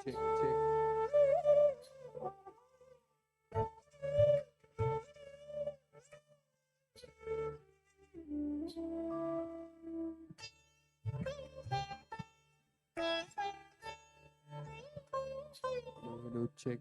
check, check. Hello, check.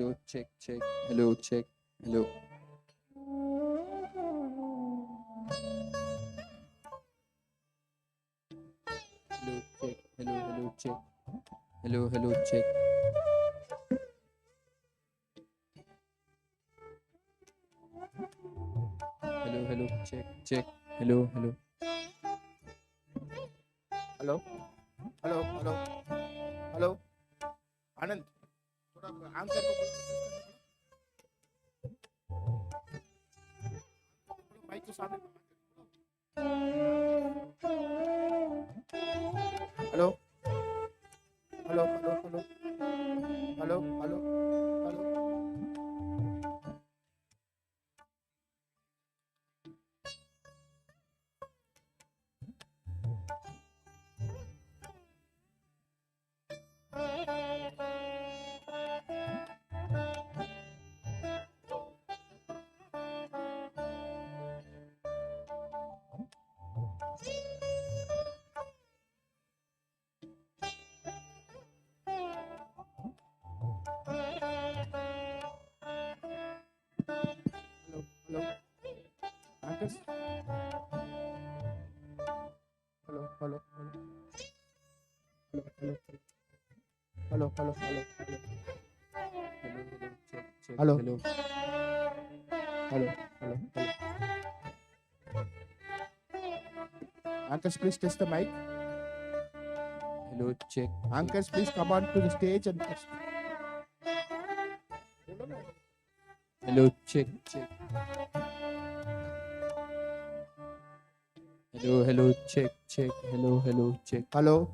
Hello, check, check. Hello, check. Hello. Hello, check. Hello, check. Hello, check. Hello, check, check. Hello. Hello. आनंद थोड़ा answer को mic के सामने hello anchors hello Check. Hello. Hello. Anchors, please test the mic. Hello, check. Anchors, please come on to the stage and test. Hello, check. Hello, check. Hello, check. Hello.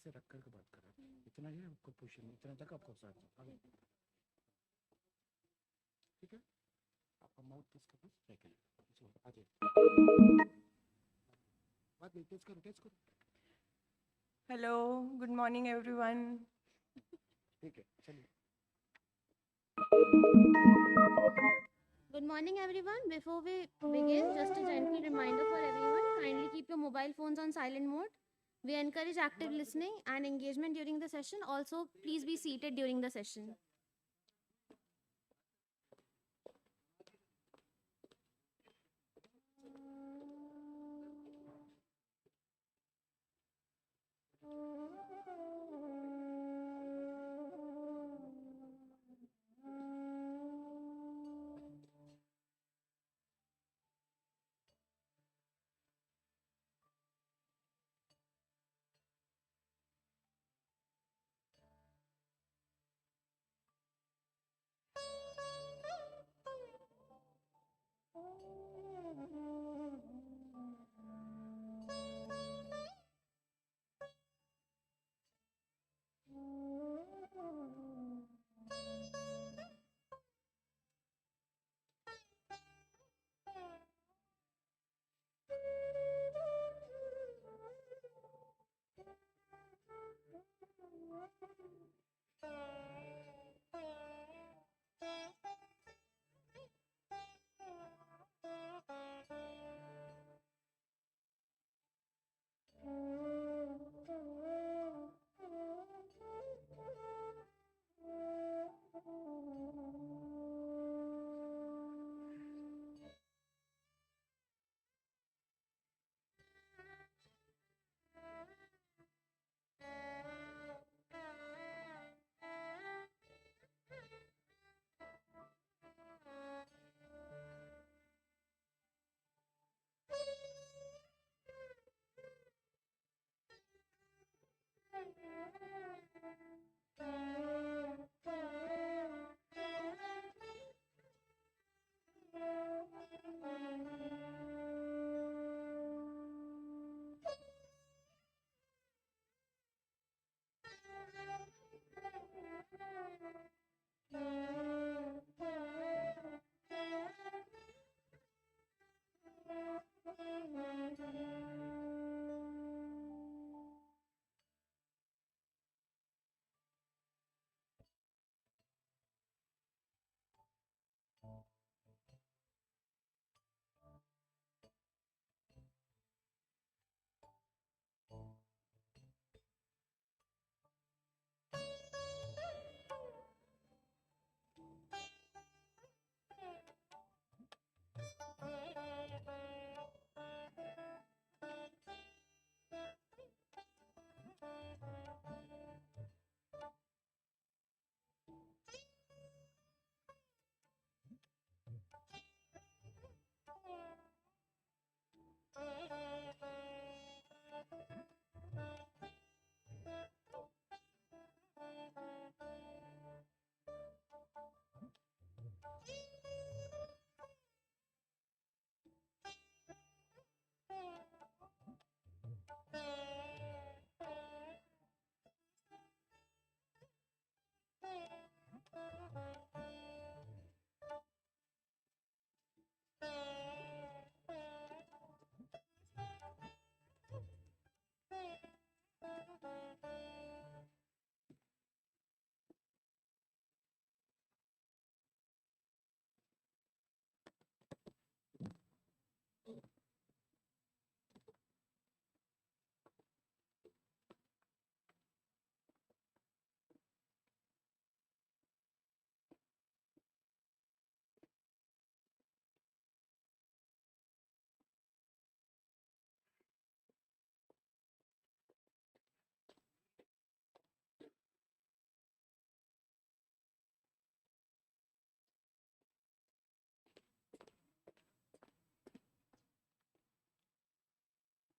ऐसे रख करके बात कर रहे हैं, इतना ही आपको पोजीशन, इतना तक आपको साथ आगे, ठीक है? आपका माउथ टेस्ट करो, सेकंड आ जाए, बात नहीं, टेस्ट करो, Hello, good morning everyone. ठीक है, चलिए। Good morning, everyone. Before we begin, just a gentle reminder for everyone, kindly keep your mobile phones on silent mode. We encourage active listening and engagement during the session. Also, please be seated during the session.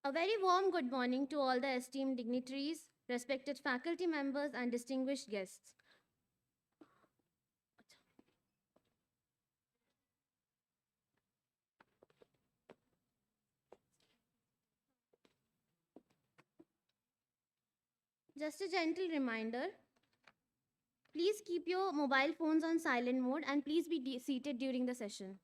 A very warm good morning to all the esteemed dignitaries, respected faculty members, and distinguished guests. Just a gentle reminder, please keep your mobile phones on silent mode and please be seated during the session.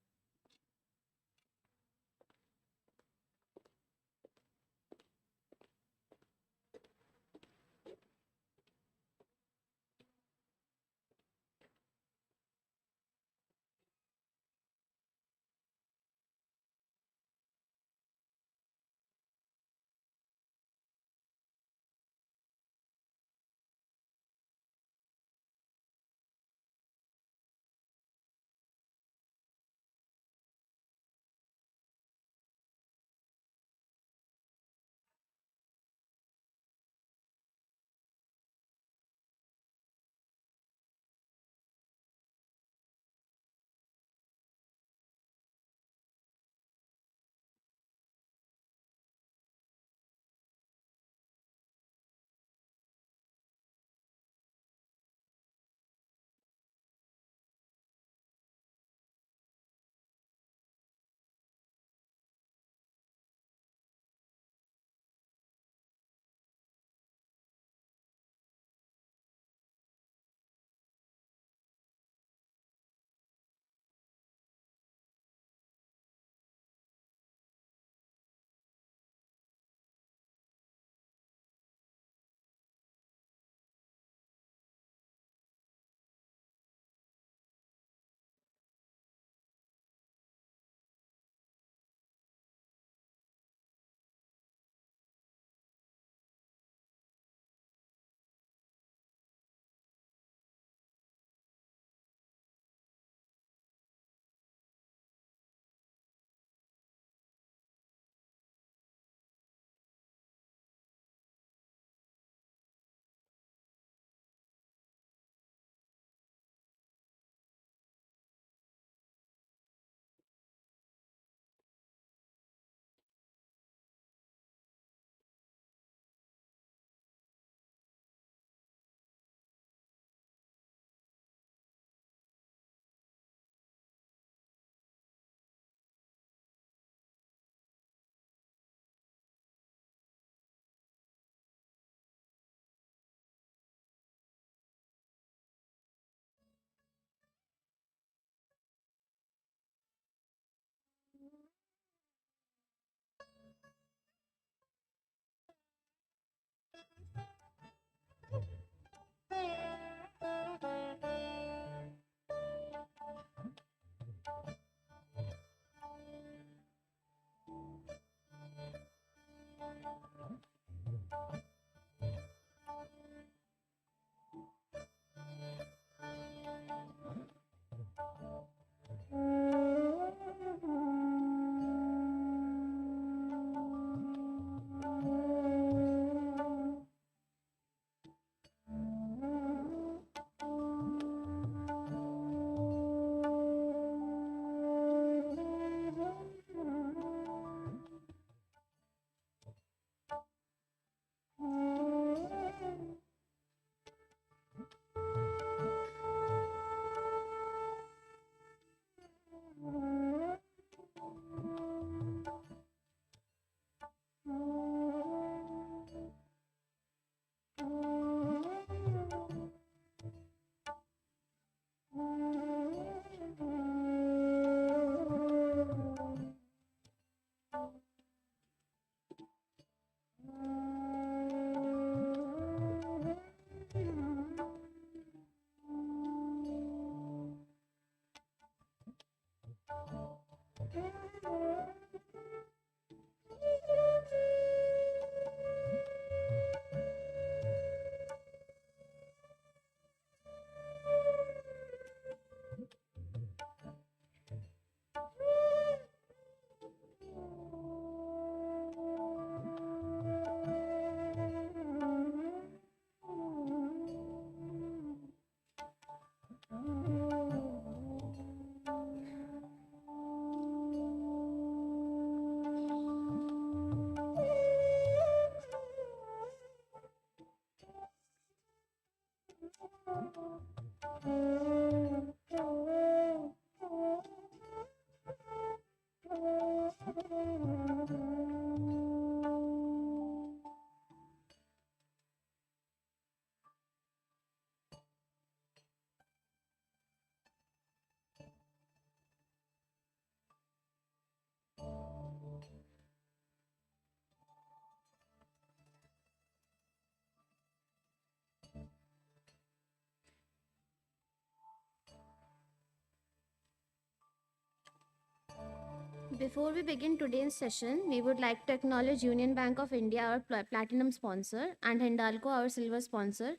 Before we begin today's session, we would like to acknowledge Union Bank of India, our platinum sponsor, and Hindalco, our silver sponsor,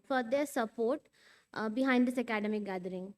for their support behind this academic gathering.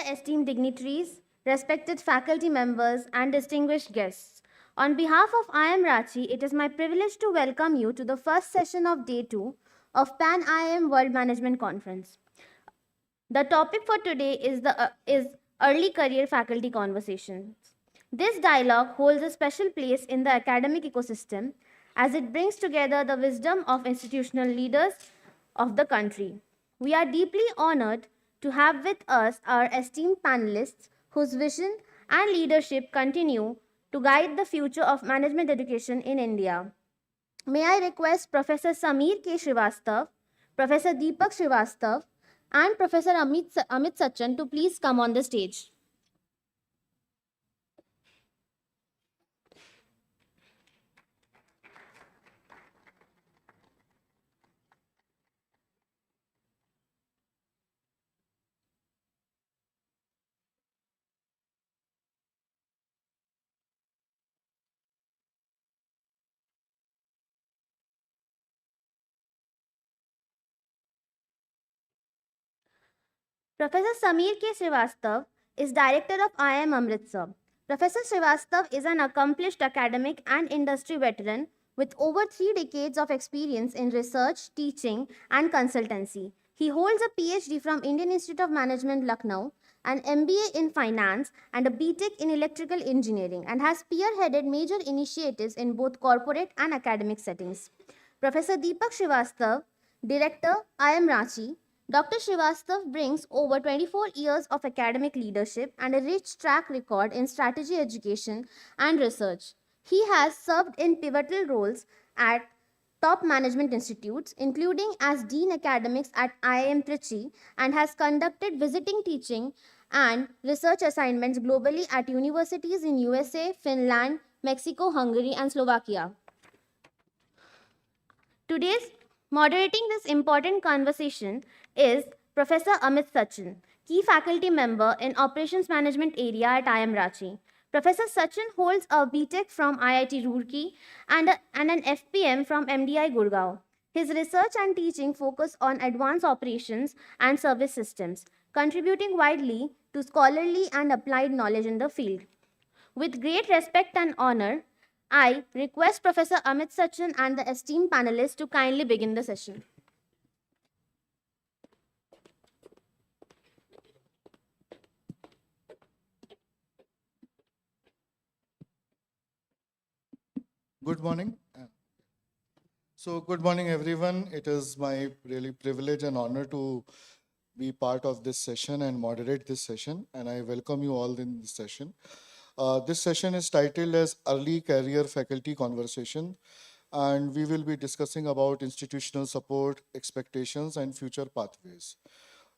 esteemed dignitaries, respected faculty members, and distinguished guests. On behalf of IIM Ranchi, it is my privilege to welcome you to the first session of Day 2 of Pan-IIM World Management Conference. The topic for today is Early Career Faculty Conversations. This dialogue holds a special place in the academic ecosystem as it brings together the wisdom of institutional leaders of the country. We are deeply honored to have with us our esteemed panelists whose vision and leadership continue to guide the future of management education in India. May I request Professor Sameer K. Srivastav, Professor Deepak Srivastav, and Professor Amit Sachan to please come on the stage. Professor Sameer K. Srivastav is Director of IIM Amritsar. Professor Srivastav is an accomplished academic and industry veteran with over 3 decades of experience in research, teaching, and consultancy. He holds a PhD from Indian Institute of Management, Lucknow, an MBA in finance, and a BTech in electrical engineering, and has spearheaded major initiatives in both corporate and academic settings. Professor Deepak Srivastav, Director, IIM Ranchi. Dr. Srivastav brings over 24 years of academic leadership and a rich track record in strategy education and research. He has served in pivotal roles at top management institutes, including as Dean Academics at IIM Trichy, and has conducted visiting teaching and research assignments globally at universities in USA, Finland, Mexico, Hungary, and Slovakia. Today's moderating this important conversation is Professor Amit Sachan, key faculty member in Operations Management area at IIM Ranchi. Professor Sachan holds a BTech from IIT Roorkee and an FPM from MDI Gurgaon. His research and teaching focus on advanced operations and service systems, contributing widely to scholarly and applied knowledge in the field. With great respect and honor, I request Professor Amit Sachan and the esteemed panelists to kindly begin the session. Good morning. Good morning, everyone. It is my really privilege and honor to be part of this session and moderate this session, and I welcome you all in this session. This session is titled as Early Career Faculty Conversation, and we will be discussing about institutional support, expectations, and future pathways.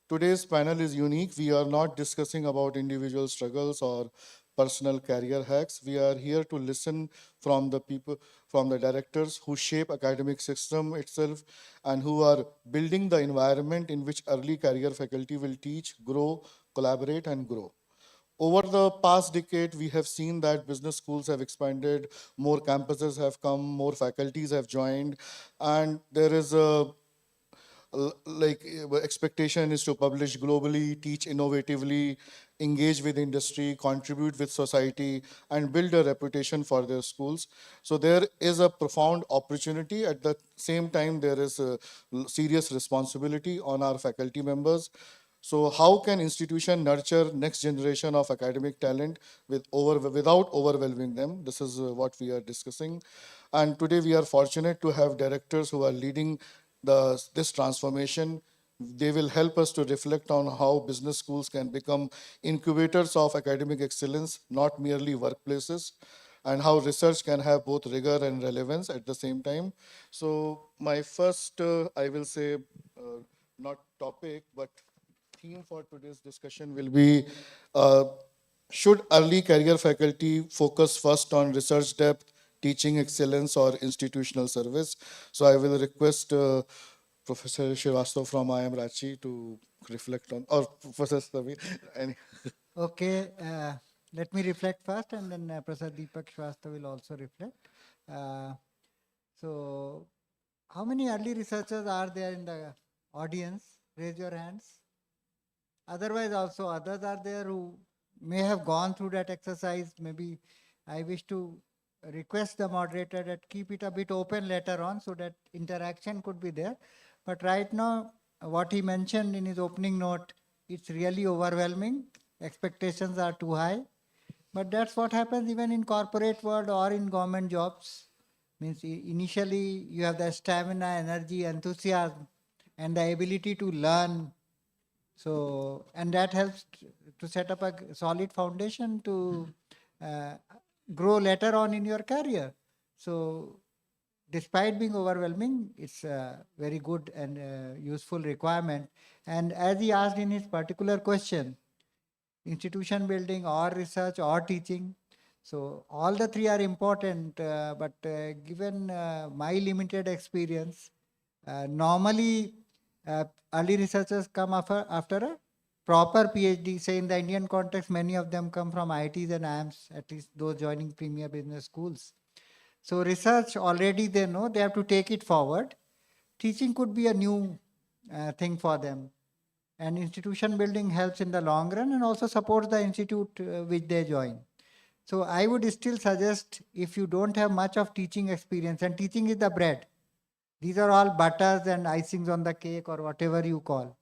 Today's panel is unique. We are not discussing about individual struggles or personal career hacks. We are here to listen from the people, from the directors who shape academic system itself and who are building the environment in which early career faculty will teach, grow, collaborate, and grow. Over the past decade, we have seen that business schools have expanded, more campuses have come, more faculties have joined, and there is a expectation is to publish globally, teach innovatively, engage with industry, contribute with society, and build a reputation for their schools. So there is a profound opportunity. At the same time, there is a serious responsibility on our faculty members. So how can institution nurture next generation of academic talent without overwhelming them? This is what we are discussing. And today we are fortunate to have directors who are leading this transformation. They will help us to reflect on how business schools can become incubators of academic excellence, not merely workplaces, and how research can have both rigor and relevance at the same time. So my first, I will say, not topic, but theme for today's discussion will be, should early career faculty focus first on research depth, teaching excellence, or institutional service? So I will request Professor Srivastav from IIM Ranchi to reflect on, or Professor Savi. Okay, let me reflect first, and then Professor Deepak Shrivastava will also reflect. So, how many early researchers are there in the audience? Raise your hands. Otherwise, also others are there who may have gone through that exercise. Maybe I wish to request the moderator that keep it a bit open later on so that interaction could be there. But right now, what he mentioned in his opening note, it's really overwhelming. Expectations are too high. But that's what happens even in corporate world or in government jobs. Means initially you have the stamina, energy, enthusiasm, and the ability to learn. So, and that helps to set up a solid foundation to grow later on in your career. So, despite being overwhelming, it's a very good and useful requirement. And as he asked in his particular question, institution building or research or teaching. So all the three are important, but given my limited experience, normally early researchers come after a proper PhD. Say in the Indian context, many of them come from IITs and IIMs, at least those joining premier business schools. So research already they know, they have to take it forward. Teaching could be a new thing for them. And institution building helps in the long run and also supports the institute which they join. So I would still suggest, if you don't have much of teaching experience, and teaching is the bread, these are all butters and icings on the cake or whatever you call.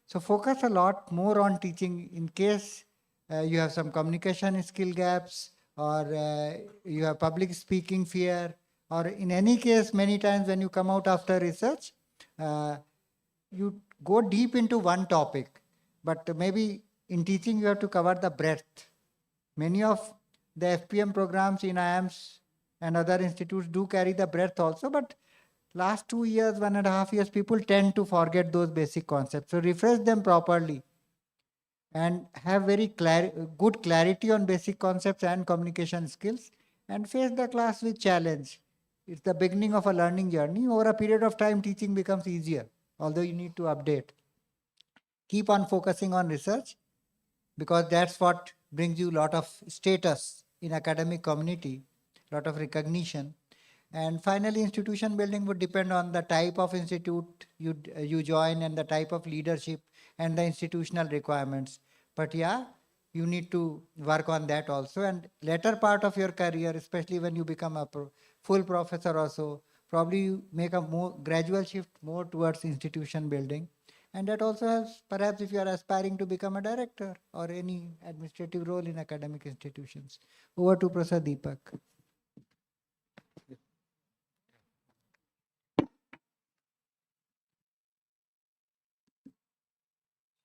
So focus a lot more on teaching in case you have some communication skill gaps, or you have public speaking fear, or in any case, many times when you come out after research, you go deep into one topic, but maybe in teaching you have to cover the breadth. Many of the FPM programs in IIMs and other institutes do carry the breadth also, but last 2 years, 1.5 years, people tend to forget those basic concepts. So refresh them properly and have very good clarity on basic concepts and communication skills, and face the class with challenge. It's the beginning of a learning journey. Over a period of time, teaching becomes easier, although you need to update. Keep on focusing on research, because that's what brings you a lot of status in academic community, lot of recognition. And finally, institution building would depend on the type of institute you join and the type of leadership and the institutional requirements. But yeah, you need to work on that also. And later part of your career, especially when you become a full professor or so, probably you make a more gradual shift more towards institution building. And that also helps, perhaps if you are aspiring to become a director or any administrative role in academic institutions. Over to Professor Deepak.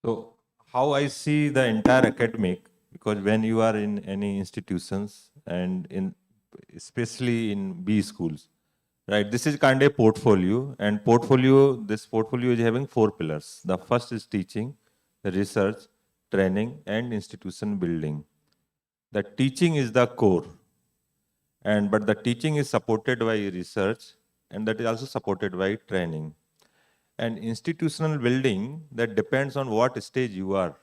So how I see the entire academic, because when you are in any institutions and especially in B schools, right, this is kind of a portfolio, and this portfolio is having 4 pillars. The first is teaching, research, training, and institution building. The teaching is the core, but the teaching is supported by research, and that is also supported by training. And institutional building, that depends on what stage you are,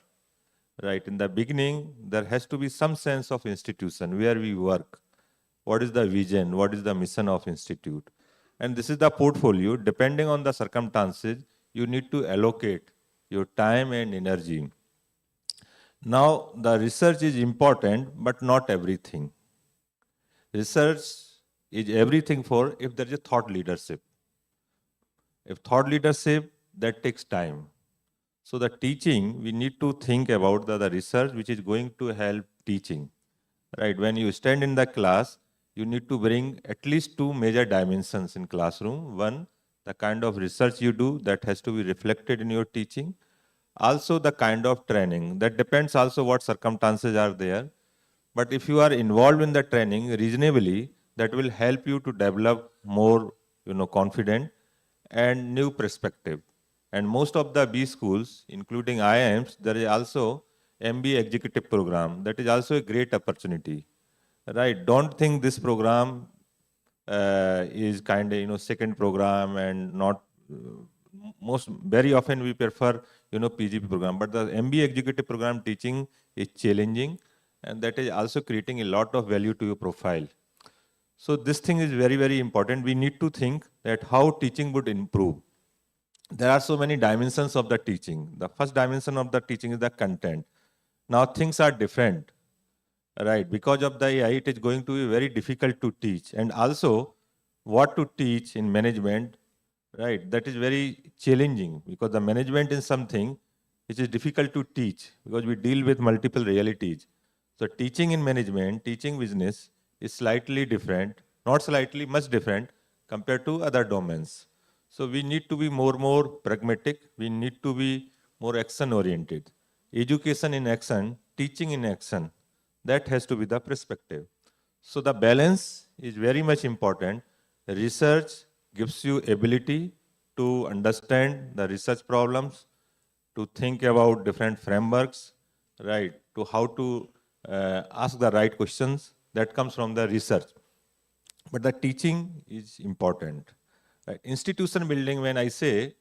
right? In the beginning, there has to be some sense of institution, where we work. What is the vision? What is the mission of institute? And this is the portfolio. Depending on the circumstances, you need to allocate your time and energy. Now, the research is important, but not everything. Research is everything for if there is a thought leadership. If thought leadership, that takes time. So the teaching, we need to think about the research which is going to help teaching. Right? When you stand in the class, you need to bring at least 2 major dimensions in classroom. One, the kind of research you do, that has to be reflected in your teaching. Also the kind of training. That depends also what circumstances are there. But if you are involved in the training reasonably, that will help you to develop more, confident and new perspective. And most of the B schools, including IIMs, there is also MBA executive program. That is also a great opportunity, right? Don't think this program is kind of, second program and not very often we prefer, PGP program. But the MBA executive program teaching is challenging, and that is also creating a lot of value to your profile. So this thing is very, very important. We need to think that how teaching would improve. there are so many dimensions of the teaching. The first dimension of the teaching is the content. Now things are different, right? Because of the AI, it is going to be very difficult to teach. And also, what to teach in management, right? That is very challenging because the management is something which is difficult to teach because we deal with multiple realities. So teaching in management, teaching business is slightly different, not slightly, much different compared to other domains. So we need to be more pragmatic. We need to be more action oriented. Education in action, teaching in action. That has to be the perspective. So the balance is very much important. Research gives you ability to understand the research problems, to think about different frameworks, right? To how to ask the right questions. That comes from the research. But the teaching is important. Right? Institution building, when I say,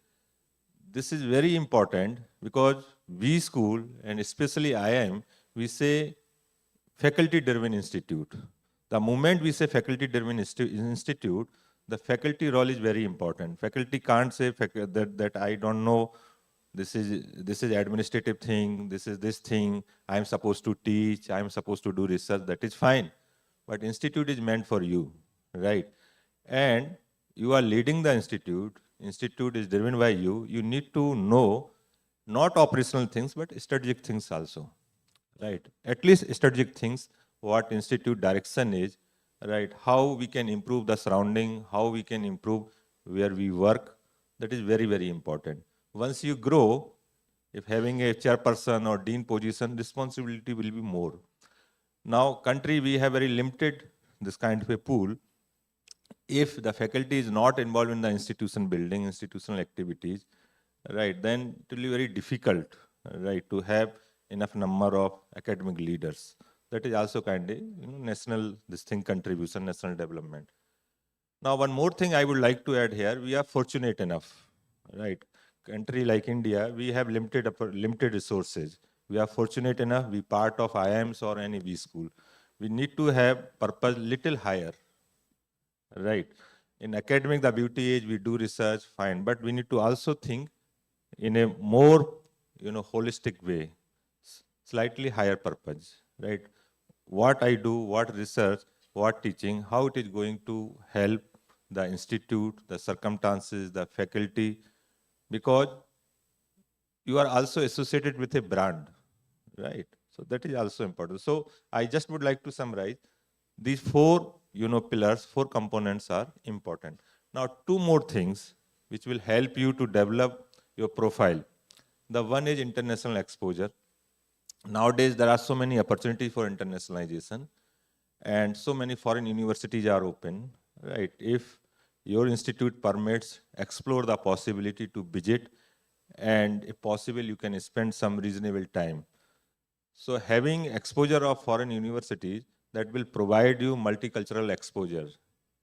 this is very important because we school, and especially IIM, we say faculty-driven institute. The moment we say faculty-driven institute, the faculty role is very important. Faculty can't say that I don't know, this is administrative thing, this is this thing, I'm supposed to teach, I'm supposed to do research, that is fine. But institute is meant for you, right? And you are leading the institute is driven by you, you need to know not operational things, but strategic things also, right? At least strategic things, what institute direction is, right? How we can improve the surrounding, how we can improve where we work, that is very important. Once you grow, if having a chairperson or dean position, responsibility will be more. Now, country, we have very limited this kind of a pool. If the faculty is not involved in the institution building, institutional activities, right, then it will be very difficult, right, to have enough number of academic leaders. That is also kind of national this thing contribution, national development. Now, one more thing I would like to add here: we are fortunate enough, right? Country like India, we have limited resources. We are fortunate enough be part of IIMs or any B school. We need to have purpose little higher, right? In academic, the beauty is we do research, fine, but we need to also think in a more, holistic way, slightly higher purpose, right? What I do, what research, what teaching, how it is going to help the institute, the circumstances, the faculty, because you are also associated with a brand, right? So that is also important. So I just would like to summarize these four, pillars, four components are important. Now, two more things which will help you to develop your profile. The one is international exposure. Nowadays, there are so many opportunities for internationalization, and so many foreign universities are open, right? If your institute permits, explore the possibility to visit, and if possible, you can spend some reasonable time. So having exposure of foreign universities, that will provide you multicultural exposure,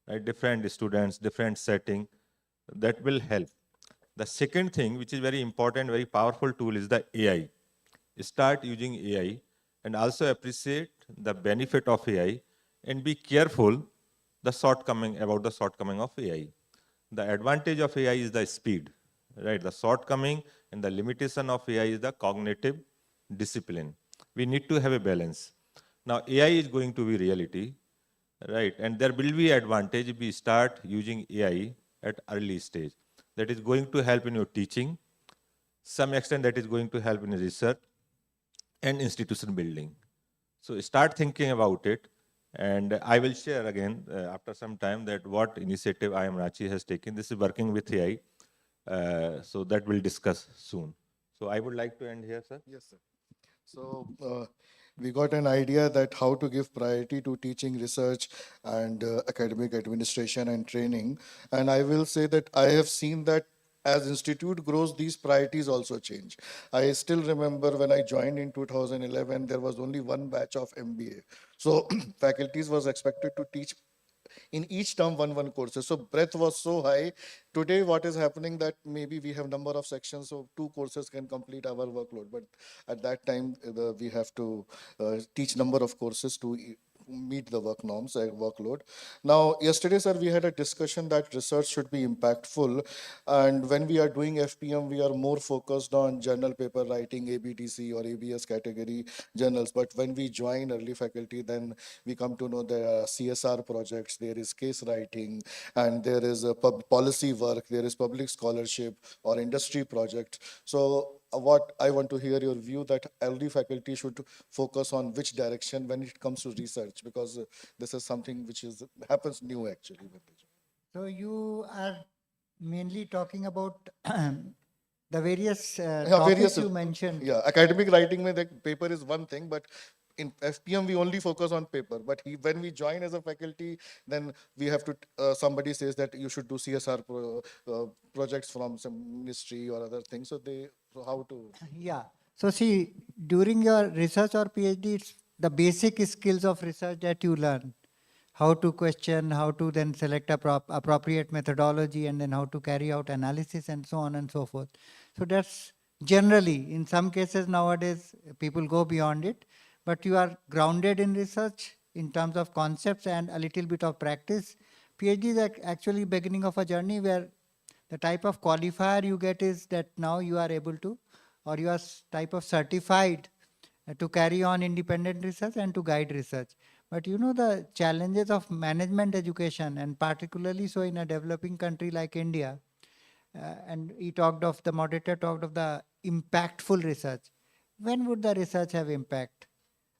right? Different students, different setting, that will help. The second thing, which is very important, very powerful tool, is the AI. Start using AI and also appreciate the benefit of AI and be careful the shortcoming of AI. The advantage of AI is the speed, right? The shortcoming and the limitation of AI is the cognitive discipline. We need to have a balance. Now, AI is going to be reality, right? And there will be advantage if we start using AI at early stage. That is going to help in your teaching. Some extent that is going to help in research and institution building. So start thinking about it. And I will share again after some time that what initiative IIM Ranchi has taken. This is working with AI. So that we'll discuss soon. So I would like to end here, sir. Yes, sir. So we got an idea that how to give priority to teaching, research, and academic administration and training. And I will say that I have seen that as institute grows, these priorities also change. I still remember when I joined in 2011, there was only one batch of MBA. So faculties was expected to teach in each term one courses. So breadth was so high. Today, what is happening that maybe we have number of sections, so 2 courses can complete our workload. But at that time, we have to teach number of courses to meet the work norms and workload. Now, yesterday, sir, we had a discussion that research should be impactful. And when we are doing FPM, we are more focused on journal paper writing, ABTC or ABS category journals. But when we join early faculty, then we come to know there are CSR projects, there is case writing, and there is a policy work, there is public scholarship or industry project. So what I want to hear your view that LD faculty should focus on which direction when it comes to research, because this is something which is happens new actually. So you are mainly talking about the various Yeah, topics various, you mentioned. yeah, academic writing mein the paper is one thing, but in FPM we only focus on paper. But when we join as a faculty, then we have to somebody says that you should do CSR projects from some ministry or other things. So how to? Yeah. So see, during your research or PhD, it's the basic skills of research that you learn. How to question, how to then select appropriate methodology, and then how to carry out analysis and so on and so forth. So that's generally, in some cases nowadays, people go beyond it, but you are grounded in research in terms of concepts and a little bit of practice. PhD is actually beginning of a journey where the type of qualifier you get is that now you are able to, or you are type of certified to carry on independent research and to guide research. But you know the challenges of management education, and particularly so in a developing country like India, and the moderator talked of the impactful research. When would the research have impact?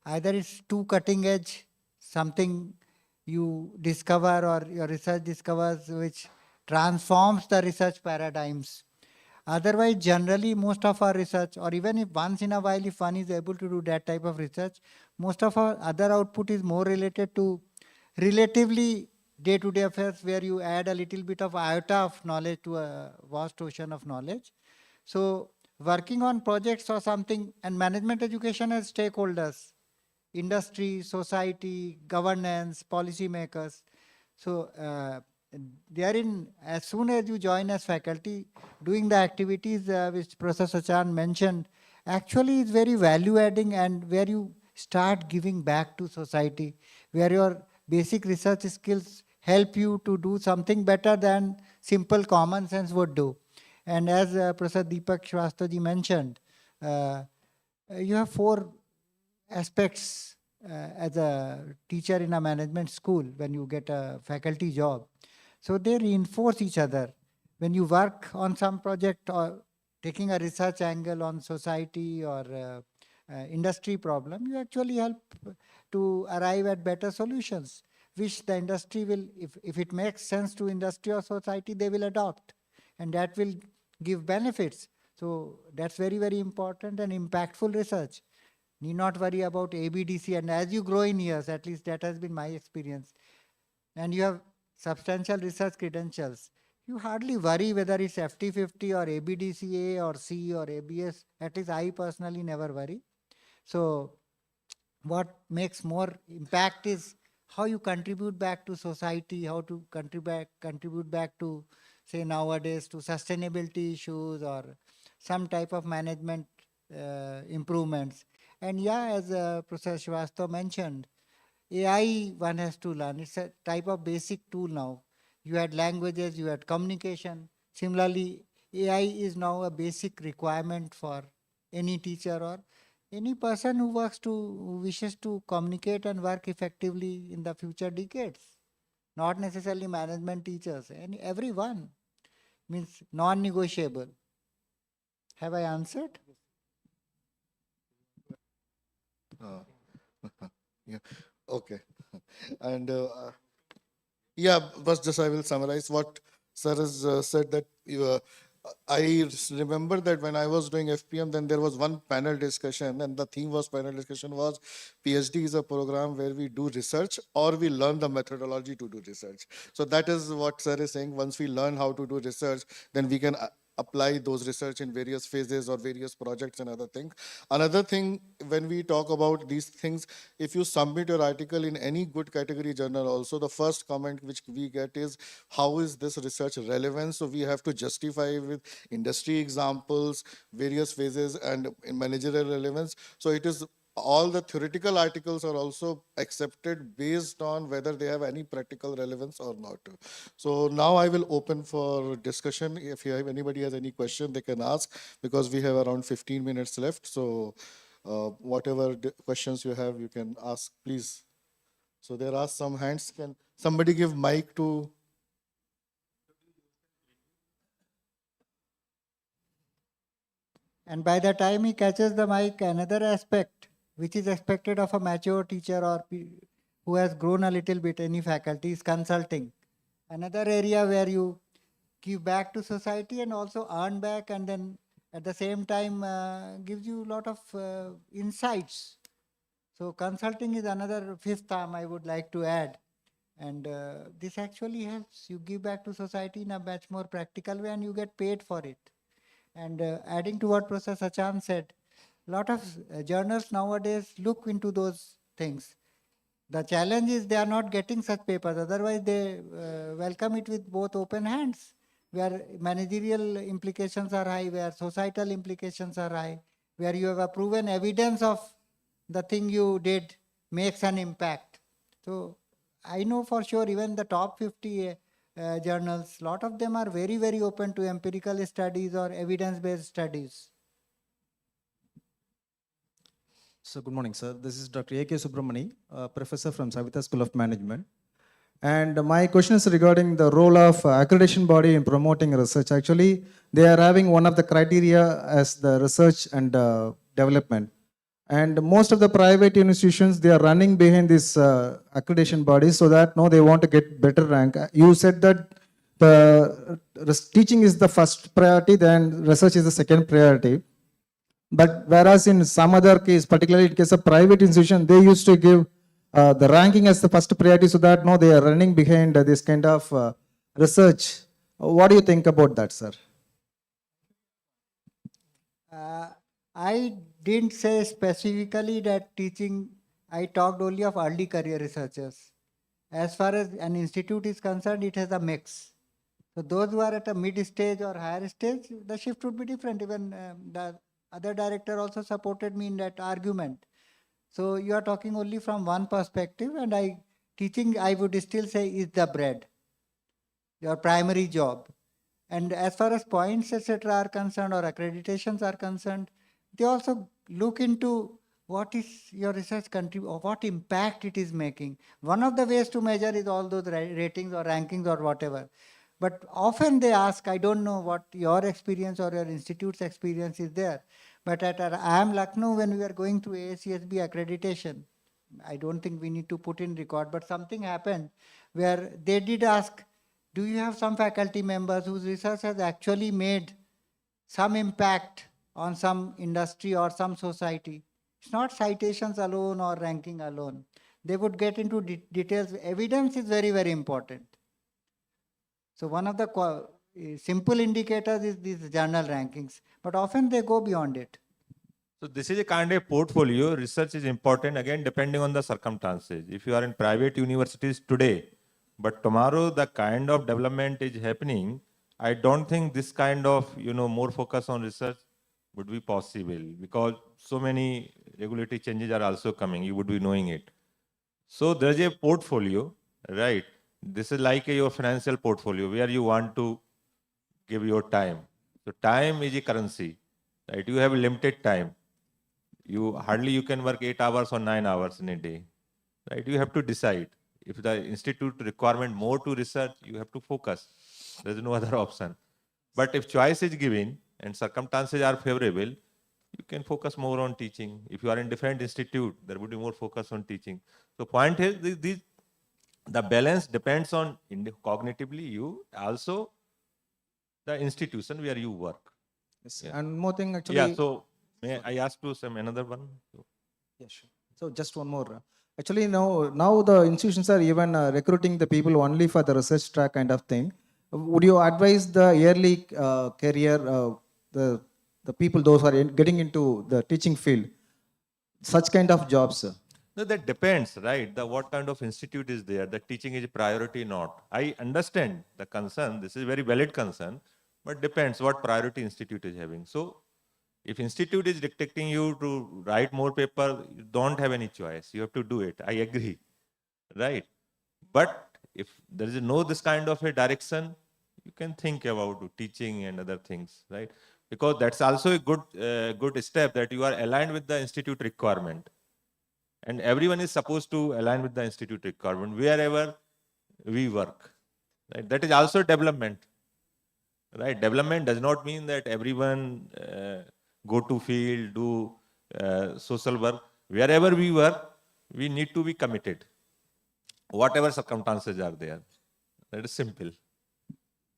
Either it's too cutting edge, something you discover or your research discovers which transforms the research paradigms. Otherwise, generally, most of our research, or even if once in a while, if one is able to do that type of research, most of our other output is more related to relatively day-to-day affairs where you add a little bit of iota of knowledge to a vast ocean of knowledge. So working on projects or something, and management education has stakeholders, industry, society, governance, policymakers. So therein, as soon as you join as faculty, doing the activities which Professor Sachan mentioned, actually is very value adding, and where you start giving back to society, where your basic research skills help you to do something better than simple common sense would do. And as Professor Deepak Shrivastava mentioned, you have four aspects as a teacher in a management school when you get a faculty job. So they reinforce each other. When you work on some project or taking a research angle on society or industry problem, you actually help to arrive at better solutions, which the industry will, if it makes sense to industry or society, they will adopt. And that will give benefits. So that's very, very important and impactful research. Need not worry about ABDC. And as you grow in years, at least that has been my experience, and you have substantial research credentials, you hardly worry whether it's FT50 or ABDCA or C or ABS. At least I personally never worry. So what makes more impact is how you contribute back to society, how to contribute back to, say nowadays, to sustainability issues or some type of management improvements. And yeah, as Professor Shrivastava mentioned, AI one has to learn. It's a type of basic tool now. You had languages, you had communication. Similarly, AI is now a basic requirement for any teacher or any person who who wishes to communicate and work effectively in the future decades. Not necessarily management teachers, and everyone means non-negotiable. Have I answered? Yeah. Okay. And yeah, but just I will summarize what sir has said that I remember that when I was doing FPM, then there was one panel discussion, and the theme was panel discussion was PhD is a program where we do research or we learn the methodology to do research. So that is what sir is saying. Once we learn how to do research, then we can apply those research in various phases or various projects and other things. Another thing, when we talk about these things, if you submit your article in any good category journal also, the first comment which we get is, how is this research relevant? So we have to justify with industry examples, various phases and in managerial relevance. So it is all the theoretical articles are also accepted based on whether they have any practical relevance or not. So now I will open for discussion. If anybody has any question, they can ask, because we have around 15 minutes left. So whatever questions you have, you can ask, please. So there are some hands. Can somebody give mic to? And by the time he catches the mic, another aspect which is expected of a mature teacher or who has grown a little bit, any faculty, is consulting. Another area where you give back to society and also earn back, and then at the same time gives you a lot of insights. So consulting is another fifth arm I would like to add. And this actually helps you give back to society in a much more practical way, and you get paid for it. And adding to what Professor Sachan said, a lot of journals nowadays look into those things. The challenge is they are not getting such papers. Otherwise, they welcome it with both open hands, where managerial implications are high, where societal implications are high, where you have a proven evidence of the thing you did makes an impact. So I know for sure even the top 50 journals, a lot of them are very, very open to empirical studies or evidence-based studies. So good morning, sir. This is Dr. A.K. Subramani, professor from Savitha School of Management. And my question is regarding the role of accreditation body in promoting research. Actually, they are having one of the criteria as the research and development. And most of the private institutions, they are running behind this accreditation bodies so that no, they want to get better rank. You said that the teaching is the first priority, then research is the second priority. But whereas in some other case, particularly in case of private institution, they used to give the ranking as the first priority so that no, they are running behind this kind of research. What do you think about that, sir? I didn't say specifically that teaching, I talked only of early career researchers. As far as an institute is concerned, it has a mix. So those who are at a mid stage or higher stage, the shift would be different. Even the other director also supported me in that argument. So you are talking only from one perspective, and teaching, I would still say, is the bread, your primary job. And as far as points, etc. are concerned or accreditations are concerned, they also look into what is your research or what impact it is making. One of the ways to measure is all those ratings or rankings or whatever. But often they ask, I don't know what your experience or your institute's experience is there, but at IIM Lucknow, when we were going through AACSB accreditation, I don't think we need to put in record, but something happened where they did ask, do you have some faculty members whose research has actually made some impact on some industry or some society? It's not citations alone or ranking alone. They would get into details. Evidence is very, very important. So one of the simple indicators is these journal rankings, but often they go beyond it. So this is a kind of portfolio. Research is important, again, depending on the circumstances. If you are in private universities today, but tomorrow the kind of development is happening, I don't think this kind of, more focus on research would be possible, because so many regulatory changes are also coming. You would be knowing it. So there's a portfolio, right? This is like your financial portfolio where you want to give your time. So time is a currency, right? You have a limited time. You can work 8 hours or 9 hours in a day, right? You have to decide. If the institute requirement more to research, you have to focus. There's no other option. But if choice is given and circumstances are favorable, you can focus more on teaching. If you are in different institute, there would be more focus on teaching. So point is, the balance depends on cognitively you, also the institution where you work. Yes. Yeah. And more thing actually. Yeah, so may I ask you another one? Yeah, sure. So just one more. Actually, now the institutions are even recruiting the people only for the research track kind of thing. Would you advise the early career, the people, those who are getting into the teaching field, such kind of jobs? No, that depends, right? What kind of institute is there? The teaching is a priority, not. I understand the concern. This is very valid concern, but depends what priority institute is having. So If institute is dictating you to write more paper, you don't have any choice. You have to do it. I agree, right? But if there is no this kind of a direction, you can think about teaching and other things, right? Because that's also a good step that you are aligned with the institute requirement. And everyone is supposed to align with the institute requirement wherever we work, right? That is also development, right? Development does not mean that everyone go to field, do social work. Wherever we work, we need to be committed, whatever circumstances are there. That is simple.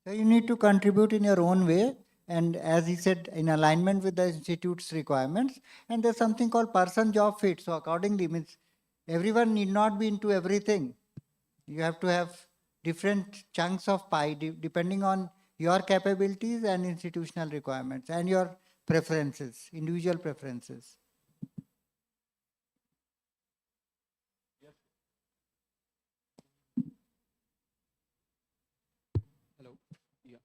So you need to contribute in your own way, and as he said, in alignment with the institute's requirements. And there's something called person job fit. So accordingly, means everyone need not be into everything. You have to have different chunks of pie depending on your capabilities and institutional requirements and your preferences, individual preferences. Hello. Yeah.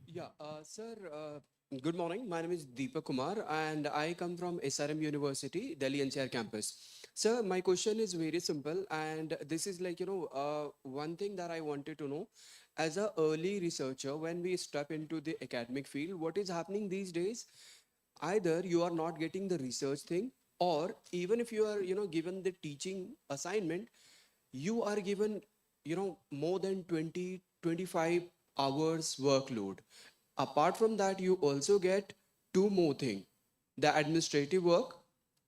Yeah, sir, good morning. My name is Deepak Kumar and I come from SRM University, Delhi NCR campus. Sir, my question is very simple and this is like, one thing that I wanted to know. As a early researcher, when we step into the academic field, what is happening these days? Either you are not getting the research thing, or even if you are, given the teaching assignment, you are given, more than 20, 25 hours workload. Apart from that, you also get two more things: the administrative work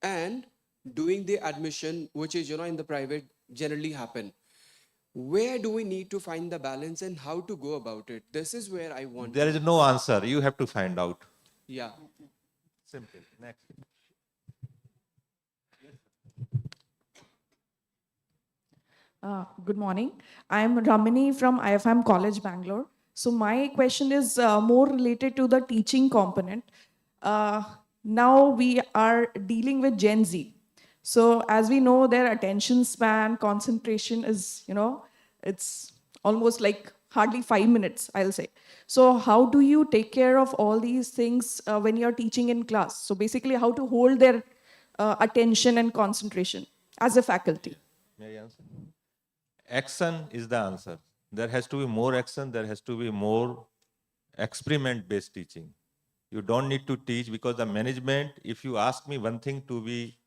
and doing the admission, which is, in the private generally happen. Where do we need to find the balance and how to go about it? This is where I want. There is no answer. You have to find out. Yeah. Simple. Next. Good morning. I'm Ramini from IIM College, Bangalore. So my question is more related to the teaching component. Now we are dealing with Gen Z. So as we know, their attention span, concentration is, it's almost like hardly 5 minutes, I'll say. So how do you take care of all these things when you're teaching in class? So basically how to hold their attention and concentration as a faculty. May I answer? Action is the answer. There has to be more action. There has to be more experiment-based teaching. You don't need to teach because the management, if you ask me one thing to be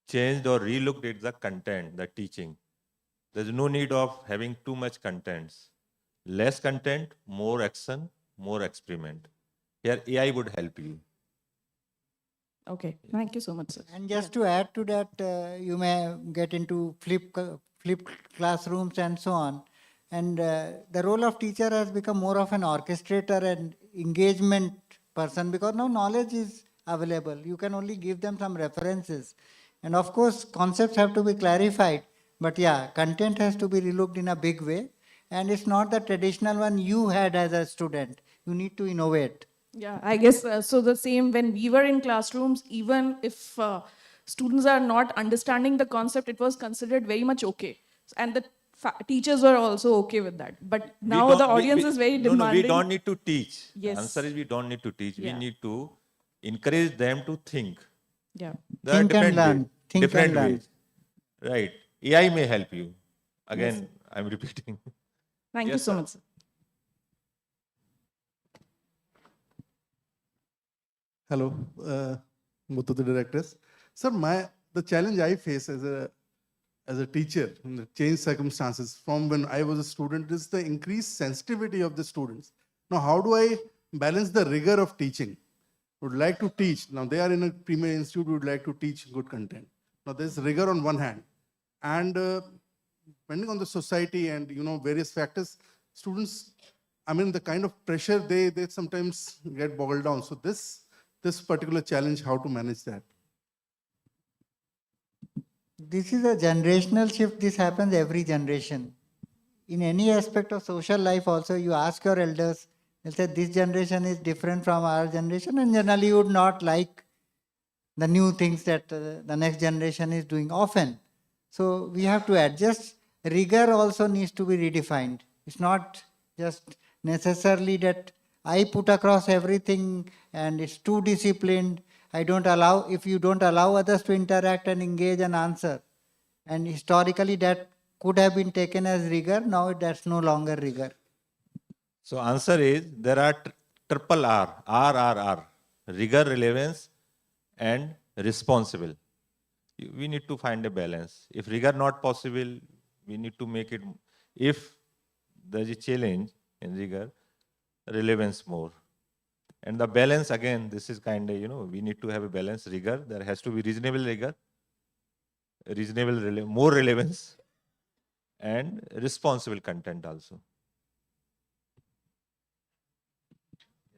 changed or relooked, it's the content, the teaching. There's no need of having too much contents. Less content, more action, more experiment. Here AI would help you. Okay, thank you so much, sir. And just to add to that, you may get into flipped classrooms and so on. And the role of teacher has become more of an orchestrator and engagement person, because now knowledge is available. You can only give them some references. And of course, concepts have to be clarified. But yeah, content has to be relooked in a big way. And it's not the traditional one you had as a student. You need to innovate. Yeah, I guess so. The same when we were in classrooms, even if students are not understanding the concept, it was considered very much okay. And the teachers were also okay with that. But now the audience is very demanding. No, we don't need to teach. Yes. The answer is we don't need to teach. Yeah. We need to encourage them to think. Yeah. There are Think and different learn. ways. Think and Different learn. ways. Right. AI may help you. Again, I'm repeating. Thank you Yes, so sir. much, sir. Hello, both of the directors. Sir, the challenge I face as a teacher in the changed circumstances from when I was a student is the increased sensitivity of the students. Now, how do I balance the rigor of teaching? Would like to teach. Now, they are in a premier institute, would like to teach good content. Now, there's rigor on one hand. And depending on the society and, various factors, students, the kind of pressure they sometimes get bogged down. So this particular challenge, how to manage that? This is a generational shift. This happens every generation. In any aspect of social life also, you ask your elders, they'll say this generation is different from our generation, and generally you would not like the new things that the next generation is doing often. So we have to adjust. Rigor also needs to be redefined. It's not just necessarily that I put across everything and it's too disciplined. I don't allow, if you don't allow others to interact and engage and answer. And historically that could have been taken as rigor. Now that's no longer rigor. So answer is there are triple R, rigor, relevance, and responsible. We need to find a balance. If rigor not possible, we need to make it. If there is a challenge in rigor, relevance more. And the balance again, this is kind of, we need to have a balance. Rigor, there has to be reasonable rigor, more relevance, and responsible content also.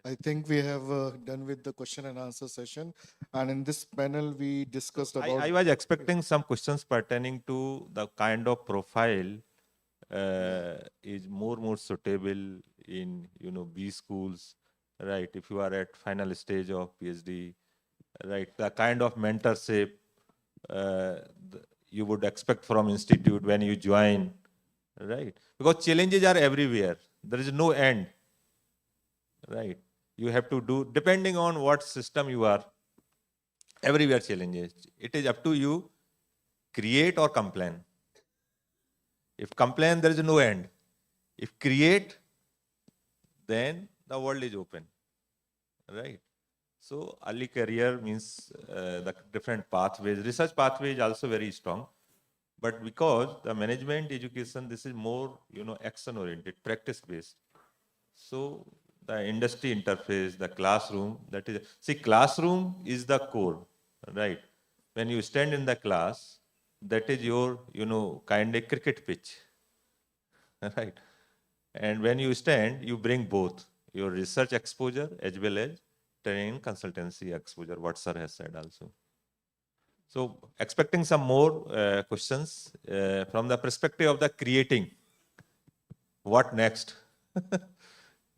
I think we have done with the question and answer session. And in this panel, we discussed about. I was expecting some questions pertaining to the kind of profile is more suitable in B schools, right? If you are at final stage of PhD, right? The kind of mentorship you would expect from institute when you join, right? Because challenges are everywhere. There is no end, right? You have to do, depending on what system you are, everywhere challenges. It is up to you, create or complain. If complain, there is no end. If create, then the world is open, right? So early career means the different pathways. Research pathway is also very strong. But because the management education, this is more, action-oriented, practice-based. So the industry interface, the classroom, that is, see, classroom is the core, right? When you stand in the class, that is your, kind of cricket pitch, right? And when you stand, you bring both your research exposure as well as training consultancy exposure, what sir has said also. So expecting some more questions from the perspective of the creating. What next?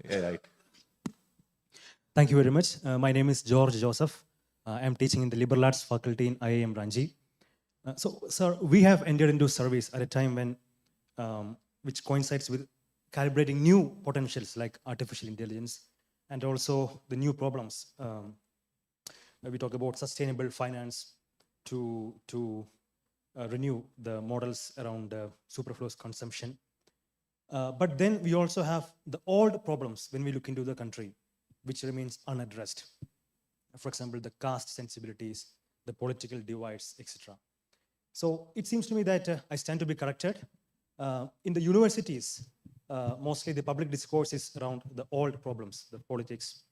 Yeah, right. Thank you very much. My name is George Joseph. I am teaching in the Liberal Arts faculty in IIM Ranchi. So, sir, we have entered into service at a time when, which coincides with calibrating new potentials like artificial intelligence and also the new problems. We talk about sustainable finance to renew the models around superfluous consumption. But then we also have the old problems when we look into the country, which remains unaddressed. For example, the caste sensibilities, the political divides, etc. So it seems to me that I stand to be corrected. In the universities, mostly the public discourse is around the old problems, the politics,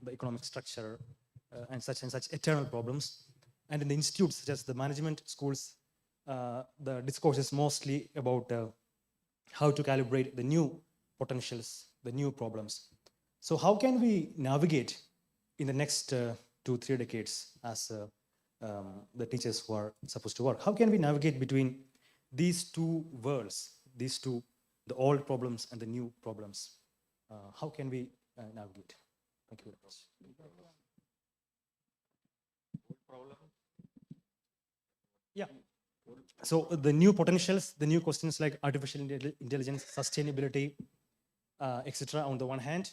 the economic structure, and such eternal problems. And in the institutes, such as the management schools, the discourse is mostly about how to calibrate the new potentials, the new problems. So how can we navigate in the next 2-3 decades as the teachers who are supposed to work? How can we navigate between these two worlds, these two, the old problems and the new problems? How can we navigate? Thank you very much. Yeah. So the new potentials, the new questions like artificial intelligence, sustainability, etc. on the one hand,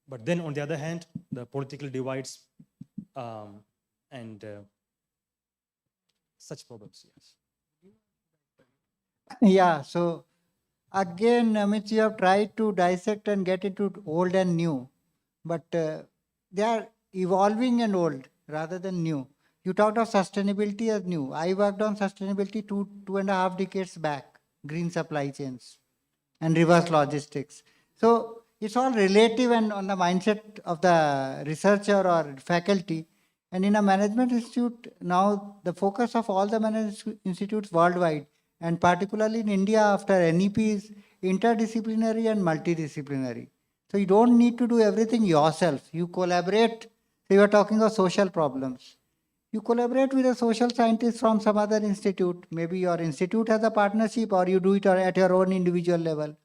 but then on the other hand, the political divides and such problems, yes. Yeah, so again, Amit, you have tried to dissect and get into old and new, but they are evolving and old rather than new. You talked of sustainability as new. I worked on sustainability 2.5 decades back, green supply chains and reverse logistics. So it's all relative and on the mindset of the researcher or faculty. And in a management institute, now the focus of all the management institutes worldwide, and particularly in India after NEP, is interdisciplinary and multidisciplinary. So you don't need to do everything yourself. You collaborate. So you are talking of social problems. You collaborate with a social scientist from some other institute. Maybe your institute has a partnership or you do it at your own individual level.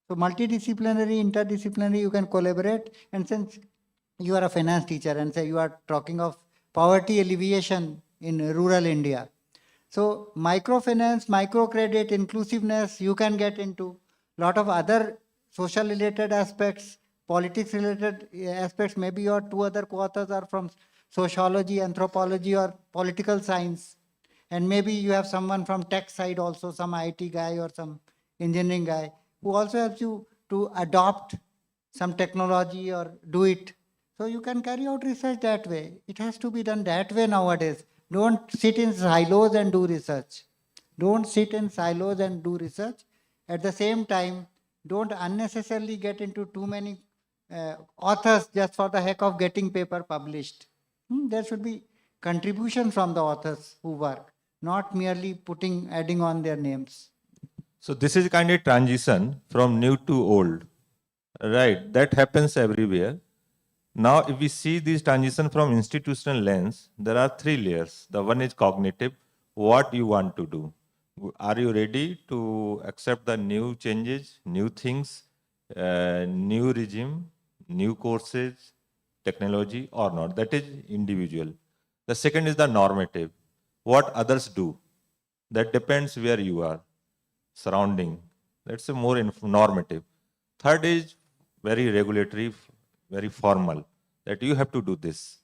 So multidisciplinary, interdisciplinary, you can collaborate. And since you are a finance teacher and say you are talking of poverty alleviation in rural India. So microfinance, microcredit, inclusiveness, you can get into. A lot of other social related aspects, politics related aspects, maybe your two other co-authors are from sociology, anthropology, or political science. And maybe you have someone from tech side also, some IT guy or some engineering guy, who also helps you to adopt some technology or do it. So you can carry out research that way. It has to be done that way nowadays. Don't sit in silos and do research. Don't sit in silos and do research. At the same time, don't unnecessarily get into too many authors just for the heck of getting paper published. There should be contribution from the authors who work, not merely adding on their names. So this is kind of transition from new to old, right? That happens everywhere. Now, if we see this transition from institutional lens, there are three layers. The one is cognitive, what you want to do. Are you ready to accept the new changes, new things, new regime, new courses, technology or not? That is individual. The second is the normative, what others do. That depends where you are, surrounding. That's a more normative. Third is very regulatory, very formal, that you have to do this.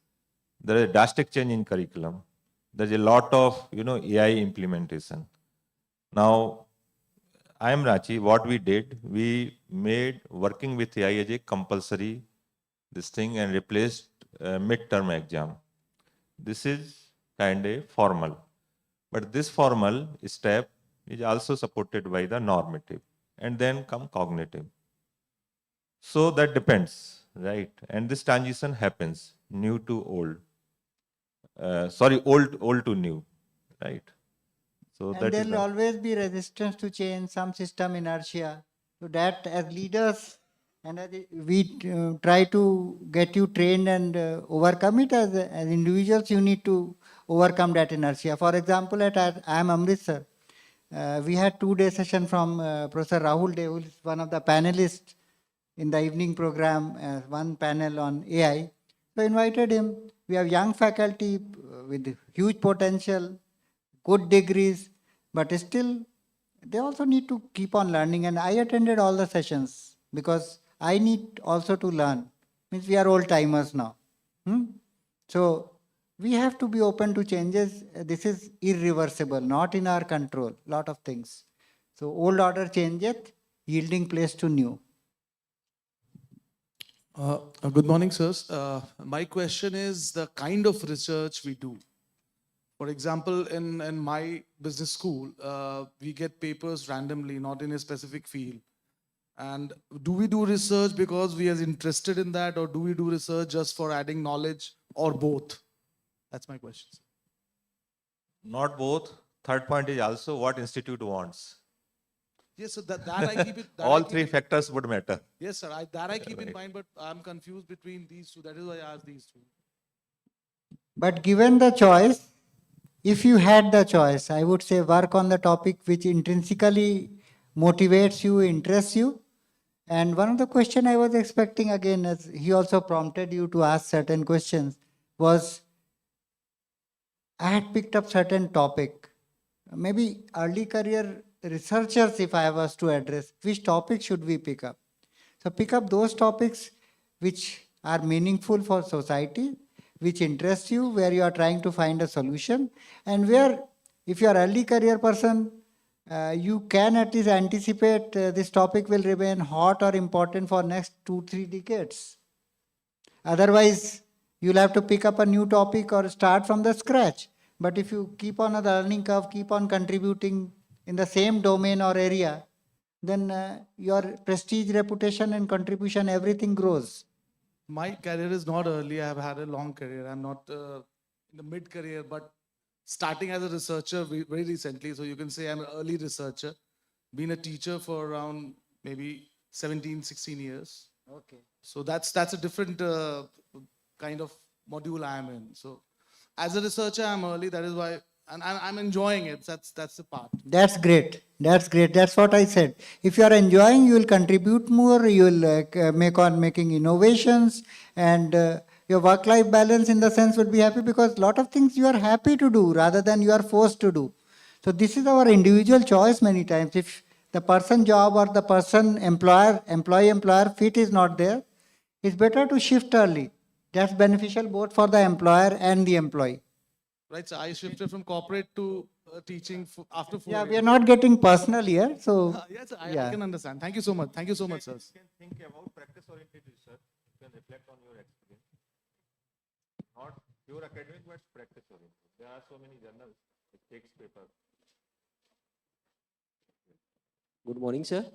There is a drastic change in curriculum. There's a lot of AI implementation. Now, IIM Ranchi, what we did, we made working with AI as a compulsory this thing and replaced midterm exam. This is kind of formal. But this formal step is also supported by the normative. And then come cognitive. So that depends, right? And this transition happens, new to old. Old to new, right? So and there will always be resistance to change, some system inertia. So that as leaders, and as we try to get you trained and overcome it as individuals, you need to overcome that inertia. For example, at IIM Amritsar, we had 2-day session from Professor Rahul De, who is one of the panelists in the evening program, one panel on AI. So I invited him. We have young faculty with huge potential, good degrees, but still they also need to keep on learning. And I attended all the sessions because I need also to learn. Means we are old timers now. So we have to be open to changes. This is irreversible, not in our control, lot of things. So old order changeth, yielding place to new. Good morning, sirs. My question is the kind of research we do. For example, in my business school, we get papers randomly, not in a specific field. And do we do research because we are interested in that, or do we do research just for adding knowledge, or both? That's my question. Not both. Third point is also what institute wants. Yes, so that I keep it. All three factors would matter. Yes, sir. I keep in mind, but I'm confused between these two. That is why I asked these two. But given the choice, if you had the choice, I would say work on the topic which intrinsically motivates you, interests you. And one of the questions I was expecting, again, as he also prompted you to ask certain questions, was I had picked up certain topic. Maybe early career researchers, if I was to address, which topic should we pick up? So pick up those topics which are meaningful for society, which interest you, where you are trying to find a solution, and where, if you are early career person, you can at least anticipate this topic will remain hot or important for next 2-3 decades. Otherwise, you'll have to pick up a new topic or start from the scratch. But if you keep on a learning curve, keep on contributing in the same domain or area, then your prestige, reputation and contribution, everything grows. My career is not early. I have had a long career. I'm not in the mid-career, but starting as a researcher very recently. So you can say I'm an early researcher. Been a teacher for around maybe 17, 16 years. Okay. So that's a different kind of module I am in. So as a researcher, I'm early. That is why, and I'm enjoying it. That's the part. That's great. That's great. That's what I said. If you are enjoying, you will contribute more. You will making innovations, and your work-life balance, in the sense, would be happy, because a lot of things you are happy to do rather than you are forced to do. So this is our individual choice many times. If the person job or the person employee-employer fit is not there, it's better to shift early. That's beneficial both for the employer and the employee. Right, so I shifted from corporate to teaching after 4 Yeah, years. we are not getting personal here, so Yes, I yeah. can understand. Thank you so much. Thank you so much, sir. You can think about practice-oriented research. You can reflect on your experience. Not pure academic, but practice-oriented. There are so many journals that takes paper. Good morning, sir.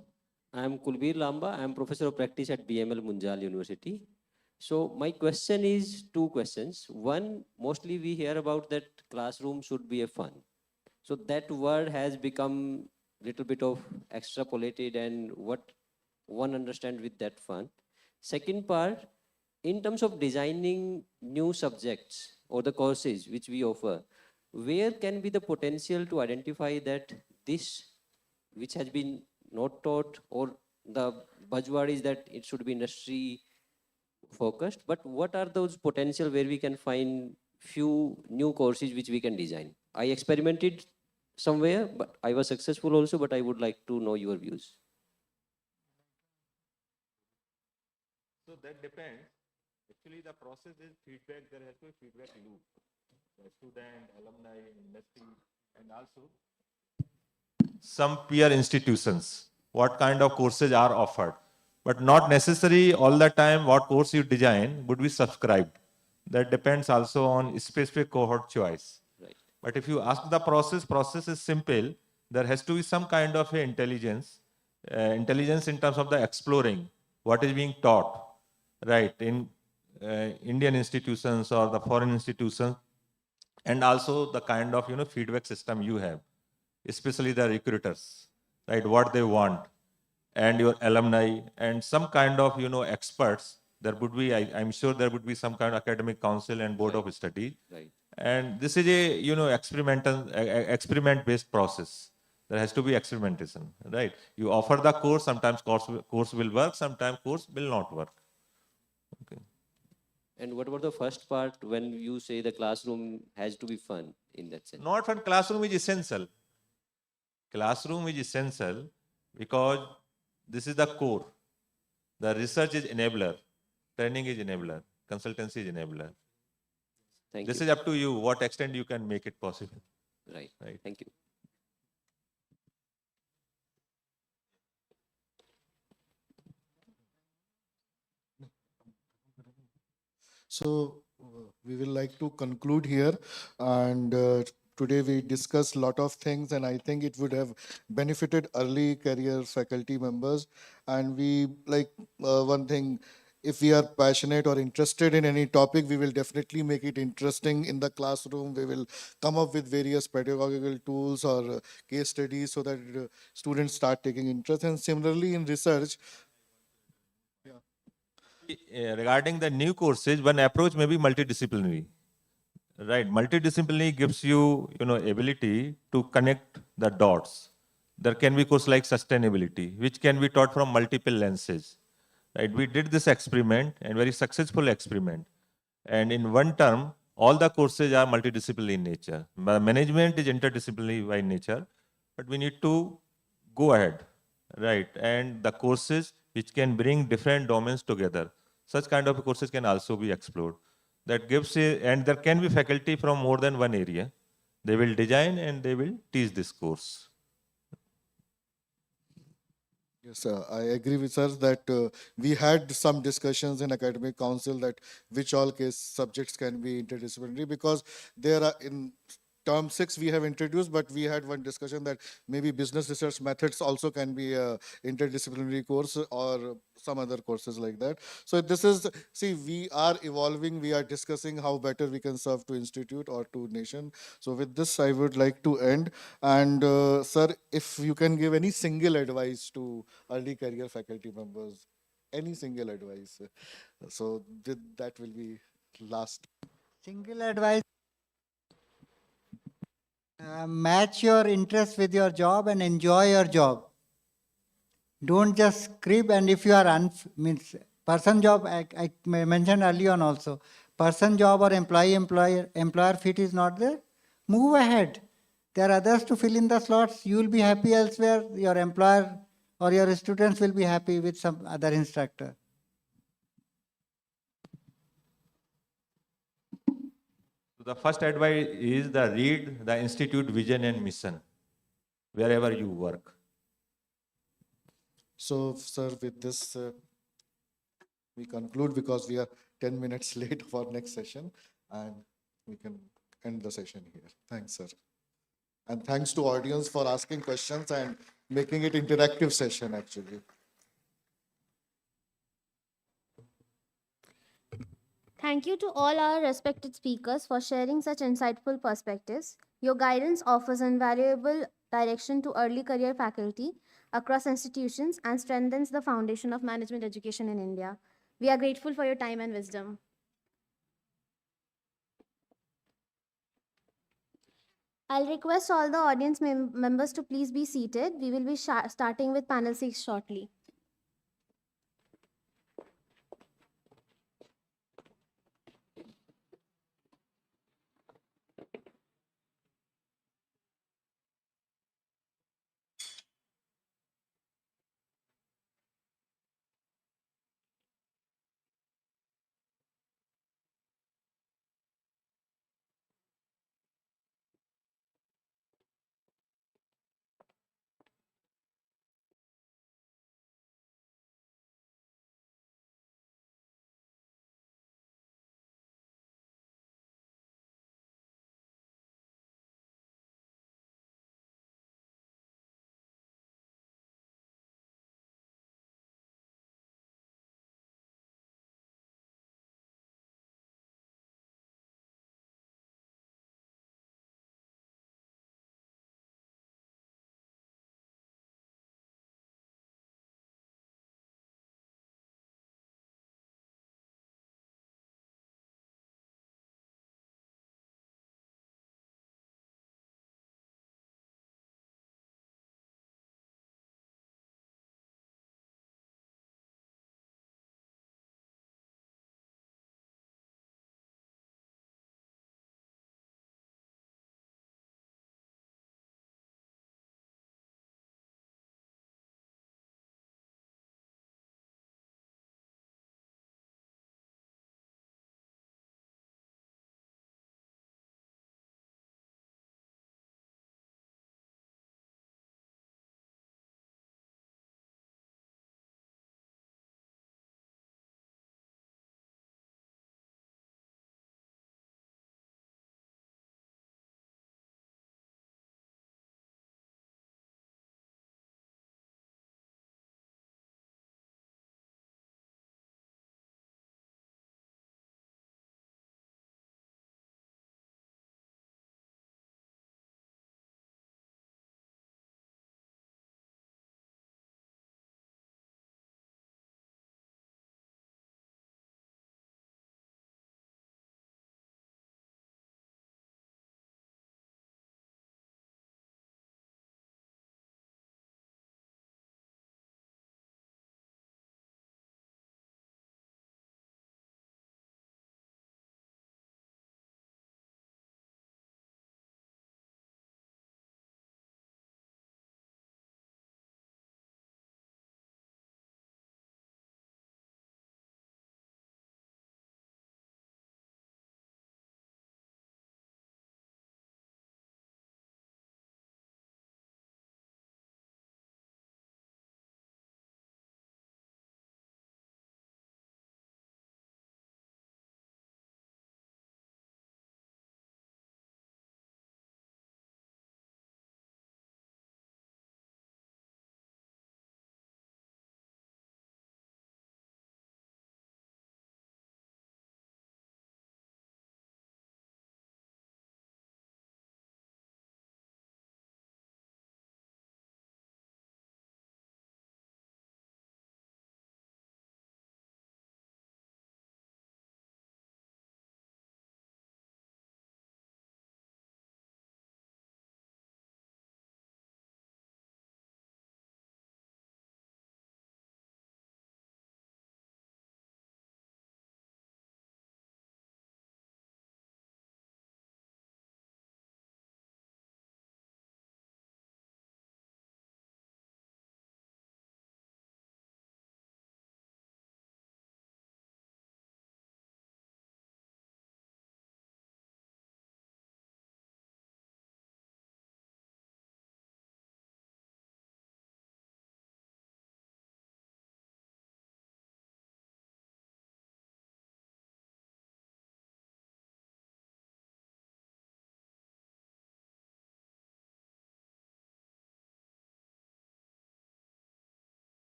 I am Kulbir Lamba. I am professor of practice at BML Munjal University. So my question is two questions. One, mostly we hear about that classroom should be a fun. So that word has become little bit of extrapolated and what one understand with that fun. Second part, in terms of designing new subjects or the courses which we offer, where can be the potential to identify that this which has been not taught, or the buzzword is that it should be industry focused, but what are those potential where we can find few new courses which we can design? I experimented somewhere, but I was successful also, but I would like to know your views. So that depends. Actually, the process is feedback. There has to be feedback loop. The student, alumni, industry, and also some peer institutions. What kind of courses are offered? But not necessary all the time what course you design would be subscribed. That depends also on specific cohort choice. Right. But if you ask the process is simple. There has to be some kind of a intelligence in terms of the exploring what is being taught, right, in Indian institutions or the foreign institutions, and also the kind of feedback system you have, especially the recruiters, right, what they want, and your alumni, and some kind of experts. There would be, I'm sure there would be some kind of academic council and board of study. Right. And this is a experiment based process. There has to be experimentation, right? You offer the course, sometimes course will work, sometimes course will not work. Okay. And what about the first part when you say the classroom has to be fun in that sense? Not fun. Classroom is essential. Classroom is essential because this is the core. The research is enabler, training is enabler, consultancy is enabler. Thank This you. is up to you, what extent you can make it possible. Right. Right. Thank you. So we will like to conclude here, and today we discussed a lot of things, and I think it would have benefited early career faculty members. And we like one thing, if we are passionate or interested in any topic, we will definitely make it interesting in the classroom. We will come up with various pedagogical tools or case studies so that students start taking interest. And similarly in research, Regarding the new courses, one approach may be multidisciplinary. Right, multidisciplinary gives you, ability to connect the dots. There can be course like sustainability, which can be taught from multiple lenses. Right, we did this experiment, and very successful experiment. And in one term, all the courses are multidisciplinary in nature. Management is interdisciplinary by nature, but we need to go ahead, right? And the courses which can bring different domains together, such kind of courses can also be explored. That gives and there can be faculty from more than one area. They will design and they will teach this course. yes, I agree with sir that we had some discussions in academic council that which all case subjects can be interdisciplinary, because there are in term 6 we have introduced, but we had one discussion that maybe business research methods also can be a interdisciplinary course or some other courses like that. So this is, see, we are evolving, we are discussing how better we can serve to institute or to nation. So with this, I would like to end. And sir, if you can give any single advice to early career faculty members, any single advice. So that will be last. Single advice. Match your interest with your job and enjoy your job. Don't just crib, and if you are means person job, I mentioned early on also, person job or employer fit is not there, move ahead. There are others to fill in the slots. You will be happy elsewhere. Your employer or your students will be happy with some other instructor. The first advice is the read the institute vision and mission wherever you work. So, sir, with this, we conclude because we are 10 minutes late for next session, and we can end the session here. Thanks, sir. And thanks to audience for asking questions and making it interactive session, actually. Thank you to all our respected speakers for sharing such insightful perspectives. Your guidance offers invaluable direction to early career faculty across institutions and strengthens the foundation of management education in India. We are grateful for your time and wisdom. I'll request all the audience members to please be seated. We will be starting with panel 6 shortly.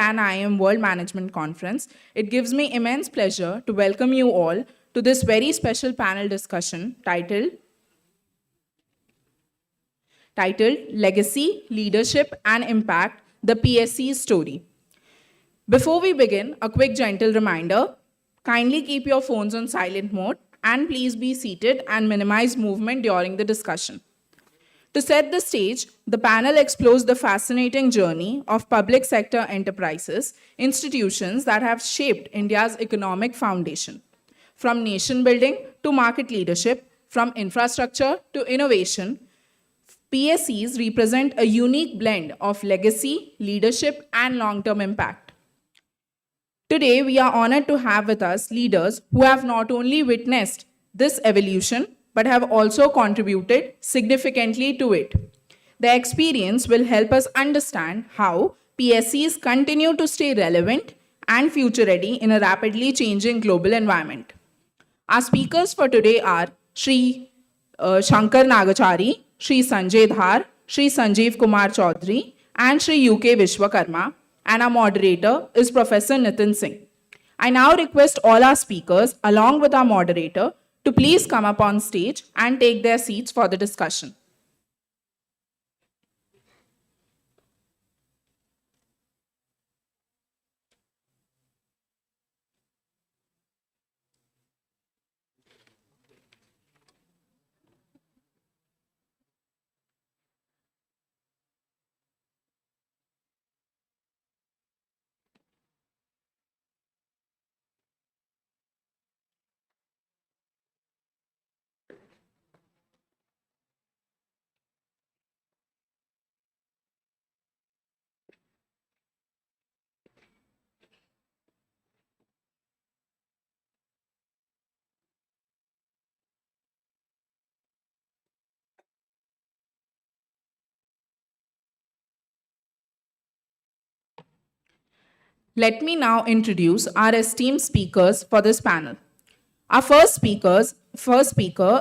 Pan-IIM World Management Conference, it gives me immense pleasure to welcome you all to this very special panel discussion titled Legacy, Leadership and Impact, the PSC's Story. Before we begin, a quick gentle reminder, kindly keep your phones on silent mode and please be seated and minimize movement during the discussion. To set the stage, the panel explores the fascinating journey of public sector enterprises, institutions that have shaped India's economic foundation. From nation building to market leadership, from infrastructure to innovation, PSCs represent a unique blend of legacy, leadership, and long-term impact. Today, we are honored to have with us leaders who have not only witnessed this evolution, but have also contributed significantly to it. Their experience will help us understand how PSCs continue to stay relevant and future-ready in a rapidly changing global environment. Our speakers for today are Shri Shankar Nagachari, Shri Sanjay Dhar, Shri Sanjeev Kumar Chaudhary, and Shri UK Vishwakarma, and our moderator is Professor Nitin Singh. I now request all our speakers, along with our moderator, to please come up on stage and take their seats for the discussion. Let me now introduce our esteemed speakers for this panel. Our first speaker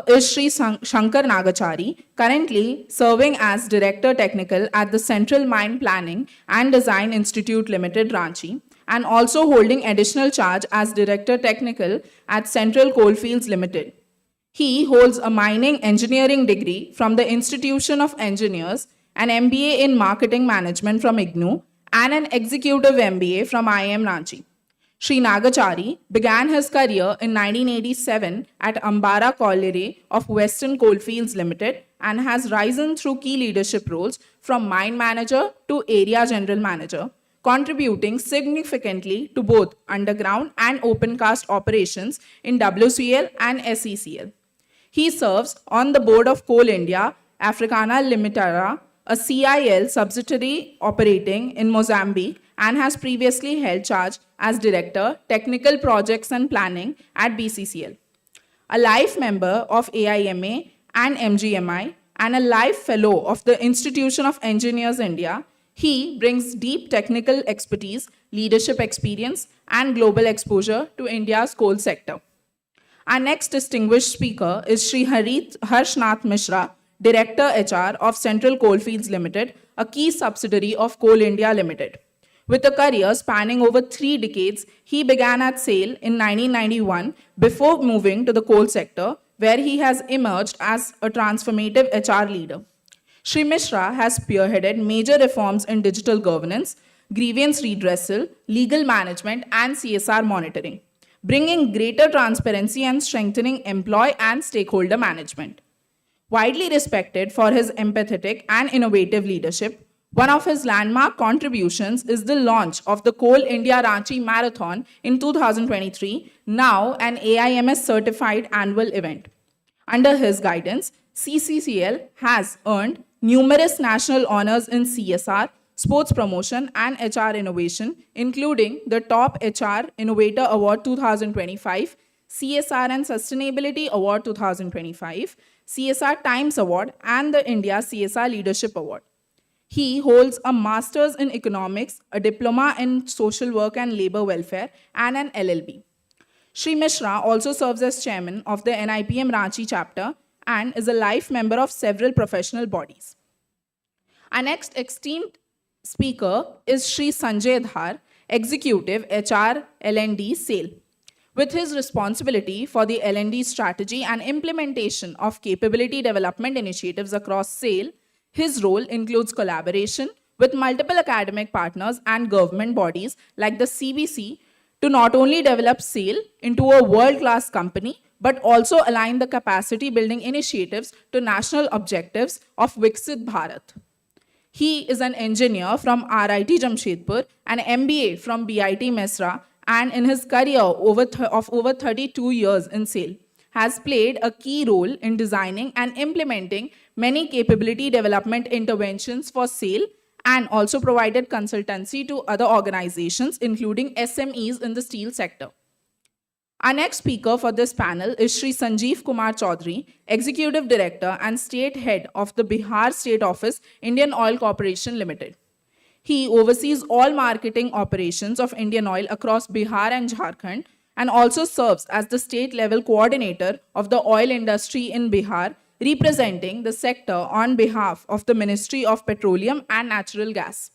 is Shri Shankar Nagachari, currently serving as Director Technical at the Central Mine Planning and Design Institute Limited, Ranchi, and also holding additional charge as Director Technical at Central Coalfields Limited. He holds a mining engineering degree from the Institution of Engineers, an MBA in Marketing Management from IGNOU, and an Executive MBA from IIM Ranchi. Shri Nagachari began his career in 1987 at Ambara Colliery of Western Coalfields Limited and has risen through key leadership roles from mine manager to area general manager, contributing significantly to both underground and open cast operations in WCL and SECL. He serves on the board of Coal India Africana Limitada, a CIL subsidiary operating in Mozambique, and has previously held charge as Director, Technical Projects and Planning at BCCL. A life member of AIMA and MGMI, and a life fellow of the Institution of Engineers India, he brings deep technical expertise, leadership experience, and global exposure to India's coal sector. Our next distinguished speaker is Shri Harshnath Mishra, Director HR of Central Coalfields Limited, a key subsidiary of Coal India Limited. With a career spanning over 3 decades, he began at SAIL in 1991 before moving to the coal sector, where he has emerged as a transformative HR leader. Shri Mishra has spearheaded major reforms in digital governance, grievance redressal, legal management, and CSR monitoring, bringing greater transparency and strengthening employee and stakeholder management. Widely respected for his empathetic and innovative leadership, one of his landmark contributions is the launch of the Coal India Ranchi Marathon in 2023, now an AIMS certified annual event. Under his guidance, CCCL has earned numerous national honors in CSR, sports promotion, and HR innovation, including the Top HR Innovator Award 2025, CSR and Sustainability Award 2025, CSR Times Award, and the India CSR Leadership Award. He holds a Master's in Economics, a Diploma in Social Work and Labor Welfare, and an LLB. Shri Mishra also serves as Chairman of the NIPM Ranchi chapter and is a life member of several professional bodies. Our next esteemed speaker is Shri Sanjay Dhar, Executive HR L&D Sale. With his responsibility for the L&D strategy and implementation of capability development initiatives across SAIL, his role includes collaboration with multiple academic partners and government bodies like the CBC to not only develop SAIL into a world-class company, but also align the capacity building initiatives to national objectives of Viksit Bharat. He is an engineer from RIT Jamshedpur, an MBA from BIT Mesra, and in his career of over 32 years in SAIL, has played a key role in designing and implementing many capability development interventions for SAIL and also provided consultancy to other organizations, including SMEs in the steel sector. Our next speaker for this panel is Shri Sanjeev Kumar Chaudhary, Executive Director and State Head of the Bihar State Office, Indian Oil Corporation Limited. He oversees all marketing operations of Indian Oil across Bihar and Jharkhand and also serves as the state-level coordinator of the oil industry in Bihar, representing the sector on behalf of the Ministry of Petroleum and Natural Gas.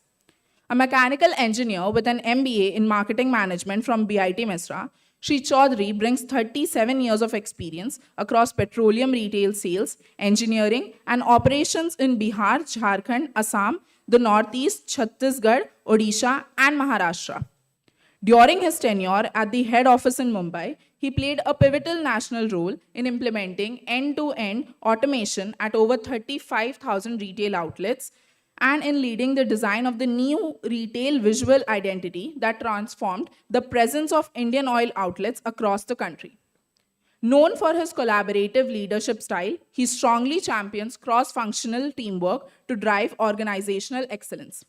A mechanical engineer with an MBA in marketing management from BIT Mesra, Shri Chaudhary brings 37 years of experience across petroleum retail sales, engineering, and operations in Bihar, Jharkhand, Assam, the Northeast, Chhattisgarh, Odisha, and Maharashtra. During his tenure at the head office in Mumbai, he played a pivotal national role in implementing end-to-end automation at over 35,000 retail outlets and in leading the design of the new retail visual identity that transformed the presence of Indian oil outlets across the country. Known for his collaborative leadership style, he strongly champions cross-functional teamwork to drive organizational excellence.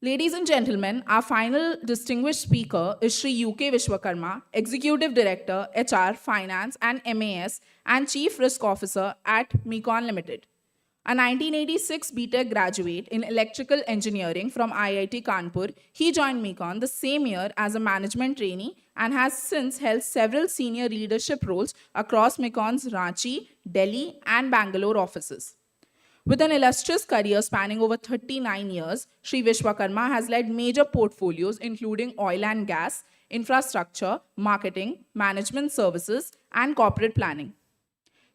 Ladies and gentlemen, our final distinguished speaker is Shri UK Vishwakarma, Executive Director, HR, Finance and MAS and Chief Risk Officer at Mecon Limited. A 1986 BTech graduate in electrical engineering from IIT Kanpur, he joined Mecon the same year as a management trainee and has since held several senior leadership roles across Mecon's Ranchi, Delhi, and Bangalore offices. With an illustrious career spanning over 39 years, Shri Vishwakarma has led major portfolios including oil and gas, infrastructure, marketing, management services, and corporate planning.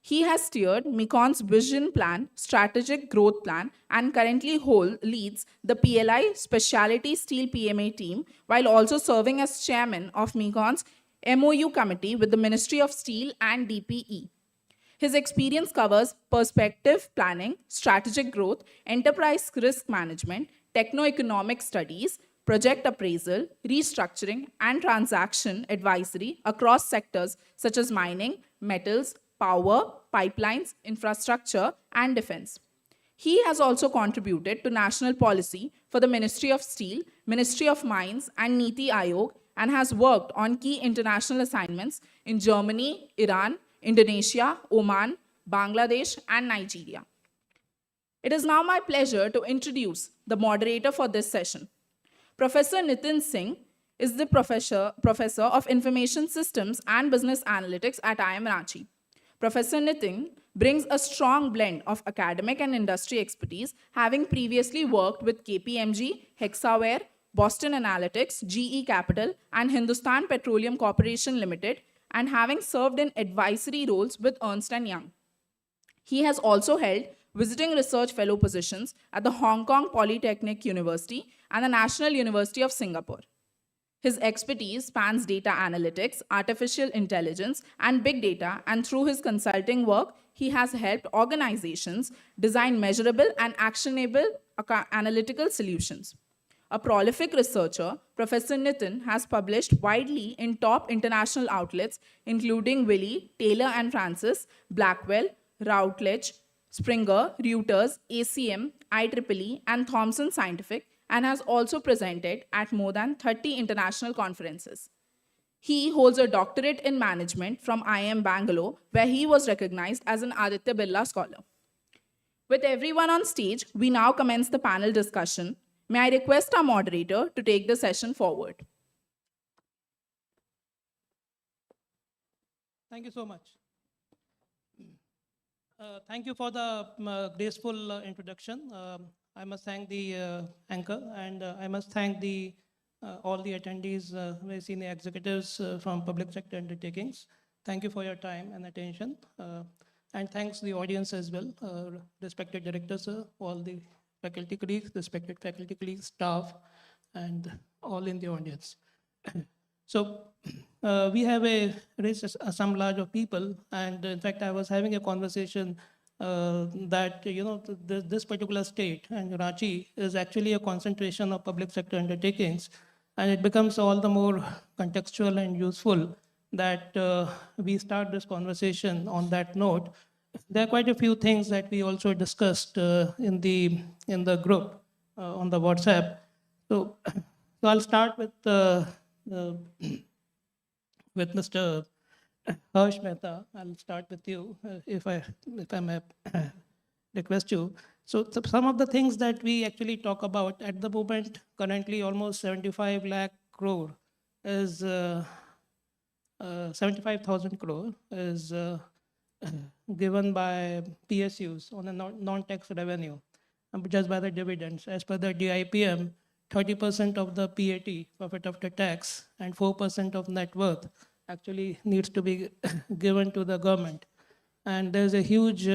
He has steered Mecon's vision plan, strategic growth plan, and currently leads the PLI Specialty Steel PMA team, while also serving as chairman of Mecon's MOU committee with the Ministry of Steel and DPE. His experience covers perspective planning, strategic growth, enterprise risk management, techno-economic studies, project appraisal, restructuring, and transaction advisory across sectors such as mining, metals, power, pipelines, infrastructure, and defense. He has also contributed to national policy for the Ministry of Steel, Ministry of Mines, and Niti Aayog, and has worked on key international assignments in Germany, Iran, Indonesia, Oman, Bangladesh, and Nigeria. It is now my pleasure to introduce the moderator for this session. Professor Nitin Singh is the Professor of Information Systems and Business Analytics at IIM Ranchi. Professor Nitin brings a strong blend of academic and industry expertise, having previously worked with KPMG, Hexaware, Boston Analytics, GE Capital, and Hindustan Petroleum Corporation Limited, and having served in advisory roles with Ernst & Young. He has also held visiting research fellow positions at the Hong Kong Polytechnic University and the National University of Singapore. His expertise spans data analytics, artificial intelligence, and big data, and through his consulting work, he has helped organizations design measurable and actionable analytical solutions. A prolific researcher, Professor Nitin has published widely in top international outlets, including Wiley, Taylor and Francis, Blackwell, Routledge, Springer, Reuters, ACM, IEEE, and Thomson Scientific, and has also presented at more than 30 international conferences. He holds a doctorate in management from IIM Bangalore, where he was recognized as an Aditya Birla Scholar. With everyone on stage, we now commence the panel discussion. May I request our moderator to take the session forward. Thank you so much. Thank you for the graceful introduction. I must thank the anchor, and I must thank the all the attendees, very senior executives from public sector undertakings. Thank you for your time and attention. And thanks the audience as well, respected directors, all the faculty colleagues, respected faculty colleagues, staff, and all in the audience. So we have raised assemblage of people, and in fact, I was having a conversation that this particular state and Ranchi is actually a concentration of public sector undertakings, and it becomes all the more contextual and useful that we start this conversation on that note. There are quite a few things that we also discussed in the group on the WhatsApp. So I'll start with Mr. Harsh Mehta. I'll start with you, if I may request you. So some of the things that we actually talk about at the moment, currently almost 75 lakh crore is 75,000 crore is given by PSUs on a non-tax revenue, just by the dividends. As per the DIPM, 30% of the PAT, profit after tax, and 4% of net worth actually needs to be given to the government. And there's a huge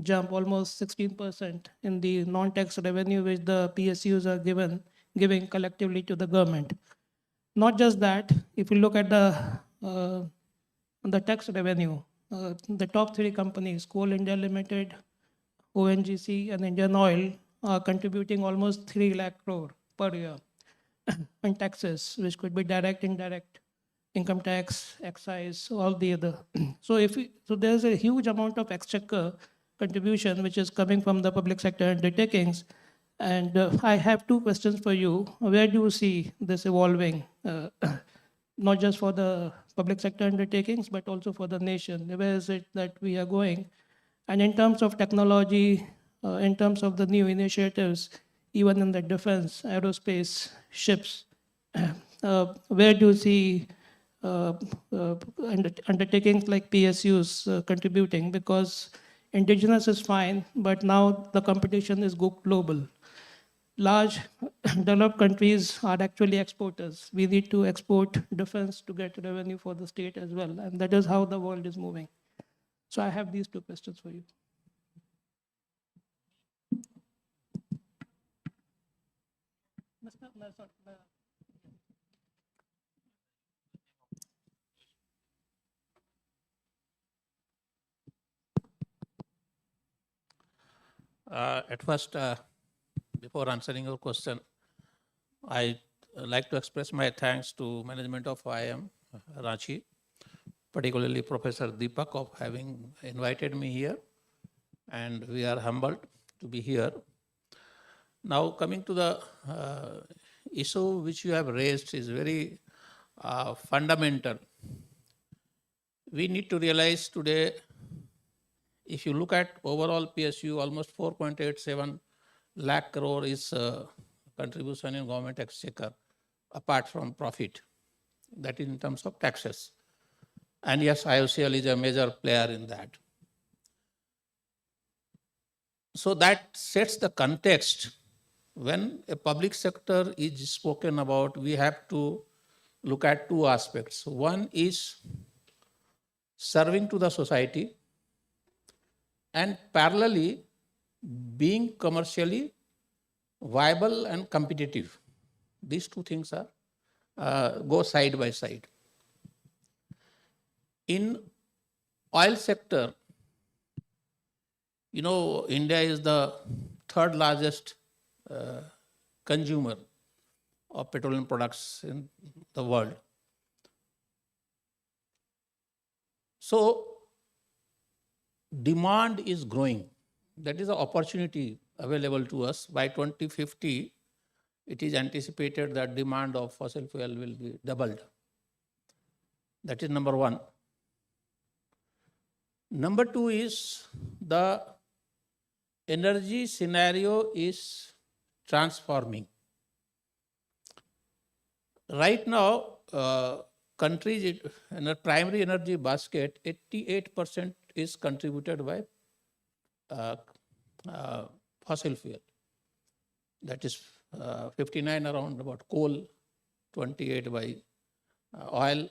jump, almost 16% in the non-tax revenue which the PSUs are giving collectively to the government. Not just that, if you look at the tax revenue, the top three companies, Coal India Limited, ONGC, and Indian Oil, are contributing almost 3 lakh crore per year in taxes, which could be direct, indirect, income tax, excise, all the other. So there's a huge amount of exchequer contribution which is coming from the public sector undertakings. And I have two questions for you. Where do you see this evolving, not just for the public sector undertakings, but also for the nation? Where is it that we are going? And in terms of technology, in terms of the new initiatives, even in the defense, aerospace, ships, where do you see undertakings like PSUs contributing? Because indigenous is fine, but now the competition is global. Large developed countries are actually exporters. We need to export defense to get revenue for the state as well. And that is how the world is moving. So I have these two questions for you. At first, before answering your question, I like to express my thanks to management of IIM Ranchi, particularly Professor Deepak of having invited me here, and we are humbled to be here. Now coming to the issue which you have raised is very fundamental. We need to realize today, if you look at overall PSU, almost 4.87 lakh crore is contribution in government exchequer, apart from profit. That is in terms of taxes. And yes, IOCL is a major player in that. So that sets the context. When a public sector is spoken about, we have to look at two aspects. One is serving to the society, and parallelly being commercially viable and competitive. These two things are go side by side. In oil sector, you know, India is the third largest consumer of petroleum products in the world. So demand is growing. That is an opportunity available to us. By 2050, it is anticipated that demand of fossil fuel will be doubled. That is number one. Number two is the energy scenario is transforming. Right now, countries in a primary energy basket, 88% is contributed by fossil fuel. That is 59 around about coal, 28% by oil,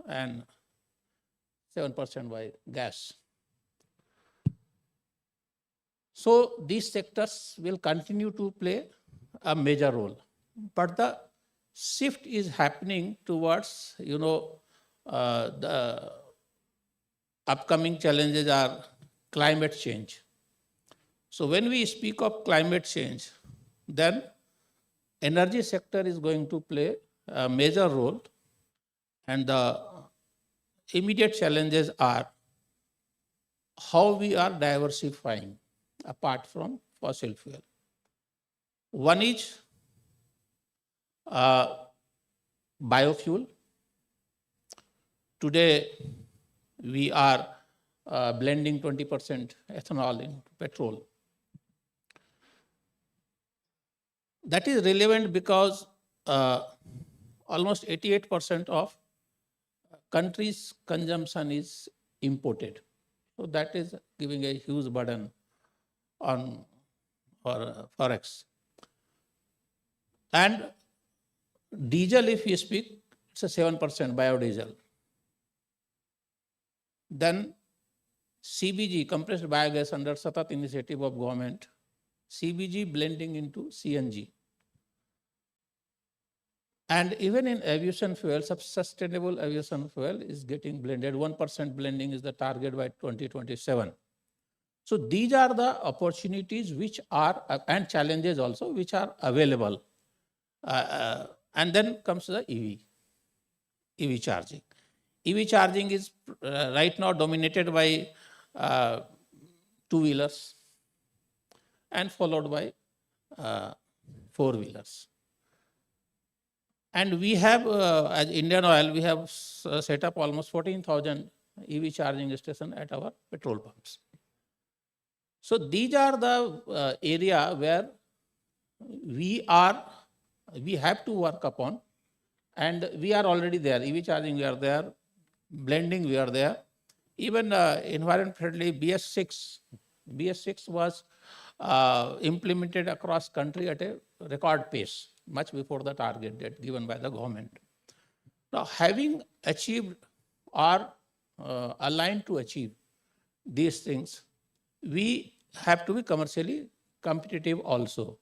and 7% by gas. So these sectors will continue to play a major role. But the shift is happening towards, the upcoming challenges are climate change. So when we speak of climate change, then energy sector is going to play a major role, and the immediate challenges are how we are diversifying apart from fossil fuel. One is biofuel. Today, we are blending 20% ethanol in petrol. That is relevant because almost 88% of country's consumption is imported. So that is giving a huge burden on for forex. And diesel, if you speak, it's a 7% biodiesel. Then CBG, compressed biogas, under Satat initiative of government, CBG blending into CNG. And even in aviation fuel, sustainable aviation fuel is getting blended. 1% blending is the target by 2027. So these are the opportunities which are, and challenges also, which are available. And then comes the EV charging. EV charging is right now dominated by two-wheelers and followed by four-wheelers. And we have, as Indian Oil, we have set up almost 14,000 EV charging stations at our petrol pumps. So these are the area where we have to work upon, and we are already there. EV charging, we are there. Blending, we are there. Even environment friendly BS6 was implemented across country at a record pace, much before the target date given by the government. Now, having achieved or aligned to achieve these things, we have to be commercially competitive also.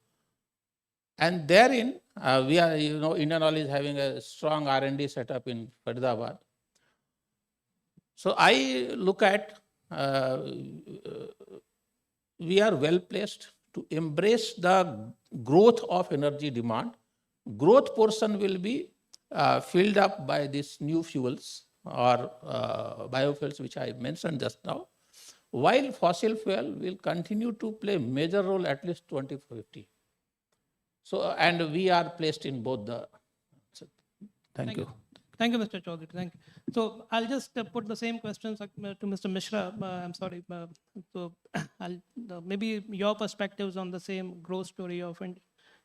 And therein, we are, Indian Oil is having a strong R&D setup in Faridabad. So I look at, we are well placed to embrace the growth of energy demand. Growth portion will be filled up by these new fuels or biofuels, which I mentioned just now, while fossil fuel will continue to play major role at least 2050. So, and we are placed in both the. Thank you. Thank you, Mr. Chaudhary. Thank you. So I'll just put the same questions to Mr. Mishra. I'm sorry. So maybe your perspectives on the same growth story of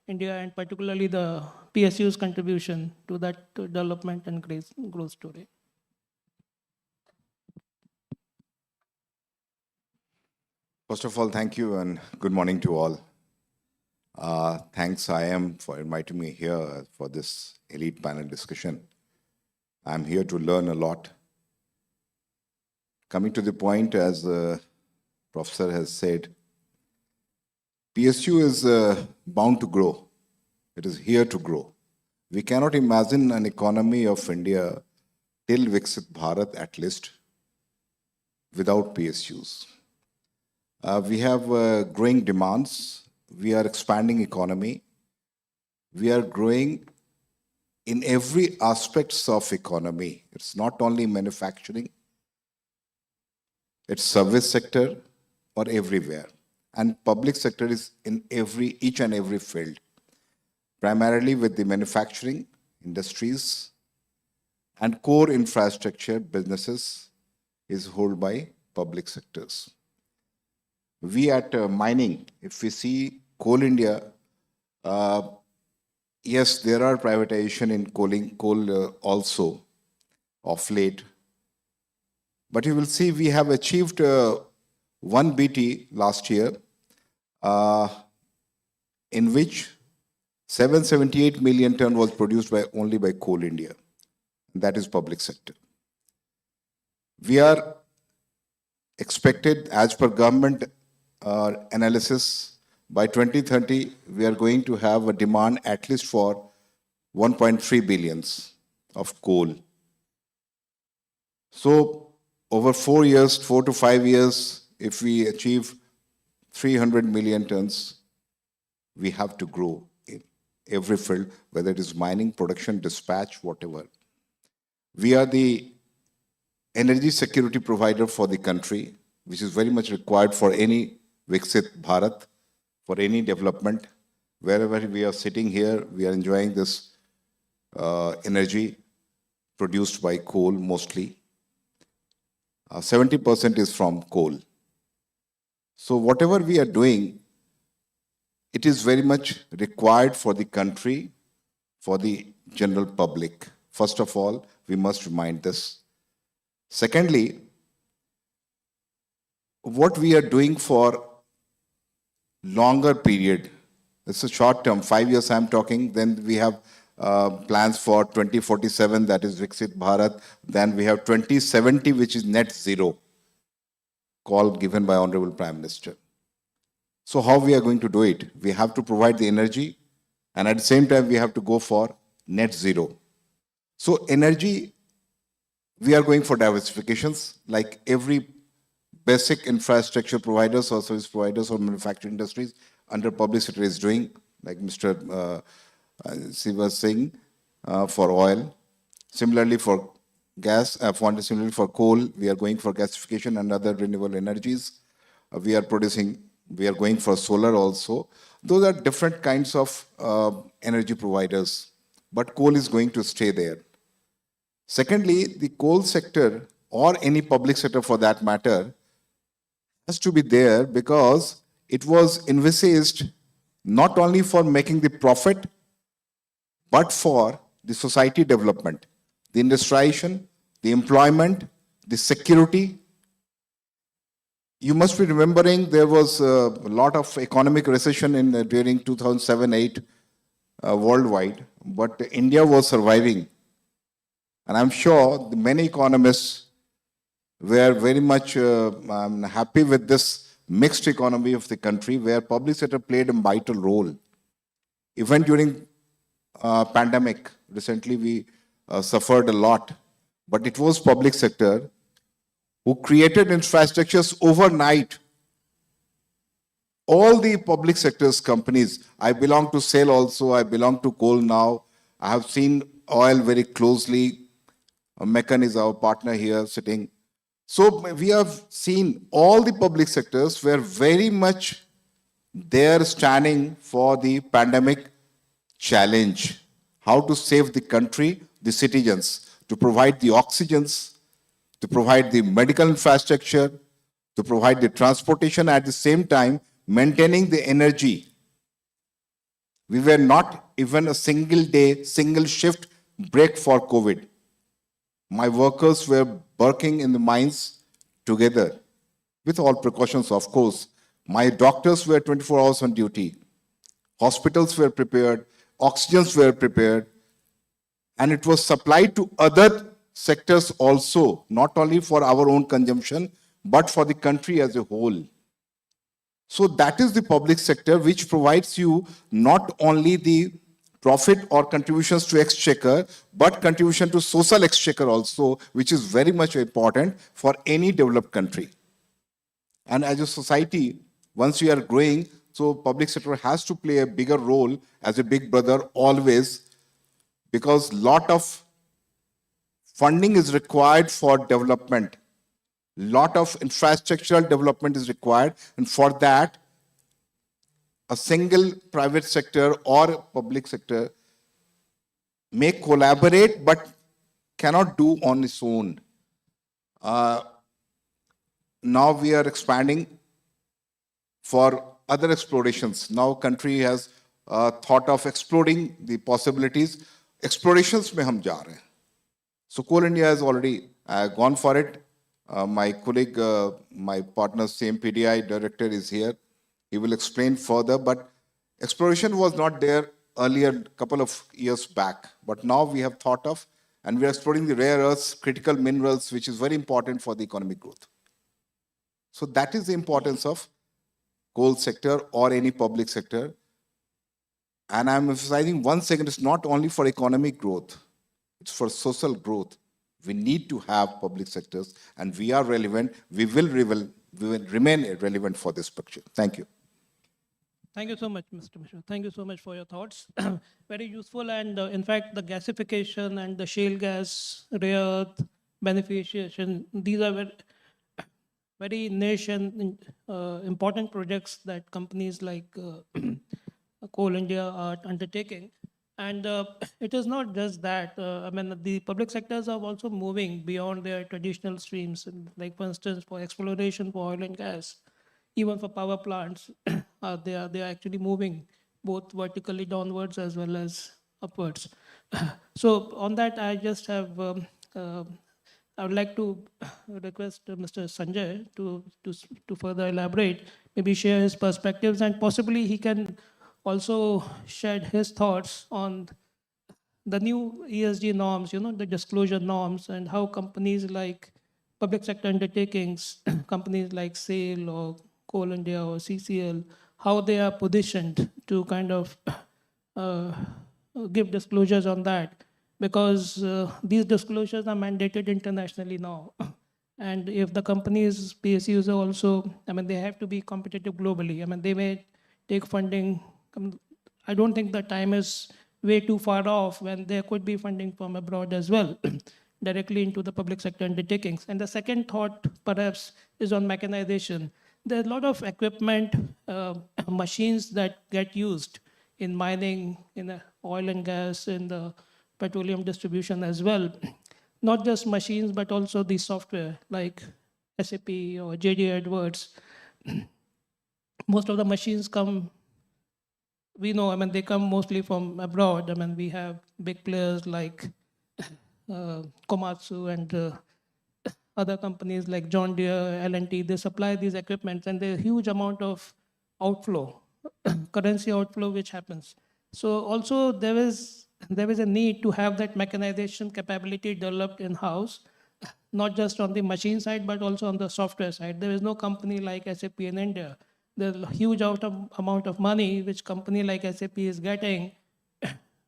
India, and particularly the PSU's contribution to that development and growth story. First of all, thank you and good morning to all. Thanks IIM for inviting me here for this elite panel discussion. I'm here to learn a lot. Coming to the point, as the professor has said, PSU is bound to grow. It is here to grow. We cannot imagine an economy of India till Viksit Bharat at least without PSUs. We have growing demands. We are expanding economy. We are growing in every aspects of economy. It's not only manufacturing, it's service sector or everywhere. And public sector is in each and every field, primarily with the manufacturing, industries, and core infrastructure businesses is held by public sectors. We at mining, if we see Coal India, yes, there are privatization in coal also of late. But you will see we have achieved 1 BT last year, in which 778 million ton was produced only by Coal India. That is public sector. We are expected, as per government analysis, by 2030, we are going to have a demand at least for 1.3 billions of coal. So over 4 years, 4 to 5 years, if we achieve 300 million tons, we have to grow in every field, whether it is mining, production, dispatch, whatever. We are the energy security provider for the country, which is very much required for any Viksit Bharat, for any development. Wherever we are sitting here, we are enjoying this energy produced by coal mostly. 70% is from coal. So whatever we are doing, it is very much required for the country, for the general public. First of all, we must remind this. Secondly, what we are doing for longer period, it's a short term, 5 years I'm talking, then we have plans for 2047, that is Viksit Bharat, then we have 2070, which is net zero, call given by Honorable Prime Minister. So how we are going to do it? We have to provide the energy, and at the same time, we have to go for net zero. So energy, we are going for diversifications, like every basic infrastructure providers or service providers or manufacturing industries under public sector is doing, like Mr. Siva Singh for oil. Similarly for gas, similarly for coal, we are going for gasification and other renewable energies. We are going for solar also. Those are different kinds of energy providers, but coal is going to stay there. Secondly, the coal sector or any public sector for that matter has to be there because it was envisaged not only for making the profit, but for the society development, the industrialization, the employment, the security. You must be remembering there was a lot of economic recession during 2007-8 worldwide, but India was surviving. And I'm sure many economists were very much happy with this mixed economy of the country where public sector played a vital role. Even during pandemic, recently we suffered a lot, but it was public sector who created infrastructures overnight. All the public sector's companies, I belong to SAIL also, I belong to coal now, I have seen oil very closely. Meccan is our partner here sitting. So we have seen all the public sectors were very much there standing for the pandemic challenge. How to save the country, the citizens, to provide the oxygens, to provide the medical infrastructure, to provide the transportation, at the same time maintaining the energy. We were not even a single day, single shift break for COVID. My workers were working in the mines together with all precautions, of course. My doctors were 24 hours on duty. Hospitals were prepared, oxygens were prepared, and it was supplied to other sectors also, not only for our own consumption, but for the country as a whole. So that is the public sector which provides you not only the profit or contributions to exchequer, but contribution to social exchequer also, which is very much important for any developed country. And as a society, once we are growing, so public sector has to play a bigger role as a big brother always, because lot of funding is required for development. Lot of infrastructural development is required, and for that, a single private sector or public sector may collaborate but cannot do on its own. Now we are expanding for other explorations. Now country has thought of exploring the possibilities. Explorations mein hum ja rahe hain. So Coal India has already gone for it. My colleague, my partner, same PDI director is here. He will explain further, but exploration was not there earlier, couple of years back, but now we have thought of, and we are exploring the rare earths, critical minerals, which is very important for the economic growth. So that is the importance of coal sector or any public sector. And I'm emphasizing once again, it's not only for economic growth, it's for social growth. We need to have public sectors, and we are relevant. We will remain relevant for this picture. Thank you. Thank you so much, Mr. Mishra. Thank you so much for your thoughts. Very useful, and in fact, the gasification and the shale gas, rare earth beneficiation, these are very niche and important projects that companies like Coal India are undertaking. And it is not just that. I mean, the public sectors are also moving beyond their traditional streams. Like, for instance, for exploration for oil and gas, even for power plants, they are actually moving both vertically downwards as well as upwards. So on that, I just have I would like to request Mr. Sanjay to further elaborate, maybe share his perspectives, and possibly he can also shed his thoughts on the new ESG norms, the disclosure norms, and how companies like public sector undertakings, companies like SAIL or Coal India or CCL, how they are positioned to kind of give disclosures on that, because these disclosures are mandated internationally now. And if the companies, PSUs are also, I mean, they have to be competitive globally. I mean, they may take funding. I don't think the time is way too far off when there could be funding from abroad as well, directly into the public sector undertakings. And the second thought, perhaps, is on mechanization. There are a lot of equipment, machines that get used in mining, in the oil and gas, in the petroleum distribution as well. Not just machines, but also the software like SAP or JD Edwards. Most of the machines come, we know, I mean, they come mostly from abroad. I mean, we have big players like Komatsu and other companies like John Deere, L&T, they supply these equipments, and there's a huge amount of outflow, currency outflow which happens. So also there is a need to have that mechanization capability developed in-house, not just on the machine side, but also on the software side. There is no company like SAP in India. There's a huge amount of money which company like SAP is getting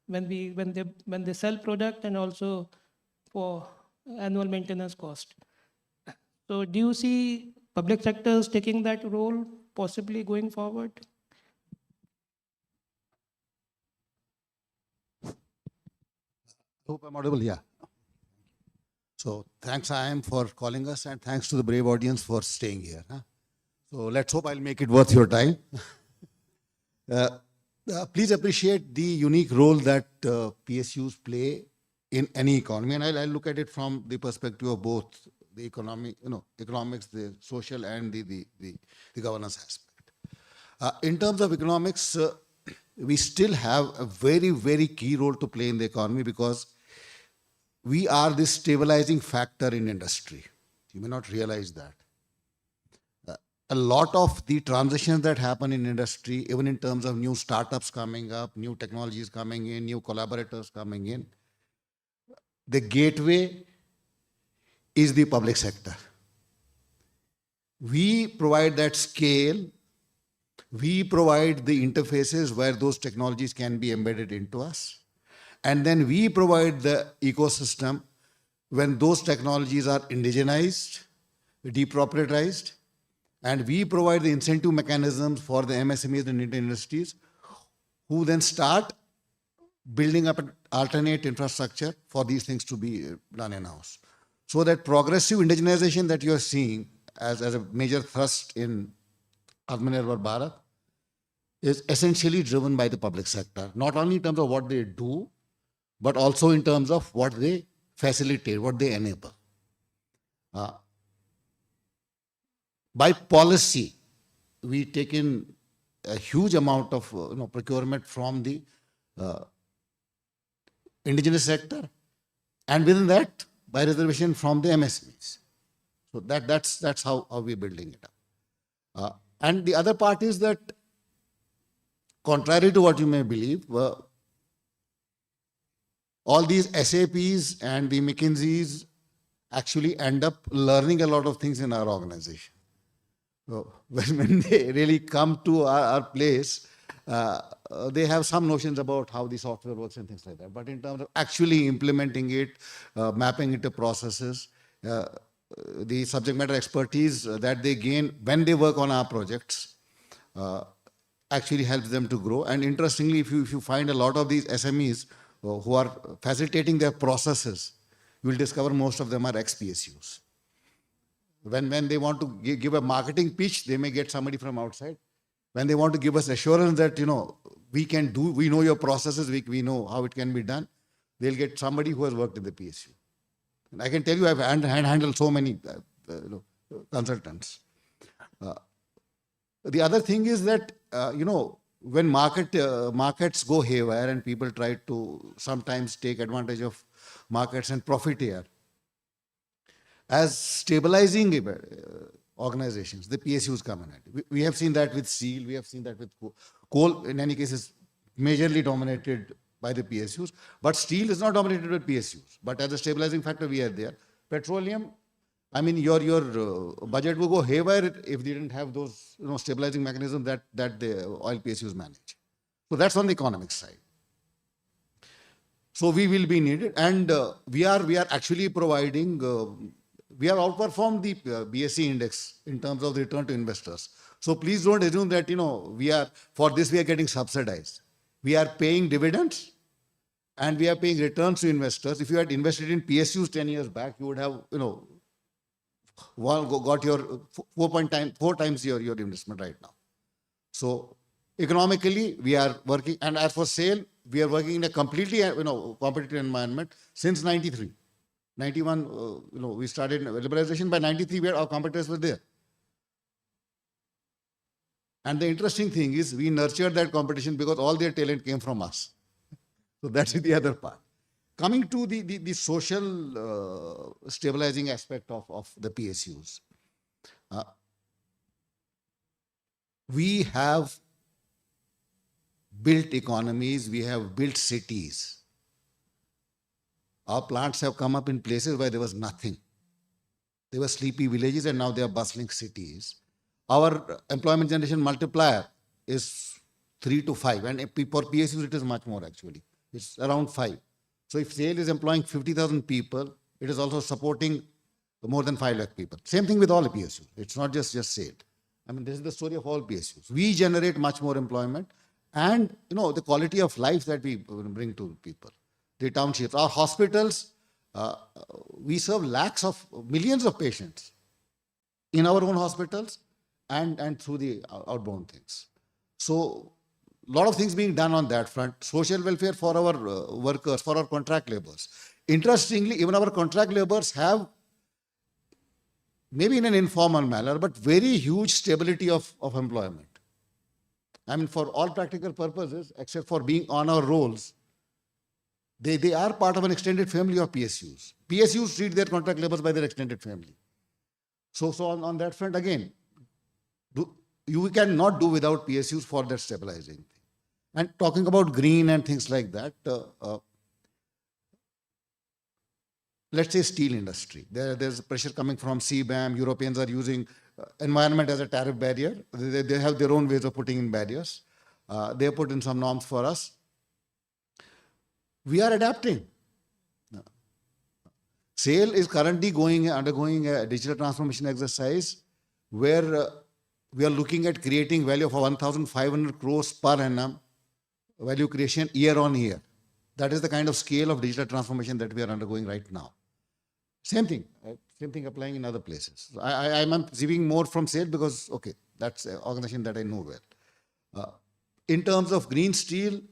when they sell product, and also for annual maintenance cost. So do you see public sectors taking that role possibly going forward? Hope I'm audible, yeah. So thanks, IIM, for calling us, and thanks to the brave audience for staying here. Huh? So let's hope I'll make it worth your time. Please appreciate the unique role that PSUs play in any economy, and I'll look at it from the perspective of both the economics, the social, and the governance aspect. In terms of economics, we still have a very, very key role to play in the economy, because we are the stabilizing factor in industry. You may not realize that. A lot of the transitions that happen in industry, even in terms of new startups coming up, new technologies coming in, new collaborators coming in, the gateway is the public sector. We provide that scale. We provide the interfaces where those technologies can be embedded into us. And then we provide the ecosystem when those technologies are indigenized, deproprietized, and we provide the incentive mechanisms for the MSMEs and Indian industries, who then start building up an alternate infrastructure for these things to be done in-house. So that progressive indigenization that you're seeing as a major thrust in Atmanirbhar Bharat is essentially driven by the public sector, not only in terms of what they do, but also in terms of what they facilitate, what they enable. By policy, we take in a huge amount of procurement from the indigenous sector, and within that, by reservation from the MSMEs. So that's how we're building it up. And the other part is that, contrary to what you may believe, all these SAPs and the McKinseys actually end up learning a lot of things in our organization. So when they really come to our place, they have some notions about how the software works and things like that. But in terms of actually implementing it, mapping it to processes, the subject matter expertise that they gain when they work on our projects actually helps them to grow. And interestingly, if you find a lot of these SMEs who are facilitating their processes, you will discover most of them are ex-PSUs. When they want to give a marketing pitch, they may get somebody from outside. When they want to give us assurance that, we know your processes, we know how it can be done, they'll get somebody who has worked in the PSU. And I can tell you, I've handled so many consultants. The other thing is that, when markets go haywire and people try to sometimes take advantage of markets and profit here, as stabilizing organizations, the PSUs come in it. We have seen that with steel, we have seen that with coal, in any case, is majorly dominated by the PSUs, but steel is not dominated by PSUs. But as a stabilizing factor, we are there. Petroleum, I mean, your budget will go haywire if they didn't have those stabilizing mechanisms that the oil PSUs manage. So that's on the economic side. So we will be needed, and we are actually providing. We have outperformed the BSE index in terms of the return to investors. So please don't assume that we are getting subsidized. We are paying dividends, and we are paying returns to investors. If you had invested in PSUs 10 years back, you would have got your 4 times your investment right now. So economically, we are working, and as for SAIL, we are working in a completely competitive environment since 93. 91, we started liberalization. By 93, our competitors were there. And the interesting thing is, we nurtured that competition because all their talent came from us. So that's the other part. Coming to the social stabilizing aspect of the PSUs, we have built economies, we have built cities. Our plants have come up in places where there was nothing. They were sleepy villages, and now they are bustling cities. Our employment generation multiplier is 3 to 5, and for PSUs it is much more actually. It's around 5. So if SAIL is employing 50,000 people, it is also supporting more than 5 lakh people. Same thing with all the PSUs. It's not just SAIL. I mean, this is the story of all PSUs. We generate much more employment, and the quality of life that we bring to people. The townships, our hospitals, we serve millions of patients in our own hospitals and through the outbound things. So a lot of things being done on that front. Social welfare for our workers, for our contract laborers. Interestingly, even our contract laborers have, maybe in an informal manner, but very huge stability of employment. I mean, for all practical purposes, except for being on our rolls, they are part of an extended family of PSUs. PSUs treat their contract laborers by their extended family. So on that front, again, you cannot do without PSUs for that stabilizing thing. And talking about green and things like that, let's say steel industry. There's pressure coming from CBAM. Europeans are using environment as a tariff barrier. They have their own ways of putting in barriers. They put in some norms for us. We are adapting. SAIL is currently undergoing a digital transformation exercise where we are looking at creating value of 1,500 crores per annum value creation year on year. That is the kind of scale of digital transformation that we are undergoing right now. Same thing applying in other places. I'm receiving more from SAIL because, okay, that's an organization that I know well. In terms of green steel,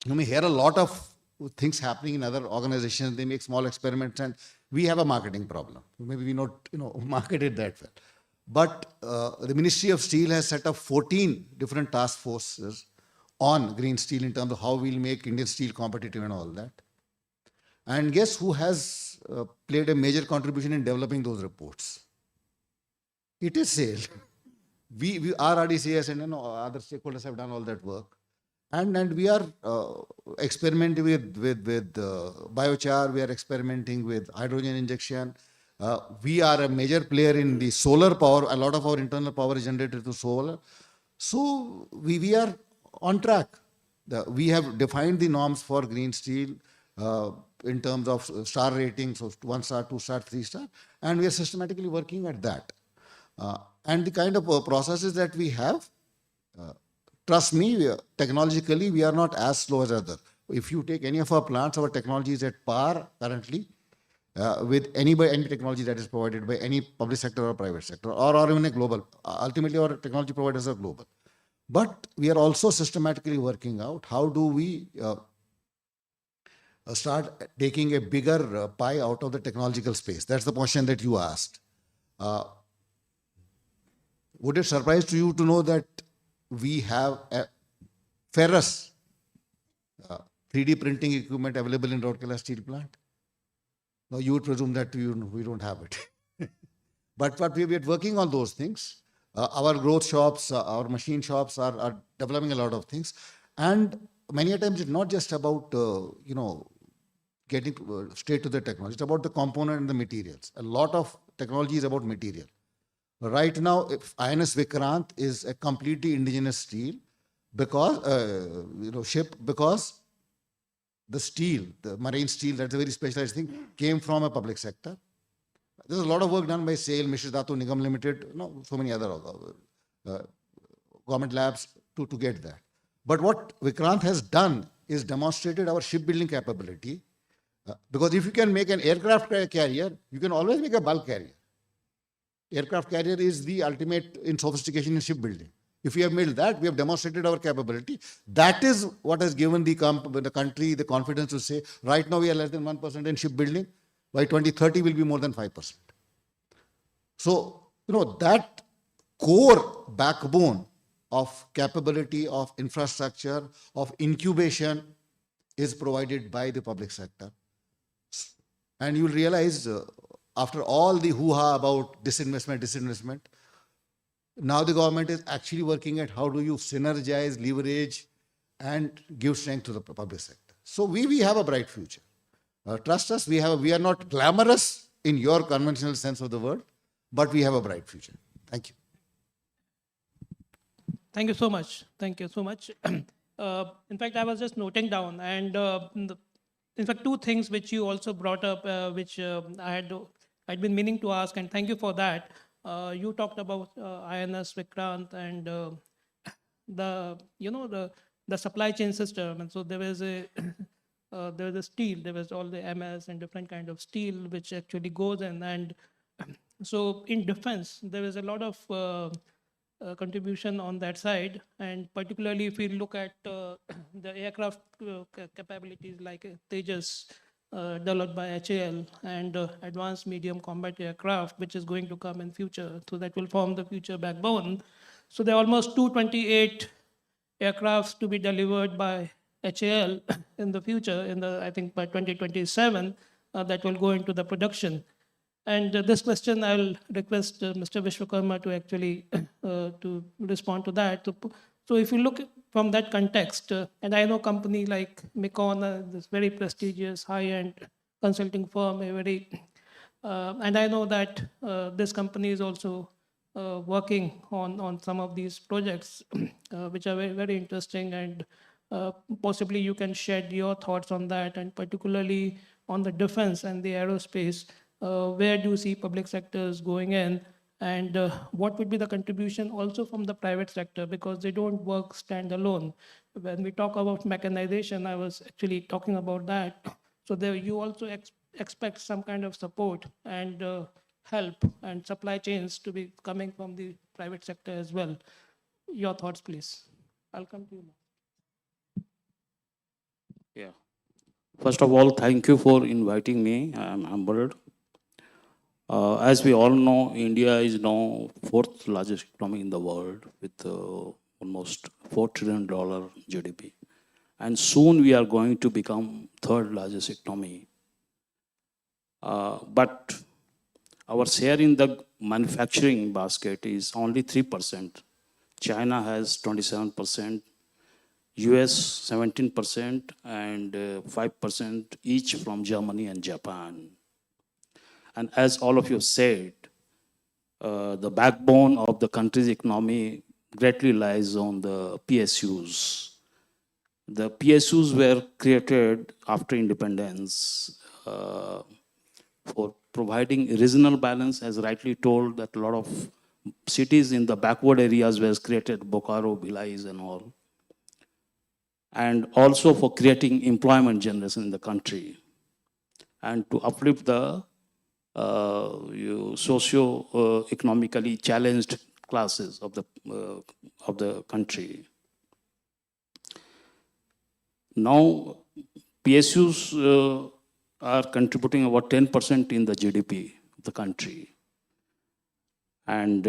you may hear a lot of things happening in other organizations. They make small experiments, and we have a marketing problem. Maybe we not market it that well. But the Ministry of Steel has set up 14 different task forces on green steel in terms of how we'll make Indian steel competitive and all that. And guess who has played a major contribution in developing those reports? It is SAIL. Our RDCS and other stakeholders have done all that work. And we are experimenting with biochar. We are experimenting with hydrogen injection. We are a major player in the solar power. A lot of our internal power is generated through solar. So we are on track. We have defined the norms for green steel in terms of star ratings, so 1 star, 2 star, 3 star, and we are systematically working at that. And the kind of processes that we have, trust me, technologically, we are not as slow as others. If you take any of our plants, our technology is at par currently with any technology that is provided by any public sector or private sector, or even a global. Ultimately, our technology providers are global. But we are also systematically working out how do we start taking a bigger pie out of the technological space. That's the question that you asked. Would it surprise to you to know that we have a ferrous 3D printing equipment available in Rourkela steel plant? Now you would presume that we don't have it. But we are working on those things. Our growth shops, our machine shops are developing a lot of things. And many a times it's not just about, getting straight to the technology. It's about the component and the materials. A lot of technology is about material. Right now, if INS Vikrant is a completely indigenous steel because, ship, because the steel, the marine steel, that's a very specialized thing, came from a public sector. There's a lot of work done by SAIL, Mishra Dhatu Nigam Limited, so many other government labs to get that. But what Vikrant has done is demonstrated our shipbuilding capability. Because if you can make an aircraft carrier, you can always make a bulk carrier. Aircraft carrier is the ultimate in sophistication in shipbuilding. If we have made that, we have demonstrated our capability. That is what has given the country the confidence to say, right now we are less than 1% in shipbuilding. By 2030, we'll be more than 5%. So, that core backbone of capability, of infrastructure, of incubation is provided by the public sector. And you'll realize after all the hoo-ha about disinvestment, now the government is actually working at how do you synergize, leverage, and give strength to the public sector. So we have a bright future. Trust us, we are not glamorous in your conventional sense of the word, but we have a bright future. Thank you. Thank you so much. Thank you so much. In fact, I was just noting down, and in fact, two things which you also brought up, which I'd been meaning to ask, and thank you for that. You talked about INS Vikrant and the supply chain system, and so there was a steel, there was all the MS and different kind of steel which actually goes in, and so in defense there is a lot of contribution on that side, and particularly if we look at the aircraft capabilities like Tejas developed by HAL and advanced medium combat aircraft, which is going to come in future, so that will form the future backbone. So there are almost 228 aircrafts to be delivered by HAL in the future, I think by 2027, that will go into the production. And this question, I'll request Mr. Vishwakarma to actually to respond to that. So if you look from that context, and I know company like Mekon, this very prestigious high-end consulting firm, and I know that this company is also working on some of these projects, which are very, very interesting, and possibly you can shed your thoughts on that, and particularly on the defense and the aerospace. Where do you see public sectors going in, and what would be the contribution also from the private sector, because they don't work standalone. When we talk about mechanization, I was actually talking about that. So there you also expect some kind of support and help and supply chains to be coming from the private sector as well. Your thoughts, please. I'll come to you now. Yeah. First of all, thank you for inviting me. I'm humbled. As we all know, India is now 4th largest economy in the world with almost $4 trillion GDP. And soon we are going to become 3rd largest economy. But our share in the manufacturing basket is only 3%. China has 27%, US 17%, and 5% each from Germany and Japan. And as all of you said, the backbone of the country's economy greatly lies on the PSUs. The PSUs were created after independence for providing regional balance, as rightly told, that a lot of cities in the backward areas were created, Bokaro, Bhilai and all. And also for creating employment generation in the country and to uplift the socio-economically challenged classes of the country. Now, PSUs are contributing about 10% in the GDP of the country. And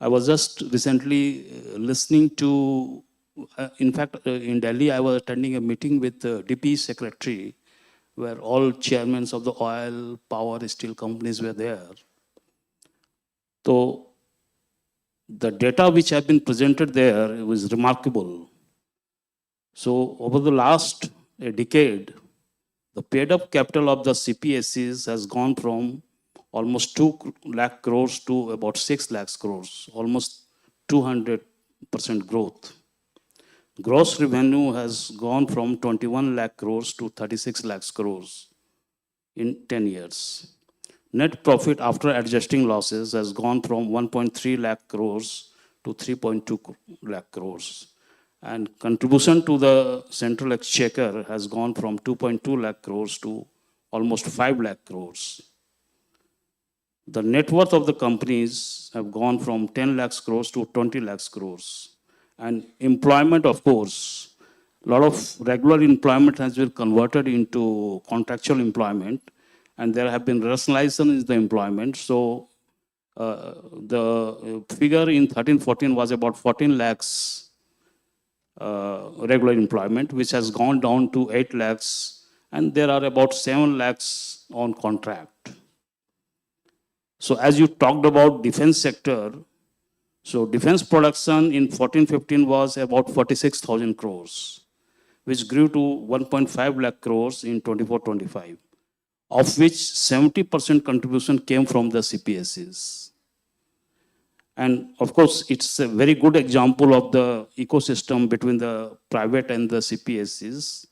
I was just recently listening to, in fact, in Delhi, I was attending a meeting with the DP secretary, where all chairmen of the oil, power, steel companies were there. So the data which have been presented there was remarkable. So over the last decade, the paid-up capital of the CPSEs has gone from almost 2 lakh crores to about 6 lakh crores, almost 200% growth. Gross revenue has gone from 21 lakh crores to 36 lakh crores in 10 years. Net profit after adjusting losses has gone from 1.3 lakh crores to 3.2 lakh crores. And contribution to the central exchequer has gone from 2.2 lakh crores to almost 5 lakh crores. The net worth of the companies have gone from 10 lakh crores to 20 lakh crores. And employment, of course, a lot of regular employment has been converted into contractual employment, and there have been rationalization in the employment. So the figure in 13-14 was about 14 lakhs regular employment, which has gone down to 8 lakhs, and there are about 7 lakhs on contract. So as you talked about defense sector, so defense production in 14-15 was about 46,000 crores, which grew to 1.5 lakh crores in 24-25, of which 70% contribution came from the CPSEs. And of course, it's a very good example of the ecosystem between the private and the CPSEs.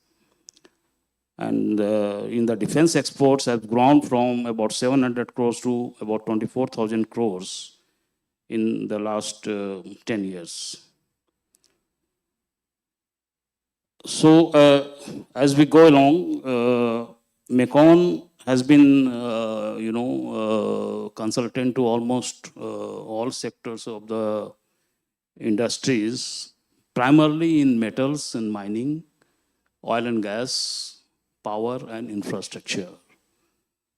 And in the defense exports have grown from about 700 crores to about 24,000 crores in the last 10 years. So as we go along, Mekong has been, consultant to almost all sectors of the industries, primarily in metals and mining, oil and gas, power and infrastructure.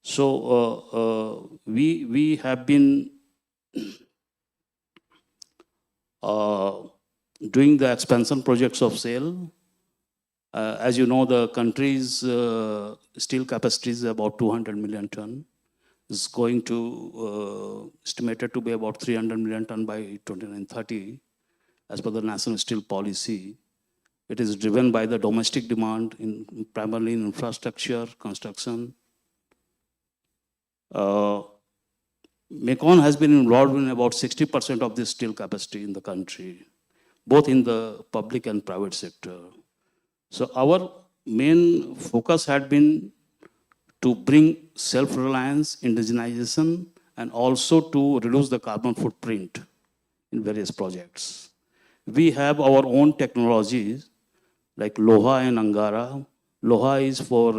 So we have been doing the expansion projects of SAIL. As you know, the country's steel capacity is about 200 million ton. It's going to estimated to be about 300 million ton by 2030, as per the national steel policy. It is driven by the domestic demand, primarily in infrastructure, construction. Mekong has been involved in about 60% of the steel capacity in the country, both in the public and private sector. So our main focus had been to bring self-reliance, indigenization, and also to reduce the carbon footprint in various projects. We have our own technologies like Loha and Angara. Loha is for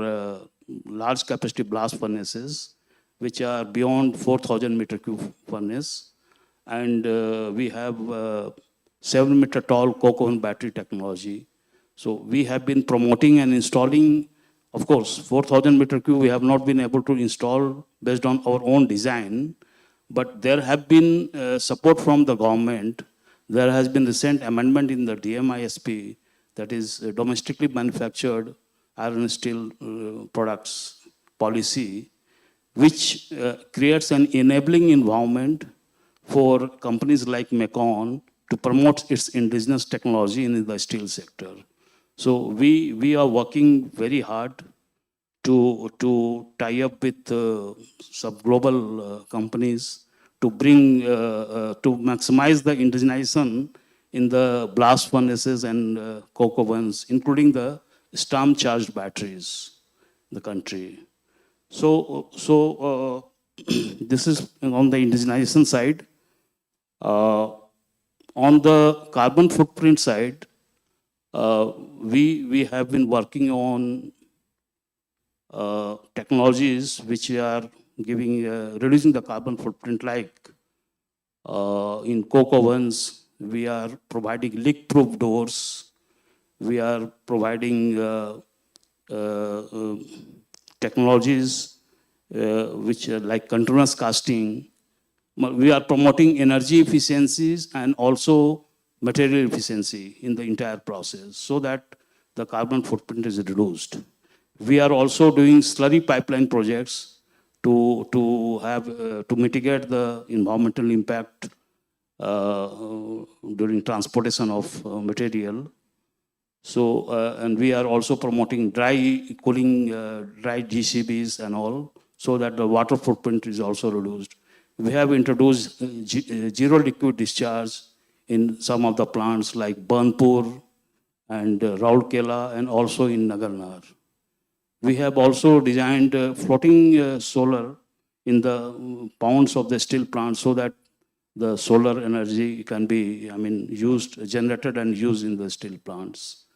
large capacity blast furnaces, which are beyond 4,000 meter cube furnace. And we have 7 meter tall coke oven battery technology. So we have been promoting and installing, of course, 4,000 meter cube we have not been able to install based on our own design, but there have been support from the government. There has been recent amendment in the DMISP, that is domestically manufactured iron and steel products policy, which creates an enabling environment for companies like Mekong to promote its indigenous technology in the steel sector. So we are working very hard to tie up with some global companies to bring, to maximize the indigenization in the blast furnaces and coke ovens, including the storm charged batteries in the country. So this is on the indigenization side. On the carbon footprint side, we have been working on technologies which are giving reducing the carbon footprint, like in coke ovens, we are providing leak-proof doors. We are providing technologies which are like continuous casting. We are promoting energy efficiencies and also material efficiency in the entire process so that the carbon footprint is reduced. We are also doing slurry pipeline projects to mitigate the environmental impact during transportation of material. So, and we are also promoting dry cooling, dry GCBs and all, so that the water footprint is also reduced. We have introduced zero liquid discharge in some of the plants like Burnpur and Rourkela and also in Nagarnar. We have also designed floating solar in the ponds of the steel plant so that the solar energy can be, used, generated and used in the steel plants.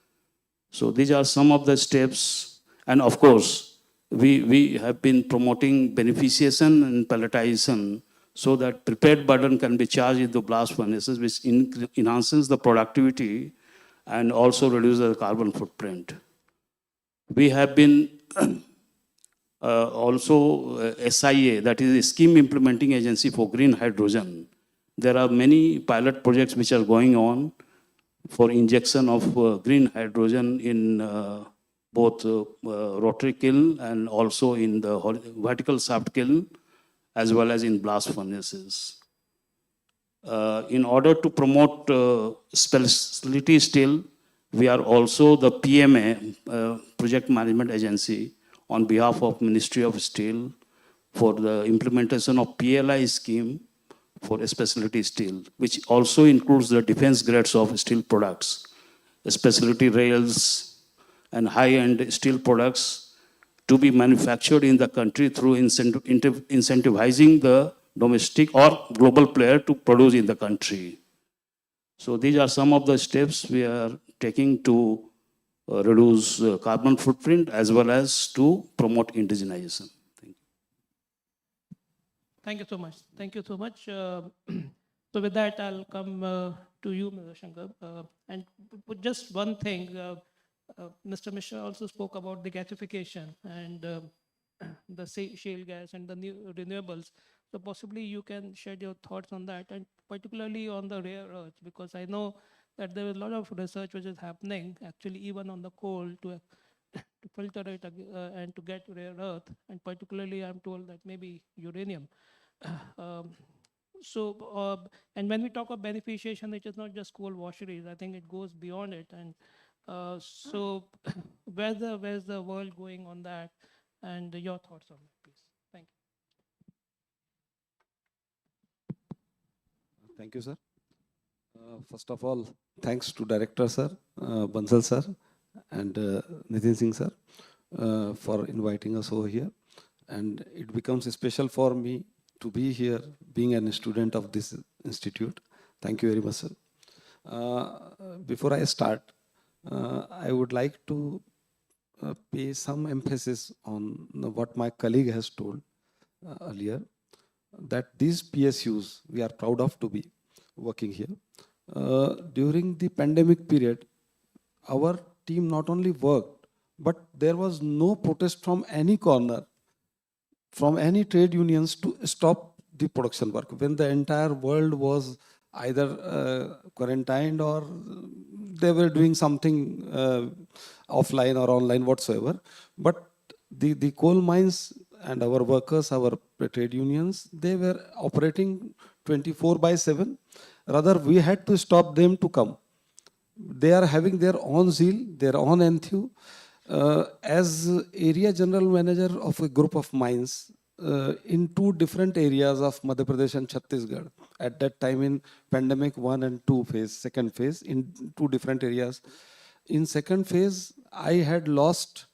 So these are some of the steps. And of course, we have been promoting beneficiation and pelletization so that prepared burden can be charged into blast furnaces, which enhances the productivity and also reduces the carbon footprint. We have been also SIA, that is a Scheme Implementing Agency for Green Hydrogen. There are many pilot projects which are going on for injection of green hydrogen in both rotary kiln and also in the vertical shaft kiln, as well as in blast furnaces. In order to promote specialty steel, we are also the PMA, Project Management Agency, on behalf of Ministry of Steel for the implementation of PLI scheme for specialty steel, which also includes the defense grades of steel products, specialty rails and high-end steel products to be manufactured in the country through incentivizing the domestic or global player to produce in the country. So these are some of the steps we are taking to reduce carbon footprint as well as to promote indigenization. Thank you so much. Thank you so much. So with that, I'll come to you, Mr. Shankar. And with just one thing, Mr. Mishra also spoke about the gasification and the shale gas and the new renewables. So possibly you can share your thoughts on that, and particularly on the rare earths, because I know that there is a lot of research which is happening, actually even on the coal to filter it and to get rare earth, and particularly I'm told that maybe uranium. And when we talk of beneficiation, it is not just coal washeries. I think it goes beyond it. And so where's the world going on that? And your thoughts on that, please. Thank you. Thank you, sir. First of all, thanks to Director Sir, Bansal Sir, and Nitin Singh Sir for inviting us over here. And it becomes special for me to be here, being a student of this institute. Thank you very much, sir. Before I start, I would like to pay some emphasis on what my colleague has told earlier, that these PSUs, we are proud of to be working here. During the pandemic period, our team not only worked, but there was no protest from any corner, from any trade unions to stop the production work. When the entire world was either quarantined or they were doing something offline or online whatsoever. But the coal mines and our workers, our trade unions, they were operating 24/7. Rather, we had to stop them to come. They are having their own zeal, their own enthusiasm. As area general manager of a group of mines in two different areas of Madhya Pradesh and Chhattisgarh, at that time in pandemic 1 and 2 phase, second phase, in two different areas. In second phase, I had lost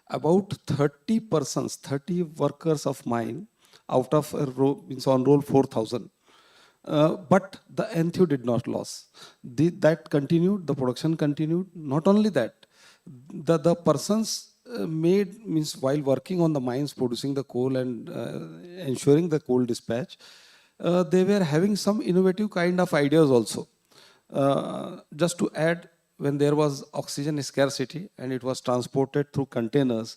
about 30 persons, 30 workers of mine out of a row, means on roll 4,000. But the NTU did not lose. That continued, the production continued. Not only that, the persons made, means while working on the mines, producing the coal and ensuring the coal dispatch, they were having some innovative kind of ideas also. Just to add, when there was oxygen scarcity and it was transported through containers,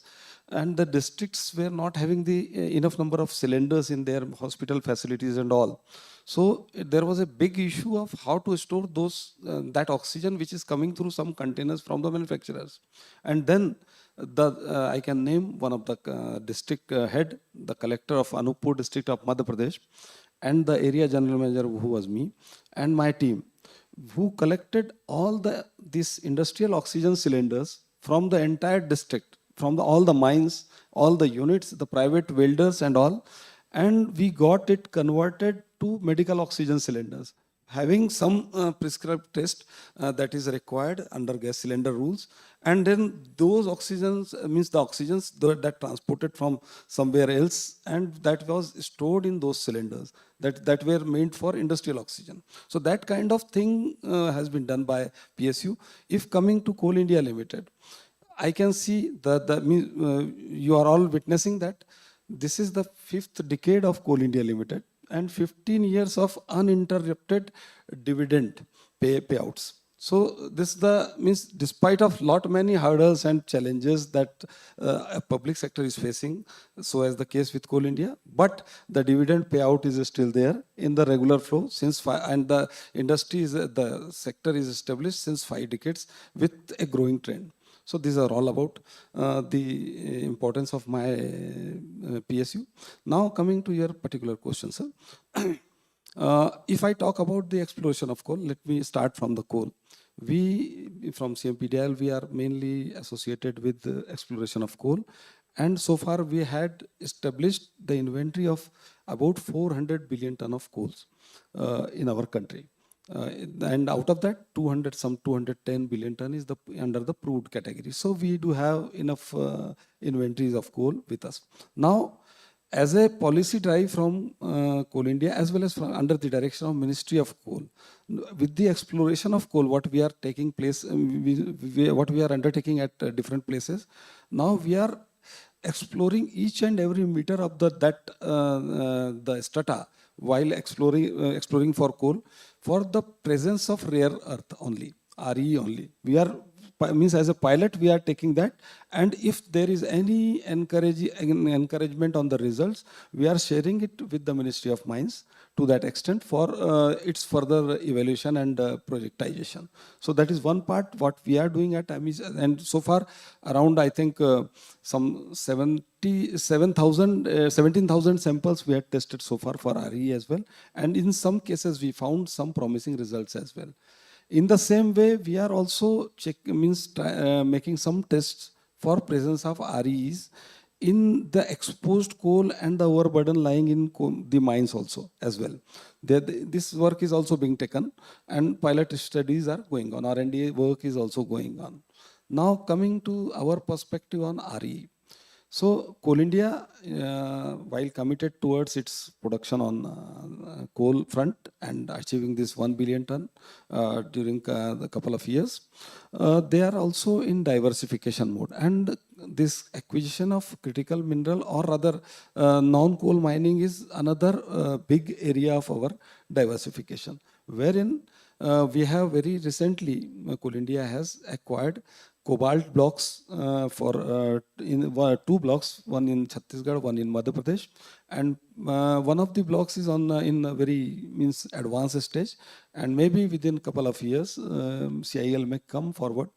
and the districts were not having the enough number of cylinders in their hospital facilities and all. So there was a big issue of how to store those that oxygen which is coming through some containers from the manufacturers. And then I can name one of the district head, the collector of Anuppur district of Madhya Pradesh, and the area general manager who was me, and my team, who collected all these industrial oxygen cylinders from the entire district, from all the mines, all the units, the private welders and all, and we got it converted to medical oxygen cylinders, having some prescribed test that is required under gas cylinder rules. And then those oxygens, means the oxygens that transported from somewhere else, and that was stored in those cylinders that were meant for industrial oxygen. So that kind of thing has been done by PSU. If coming to Coal India Limited, I can see you are all witnessing that this is the 5th decade of Coal India Limited and 15 years of uninterrupted dividend payouts. So this means despite of many hurdles and challenges that a public sector is facing, so as the case with Coal India, but the dividend payout is still there in the regular flow and the industry the sector is established since 5 decades with a growing trend. So these are all about the importance of my PSU. Now coming to your particular question, sir. If I talk about the exploration of coal, let me start from the coal. We, from CMPDL, we are mainly associated with the exploration of coal. And so far we had established the inventory of about 400 billion ton of coals in our country. And out of that, 210 billion ton is under the proved category. So we do have enough inventories of coal with us. Now, as a policy drive from Coal India, as well as under the direction of Ministry of Coal, with the exploration of coal, what we are taking place, what we are undertaking at different places, now we are exploring each and every meter of the strata while exploring for coal, for the presence of rare earth only, RE only. We are, means as a pilot, we are taking that. And if there is any encouragement on the results, we are sharing it with the Ministry of Mines to that extent for its further evaluation and projectization. So that is one part what we are doing at AMIS. And so far around, I think some 17,000 samples we had tested so far for RE as well. And in some cases, we found some promising results as well. In the same way, we are also making some tests for presence of REs in the exposed coal and the overburden lying in the mines also as well. This work is also being taken and pilot studies are going on. R&D work is also going on. Now coming to our perspective on RE. So Coal India, while committed towards its production on coal front and achieving this 1 billion ton during a couple of years, they are also in diversification mode. And this acquisition of critical mineral or rather non-coal mining is another big area of our diversification, wherein we have very recently, Coal India has acquired cobalt blocks in 2 blocks, one in Chhattisgarh, one in Madhya Pradesh, and one of the blocks is in a very advanced stage, and maybe within a couple of years CIL may come forward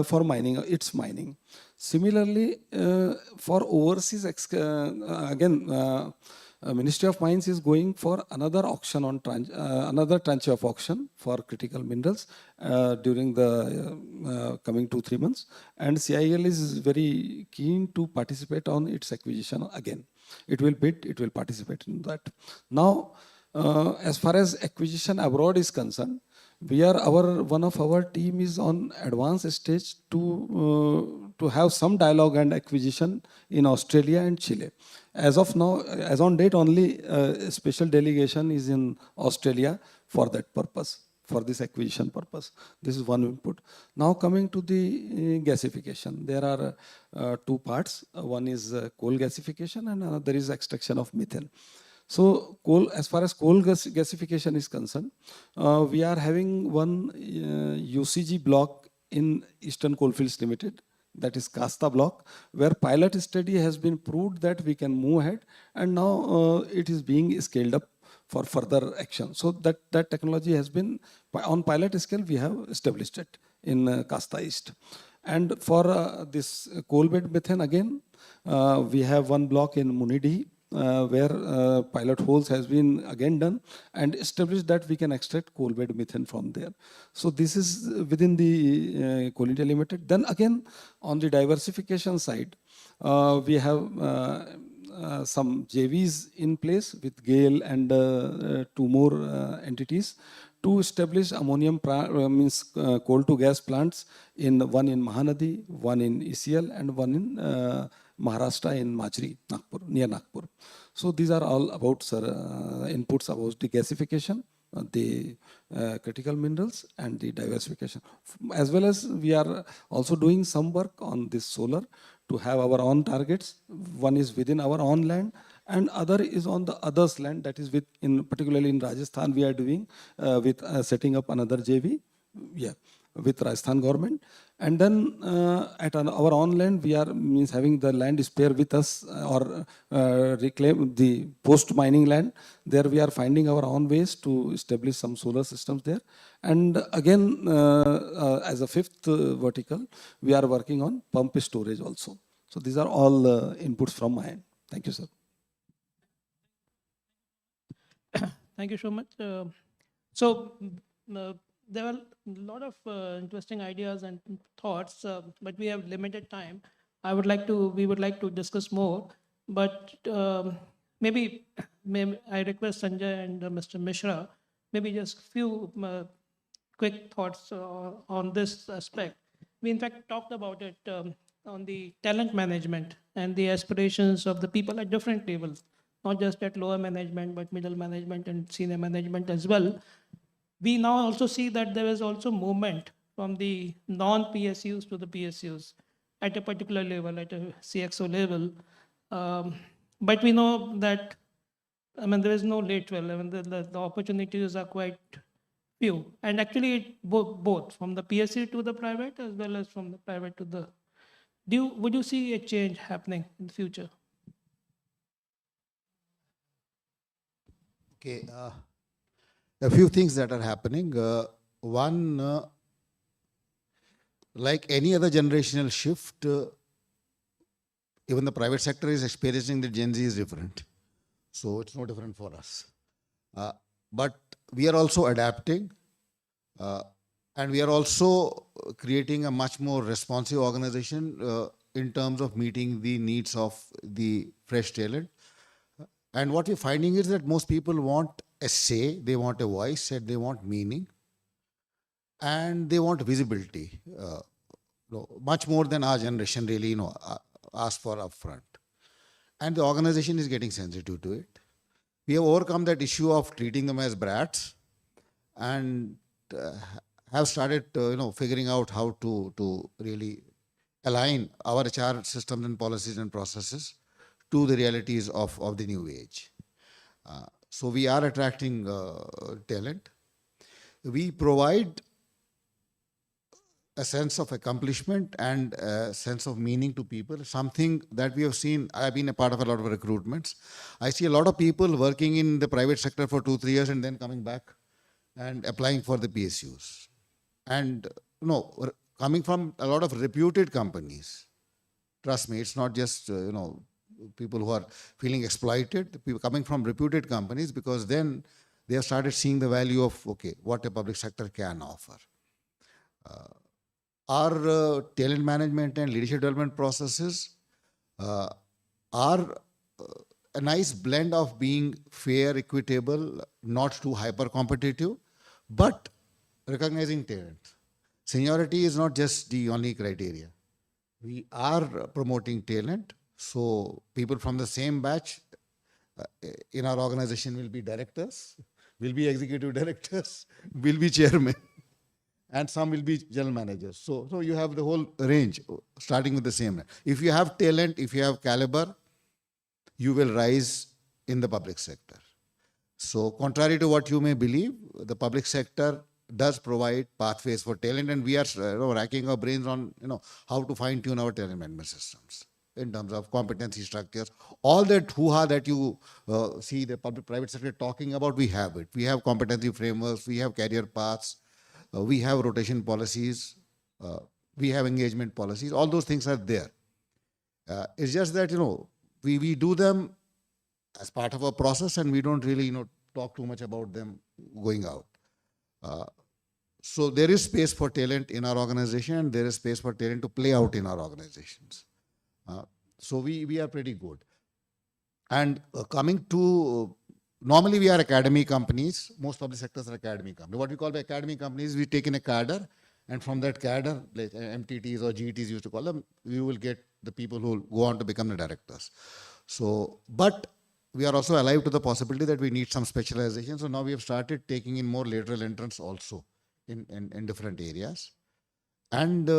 for its mining. Similarly, for overseas Ministry of Mines is going for another auction on another tranche of auction for critical minerals during the coming 2-3 months, and CIL is very keen to participate on its acquisition again. It will bid, it will participate in that. Now, as far as acquisition abroad is concerned, one of our team is on advanced stage to have some dialogue and acquisition in Australia and Chile. As of now, as on date, only a special delegation is in Australia for that purpose, for this acquisition purpose. This is one input. Now coming to the gasification, there are two parts. One is coal gasification and another is extraction of methane. So as far as coal gasification is concerned, we are having one UCG block in Eastern Coalfields Limited, that is Casta block, where pilot study has been proved that we can move ahead, and now it is being scaled up for further action. So that technology has been, on pilot scale, we have established it in Casta East. And for this coal bed methane, again, we have one block in Munidi, where pilot holes has been again done and established that we can extract coal bed methane from there. So this is within the Coal India Limited. Then again, on the diversification side, we have some JVs in place with GAIL and 2 more entities to establish ammonium coal to gas plants, one in Mahanadi, one in ECL, and one in Maharashtra in Majri, Nagpur, near Nagpur. So these are all about inputs about the gasification, the critical minerals, and the diversification. As well as we are also doing some work on this solar to have our own targets. One is within our own land, and other is on the others' land, that is particularly in Rajasthan we are doing with setting up another JV. With Rajasthan government, and then at our own land we are having the land spare with us or reclaim the post mining land. There we are finding our own ways to establish some solar systems there, and again as a fifth vertical we are working on pump storage also. So these are all inputs from my end. Thank you, sir. Thank you so much. There are a lot of interesting ideas and thoughts, but we have limited time. We would like to discuss more, but maybe I request Sanjay and Mr. Mishra, maybe just few quick thoughts on this aspect. We in fact talked about it on the talent management and the aspirations of the people at different levels, not just at lower management, but middle management and senior management as well. We now also see that there is also movement from the non-PSUs to the PSUs at a particular level, at a CXO level. But we know that, there is no lateral. The opportunities are quite few. And actually, both from the PSU to the private as well as from the private to the... Would you see a change happening in the future? Okay. A few things that are happening. One, like any other generational shift, even the private sector is experiencing that Gen Z is different. So it's no different for us. But we are also adapting, and we are also creating a much more responsive organization in terms of meeting the needs of the fresh talent. And what we're finding is that most people want a say, they want a voice, and they want meaning, and they want visibility, much more than our generation really asked for upfront. And the organization is getting sensitive to it. We have overcome that issue of treating them as brats, and have started figuring out how to really align our HR systems and policies and processes to the realities of the new age. So we are attracting talent. We provide a sense of accomplishment and a sense of meaning to people, something that we have seen. I've been a part of a lot of recruitments. I see a lot of people working in the private sector for 2-3 years and then coming back and applying for the PSUs. And coming from a lot of reputed companies. Trust me, it's not just people who are feeling exploited, the people coming from reputed companies, because then they have started seeing the value of, okay, what a public sector can offer. Our talent management and leadership development processes are a nice blend of being fair, equitable, not too hyper competitive, but recognizing talent. Seniority is not just the only criteria. We are promoting talent, so people from the same batch in our organization will be directors, will be executive directors, will be chairmen, and some will be general managers. So you have the whole range, starting with the same. If you have talent, if you have caliber, you will rise in the public sector. So contrary to what you may believe, the public sector does provide pathways for talent, and we are racking our brains on how to fine tune our talent management systems in terms of competency structures. All that hoo-ha that you see the public-private sector talking about, we have it. We have competency frameworks, we have career paths, we have rotation policies, we have engagement policies. All those things are there. It's just that we do them as part of a process, and we don't really talk too much about them going out. So there is space for talent in our organization, and there is space for talent to play out in our organizations. So we are pretty good. And coming to, normally we are academy companies. Most public sectors are academy companies. What we call by academy companies, we take in a cadre, and from that cadre, like MTTs or GTs used to call them, we will get the people who will go on to become the directors. So, but we are also alive to the possibility that we need some specialization. So now we have started taking in more lateral entrants also in different areas. And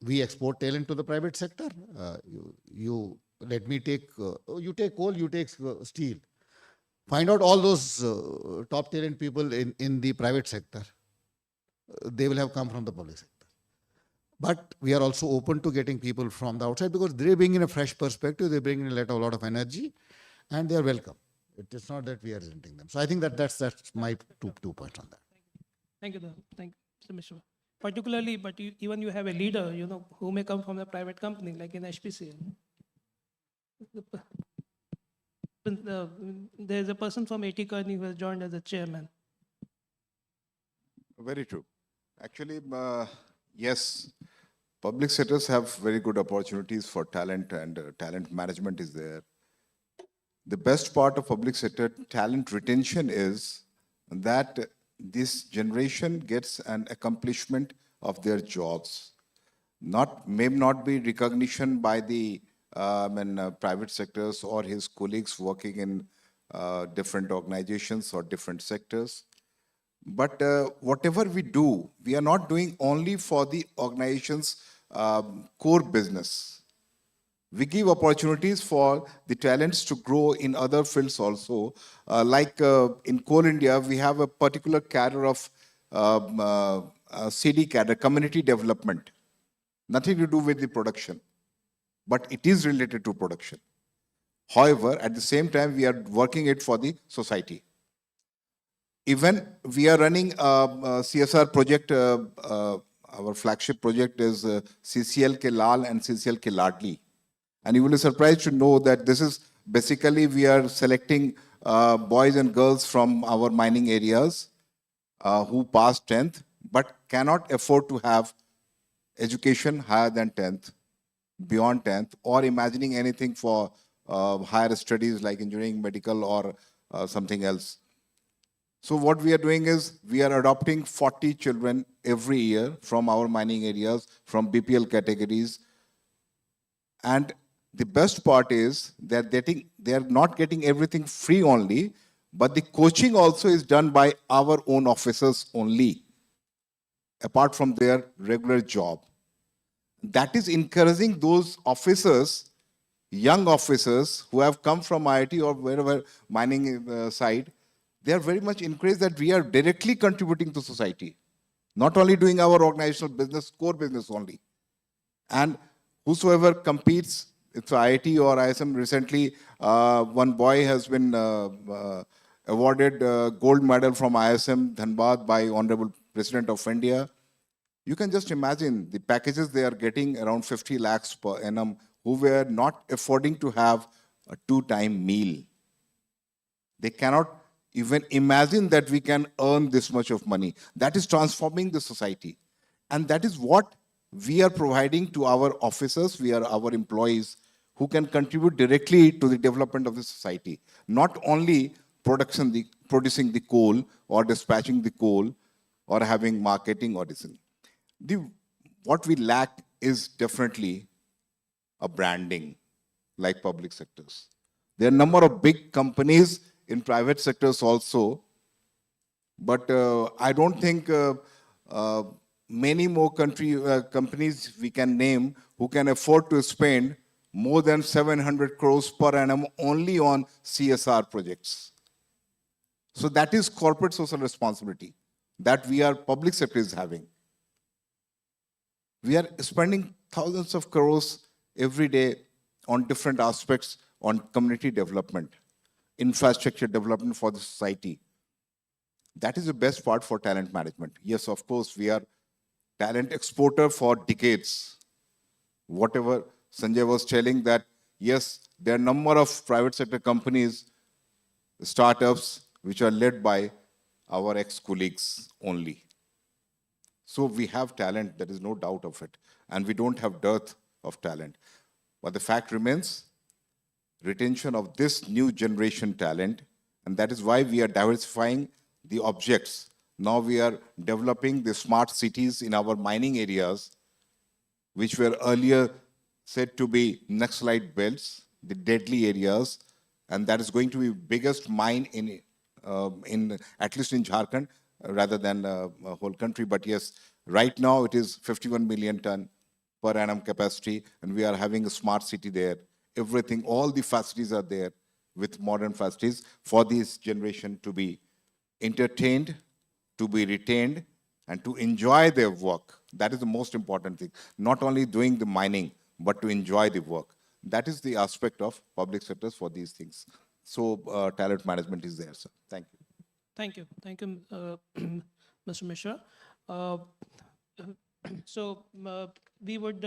we export talent to the private sector. Let me take, you take coal, you take steel. Find out all those top talent people in the private sector. They will have come from the public sector. But we are also open to getting people from the outside, because they bring in a fresh perspective, they bring in a lot of energy, and they are welcome. It is not that we are resenting them. So I think that's my two points on that. Thank you, thank you, Mr. Particularly, but even you have a leader, who may come from a private company, like in HPCL. There's a person from AT Kearney who has joined as a chairman. Very true. Actually, yes, public sectors have very good opportunities for talent, and talent management is there. The best part of public sector talent retention is that this generation gets an accomplishment of their jobs. May not be recognition by the private sectors or his colleagues working in different organizations or different sectors. But whatever we do, we are not doing only for the organization's core business. We give opportunities for the talents to grow in other fields also. Like in Coal India, we have a particular cadre of CD cadre, community development. Nothing to do with the production, but it is related to production. However, at the same time, we are working it for the society. Even we are running a CSR project, our flagship project is CCL Ke Lal and CCL Ke Ladli. And you will be surprised to know that this is basically we are selecting boys and girls from our mining areas who passed 10th but cannot afford to have education higher than 10th, beyond 10th, or imagining anything for higher studies like engineering, medical, or something else. So what we are doing is we are adopting 40 children every year from our mining areas, from BPL categories. And the best part is that they are not getting everything free only, but the coaching also is done by our own officers only, apart from their regular job. That is encouraging those officers, young officers who have come from IIT or wherever mining side. They are very much encouraged that we are directly contributing to society, not only doing our organizational business, core business only. And whosoever competes, it's IIT or ISM. Recently, one boy has been awarded gold medal from ISM Dhanbad by Honorable President of India. You can just imagine the packages they are getting, around 50 lakhs per annum who were not affording to have a two-time meal. They cannot even imagine that we can earn this much of money. That is transforming the society. And that is what we are providing to our officers, our employees, who can contribute directly to the development of the society. Not only producing the coal or dispatching the coal or having marketing or this. What we lack is definitely a branding like public sectors. There are a number of big companies in private sectors also, but I don't think many more companies we can name who can afford to spend more than 700 crores per annum only on CSR projects. So that is corporate social responsibility that public sector is having. We are spending thousands of crores every day on different aspects on community development, infrastructure development for the society. That is the best part for talent management. Yes, of course, we are talent exporter for decades. Whatever Sanjay was telling that, yes, there are a number of private sector companies, startups, which are led by our ex-colleagues only. So we have talent, there is no doubt of it. And we don't have dearth of talent. But the fact remains, retention of this new generation talent, and that is why we are diversifying the objects. Now we are developing the smart cities in our mining areas, which were earlier said to be Naxalite belts, the deadly areas, and that is going to be biggest mine in at least in Jharkhand, rather than a whole country. But yes, right now it is 51 million ton per annum capacity, and we are having a smart city there. Everything, all the facilities are there with modern facilities for this generation to be entertained, to be retained, and to enjoy their work. That is the most important thing. Not only doing the mining, but to enjoy the work. That is the aspect of public sectors for these things. So talent management is there, sir. Thank you. Thank you. Thank you, Mr. Mishra. So we would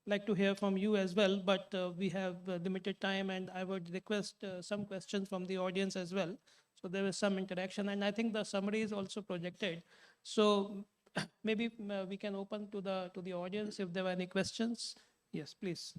like to hear from you as well, but we have limited time, and I would request some questions from the audience as well. So there is some interaction, and I think the summary is also projected. So maybe we can open to the audience if there are any questions. Yes, please.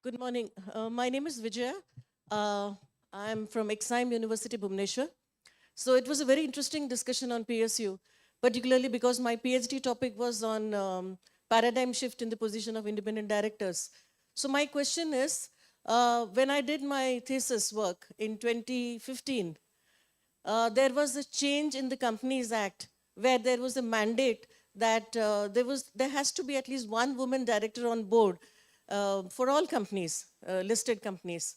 Good morning. My name is Vijaya. I'm from IIMs University, Bhubaneswar. So it was a very interesting discussion on PSU, particularly because my PhD topic was on paradigm shift in the position of independent directors. So my question is, when I did my thesis work in 2015, there was a change in the Companies Act where there was a mandate that there has to be at least one woman director on board for all companies, listed companies.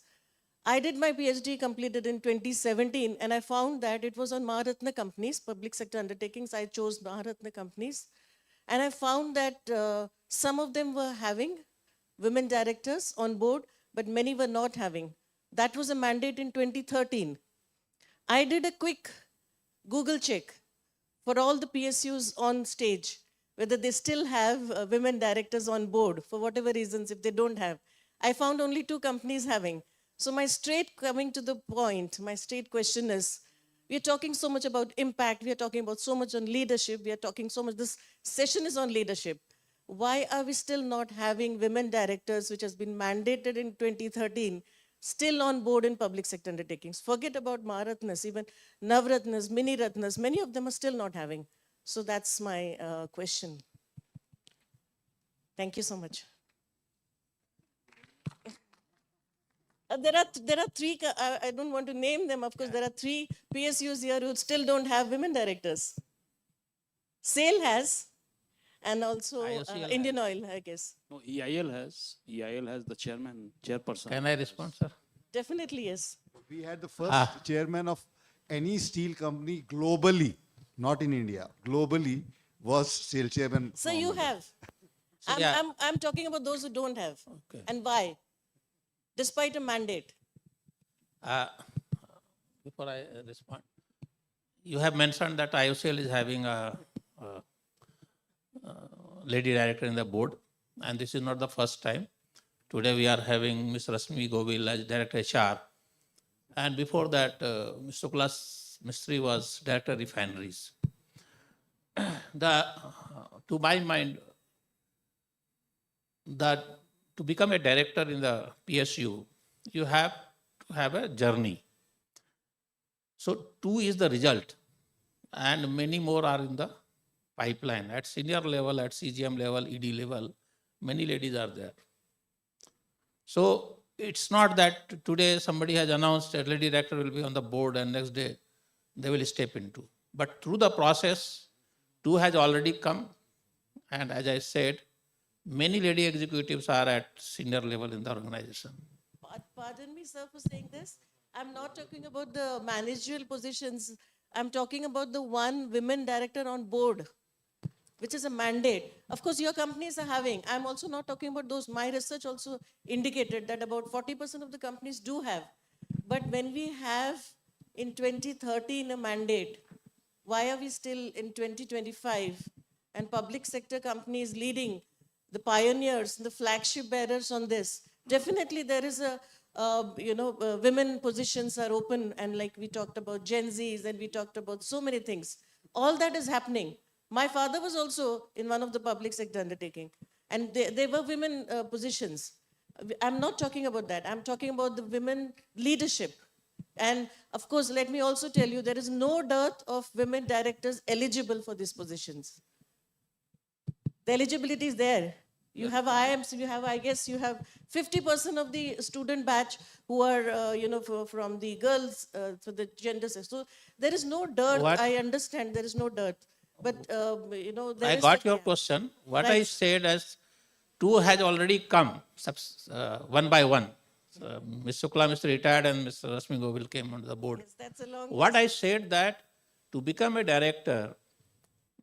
I did my PhD completed in 2017, and I found that it was on Maharatna companies, public sector undertakings. I chose Maharatna companies. And I found that some of them were having women directors on board, but many were not having. That was a mandate in 2013. I did a quick Google check for all the PSUs on stage, whether they still have women directors on board, for whatever reasons, if they don't have. I found only 2 companies having. So my straight coming to the point, my straight question is, we are talking so much about impact, we are talking about so much on leadership, we are talking so much, this session is on leadership. Why are we still not having women directors, which has been mandated in 2013, still on board in public sector undertakings? Forget about Maharatnas, even Navratnas, Mini Ratnas, many of them are still not having. So that's my question. Thank you so much. There are 3, I don't want to name them, of course, there are 3 PSUs here who still don't have women directors. SAIL has, and also Indian Oil, I guess. No, EIL has the chairperson. Can I respond, sir? Definitely yes. We had the first chairman of any steel company globally, not in India, globally, was steel chairman. So you have. I'm talking about those who don't have. Okay. And why? Despite a mandate. Before I respond, you have mentioned that IOCL is having a lady director in the board, and this is not the first time. Today we are having Ms. Rasmi Govil as Director HR, and before that, Mr. Kulas Mistry was Director Refineries. To my mind, that to become a director in the PSU, you have to have a journey. So 2 is the result, and many more are in the pipeline. At senior level, at CGM level, ED level, many ladies are there. So it's not that today somebody has announced a lady director will be on the board and next day they will step into. But through the process, 2 has already come, and as I said, many lady executives are at senior level in the organization. Pardon me, sir, for saying this. I'm not talking about the managerial positions. I'm talking about the one women director on board, which is a mandate. Of course, your companies are having. I'm also not talking about those. My research also indicated that about 40% of the companies do have. But when we have in 2013 a mandate, why are we still in 2025 and public sector companies leading, the pioneers, the flagship bearers on this? Definitely there is a, women positions are open, and like we talked about Gen Zs and we talked about so many things. All that is happening. My father was also in one of the public sector undertaking, and they were women positions. I'm not talking about that. I'm talking about the women leadership. And of course, let me also tell you, there is no dearth of women directors eligible for these positions. The eligibility is there. You have IIMs, you have, I guess, you have 50% of the student batch who are, from the girls, for the gender sex. So there is no dearth. I understand there is no dearth. But, there I is got the- your question. What I Right. said as 2 has already come one by one. Ms. Shukla, Mr. retired, and Mr. Rasmi Govil came on the board. Yes, that's a long What I said that to become a director,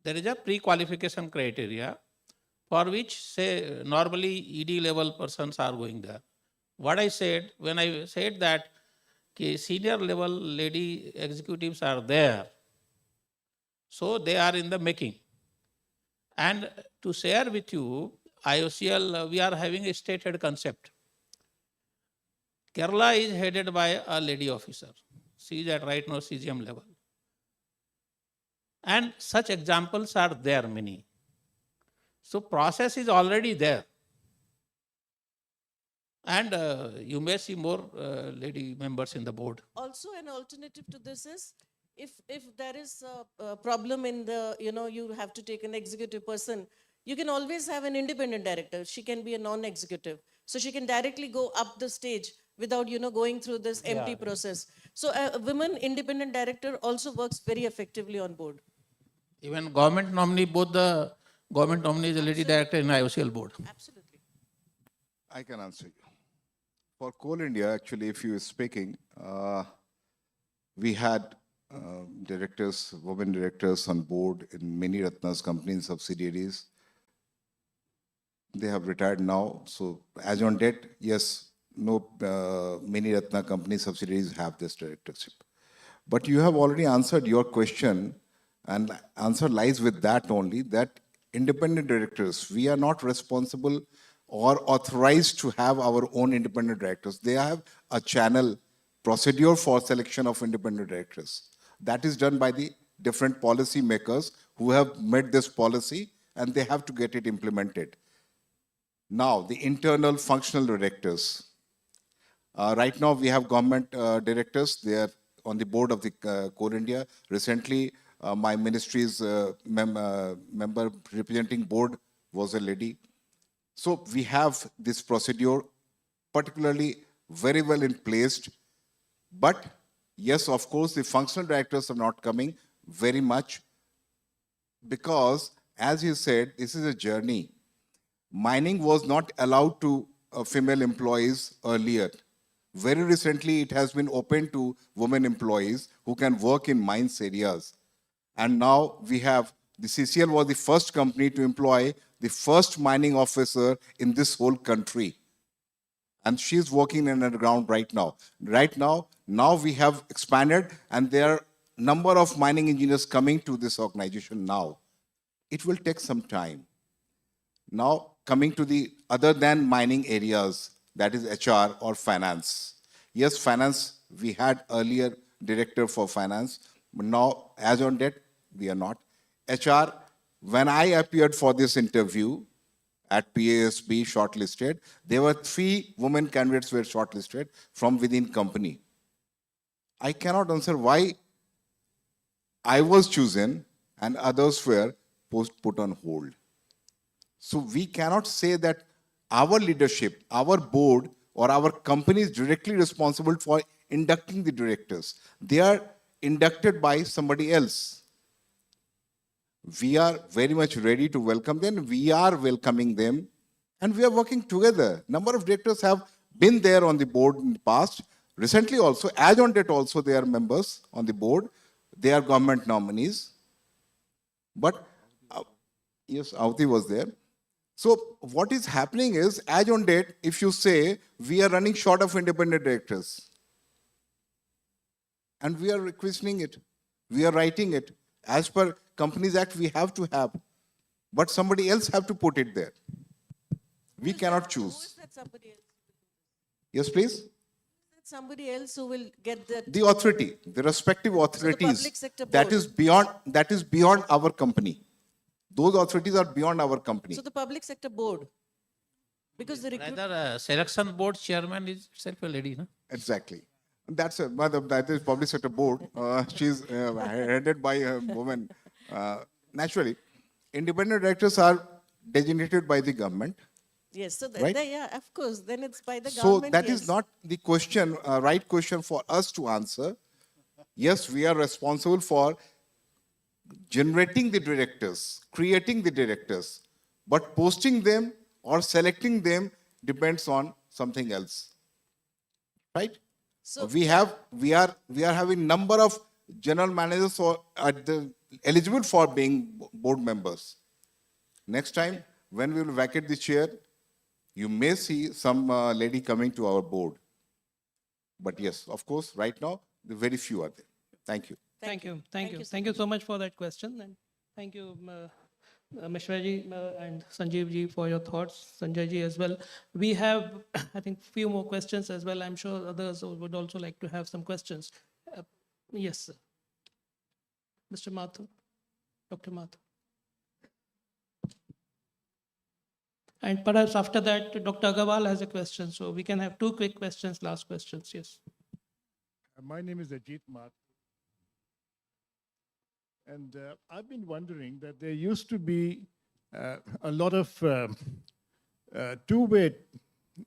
there is a pre-qualification criteria for which, say, normally ED level persons are going there. What I said, when I said that senior level lady executives are there, so they are in the making. And to share with you, IOCL, we are having a stated concept. Kerala is headed by a lady officer. She is at right now CGM level. And such examples are there many. So process is already there. And you may see more lady members in the board. Also, an alternative to this is, if there is a problem in the, you have to take an executive person, you can always have an independent director. She can be a non-executive. So she can directly go up the stage without, going through this empty process. So a women independent director also works very effectively on board. Even government nominee, both the government nominee is a lady director in IOCL board. Absolutely. I can answer you. For Coal India, actually, if you are speaking, we had directors, women directors on board in many Ratna's companies, subsidiaries. They have retired now. So as on date, yes, no many Ratna company subsidiaries have this directorship. But you have already answered your question, and answer lies with that only, that independent directors, we are not responsible or authorized to have our own independent directors. They have a channel procedure for selection of independent directors. That is done by the different policy makers who have made this policy, and they have to get it implemented. Now, the internal functional directors. Right now, we have government directors. They are on the board of the Coal India. Recently, my ministry's member representing board was a lady. So we have this procedure particularly very well in placed. But yes, of course, the functional directors are not coming very much because, as you said, this is a journey. Mining was not allowed to female employees earlier. Very recently, it has been opened to women employees who can work in mines areas. And now we have, the CCL was the first company to employ the first mining officer in this whole country. And she's working in underground right now. Now we have expanded, and there are number of mining engineers coming to this organization now. It will take some time. Now, coming to the other than mining areas, that is HR or finance. Yes, finance, we had earlier director for finance, but now, as on date, we are not. HR, when I appeared for this interview at PASB shortlisted, there were 3 women candidates were shortlisted from within company. I cannot answer why I was chosen and others were put on hold. So we cannot say that our leadership, our board, or our company is directly responsible for inducting the directors. They are inducted by somebody else. We are very much ready to welcome them. We are welcoming them, and we are working together. Number of directors have been there on the board in the past. Recently also, as on date also, they are members on the board. They are government nominees. But yes, Avati was there. So what is happening is, as on date, if you say we are running short of independent directors, and we are requesting it, we are writing it, as per Companies Act, we have to have, but somebody else have to put it there. We cannot choose. Who is that somebody else? Yes, please. Somebody else who will get that. The authority, the respective authorities. public sector That board. is beyond our company. Those authorities are beyond our company. So the public sector board. Because the Rather, selection board chairman is itself a lady, no? Exactly. That is public sector board. She's headed by a woman. Naturally, independent directors are designated by the government. Yes, so Right? yeah, of course, then it's by the So government. that yes. is not the question, right question for us to answer. Yes, we are responsible for generating the directors, creating the directors, but posting them or selecting them depends on something else, right? So we are having number of general managers who are eligible for being board members. Next time, when we will vacate the chair, you may see some lady coming to our board. But yes, of course, right now, the very few are there. Thank you. Thank you. Thank you so much for that question. And thank you, Mishra ji and Sanjeev ji, for your thoughts. Sanjay ji as well. We have, I think, few more questions as well. I'm sure others would also like to have some questions. Yes, sir. Mr. Mathur, Dr. Mathur. And perhaps after that, Dr. Agarwal has a question. So we can have 2 quick questions, last questions. Yes. My name is Ajit Math. And I've been wondering that there used to be a lot of two-way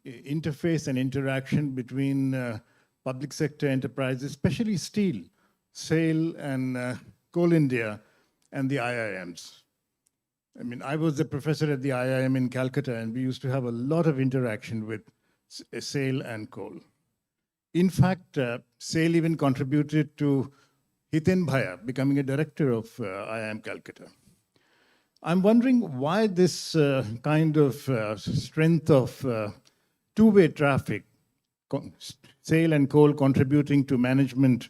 interface and interaction between public sector enterprises, especially steel, SAIL and Coal India and the IIMs. I mean, I was a professor at the IIM in Calcutta, and we used to have a lot of interaction with SAIL and coal. In fact, SAIL even contributed to Hiten Bhaya becoming a director of IIM Calcutta. I'm wondering why this kind of strength of two-way traffic, SAIL and coal contributing to management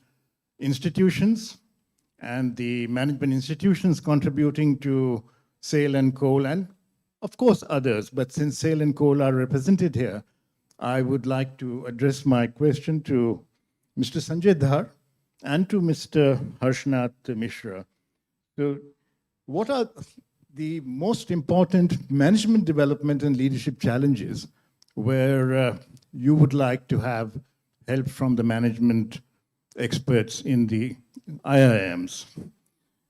institutions, and the management institutions contributing to SAIL and coal, and of course others. But since SAIL and coal are represented here, I would like to address my question to Mr. Sanjay Dhar and to Mr. Harshnath Mishra. So what are the most important management development and leadership challenges where you would like to have help from the management experts in the IIMs?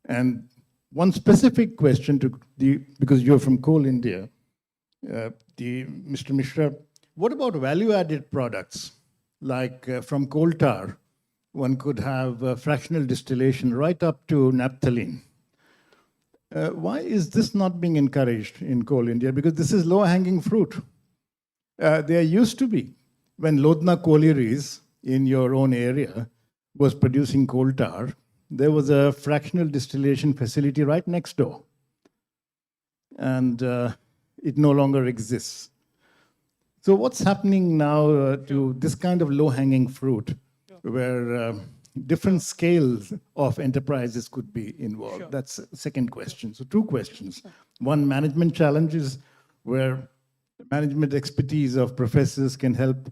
And one specific question to because you're from Coal India, Mr. Mishra, what about value-added products like from coal tar? One could have fractional distillation right up to naphthalene. Why is this not being encouraged in Coal India? Because this is low-hanging fruit. There used to be when Lodna Collieries in your own area was producing coal tar, there was a fractional distillation facility right next door. And it no longer exists. So what's happening now to this kind of low-hanging fruit where different scales of enterprises could be involved? Sure. That's the second question. So two questions. One, management challenges where management expertise of professors can help,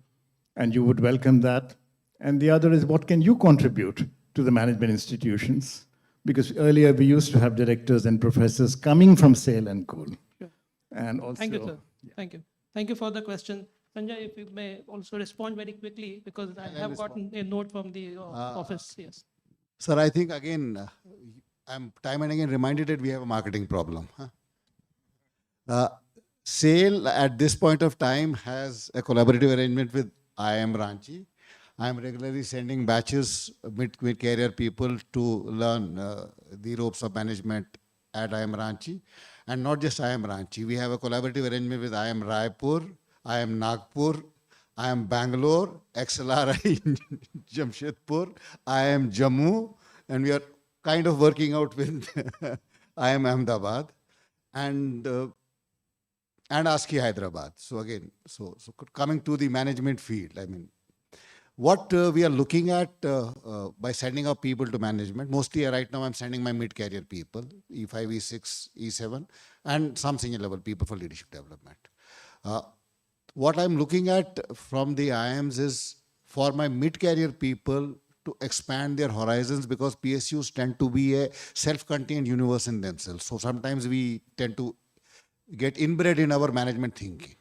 and you would welcome that. And the other is, what can you contribute to the management institutions? Because earlier we used to have directors and professors coming from SAIL and coal. Sure. And also, Thank you, sir. Thank you. Thank you for the question. Sanjay, if you may also respond very quickly, because I have gotten a note from the office. Yes. Sir, I think again, I'm time and again reminded that we have a marketing problem. SAIL at this point of time has a collaborative arrangement with IIM Ranchi. I'm regularly sending batches, mid-career people to learn the ropes of management at IIM Ranchi. And not just IIM Ranchi, we have a collaborative arrangement with IIM Raipur, IIM Nagpur, IIM Bangalore, XLRI Jamshedpur, IIM Jammu, and we are kind of working out with IIM Ahmedabad and ASCII Hyderabad. So again, so coming to the management field, I mean, what we are looking at by sending our people to management, mostly right now I'm sending my mid-career people, E5, E6, E7, and some senior level people for leadership development. What I'm looking at from the IIMs is for my mid-career people to expand their horizons, because PSUs tend to be a self-contained universe in themselves. So sometimes we tend to get inbred in our management thinking.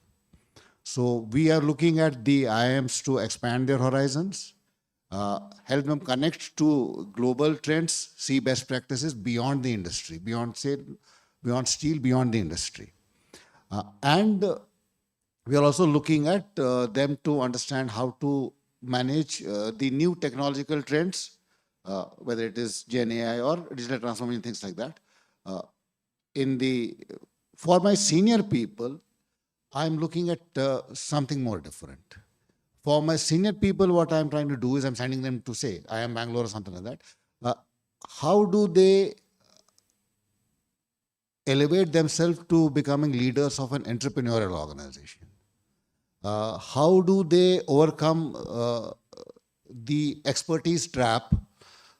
So we are looking at the IIMs to expand their horizons, help them connect to global trends, see best practices beyond the industry, beyond steel, beyond the industry. And we are also looking at them to understand how to manage the new technological trends, whether it is Gen AI or digital transformation, things like that. For my senior people, I'm looking at something more different. For my senior people, what I'm trying to do is I'm sending them to, say, IIM Bangalore or something like that. How do they elevate themselves to becoming leaders of an entrepreneurial organization? How do they overcome the expertise trap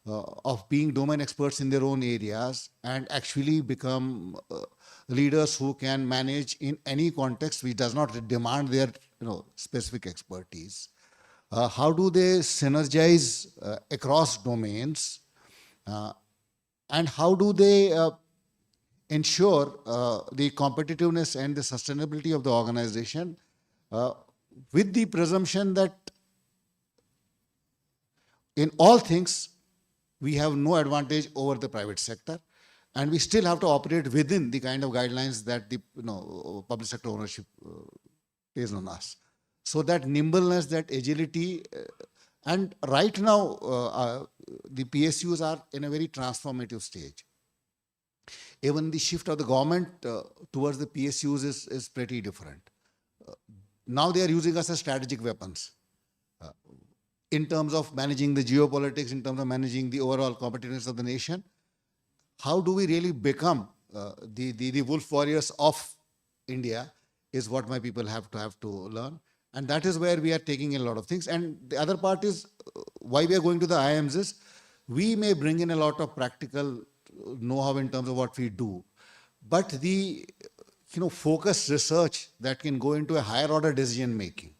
of being domain experts in their own areas and actually become leaders who can manage in any context which does not demand their specific expertise? How do they synergize across domains? And how do they ensure the competitiveness and the sustainability of the organization with the presumption that in all things we have no advantage over the private sector, and we still have to operate within the kind of guidelines that the public sector ownership plays on us. So that nimbleness, that agility, and right now the PSUs are in a very transformative stage. Even the shift of the government towards the PSUs is pretty different. Now they are using us as strategic weapons in terms of managing the geopolitics, in terms of managing the overall competitiveness of the nation. How do we really become the wolf warriors of India is what my people have to learn. And that is where we are taking in a lot of things. And the other part is why we are going to the IIMs is we may bring in a lot of practical know-how in terms of what we do, but the focused research that can go into a higher order decision making,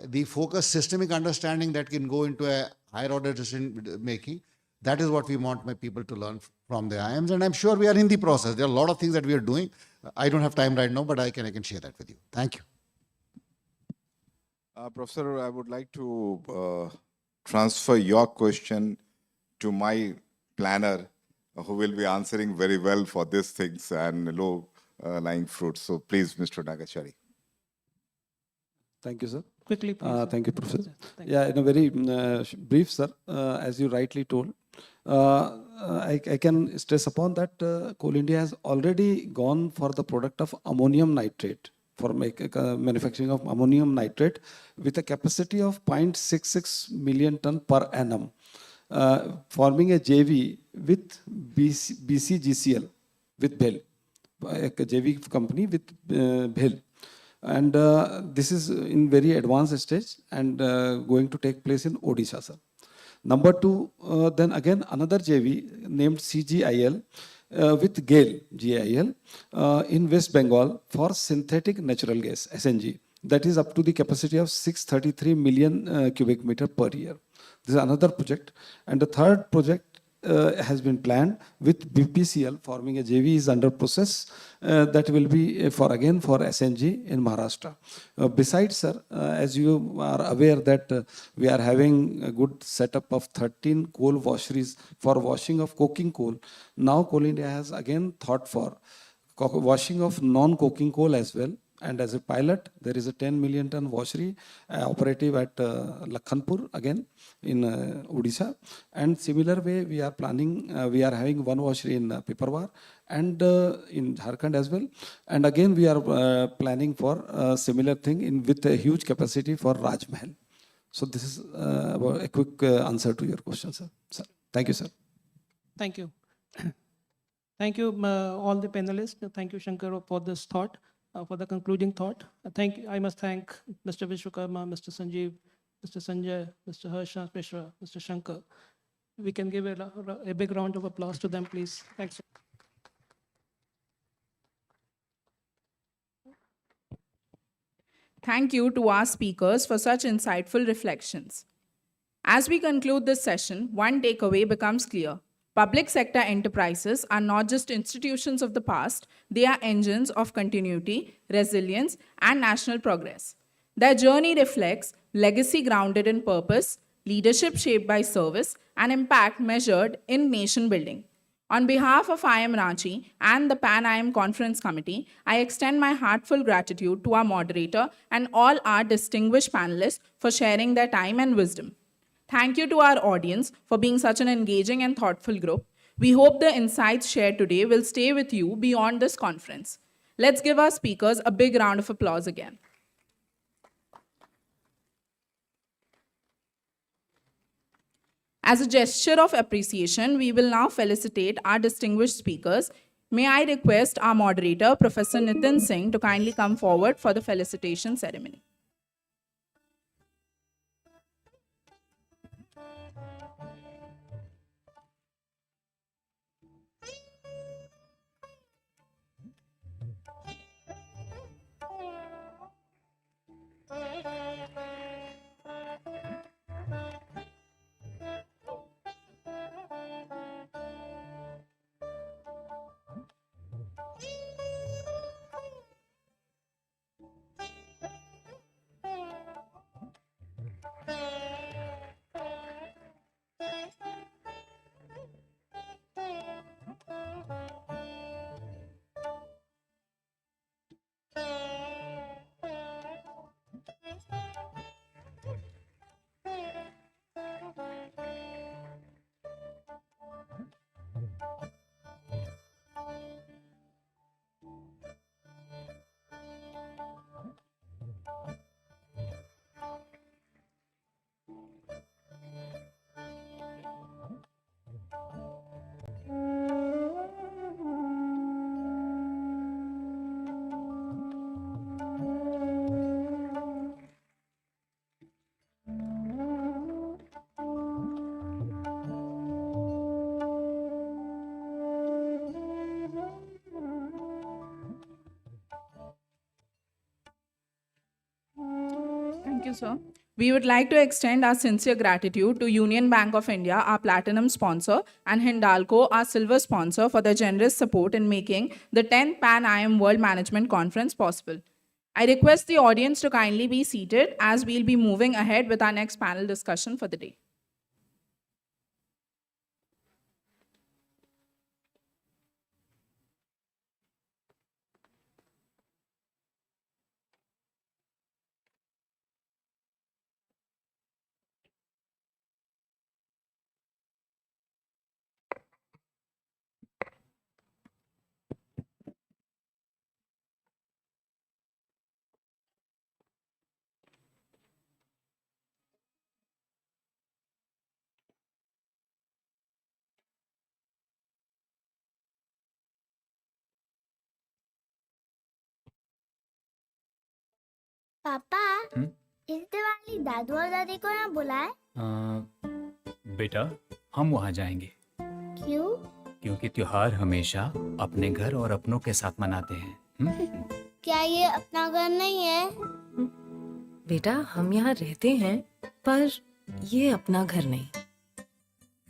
the focused systemic understanding that can go into a higher order decision making, that is what we want my people to learn from the IIMs. And I'm sure we are in the process. There are a lot of things that we are doing. I don't have time right now, but I can share that with you. Thank you. Professor, I would like to transfer your question to my planner, who will be answering very well for these things and low-lying fruits. So please, Mr. Nagachari. Thank you, sir. Quickly, please. Thank you, Professor. Thank you. Yeah, in a very brief, sir, as you rightly told, I can stress upon that Coal India has already gone for the product of ammonium nitrate for manufacturing of ammonium nitrate with a capacity of 0.66 million ton per annum, forming a JV with BCGCL, with BHEL, a JV company with BHEL. And this is in very advanced stage and going to take place in Odisha, sir. Number two, then again another JV named CGIL with GAIL in West Bengal for synthetic natural gas, SNG. That is up to the capacity of 633 million cubic meter per year. This is another project. And the third project has been planned with BPCL, forming a JV is under process that will be for SNG in Maharashtra. Besides, sir, as you are aware that we are having a good setup of 13 coal washeries for washing of coking coal. Now Coal India has again thought for washing of non-coking coal as well. And as a pilot, there is a 10 million ton washery operative at Lakhanpur again in Odisha. And similar way, we are planning, we are having one washery in Piparwar and in Jharkhand as well. And again, we are planning for a similar thing with a huge capacity for Rajmahal. So this is a quick answer to your question, sir. Thank you, sir. Thank you. Thank you, all the panelists. Thank you, Shankar, for this thought. For the concluding thought. I must thank Mr. Vishwakarma, Mr. Sanjeev, Mr. Sanjay, Mr. Harsha Mishra, Mr. Shankar. We can give a big round of applause to them, please. Thanks. Thank you to our speakers for such insightful reflections. As we conclude this session, one takeaway becomes clear. Public sector enterprises are not just institutions of the past, they are engines of continuity, resilience, and national progress. Their journey reflects legacy grounded in purpose, leadership shaped by service, and impact measured in nation building. On behalf of IIM Ranchi and the Pan-IIM Conference Committee, I extend my heartfelt gratitude to our moderator and all our distinguished panelists for sharing their time and wisdom. Thank you to our audience for being such an engaging and thoughtful group. We hope the insights shared today will stay with you beyond this conference. Let's give our speakers a big round of applause again. As a gesture of appreciation, we will now felicitate our distinguished speakers. May I request our moderator, Professor Nitin Singh, to kindly come forward for the felicitation ceremony. Thank you, sir. We would like to extend our sincere gratitude to Union Bank of India, our platinum sponsor, and Hindalco, our silver sponsor, for their generous support in making the 10th Pan-IIM World Management Conference possible. I request the audience to kindly be seated as we'll be moving ahead with our next panel discussion for the day. पापा इस दिवाली दादू और दादी को यहाँ बुलाए? बेटा, हम वहाँ जाएंगे क्यों? क्योंकि त्योहार हमेशा अपने घर और अपनों के साथ मनाते हैं। क्या ये अपना घर नहीं है? बेटा, हम यहाँ रहते हैं, पर ये अपना घर नहीं।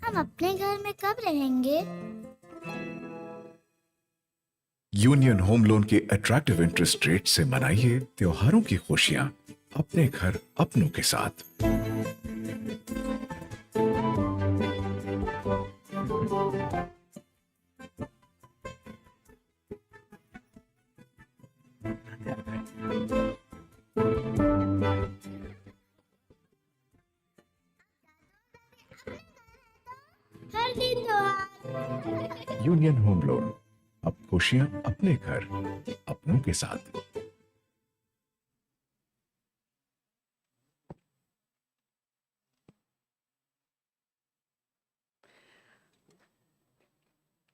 हम अपने घर में कब रहेंगे? यूनियन होम लोन के अट्रैक्टिव इंटरेस्ट रेट से मनाइए त्योहारों की खुशियां अपने घर अपनों के साथ। हर दिन त्योहार। यूनियन होम लोन, अब खुशियां अपने घर अपनों के साथ।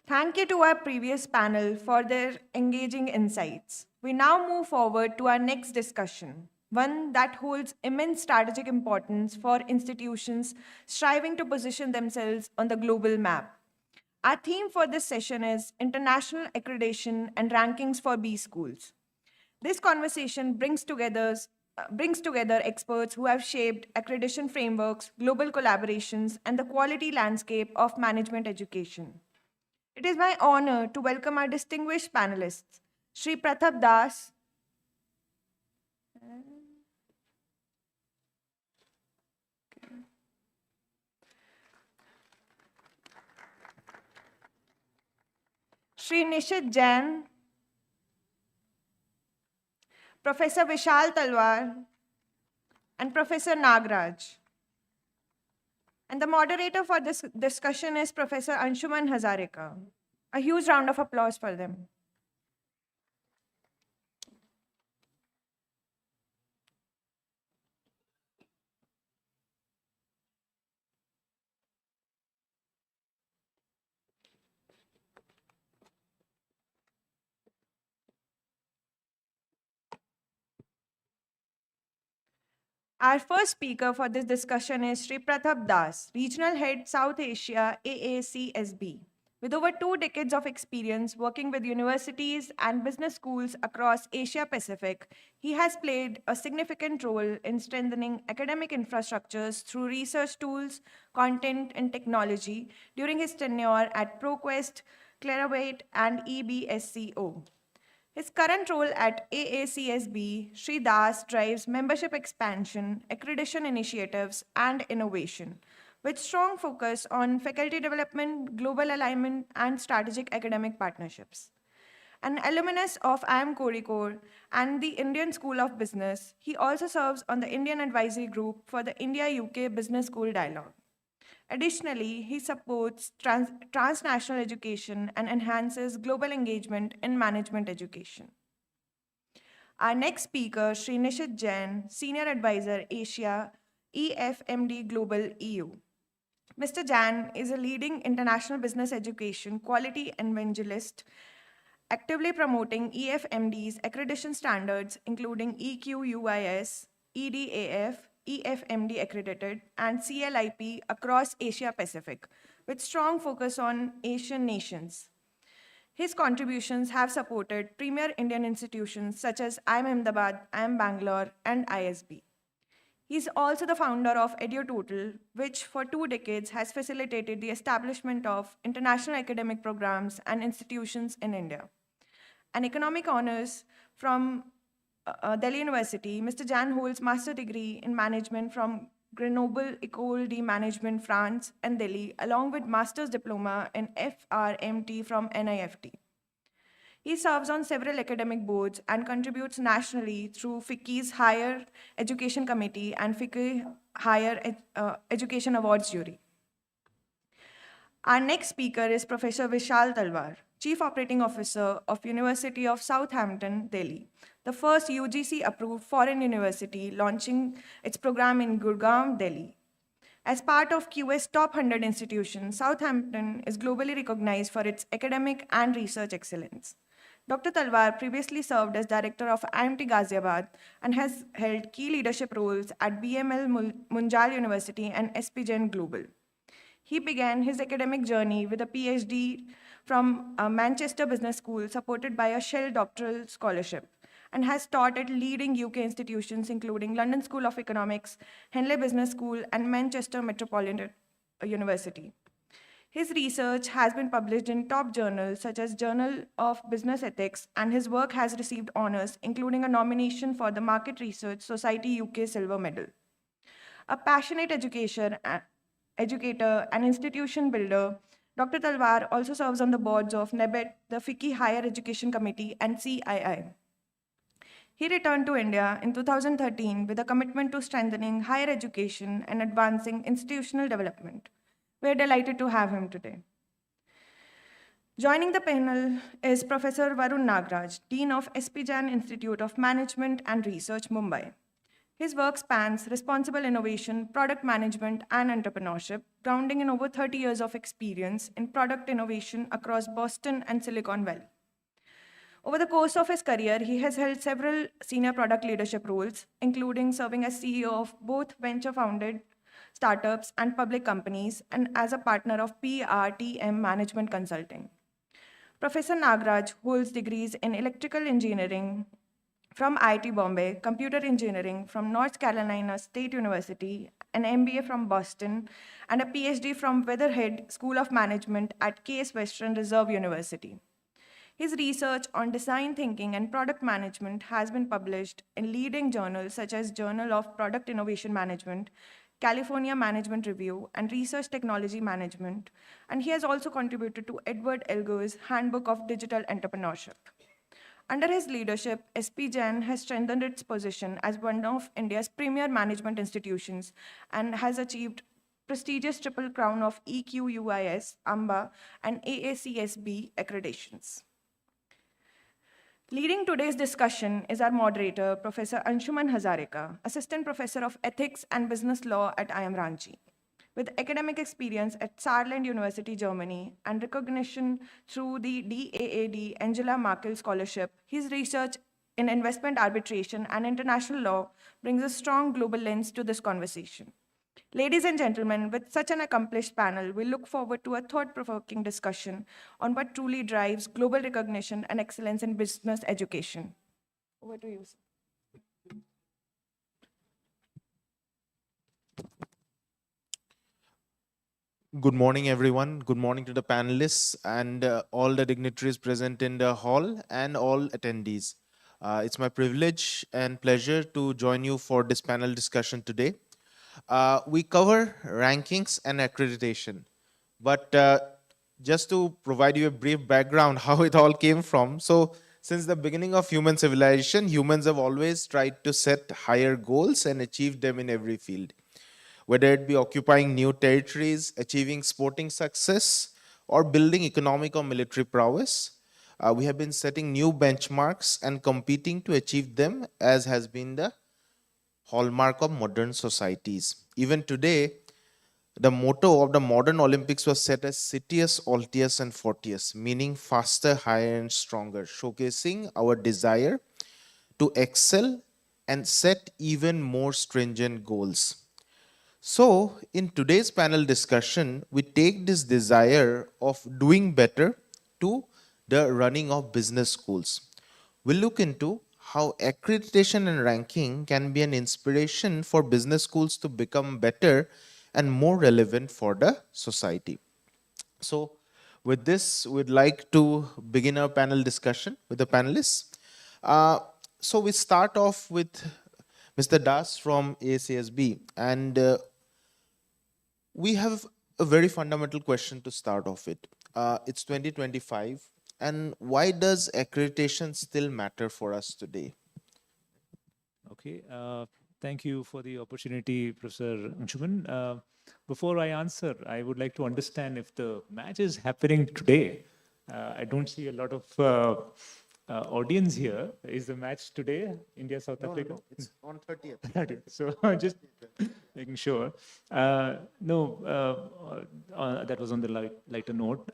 Thank you to our previous panel for their engaging insights. We now move forward to our next discussion, one that holds immense strategic importance for institutions striving to position themselves on the global map. Our theme for this session is International Accreditation and Rankings for B Schools. This conversation brings together experts who have shaped accreditation frameworks, global collaborations, and the quality landscape of management education. It is my honor to welcome our distinguished panelists, Shri Prathap Das, Shri Nishit Jain, Professor Vishal Talwar, and Professor Nagraj. And the moderator for this discussion is Professor Anshuman Hazarika. A huge round of applause for them. Our first speaker for this discussion is Shri Prathap Das, Regional Head South Asia AACSB. With over 2 decades of experience working with universities and business schools across Asia Pacific, he has played a significant role in strengthening academic infrastructures through research tools, content, and technology during his tenure at ProQuest, Clarivate, and EBSCO. His current role at AACSB, Shri Das drives membership expansion, accreditation initiatives, and innovation, with strong focus on faculty development, global alignment, and strategic academic partnerships. An alumnus of IIM Kozhikode and the Indian School of Business, he also serves on the Indian Advisory Group for the India-UK Business School Dialogue. Additionally, he supports transnational education and enhances global engagement in management education. Our next speaker, Shri Nishit Jain, Senior Advisor, Asia, EFMD Global EU. Mr. Jain is a leading international business education quality evangelist, actively promoting EFMD's accreditation standards, including EQUIS, EDAF, EFMD accredited, and CLIP across Asia Pacific, with strong focus on Asian nations. His contributions have supported premier Indian institutions such as IIM Ahmedabad, IIM Bangalore, and ISB. He is also the founder of EduTotal, which for 2 decades has facilitated the establishment of international academic programs and institutions in India. An economic honors from Delhi University, Mr. Jain holds master degree in management from Grenoble École de Management, France and Delhi, along with master's diploma in FRMT from NIFT. He serves on several academic boards and contributes nationally through FICCI's Higher Education Committee and FICCI Higher Education Awards Jury. Our next speaker is Professor Vishal Talwar, Chief Operating Officer of University of Southampton, Delhi, the first UGC-approved foreign university launching its program in Gurgaon, Delhi. As part of QS Top 100 institutions, Southampton is globally recognized for its academic and research excellence. Dr. Talwar previously served as director of IIMT Ghaziabad and has held key leadership roles at BML Munjal University and SP Jain Global. He began his academic journey with a PhD from Manchester Business School, supported by a Shell doctoral scholarship, and has taught at leading UK institutions including London School of Economics, Henley Business School, and Manchester Metropolitan University. His research has been published in top journals such as Journal of Business Ethics, and his work has received honors, including a nomination for the Market Research Society UK Silver Medal. A passionate educator and institution builder, Dr. Talwar also serves on the boards of NEBET, the FICCI Higher Education Committee, and CII. He returned to India in 2013 with a commitment to strengthening higher education and advancing institutional development. We are delighted to have him today. Joining the panel is Professor Varun Nagraj, Dean of SP Jain Institute of Management and Research, Mumbai. His work spans responsible innovation, product management, and entrepreneurship, grounding in over 30 years of experience in product innovation across Boston and Silicon Valley. Over the course of his career, he has held several senior product leadership roles, including serving as CEO of both venture-founded startups and public companies, and as a partner of Pan-IIM Management Consulting. Professor Nagraj holds degrees in electrical engineering from IIT Bombay, computer engineering from North Carolina State University, an MBA from Boston, and a PhD from Weatherhead School of Management at Case Western Reserve University. His research on design thinking and product management has been published in leading journals such as Journal of Product Innovation Management, California Management Review, and Research Technology Management, and he has also contributed to Edward Elgar's Handbook of Digital Entrepreneurship. Under his leadership, SP Jain has strengthened its position as one of India's premier management institutions and has achieved prestigious Triple Crown of EQUIS, AMBA, and AACSB accreditations. Leading today's discussion is our moderator, Professor Anshuman Hazarika, Assistant Professor of Ethics and Business Law at IIM Ranchi. With academic experience at Saarland University, Germany, and recognition through the DAAD Angela Merkel Scholarship, his research in investment arbitration and international law brings a strong global lens to this conversation. Ladies and gentlemen, with such an accomplished panel, we look forward to a thought-provoking discussion on what truly drives global recognition and excellence in business education. Over to you, sir. Good morning, everyone. Good morning to the panelists and all the dignitaries present in the hall and all attendees. It's my privilege and pleasure to join you for this panel discussion today. We cover rankings and accreditation, but just to provide you a brief background how it all came from. So since the beginning of human civilization, humans have always tried to set higher goals and achieve them in every field. Whether it be occupying new territories, achieving sporting success, or building economic or military prowess, we have been setting new benchmarks and competing to achieve them, as has been the hallmark of modern societies. Even today, the motto of the modern Olympics was set as Citius, Altius, and Fortius, meaning faster, higher, and stronger, showcasing our desire to excel and set even more stringent goals. So, in today's panel discussion, we take this desire of doing better to the running of business schools. We'll look into how accreditation and ranking can be an inspiration for business schools to become better and more relevant for the society. So, with this, we'd like to begin our panel discussion with the panelists. So, we start off with Mr. Das from ACSB, and we have a very fundamental question to start off with. It's 2025, and why does accreditation still matter for us today? Okay, thank you for the opportunity, Professor Anshuman. Before I answer, I would like to understand if the match is happening today. I don't see a lot of audience here. Is the match today, India-South Africa? No, it's on 30th. 30th. So just making sure. No, that was on the lighter note.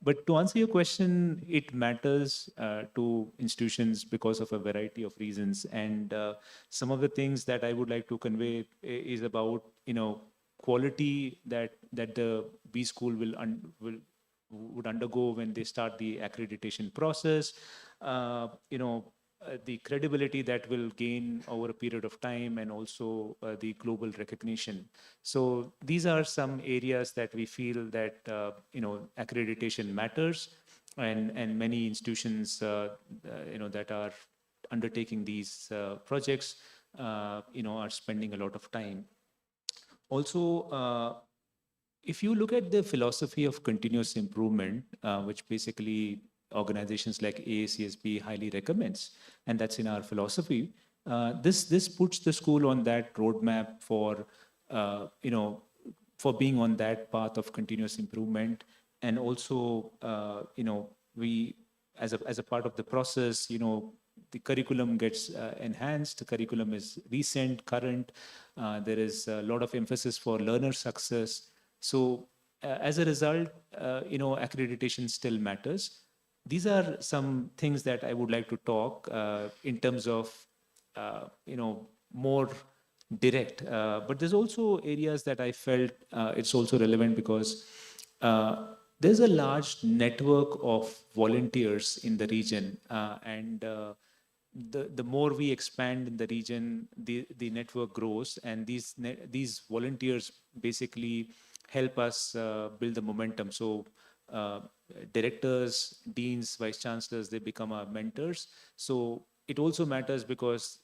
But to answer your question, it matters to institutions because of a variety of reasons. And some of the things that I would like to convey is about, quality that the B school would undergo when they start the accreditation process. The credibility that will gain over a period of time, and also the global recognition. So these are some areas that we feel that accreditation matters, and many institutions that are undertaking these projects are spending a lot of time. Also, if you look at the philosophy of continuous improvement, which basically organizations like AACSB highly recommends, and that's in our philosophy, this puts the school on that roadmap for being on that path of continuous improvement. And also, we as a part of the process, the curriculum gets enhanced. The curriculum is recent, current. There is a lot of emphasis for learner success. So as a result, accreditation still matters. These are some things that I would like to talk in terms of, more direct. But there's also areas that I felt it's also relevant because there's a large network of volunteers in the region, and the more we expand in the region, the network grows, and these volunteers basically help us build the momentum. So directors, deans, vice chancellors, they become our mentors. So it also matters because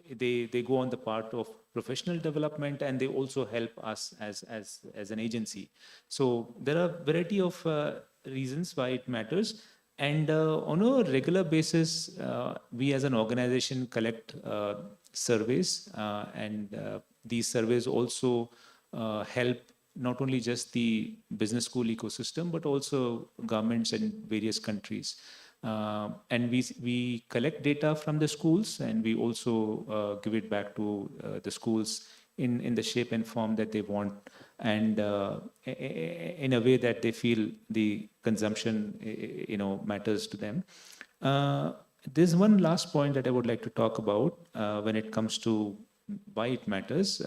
they go on the part of professional development, and they also help us as an agency. So there are a variety of reasons why it matters. And on a regular basis, we as an organization collect surveys, and these surveys also help not only just the business school ecosystem, but also governments in various countries. And we collect data from the schools, and we also give it back to the schools in the shape and form that they want, and in a way that they feel the consumption matters to them. There's one last point that I would like to talk about when it comes to why it matters.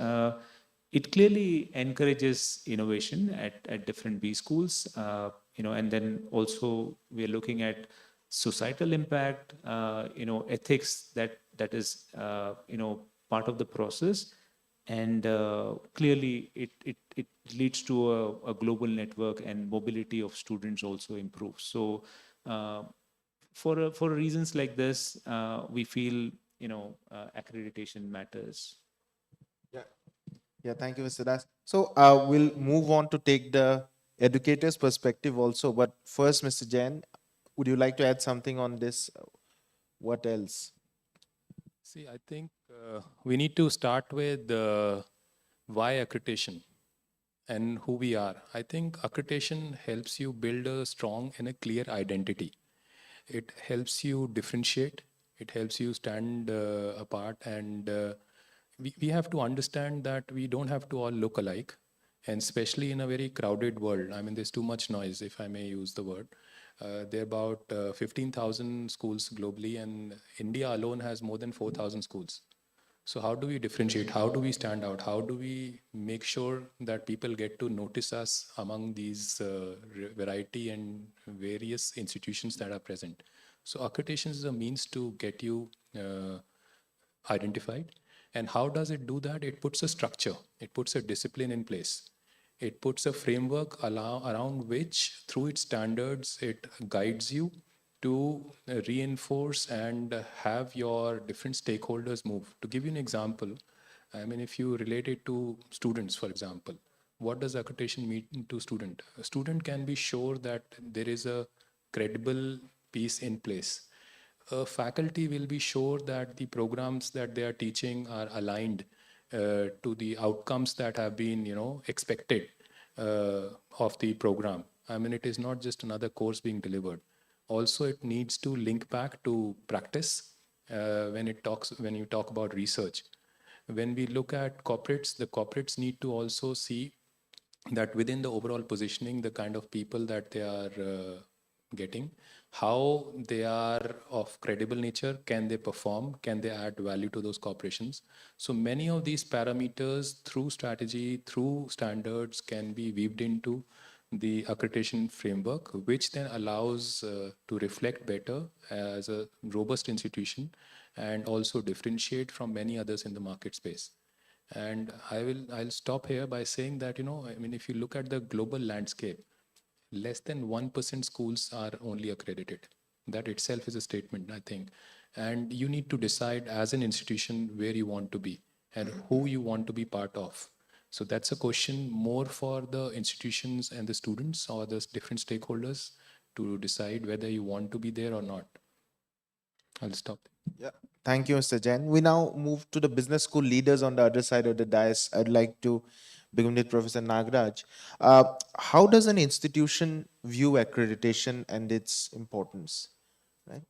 It clearly encourages innovation at different B schools, and then also we're looking at societal impact, ethics that is part of the process, and clearly it leads to a global network, and mobility of students also improves. So for reasons like this, we feel accreditation matters. Yeah, thank you, Mr. Das. So we'll move on to take the educator's perspective also. But first, Mr. Jain, would you like to add something on this? What else? See, I think we need to start with why accreditation and who we are. I think accreditation helps you build a strong and a clear identity. It helps you differentiate. It helps you stand apart, and we have to understand that we don't have to all look alike, and especially in a very crowded world. I mean, there's too much noise, if I may use the word. There are about 15,000 schools globally, and India alone has more than 4,000 schools. So how do we differentiate? How do we stand out? How do we make sure that people get to notice us among these variety and various institutions that are present? So accreditation is a means to get you identified. And how does it do that? It puts a structure. It puts a discipline in place. It puts a framework around which, through its standards, it guides you to reinforce and have your different stakeholders move. To give you an example, I mean, if you relate it to students, for example, what does accreditation mean to student? A student can be sure that there is a credible piece in place. A faculty will be sure that the programs that they are teaching are aligned to the outcomes that have been, expected of the program. I mean, it is not just another course being delivered. Also, it needs to link back to practice when you talk about research. when we look at corporates, the corporates need to also see that within the overall positioning, the kind of people that they are getting, how they are of credible nature, can they perform, can they add value to those corporations. So many of these parameters through strategy, through standards can be weaved into the accreditation framework, which then allows to reflect better as a robust institution and also differentiate from many others in the market space. And I'll stop here by saying that, I mean, if you look at the global landscape, less than 1% schools are only accredited. That itself is a statement, I think. And you need to decide as an institution where you want to be and who you want to be part of. So that's a question more for the institutions and the students or the different stakeholders to decide whether you want to be there or not. I'll stop. Yeah, thank you, Mr. Jain. We now move to the business school leaders on the other side of the dais. I'd like to begin with Professor Nagraj. How does an institution view accreditation and its importance? Right?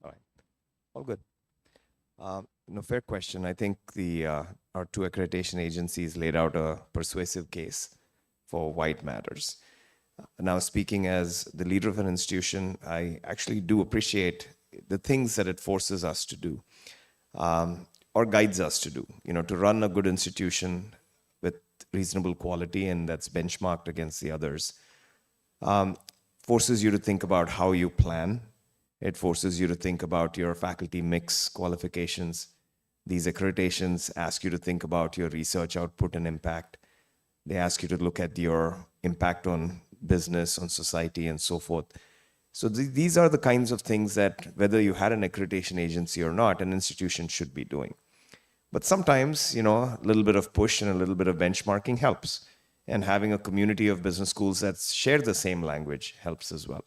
All right, all good. Fair question. I think our two accreditation agencies laid out a persuasive case for why it matters. Now, speaking as the leader of an institution, I actually do appreciate the things that it forces us to do, or guides us to do. To run a good institution with reasonable quality and that's benchmarked against the others, forces you to think about how you plan. It forces you to think about your faculty mix qualifications. These accreditations ask you to think about your research output and impact. They ask you to look at your impact on business, on society, and so forth. So these are the kinds of things that, whether you had an accreditation agency or not, an institution should be doing. But sometimes, a little bit of push and a little bit of benchmarking helps. And having a community of business schools that share the same language helps as well.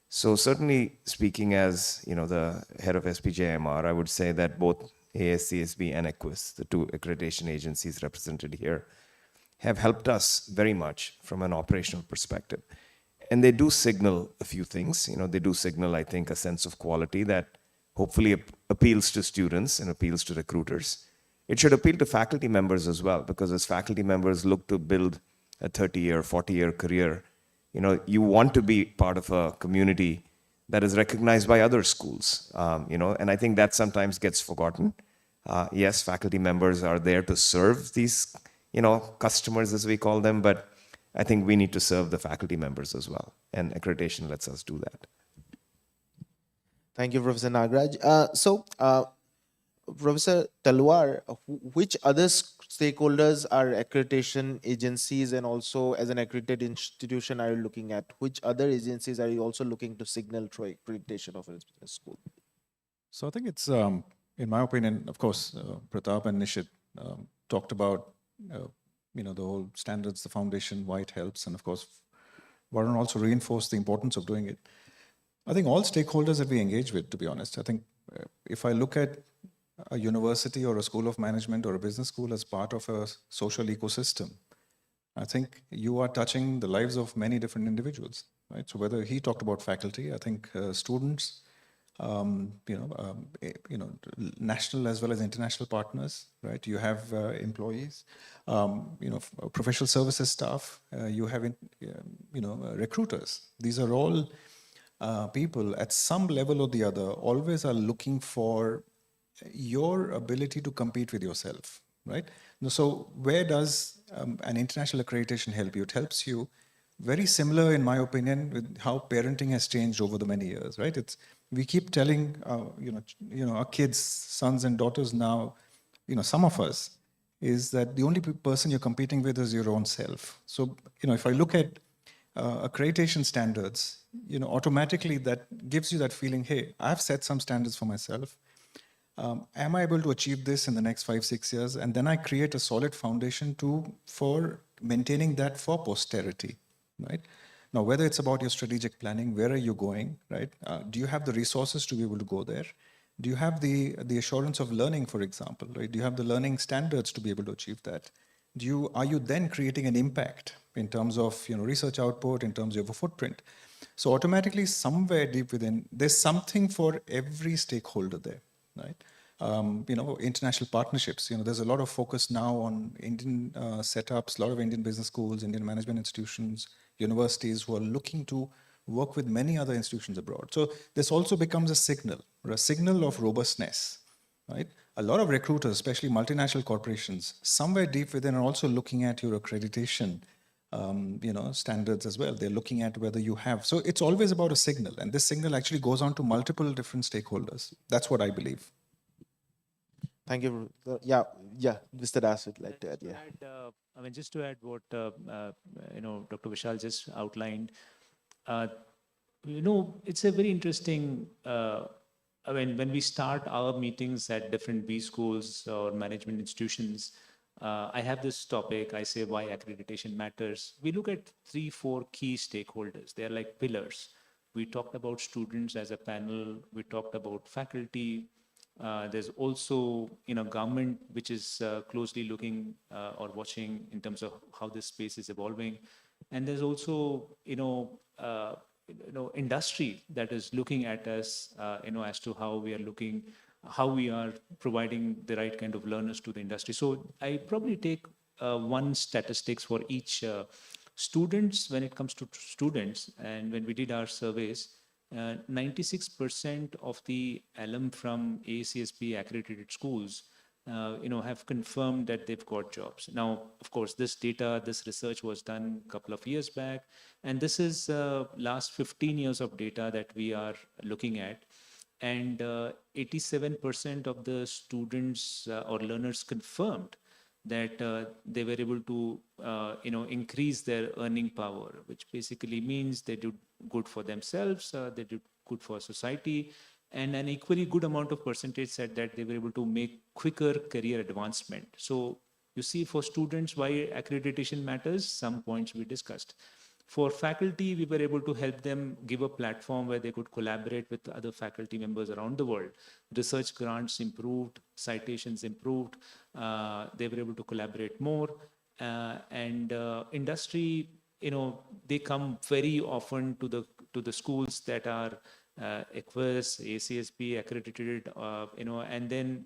So certainly, speaking as the head of SPJIMR, I would say that both ASCSB and EQUIS, the two accreditation agencies represented here, have helped us very much from an operational perspective. And they do signal a few things. They do signal, I think, a sense of quality that hopefully appeals to students and appeals to recruiters. It should appeal to faculty members as well, because as faculty members look to build a 30-year, 40-year career, you want to be part of a community that is recognized by other schools, and I think that sometimes gets forgotten. Yes, faculty members are there to serve these, customers, as we call them, but I think we need to serve the faculty members as well, and accreditation lets us do that. Thank you, Professor Nagraj. Professor Talwar, which other stakeholders are accreditation agencies, and also as an accredited institution are you looking at? Which other agencies are you also looking to signal through accreditation of a business school? So I think it's, in my opinion, of course, Pratap and Nishit talked about, the whole standards, the foundation, why it helps, and of course, Varun also reinforced the importance of doing it. I think all stakeholders that we engage with, to be honest, I think if I look at a university or a school of management or a business school as part of a social ecosystem, I think you are touching the lives of many different individuals, right? So whether he talked about faculty, I think students, national as well as international partners, right? You have employees, professional services staff, you have, recruiters. These are all people at some level or the other always are looking for your ability to compete with yourself, right? So where does an international accreditation help you? It helps you very similar, in my opinion, with how parenting has changed over the many years, right? We keep telling, our kids, sons and daughters now, some of us, is that the only person you're competing with is your own self. So, if I look at accreditation standards, automatically that gives you that feeling, hey, I've set some standards for myself. Am I able to achieve this in the next 5-6 years? And then I create a solid foundation for maintaining that for posterity, right? Now, whether it's about your strategic planning, where are you going, right? Do you have the resources to be able to go there? Do you have the assurance of learning, for example, right? Do you have the learning standards to be able to achieve that? are you then creating an impact in terms of research output, in terms of a footprint? So automatically, somewhere deep within, there's something for every stakeholder there, right? International partnerships. There's a lot of focus now on Indian setups, a lot of Indian business schools, Indian management institutions, universities who are looking to work with many other institutions abroad. So this also becomes a signal of robustness, right? A lot of recruiters, especially multinational corporations, somewhere deep within are also looking at your accreditation standards as well. They're looking at whether you have. So it's always about a signal, and this signal actually goes on to multiple different stakeholders. That's what I believe. Thank you. Yeah, Mr. Das would like to add. Yeah. Just to add what Dr. Vishal just outlined. It's a very interesting. When we start our meetings at different B schools or management institutions, I have this topic. I say why accreditation matters. We look at 3-4 key stakeholders. They are like pillars. We talked about students as a panel. We talked about faculty. There's also government, which is closely looking or watching in terms of how this space is evolving, and there's also industry that is looking at us as to how we are looking, how we are providing the right kind of learners to the industry. So I probably take one statistics for each students. When it comes to students, and when we did our surveys, 96% of the alum from ACSB accredited schools have confirmed that they've got jobs. Now, of course, this research was done a couple of years back, and this is last 15 years of data that we are looking at. And 87% of the students or learners confirmed that they were able to increase their earning power, which basically means they did good for themselves, they did good for society, and an equally good amount of percentage said that they were able to make quicker career advancement. So you see, for students, why accreditation matters, some points we discussed. For faculty, we were able to help them give a platform where they could collaborate with other faculty members around the world. Research grants improved, citations improved, they were able to collaborate more. And industry, they come very often to the schools that are EQUIS, ACSB accredited, and then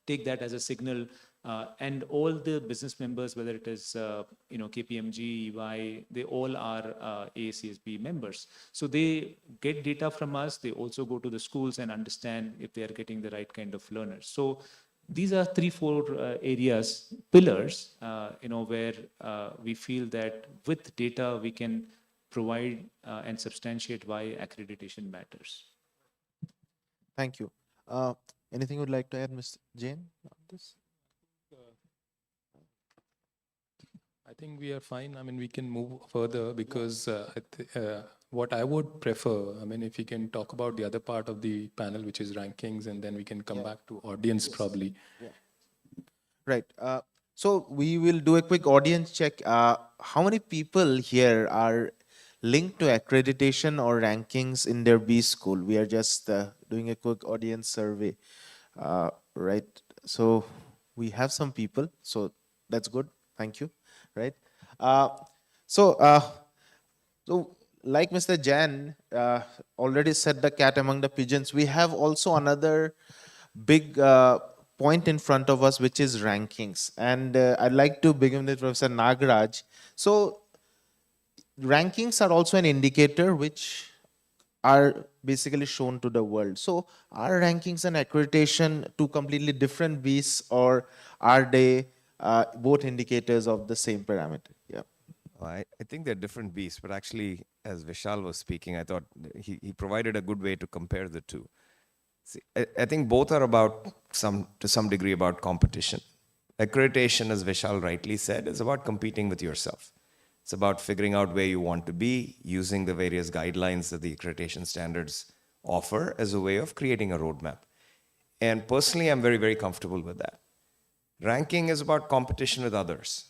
take that as a signal. And all the business members, whether it is KPMG, EY, they all are ACSB members. So they get data from us. They also go to the schools and understand if they are getting the right kind of learners. So these are 3-4 areas, pillars, where we feel that with data we can provide and substantiate why accreditation matters. Thank you. Anything you'd like to add, Ms. Jain, on this? I think we are fine. We can move further because what I would prefer, if you can talk about the other part of the panel, which is rankings, and then we can come back to audience probably. Yeah. Right. So we will do a quick audience check. How many people here are linked to accreditation or rankings in their B school? We are just doing a quick audience survey. Right. So we have some people. So that's good. Thank you. Right. So like Mr. Jain already said, the cat among the pigeons, we have also another big point in front of us, which is rankings. And I'd like to begin with Professor Nagaraj. So rankings are also an indicator which are basically shown to the world. So are rankings and accreditation two completely different beasts, or are they both indicators of the same parameter? Yeah. I think they're different beasts, but actually, as Vishal was speaking, I thought he provided a good way to compare the two. See, I think both are about to some degree about competition. Accreditation, as Vishal rightly said, is about competing with yourself. It's about figuring out where you want to be, using the various guidelines that the accreditation standards offer as a way of creating a roadmap. And personally, I'm very, very comfortable with that. Ranking is about competition with others.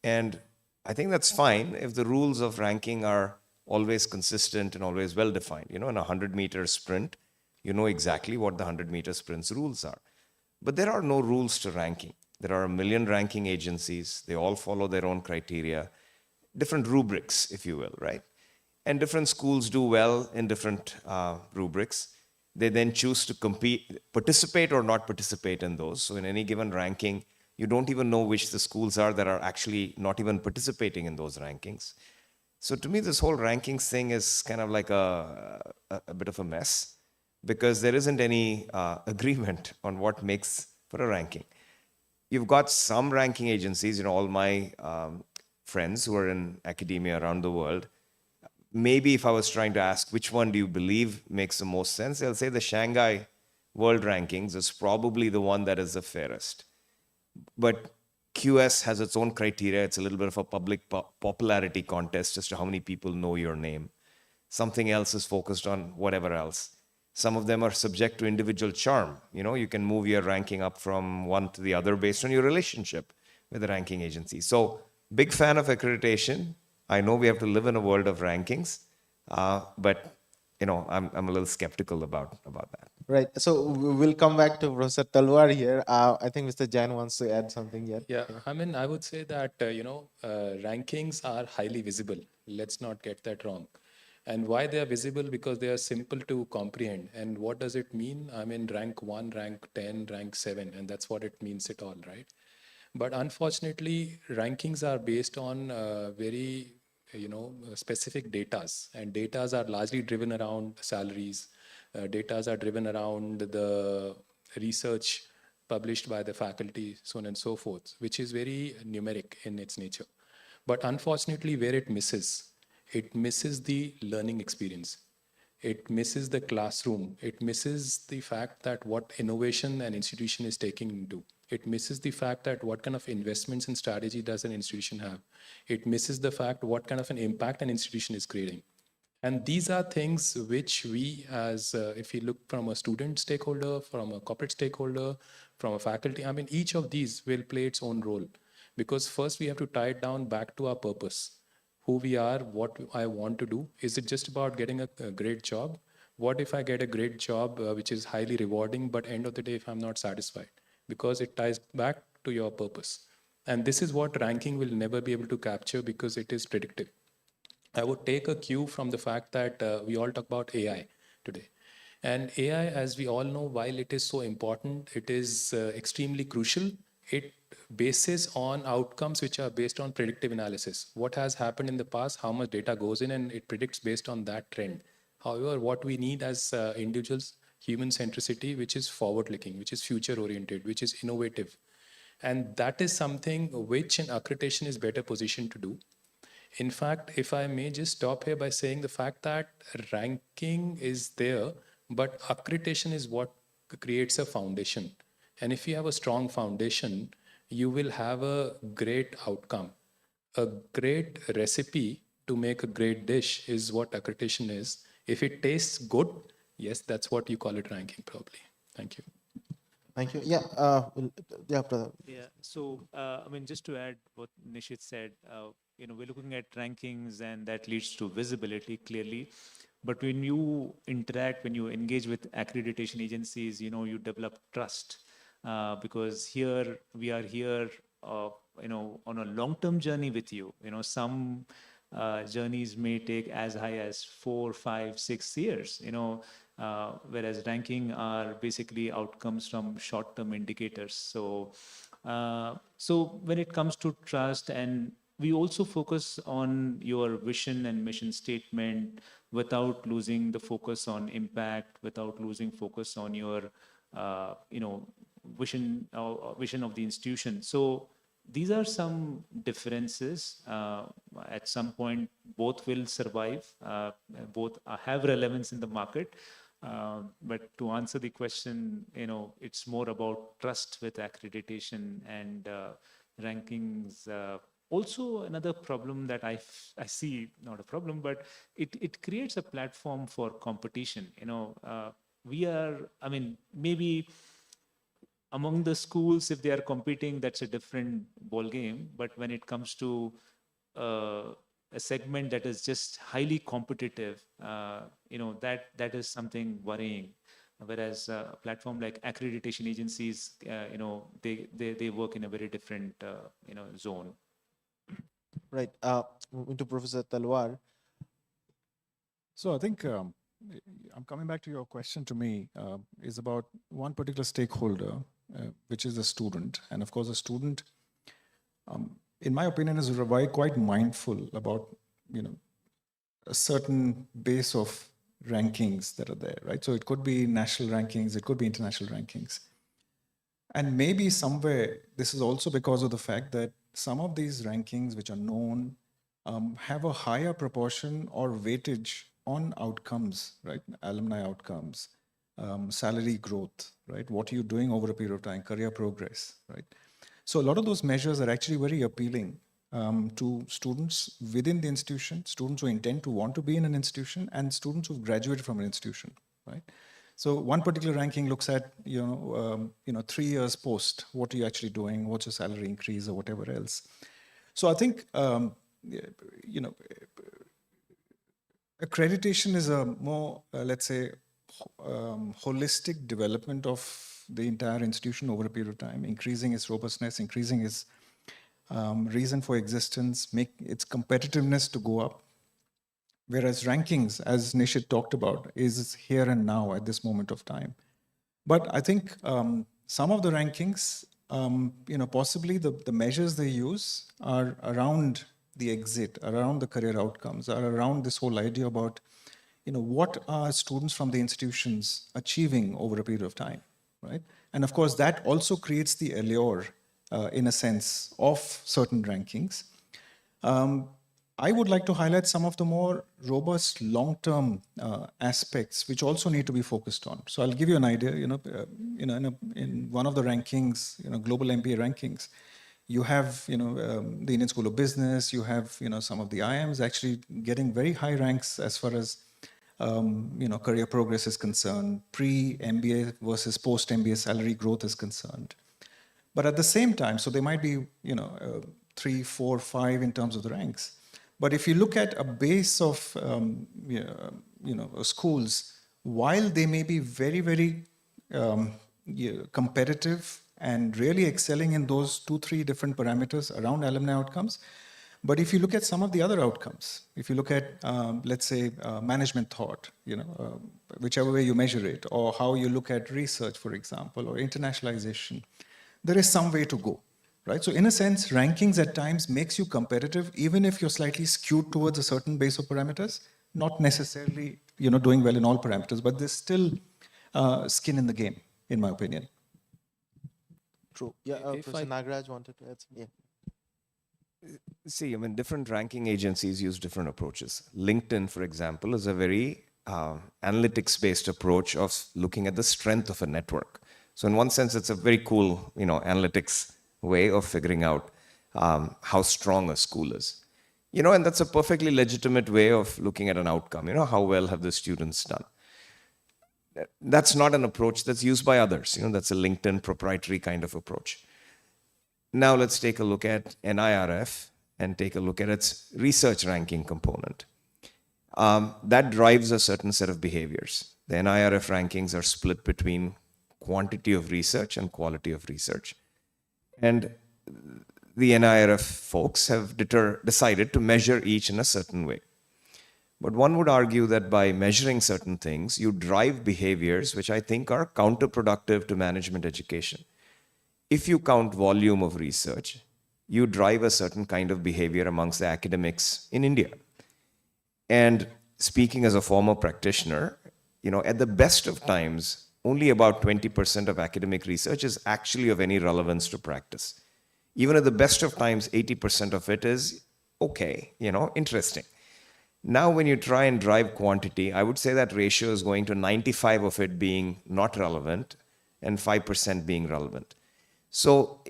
And I think that's fine if the rules of ranking are always consistent and always well-defined. In a 100-meter sprint, you know exactly what the 100-meter sprint's rules are. But there are no rules to ranking. There are a million ranking agencies. They all follow their own criteria, different rubrics, if you will, right? And different schools do well in different rubrics. They then choose to compete, participate or not participate in those. So in any given ranking, you don't even know which the schools are that are actually not even participating in those rankings. So to me, this whole rankings thing is kind of like a bit of a mess, because there isn't any agreement on what makes for a ranking. You've got some ranking agencies, all my friends who are in academia around the world, maybe if I was trying to ask which one do you believe makes the most sense, they'll say the Shanghai World Rankings is probably the one that is the fairest. But QS has its own criteria. It's a little bit of a public popularity contest as to how many people know your name. Something else is focused on whatever else. Some of them are subject to individual charm. You can move your ranking up from one to the other based on your relationship with the ranking agency. So big fan of accreditation. I know we have to live in a world of rankings, but I'm a little skeptical about that. Right. So we'll come back to Professor Talwar here. I think Mr. Jain wants to add something here. Yeah, I mean, I would say that, rankings are highly visible. Let's not get that wrong. And why they are visible? Because they are simple to comprehend. And what does it mean? I mean, rank 1, rank 10, rank 7, and that's what it means at all, right? But unfortunately, rankings are based on very, specific datas. And datas are largely driven around salaries. Datas are driven around the research published by the faculty, so on and so forth, which is very numeric in its nature. But unfortunately, where it misses the learning experience. It misses the classroom. It misses the fact that what innovation an institution is taking into. It misses the fact that what kind of investments and strategy does an institution have. It misses the fact what kind of an impact an institution is creating. And these are things which we as, if you look from a student stakeholder, from a corporate stakeholder, from a faculty, I mean, each of these will play its own role. Because first we have to tie it down back to our purpose. Who we are, what I want to do. Is it just about getting a great job? What if I get a great job which is highly rewarding, but end of the day, if I'm not satisfied? Because it ties back to your purpose. And this is what ranking will never be able to capture, because it is predictive. I would take a cue from the fact that we all talk about AI today. And AI, as we all know, while it is so important, it is extremely crucial. It bases on outcomes which are based on predictive analysis. What has happened in the past, how much data goes in, and it predicts based on that trend. However, what we need as individuals, human centricity, which is forward-looking, which is future-oriented, which is innovative. And that is something which an accreditation is better positioned to do. In fact, if I may just stop here by saying the fact that ranking is there, but accreditation is what creates a foundation. And if you have a strong foundation, you will have a great outcome. A great recipe to make a great dish is what accreditation is. If it tastes good, yes, that's what you call it ranking probably. Thank you. Thank you. Yeah, brother. Yeah. So, I mean, just to add what Nishit said, we're looking at rankings, and that leads to visibility clearly. But when you interact, when you engage with accreditation agencies, you develop trust, because here we are here, on a long-term journey with you. Some journeys may take as high as 4, 5, 6 years. Whereas ranking are basically outcomes from short-term indicators. So when it comes to trust, and we also focus on your vision and mission statement without losing the focus on impact, without losing focus on your, vision of the institution. So these are some differences. At some point, both will survive. Both have relevance in the market. But to answer the question, it's more about trust with accreditation and rankings. Also, another problem that I see, not a problem, but it creates a platform for competition. Maybe among the schools, if they are competing, that's a different ball game. But when it comes to a segment that is just highly competitive, that is something worrying. whereas a platform like accreditation agencies, they work in a very different, zone. Right. Moving to Professor Talwar. So I think I'm coming back to your question to me is about one particular stakeholder, which is a student. And of course, a student, in my opinion, is quite mindful about, a certain base of rankings that are there, right? So it could be national rankings, it could be international rankings. And maybe somewhere, this is also because of the fact that some of these rankings which are known have a higher proportion or weightage on outcomes, right? Alumni outcomes, salary growth, right? What are you doing over a period of time, career progress, right? So a lot of those measures are actually very appealing to students within the institution, students who intend to want to be in an institution, and students who've graduated from an institution, right? So one particular ranking looks at, 3 years post, what are you actually doing? What's your salary increase or whatever else? So I think, accreditation is a more, let's say, holistic development of the entire institution over a period of time, increasing its robustness, increasing its reason for existence, make its competitiveness to go up. Whereas rankings, as Nishit talked about, is here and now at this moment of time. But I think some of the rankings, possibly the measures they use are around the exit, around the career outcomes, are around this whole idea about, what are students from the institutions achieving over a period of time, right? And of course, that also creates the allure, in a sense, of certain rankings. I would like to highlight some of the more robust long-term aspects which also need to be focused on. So I'll give you an idea. In one of the rankings, global MBA rankings, you have the Indian School of Business. You have some of the IIMs actually getting very high ranks as far as career progress is concerned, pre-MBA versus post-MBA salary growth is concerned. But at the same time, so they might be 3, 4, 5 in terms of the ranks. But if you look at a base of schools, while they may be very, very competitive and really excelling in those 2, 3 different parameters around alumni outcomes, but if you look at some of the other outcomes, if you look at, let's say, management thought, whichever way you measure it, or how you look at research, for example, or internationalization, there is some way to go. Right? So in a sense, rankings at times makes you competitive, even if you're slightly skewed towards a certain base of parameters, not necessarily doing well in all parameters, but there's still skin in the game, in my opinion. True. Yeah, Professor Nagaraj wanted to add something. Yeah. See, different ranking agencies use different approaches. LinkedIn, for example, is a very analytics-based approach of looking at the strength of a network. So in one sense, it's a very cool, analytics way of figuring out how strong a school is. And that's a perfectly legitimate way of looking at an outcome. How well have the students done? That's not an approach that's used by others. That's a LinkedIn proprietary kind of approach. Now let's take a look at NIRF and take a look at its research ranking component. That drives a certain set of behaviors. The NIRF rankings are split between quantity of research and quality of research. And the NIRF folks have decided to measure each in a certain way. But one would argue that by measuring certain things, you drive behaviors which I think are counterproductive to management education. If you count volume of research, you drive a certain kind of behavior amongst the academics in India. And speaking as a former practitioner, at the best of times, only about 20% of academic research is actually of any relevance to practice. Even at the best of times, 80% of it is okay, interesting. Now, when you try and drive quantity, I would say that ratio is going to 95 of it being not relevant and 5% being relevant. So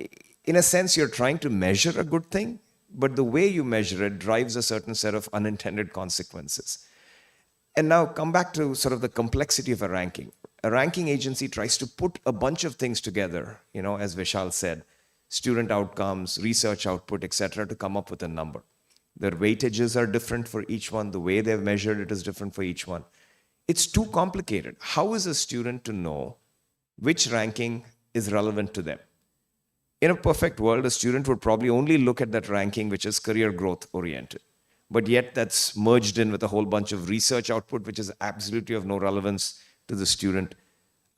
in a sense, you're trying to measure a good thing, but the way you measure it drives a certain set of unintended consequences. And now come back to sort of the complexity of a ranking. A ranking agency tries to put a bunch of things together, as Vishal said, student outcomes, research output, etc., to come up with a number. Their weightages are different for each one. The way they've measured it is different for each one. it's too complicated. How is a student to know which ranking is relevant to them? In a perfect world, a student would probably only look at that ranking which is career growth oriented. But yet that's merged in with a whole bunch of research output, which is absolutely of no relevance to the student.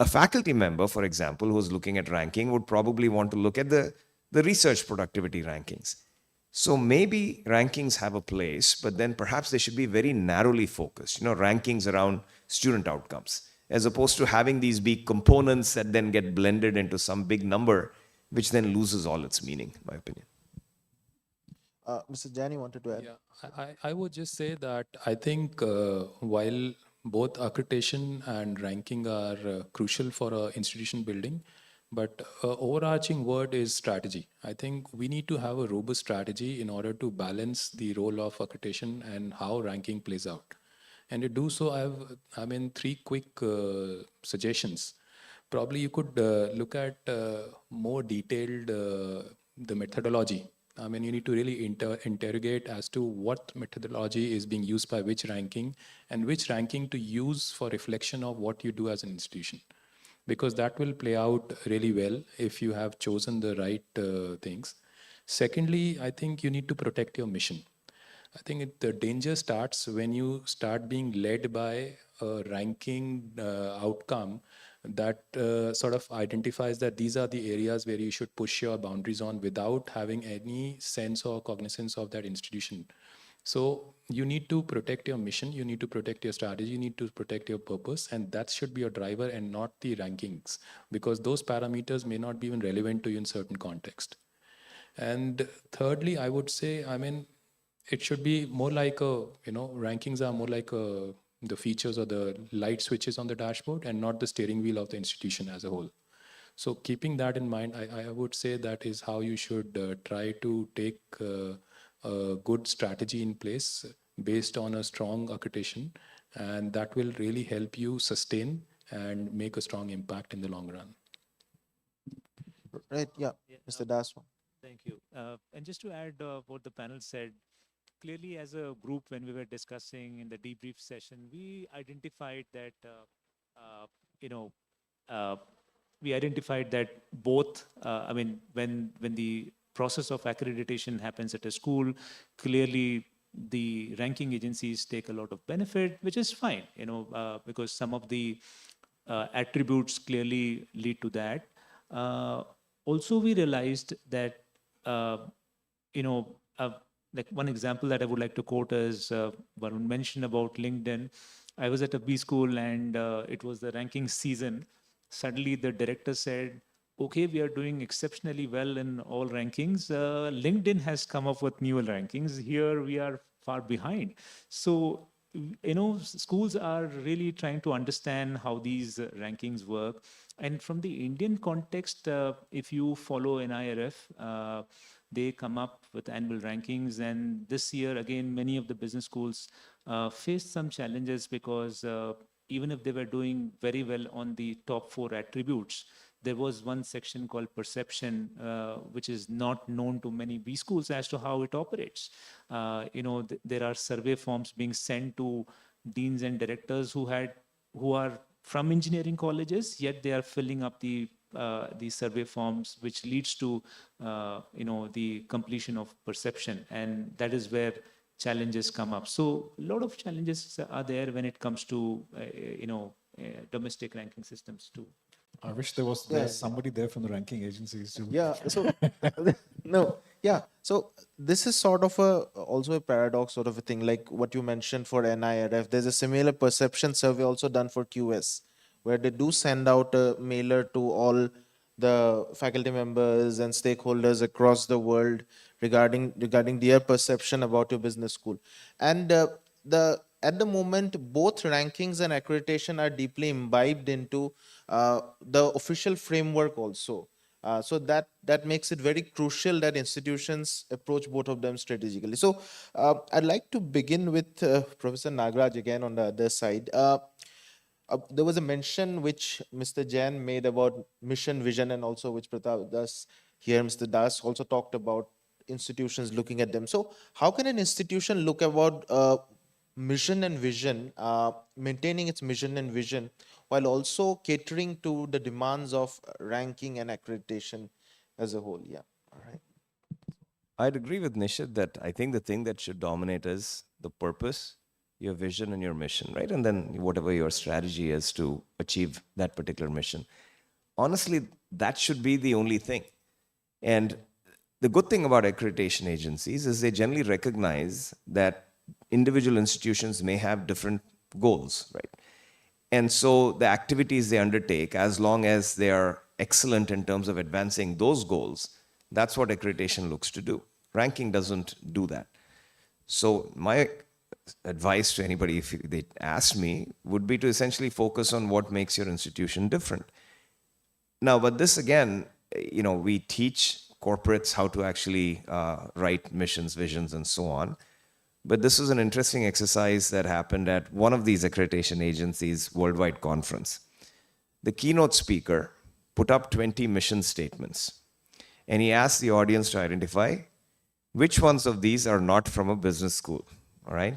A faculty member, for example, who's looking at ranking would probably want to look at the research productivity rankings. So maybe rankings have a place, but then perhaps they should be very narrowly focused, rankings around student outcomes, as opposed to having these big components that then get blended into some big number, which then loses all its meaning, in my opinion. Mr. Jani wanted to add. Yeah, I would just say that I think while both accreditation and ranking are crucial for institution building, but overarching word is strategy. I think we need to have a robust strategy in order to balance the role of accreditation and how ranking plays out. And to do so, I have three quick suggestions. Probably you could look at more detailed the methodology. I mean, you need to really interrogate as to what methodology is being used by which ranking and which ranking to use for reflection of what you do as an institution. Because that will play out really well if you have chosen the right things. Secondly, I think you need to protect your mission. I think the danger starts when you start being led by a ranking outcome that sort of identifies that these are the areas where you should push your boundaries on without having any sense or cognizance of that institution. So you need to protect your mission, you need to protect your strategy, you need to protect your purpose, and that should be your driver and not the rankings, because those parameters may not be even relevant to you in certain context. And thirdly, I would say, it should be more like rankings are more like the features or the light switches on the dashboard and not the steering wheel of the institution as a whole. So keeping that in mind, I would say that is how you should try to take a good strategy in place based on a strong accreditation, and that will really help you sustain and make a strong impact in the long run. Right, yeah, Mr. Das. Thank you. And just to add what the panel said, clearly as a group, when we were discussing in the debrief session, we identified that, both, when the process of accreditation happens at a school, clearly the ranking agencies take a lot of benefit, which is fine, because some of the attributes clearly lead to that. Also, we realized that, like one example that I would like to quote is Varun mentioned about LinkedIn. I was at a B school and it was the ranking season. Suddenly the director said, okay, we are doing exceptionally well in all rankings. LinkedIn has come up with newer rankings. Here we are far behind. So, schools are really trying to understand how these rankings work. And from the Indian context, if you follow NIRF, they come up with annual rankings. And this year, again, many of the business schools faced some challenges because even if they were doing very well on the top 4 attributes, there was one section called perception, which is not known to many B schools as to how it operates. There are survey forms being sent to deans and directors who are from engineering colleges, yet they are filling up the survey forms, which leads to the completion of perception, and that is where challenges come up. So a lot of challenges are there when it comes to domestic ranking systems too. I wish there was somebody there from the ranking agencies too. Yeah, so no, yeah. So this is sort of also a paradox sort of a thing, like what you mentioned for NIRF. There's a similar perception survey also done for QS, where they do send out a mailer to all the faculty members and stakeholders across the world regarding their perception about your business school. And at the moment, both rankings and accreditation are deeply imbibed into the official framework also. So that makes it very crucial that institutions approach both of them strategically. So I'd like to begin with Professor Nagaraj again on the other side. There was a mention which Mr. Jain made about mission, vision, and also which Pratap Das here, Mr. Das also talked about institutions looking at them. So how can an institution look about mission and vision, maintaining its mission and vision, while also catering to the demands of ranking and accreditation as a whole. Yeah. All right. I'd agree with Nishit that I think the thing that should dominate is the purpose, your vision, and your mission, right? And then whatever your strategy is to achieve that particular mission. Honestly, that should be the only thing. And the good thing about accreditation agencies is they generally recognize that individual institutions may have different goals, right? And so the activities they undertake, as long as they are excellent in terms of advancing those goals, that's what accreditation looks to do. Ranking doesn't do that. So my advice to anybody, if they asked me, would be to essentially focus on what makes your institution different. Now, but this again, we teach corporates how to actually write missions, visions, and so on. But this was an interesting exercise that happened at one of these accreditation agencies' worldwide conference. The keynote speaker put up 20 mission statements, and he asked the audience to identify which ones of these are not from a business school, all right?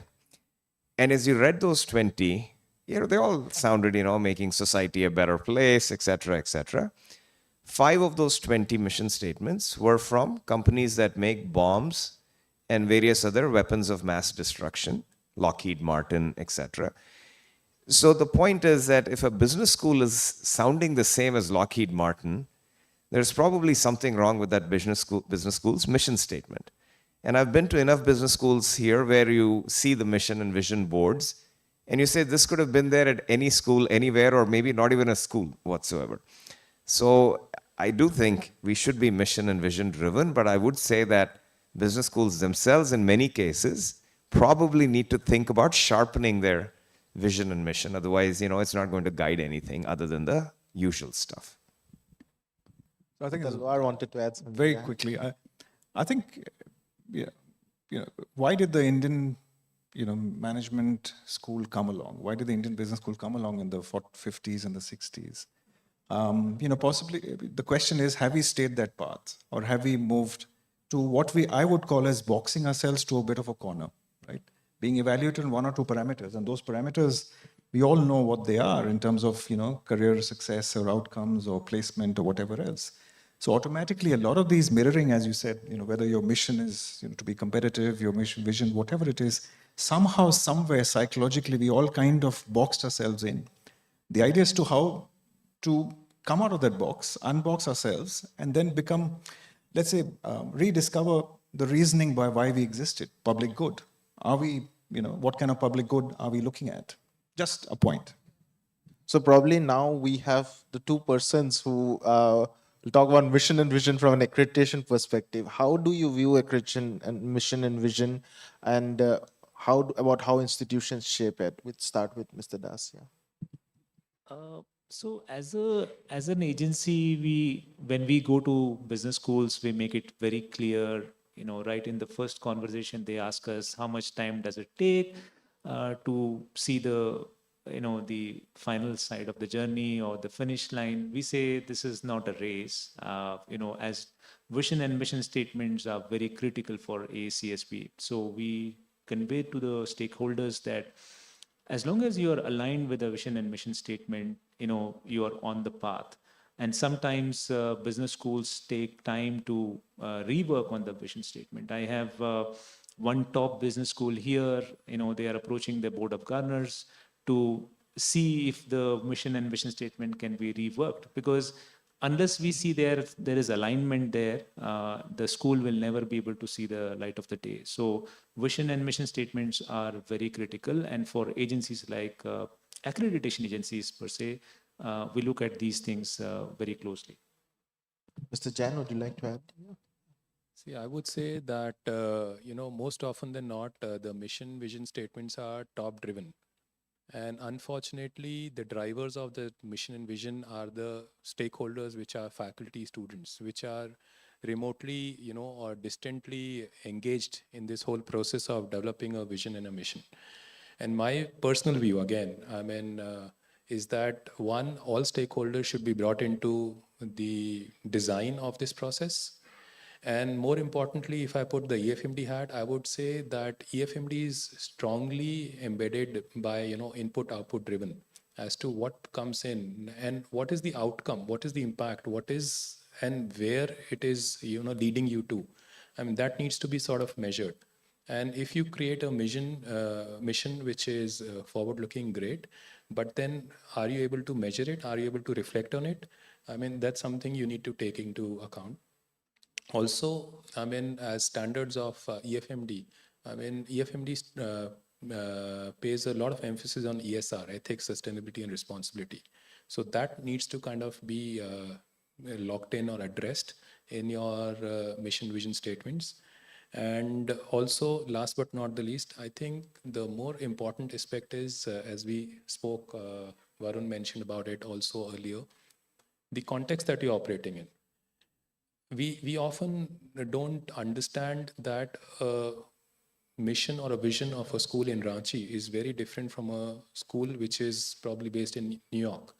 And as you read those 20, they all sounded, making society a better place, et cetera, et cetera. 5 of those 20 mission statements were from companies that make bombs and various other weapons of mass destruction, Lockheed Martin, et cetera. So the point is that if a business school is sounding the same as Lockheed Martin, there's probably something wrong with that business school's mission statement. And I've been to enough business schools here where you see the mission and vision boards, and you say this could have been there at any school, anywhere, or maybe not even a school whatsoever. So I do think we should be mission and vision driven, but I would say that business schools themselves, in many cases, probably need to think about sharpening their vision and mission. Otherwise, it's not going to guide anything other than the usual stuff. So I think Talwar wanted to add something. very quickly. I think, why did the Indian, management school come along? Why did the Indian business school come along in the 50s and the 60s? Possibly the question is, have we stayed that path, or have we moved to what I would call as boxing ourselves to a bit of a corner, right? Being evaluated on 1 or 2 parameters, and those parameters, we all know what they are in terms of, career success or outcomes or placement or whatever else. So automatically, a lot of these mirroring, as you said, whether your mission is to be competitive, your mission, vision, whatever it is, somehow, somewhere, psychologically, we all kind of boxed ourselves in. The idea is to how to come out of that box, unbox ourselves, and then become, let's say, rediscover the reasoning by why we existed. Public good. Are we, what kind of public good are we looking at? Just a point. So probably now we have the 2 persons who will talk about mission and vision from an accreditation perspective. How do you view accreditation and mission and vision, and how institutions shape it? We'll start with Mr. Das. Yeah. So as an agency, when we go to business schools, we make it very clear, right in the first conversation, they ask us how much time does it take to see the final side of the journey or the finish line. We say this is not a race. As vision and mission statements are very critical for ACSP. So we convey to the stakeholders that as long as you are aligned with the vision and mission statement, you are on the path. And sometimes business schools take time to rework on the vision statement. I have one top business school here, they are approaching the board of governors to see if the mission and vision statement can be reworked, because unless we see there is alignment there, the school will never be able to see the light of the day. So vision and mission statements are very critical, and for agencies like accreditation agencies per se, we look at these things very closely. Mr. Jain, would you like to add? See, I would say that, most often than not, the mission vision statements are top driven. And unfortunately, the drivers of the mission and vision are the stakeholders, which are faculty, students, which are remotely, or distantly engaged in this whole process of developing a vision and a mission. And my personal view, again, is that one, all stakeholders should be brought into the design of this process. And more importantly, if I put the EFMD hat, I would say that EFMD is strongly embedded by, input output driven as to what comes in and what is the outcome, what is the impact, what is and where it is, leading you to. I mean, that needs to be sort of measured. And if you create a mission which is forward looking, great, but then are you able to measure it? Are you able to reflect on it? I mean, that's something you need to take into account. Also, I mean, as standards of EFMD, I mean, EFMD pays a lot of emphasis on ESR, ethics, sustainability, and responsibility. So that needs to kind of be locked in or addressed in your mission vision statements. And also, last but not the least, I think the more important aspect is, as we spoke, Varun mentioned about it also earlier, the context that you're operating in. We often don't understand that a mission or a vision of a school in Ranchi is very different from a school which is probably based in New York.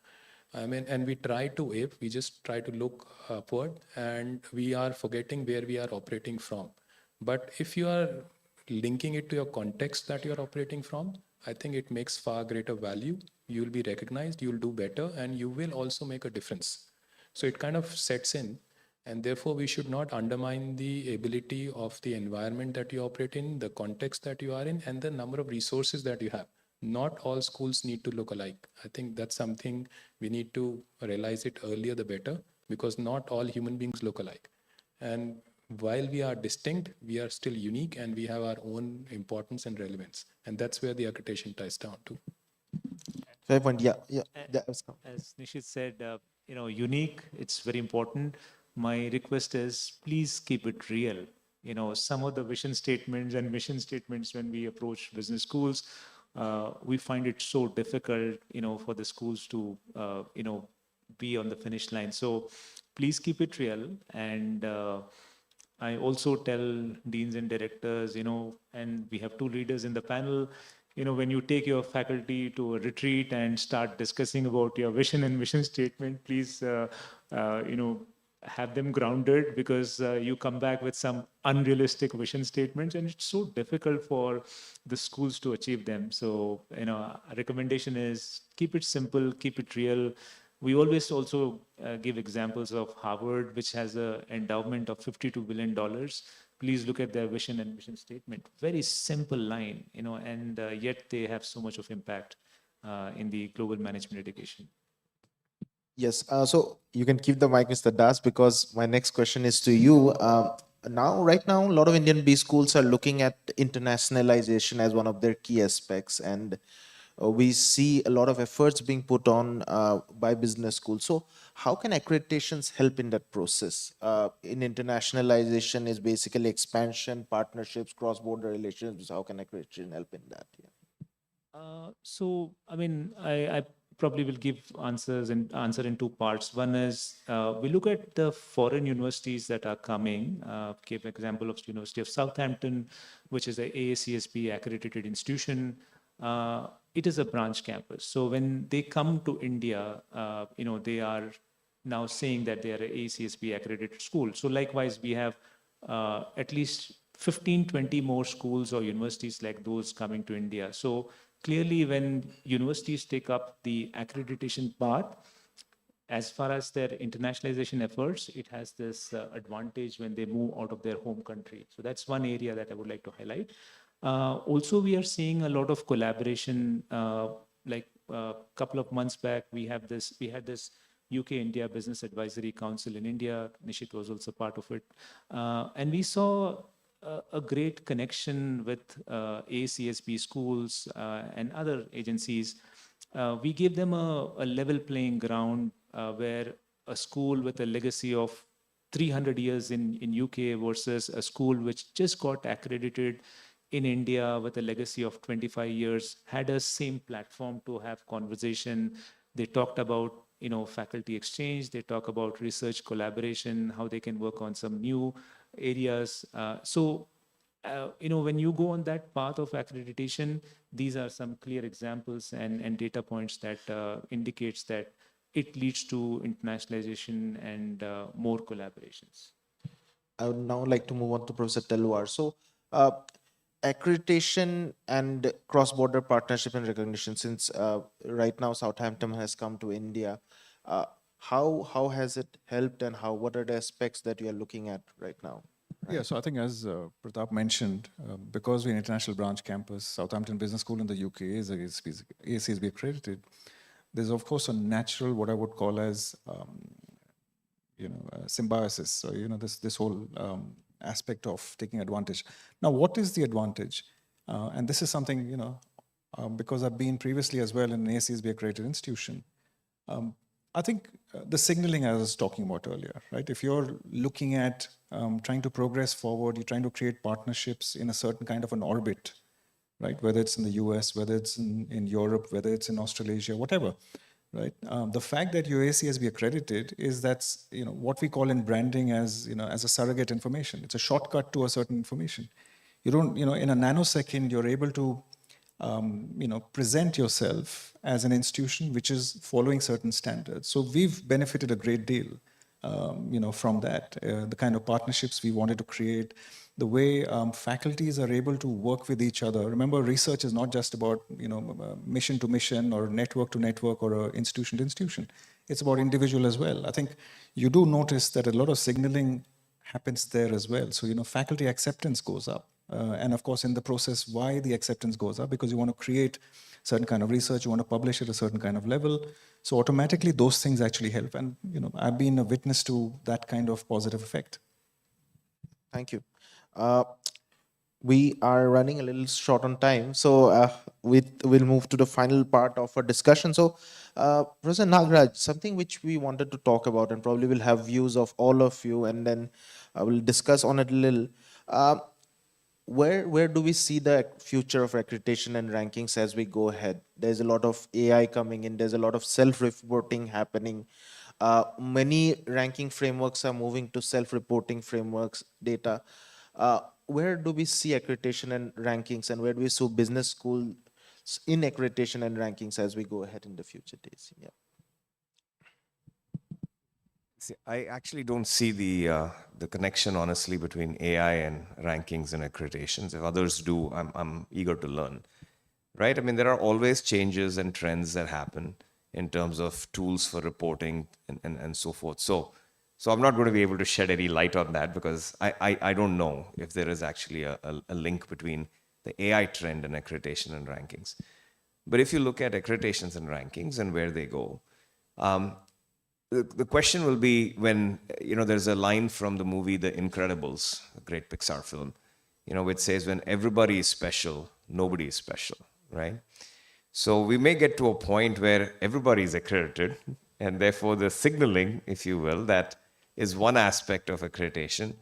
I mean, and we try to ape, we just try to look upward, and we are forgetting where we are operating from. But if you are linking it to your context that you are operating from, I think it makes far greater value. You'll be recognized, you'll do better, and you will also make a difference. So it kind of sets in. And therefore, we should not undermine the ability of the environment that you operate in, the context that you are in, and the number of resources that you have. Not all schools need to look alike. I think that's something we need to realize it earlier, the better, because not all human beings look alike. And while we are distinct, we are still unique and we have our own importance and relevance. And that's where the accreditation ties down to. Fair point. Yeah. As Nishit said, unique, it's very important. My request is please keep it real. Some of the vision statements and mission statements when we approach business schools, we find it so difficult, for the schools to, be on the finish line. So please keep it real. And I also tell deans and directors, and we have two leaders in the panel, when you take your faculty to a retreat and start discussing about your vision and mission statement, please, have them grounded, because you come back with some unrealistic vision statements and it's so difficult for the schools to achieve them. So, a recommendation is keep it simple, keep it real. We always also give examples of Harvard, which has an endowment of $52 billion. Please look at their vision and mission statement. Very simple line, and yet they have so much of impact in the global management education. Yes, so you can keep the mic, Mr. Das, because my next question is to you. Right now, a lot of Indian B schools are looking at internationalization as one of their key aspects, and we see a lot of efforts being put on by business schools. So how can accreditations help in that process? In internationalization is basically expansion, partnerships, cross-border relations. How can accreditation help in that? Yeah. So, I mean, I probably will give answer in two parts. One is we look at the foreign universities that are coming. Give example of University of Southampton, which is a AACSB accredited institution. It is a branch campus. So when they come to India, they are now saying that they are a AACSB accredited school. So likewise, we have at least 15, 20 more schools or universities like those coming to India. So clearly, when universities take up the accreditation path, as far as their internationalization efforts, it has this advantage when they move out of their home country. So that's one area that I would like to highlight. Also, we are seeing a lot of collaboration. Like a couple of months back, we had this UK-India Business Advisory Council in India. Nishit was also part of it. And we saw a great connection with ACSB schools and other agencies. We gave them a level playing ground where a school with a legacy of 300 years in UK versus a school which just got accredited in India with a legacy of 25 years had a same platform to have conversation. They talked about faculty exchange, they talk about research collaboration, how they can work on some new areas. When you go on that path of accreditation, these are some clear examples and data points that indicates that it leads to internationalization and more collaborations. I would now like to move on to Professor Telwar. So, accreditation and cross-border partnership and recognition. Since right now Southampton has come to India, how has it helped, and what are the aspects that you are looking at right now? Yeah, so I think as Pratap mentioned, because we're an international branch campus, Southampton Business School in the UK is ACSB accredited. There's of course a natural, what I would call as, symbiosis. So, this whole aspect of taking advantage. Now, what is the advantage? And this is something, because I've been previously as well in an ACSB accredited institution, I think the signaling I was talking about earlier, right? If you're looking at trying to progress forward, you're trying to create partnerships in a certain kind of an orbit, right? Whether it's in the US, whether it's in Europe, whether it's in Australasia, whatever, right? The fact that you're ACSB accredited is that's, what we call in branding as, as a surrogate information. It's a shortcut to a certain information. You don't, in a nanosecond, you're able to present yourself as an institution which is following certain standards. So we've benefited a great deal, from that. The kind of partnerships we wanted to create, the way faculties are able to work with each other. Remember, research is not just about mission to mission or network to network or institution to institution. It's about individual as well. I think you do notice that a lot of signaling happens there as well. So faculty acceptance goes up. And of course, in the process, why the acceptance goes up? Because you want to create certain kind of research, you want to publish at a certain kind of level. So automatically, those things actually help. And I've been a witness to that kind of positive effect. Thank you. We are running a little short on time, so we'll move to the final part of our discussion. So, Professor Nagaraj, something which we wanted to talk about, and probably we'll have views of all of you, and then we'll discuss on it a little. Where do we see the future of accreditation and rankings as we go ahead? There's a lot of AI coming in. There's a lot of self-reporting happening. Many ranking frameworks are moving to self-reporting frameworks, data. Where do we see accreditation and rankings, and where do we see business schools in accreditation and rankings as we go ahead in the future days? Yeah. See, I actually don't see the connection, honestly, between AI and rankings and accreditations. If others do, I'm eager to learn, right? I mean, there are always changes and trends that happen in terms of tools for reporting and so forth. So I'm not going to be able to shed any light on that because I don't know if there is actually a link between the AI trend and accreditation and rankings. But if you look at accreditations and rankings and where they go, the question will be when, there's a line from the movie The Incredibles, a great Pixar film, which says when everybody is special, nobody is special, right? So we may get to a point where everybody is accredited, and therefore the signaling, if you will, that is one aspect of accreditation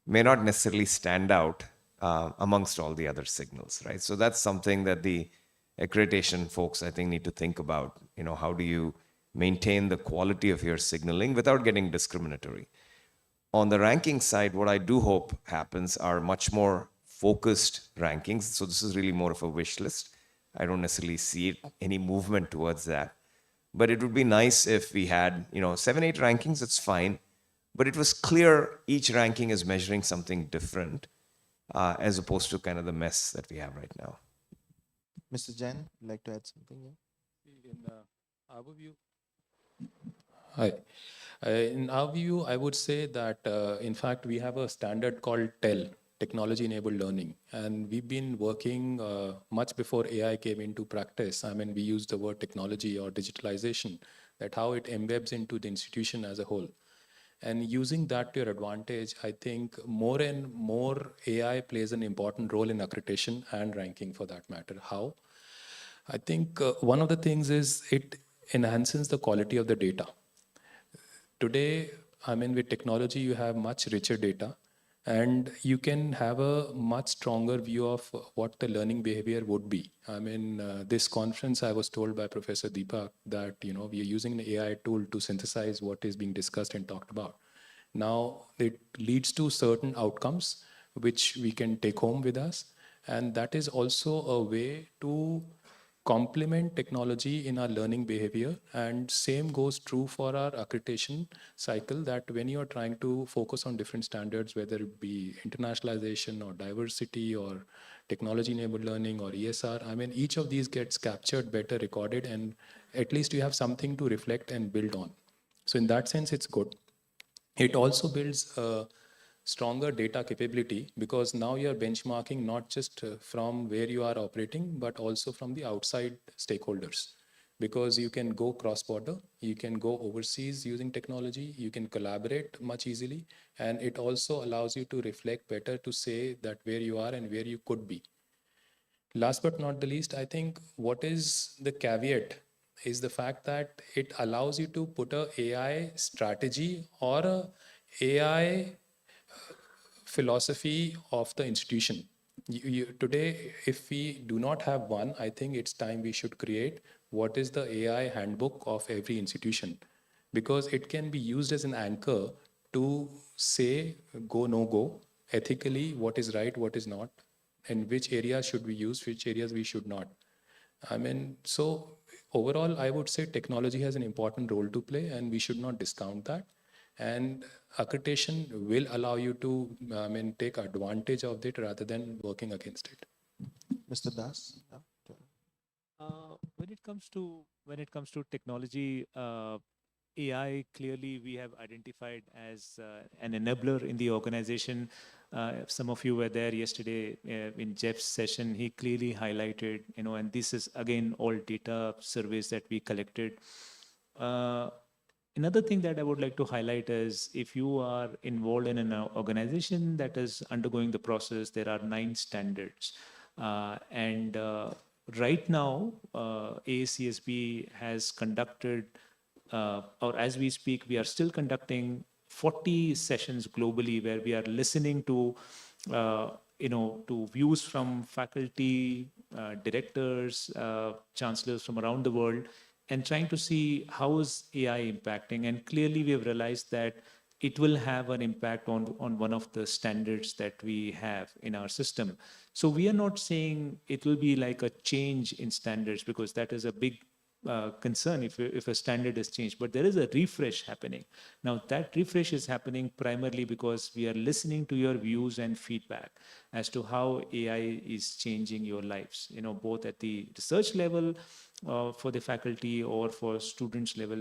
may not necessarily stand out amongst all the other signals, right? So that's something that the accreditation folks, I think, need to think about. How do you maintain the quality of your signaling without getting discriminatory? On the ranking side, what I do hope happens are much more focused rankings. So this is really more of a wish list. I don't necessarily see any movement towards that. But it would be nice if we had, 7, 8 rankings, it's fine. But it was clear each ranking is measuring something different as opposed to kind of the mess that we have right now. Mr. Jain, would like to add something? Yeah? In our view, hi. In our view, I would say that, in fact, we have a standard called TEL, Technology-Enabled Learning. And we've been working much before AI came into practice. I mean, we use the word technology or digitalization, that how it embeds into the institution as a whole. And using that to your advantage, I think more and more AI plays an important role in accreditation and ranking for that matter. How? I think one of the things is it enhances the quality of the data. Today, I mean, with technology, you have much richer data, and you can have a much stronger view of what the learning behavior would be. I mean, this conference, I was told by Professor Deepak that, we are using an AI tool to synthesize what is being discussed and talked about. Now, it leads to certain outcomes which we can take home with us. And that is also a way to complement technology in our learning behavior, and same goes true for our accreditation cycle, that when you are trying to focus on different standards, whether it be internationalization or diversity or technology enabled learning or ESR, I mean, each of these gets captured better, recorded, and at least you have something to reflect and build on. So in that sense, it's good. It also builds a stronger data capability, because now you're benchmarking not just from where you are operating, but also from the outside stakeholders. Because you can go cross-border, you can go overseas using technology, you can collaborate much easily, and it also allows you to reflect better to say that where you are and where you could be. Last but not the least, I think what is the caveat is the fact that it allows you to put a AI strategy or a AI philosophy of the institution. Today, if we do not have one, I think it's time we should create what is the AI handbook of every institution, because it can be used as an anchor to say go, no go, ethically what is right, what is not, and which areas should we use, which areas we should not. I mean, so overall, I would say technology has an important role to play, and we should not discount that. And accreditation will allow you to, take advantage of it rather than working against it. Mr. Das? When it comes to technology, AI, clearly we have identified as an enabler in the organization. Some of you were there yesterday in Jeff's session. He clearly highlighted, and this is again all data surveys that we collected. Another thing that I would like to highlight is, if you are involved in an organization that is undergoing the process, there are 9 standards. And right now, AACSB has conducted, or as we speak, we are still conducting 40 sessions globally where we are listening to, to views from faculty, directors, chancellors from around the world, and trying to see how is AI impacting. And clearly we have realized that it will have an impact on one of the standards that we have in our system. So we are not saying it will be like a change in standards, because that is a big concern if a standard is changed, but there is a refresh happening. Now that refresh is happening primarily because we are listening to your views and feedback as to how AI is changing your lives, both at the research level, for the faculty, or for students level,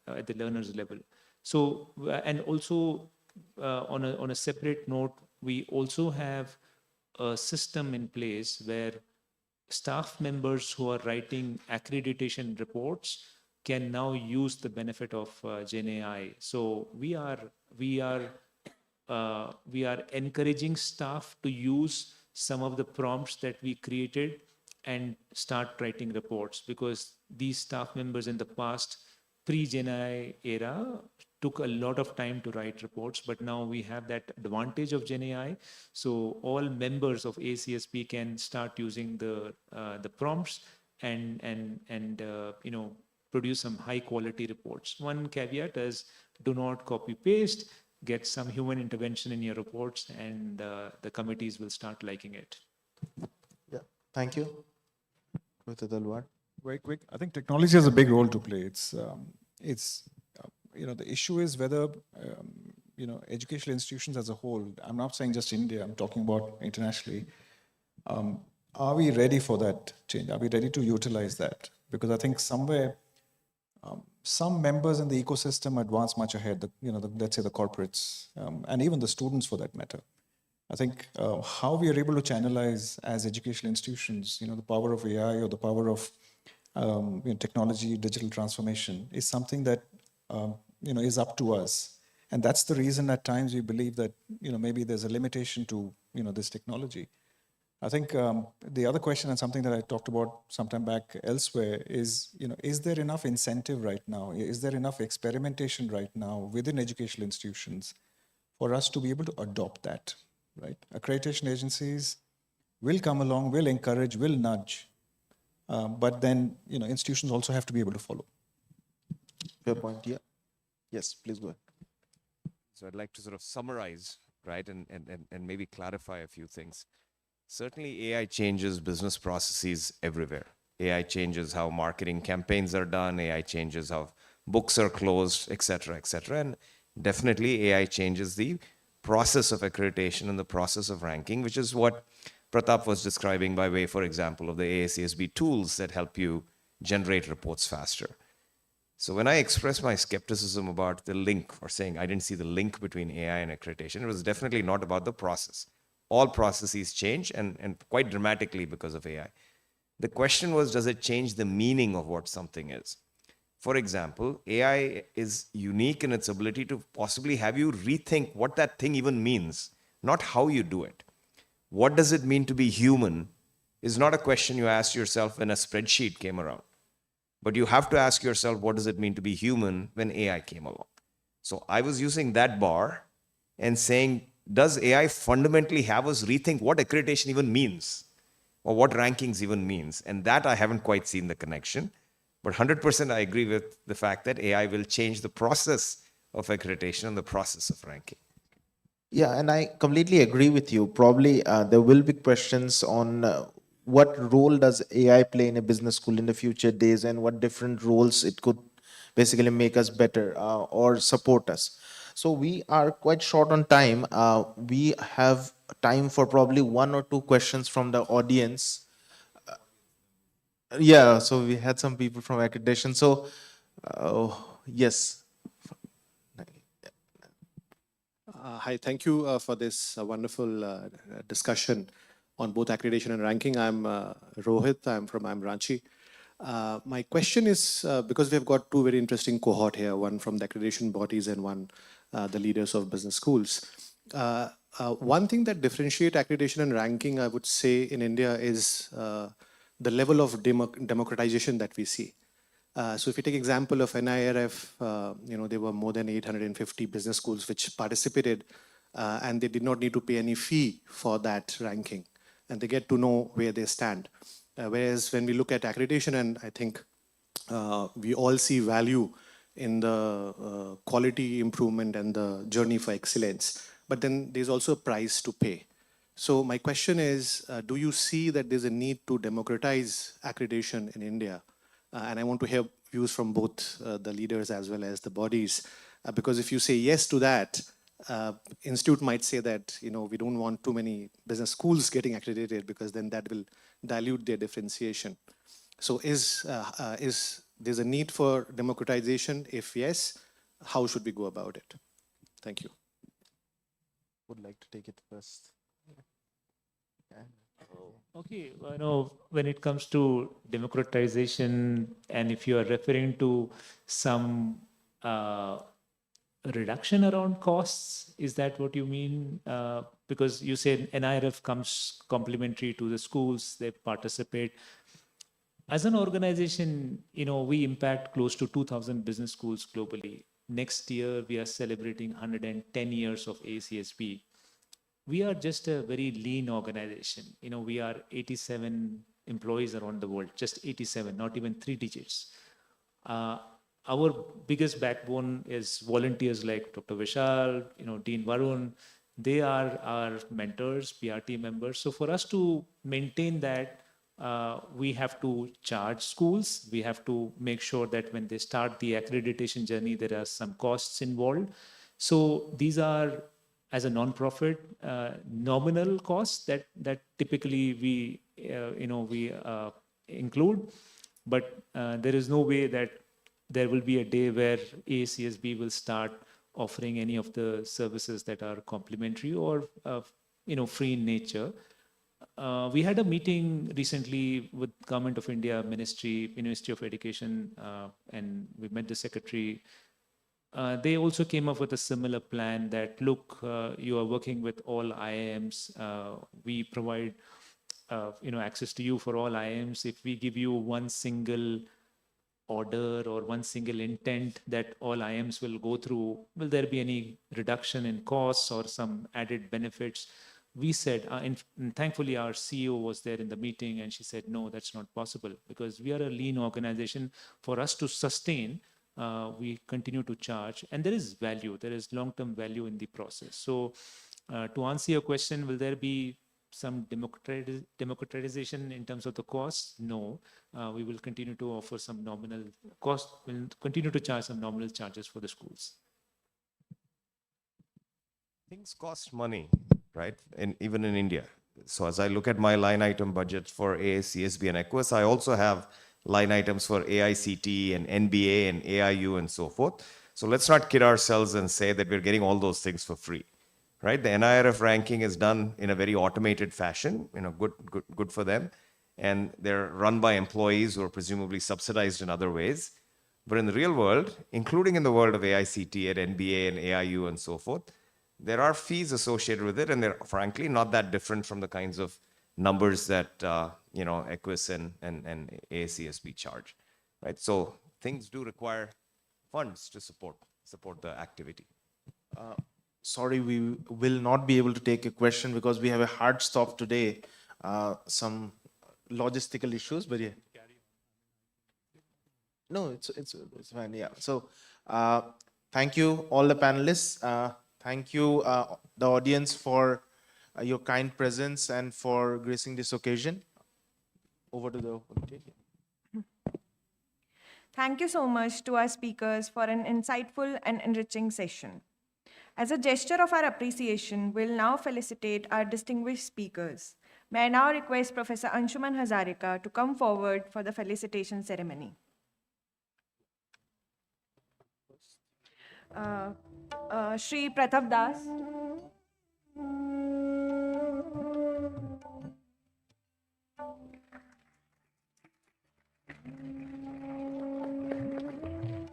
at the learners level. So, and also on a separate note, we also have a system in place where staff members who are writing accreditation reports can now use the benefit of GenAI. So we are encouraging staff to use some of the prompts that we created and start writing reports, because these staff members in the past, pre-GenAI era, took a lot of time to write reports, but now we have that advantage of GenAI. So all members of ACSP can start using the prompts and produce some high quality reports. One caveat is, do not copy paste, get some human intervention in your reports, and the committees will start liking it. Yeah, thank you. Mr. Dalwar. Very quick. I think technology has a big role to play. The issue is whether, educational institutions as a whole, I'm not saying just India, I'm talking about internationally, are we ready for that change? Are we ready to utilize that? Because I think somewhere, some members in the ecosystem advance much ahead, let's say the corporates, and even the students for that matter. I think how we are able to channelize as educational institutions, the power of AI or the power of technology, digital transformation is something that is up to us. And that's the reason at times we believe that maybe there's a limitation to this technology. I think the other question, and something that I talked about sometime back elsewhere, is is there enough incentive right now? Is there enough experimentation right now within educational institutions for us to be able to adopt that? Right? Accreditation agencies will come along, will encourage, will nudge, but then institutions also have to be able to follow. Fair point. Yeah. Yes, please go ahead. So I'd like to sort of summarize, right, and maybe clarify a few things. Certainly AI changes business processes everywhere. AI changes how marketing campaigns are done. AI changes how books are closed, et cetera. And definitely AI changes the process of accreditation and the process of ranking, which is what Pratap was describing by way, for example, of the AACSB tools that help you generate reports faster. So when I expressed my skepticism about the link, or saying I didn't see the link between AI and accreditation, it was definitely not about the process. All processes change, and quite dramatically because of AI. The question was, does it change the meaning of what something is? For example, AI is unique in its ability to possibly have you rethink what that thing even means, not how you do it. What does it mean to be human is not a question you asked yourself when a spreadsheet came around. But you have to ask yourself, what does it mean to be human when AI came along? So I was using that bar and saying, does AI fundamentally have us rethink what accreditation even means, or what rankings even means? And that I haven't quite seen the connection. But 100% I agree with the fact that AI will change the process of accreditation and the process of ranking. Yeah, and I completely agree with you. Probably there will be questions on what role does AI play in a business school in the future days, and what different roles it could basically make us better or support us. So we are quite short on time. We have time for probably one or two questions from the audience. Yeah, so we had some people from accreditation. So yes. Hi, thank you for this wonderful discussion on both accreditation and ranking. I'm Rohit, I'm Ranchi. My question is, because we've got two very interesting cohort here, one from the accreditation bodies and one the leaders of business schools. One thing that differentiate accreditation and ranking, I would say, in India is the level of democratization that we see. So if you take example of NIRF, there were more than 850 business schools which participated, and they did not need to pay any fee for that ranking, and they get to know where they stand. Whereas when we look at accreditation, and I think we all see value in the quality improvement and the journey for excellence, but then there's also a price to pay. So my question is, do you see that there's a need to democratize accreditation in India? And I want to hear views from both the leaders as well as the bodies, because if you say yes to that, institute might say that we don't want too many business schools getting accredited, because then that will dilute their differentiation. So is there's a need for democratization? If yes, how should we go about it? Thank you. Would like to take it first. Okay, when it comes to democratization, and if you are referring to some reduction around costs, is that what you mean? Because you said NIRF comes complementary to the schools, they participate. As an organization, we impact close to 2,000 business schools globally. Next year, we are celebrating 110 years of ACSB. We are just a very lean organization. We are 87 employees around the world, just 87, not even 3 digits. Our biggest backbone is volunteers like Dr. Vishal, Dean Varun. They are our mentors, PRT members. So for us to maintain that, we have to charge schools. We have to make sure that when they start the accreditation journey, there are some costs involved. So these are, as a non-profit, nominal costs that typically we include, but there is no way that there will be a day where AACSB will start offering any of the services that are complimentary or free in nature. We had a meeting recently with Government of India Ministry of Education, and we met the secretary. They also came up with a similar plan that, look, you are working with all IIMs. We provide access to you for all IIMs. If we give you one single order or one single intent that all IIMs will go through, will there be any reduction in costs or some added benefits? We said, and thankfully our CEO was there in the meeting, and she said, no, that's not possible, because we are a lean organization. For us to sustain, we continue to charge, and there is value, there is long-term value in the process. So to answer your question, will there be some democratization in terms of the cost? No. We will continue to offer some nominal cost, will continue to charge some nominal charges for the schools. Things cost money, right? Even in India. So as I look at my line item budgets for AACSB and EQUIS, I also have line items for AICT and NBA and AIU and so forth. So let's not kid ourselves and say that we're getting all those things for free, right? The NIRF ranking is done in a very automated fashion, good for them. And they're run by employees who are presumably subsidized in other ways. But in the real world, including in the world of AICT and NBA and AIU and so forth, there are fees associated with it, and they're frankly not that different from the kinds of numbers that EQUIS and AACSB charge, right? So things do require funds to support the activity. Sorry, we will not be able to take a question because we have a hard stop today. Some logistical issues, but yeah. No, it's fine. Yeah. So thank you all the panelists. Thank you the audience for your kind presence and for gracing this occasion. Over to the Thank you so much to our speakers for an insightful and enriching session. As a gesture of our appreciation, we'll now felicitate our distinguished speakers. May I now request Professor Anshuman Hazarika to come forward for the felicitation ceremony. Shri Pratap Das.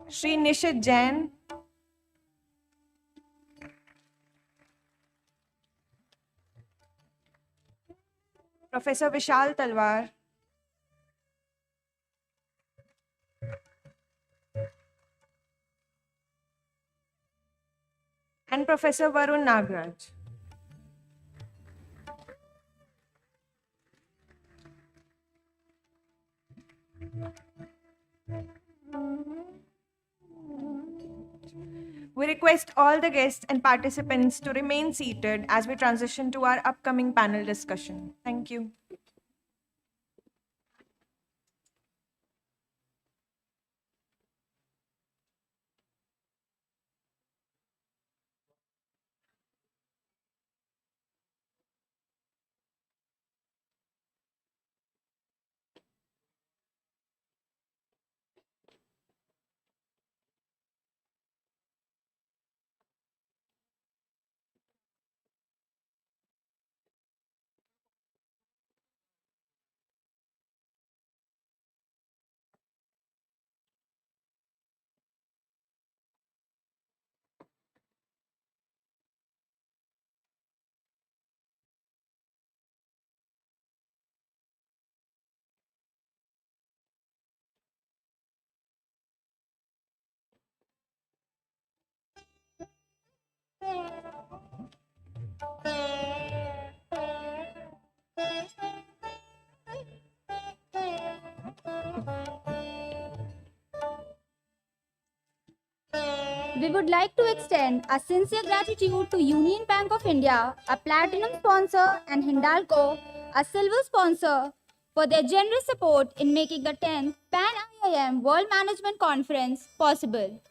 Shri Nishit Jain. Professor Vishal Talwar. And Professor Varun Nagraj. We request all the guests and participants to remain seated as we transition to our upcoming panel discussion. Thank you. We would like to extend our sincere gratitude to Union Bank of India, a platinum sponsor, and Hindalco, a silver sponsor, for their generous support in making the 10th Pan-IIM World Management Conference possible.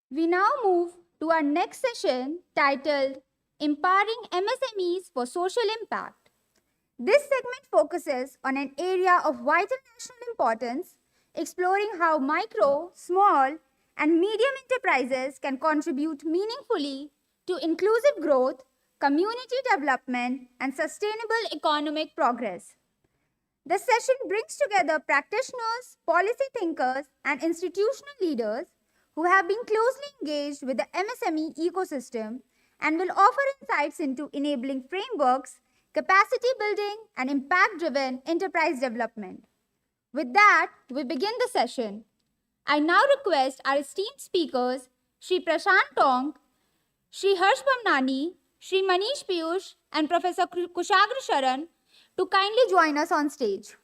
We now move to our next session titled Empowering MSMEs for Social Impact. This segment focuses on an area of vital national importance, exploring how micro, small, and medium enterprises can contribute meaningfully to inclusive growth, community development, and sustainable economic progress. The session brings together practitioners, policy thinkers, and institutional leaders who have been closely engaged with the MSME ecosystem and will offer insights into enabling frameworks, capacity building, and impact-driven enterprise development. With that, we begin the session. I now request our esteemed speakers, Shri Prashant Tong, Shri Harsh Bhamnani, Shri Manish Piyush, and Professor Kushagra Sharan to kindly join us on stage.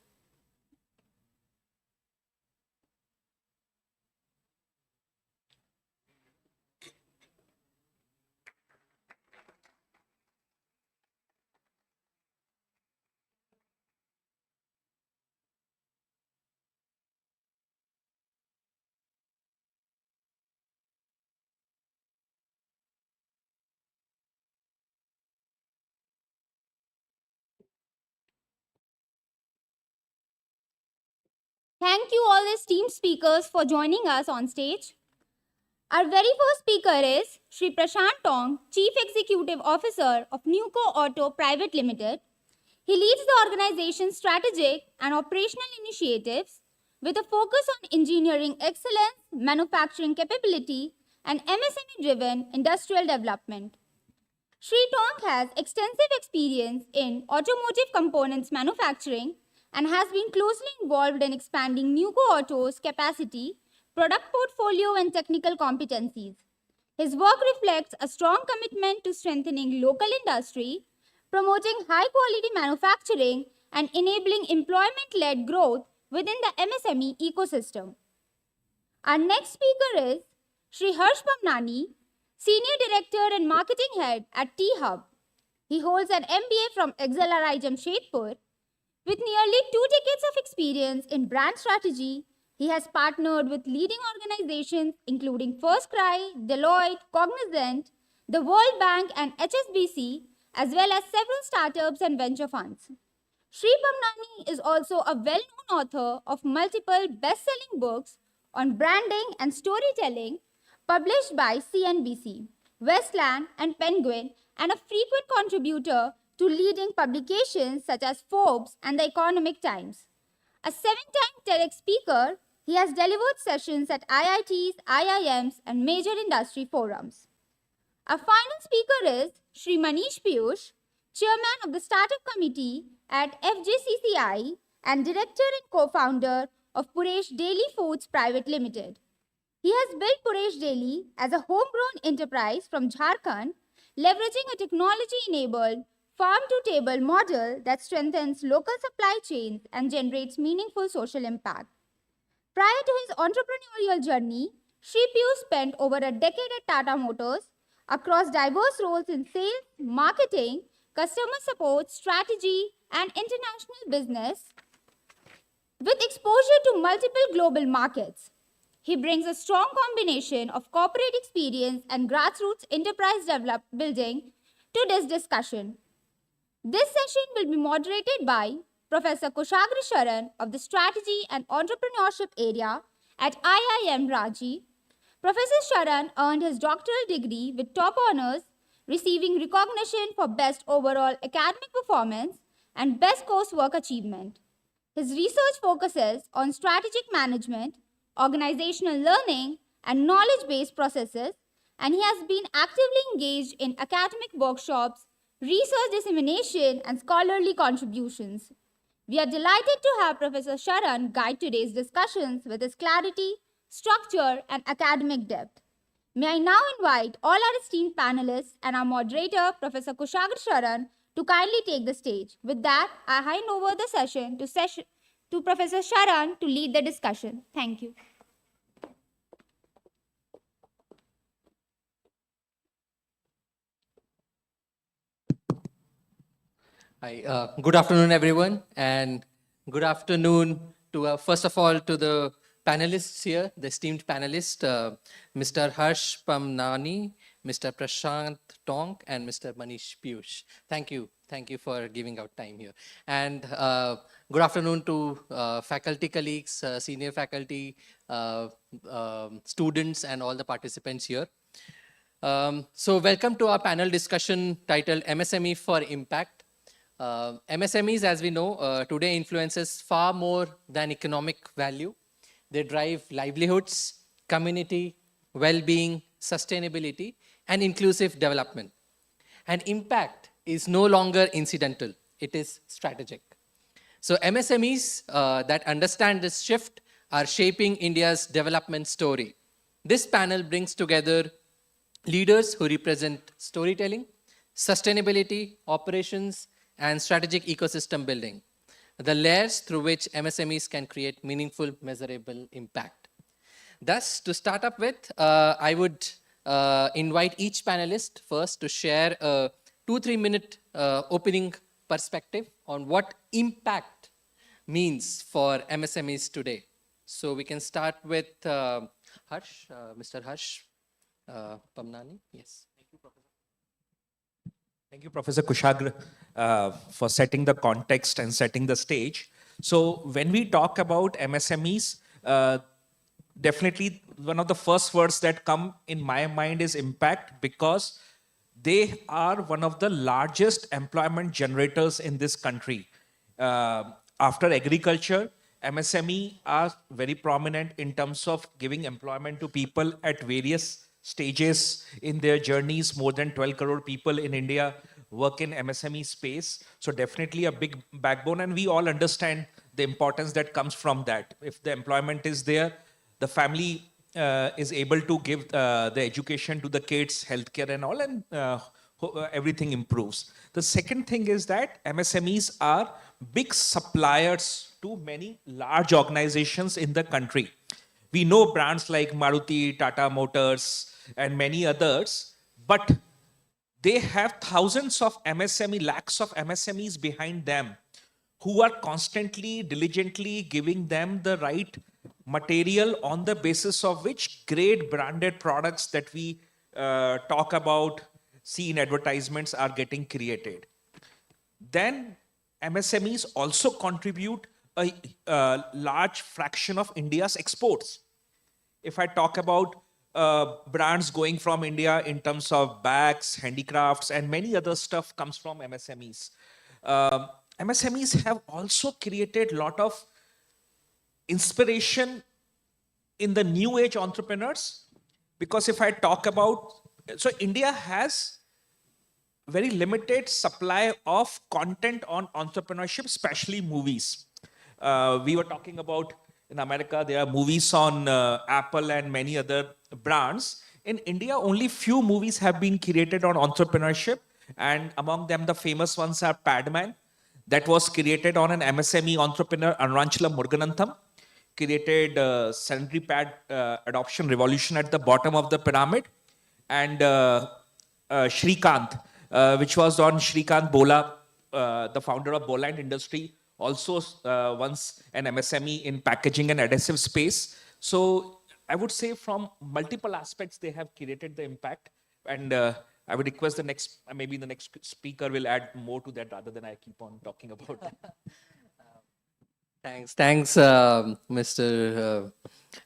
Thank you all esteemed speakers for joining us on stage. Our very first speaker is Shri Prashant Tong, Chief Executive Officer of Nuco Auto Private Limited. He leads the organization's strategic and operational initiatives with a focus on engineering excellence, manufacturing capability, and MSME-driven industrial development. Shri Tong has extensive experience in automotive components manufacturing and has been closely involved in expanding Nuco Auto's capacity, product portfolio, and technical competencies. His work reflects a strong commitment to strengthening local industry, promoting high-quality manufacturing, and enabling employment-led growth within the MSME ecosystem. Our next speaker is Shri Harsh Bhamnani, Senior Director and Marketing Head at T-Hub. He holds an MBA from XLRI Jamshedpur. With nearly 2 decades of experience in brand strategy, he has partnered with leading organizations including FirstCry, Deloitte, Cognizant, the World Bank, and HSBC, as well as several startups and venture funds. Shri Bhamnani is also a well-known author of multiple best-selling books on branding and storytelling published by CNBC, Westland, and Penguin, and a frequent contributor to leading publications such as Forbes and the Economic Times. A 7-time TEDx speaker, he has delivered sessions at IITs, IIMs, and major industry forums. Our final speaker is Shri Manish Piyush, Chairman of the Startup Committee at FJCCI and Director and Co-founder of Puresh Daily Foods Private Limited. He has built Puresh Daily as a homegrown enterprise from Jharkhand, leveraging a technology-enabled farm-to-table model that strengthens local supply chains and generates meaningful social impact. Prior to his entrepreneurial journey, Shri Piyush spent over a decade at Tata Motors across diverse roles in sales, marketing, customer support, strategy, and international business with exposure to multiple global markets. He brings a strong combination of corporate experience and grassroots enterprise building to this discussion. This session will be moderated by Professor Kushagra Sharan of the Strategy and Entrepreneurship area at IIM Ranchi. Professor Sharan earned his doctoral degree with top honors, receiving recognition for best overall academic performance and best coursework achievement. His research focuses on strategic management, organizational learning, and knowledge-based processes, and he has been actively engaged in academic workshops, research dissemination, and scholarly contributions. We are delighted to have Professor Sharan guide today's discussions with his clarity, structure, and academic depth. May I now invite all our esteemed panelists and our moderator, Professor Kushagra Sharan, to kindly take the stage. With that, I hand over the session to Professor Sharan to lead the discussion. Thank you. Hi, good afternoon, everyone, and good afternoon to first of all to the panelists here, the esteemed panelists, Mr. Harsh Pamnani, Mr. Prashant Tonk, and Mr. Manish Piyush. Thank you. Thank you for giving out time here. And good afternoon to faculty colleagues, senior faculty, students, and all the participants here. So welcome to our panel discussion titled MSME for Impact. MSMEs, as we know, today influences far more than economic value. They drive livelihoods, community, well-being, sustainability, and inclusive development. And impact is no longer incidental, it is strategic. So MSMEs that understand this shift are shaping India's development story. This panel brings together leaders who represent storytelling, sustainability, operations, and strategic ecosystem building, the layers through which MSMEs can create meaningful, measurable impact. Thus, to start up with, I would invite each panelist first to share a 2-3 minute opening perspective on what impact means for MSMEs today. So we can start with Harsh, Mr. Harsh Pamnani. Yes. Thank you, Professor Kushagra, for setting the context and setting the stage. So when we talk about MSMEs, definitely one of the first words that come in my mind is impact, because they are one of the largest employment generators in this country. After agriculture, MSME are very prominent in terms of giving employment to people at various stages in their journeys. More than 12 crore people in India work in MSME space. So definitely a big backbone, and we all understand the importance that comes from that. If the employment is there, the family is able to give the education to the kids, healthcare and all, and everything improves. The second thing is that MSMEs are big suppliers to many large organizations in the country. We know brands like Maruti, Tata Motors, and many others, but they have thousands of MSME, lakhs of MSMEs behind them who are constantly, diligently giving them the right material on the basis of which great branded products that we talk about, see in advertisements, are getting created. Then MSMEs also contribute a large fraction of India's exports. If I talk about brands going from India in terms of bags, handicrafts, and many other stuff comes from MSMEs. MSMEs have also created a lot of inspiration in the new age entrepreneurs, because if I talk about, so India has very limited supply of content on entrepreneurship, especially movies. We were talking about in America, there are movies on Apple and many other brands. In India, only few movies have been created on entrepreneurship, and among them, the famous ones are Padman, that was created on an MSME entrepreneur, Arunachalam Muruganantham, created sanitary pad adoption revolution at the bottom of the pyramid, and Shrikant, which was on Shrikant Bola, the founder of Bola Industry, also once an MSME in packaging and adhesive space. So I would say from multiple aspects, they have created the impact. And I would request the next, maybe the next speaker will add more to that rather than I keep on talking about it. Thanks, Mr.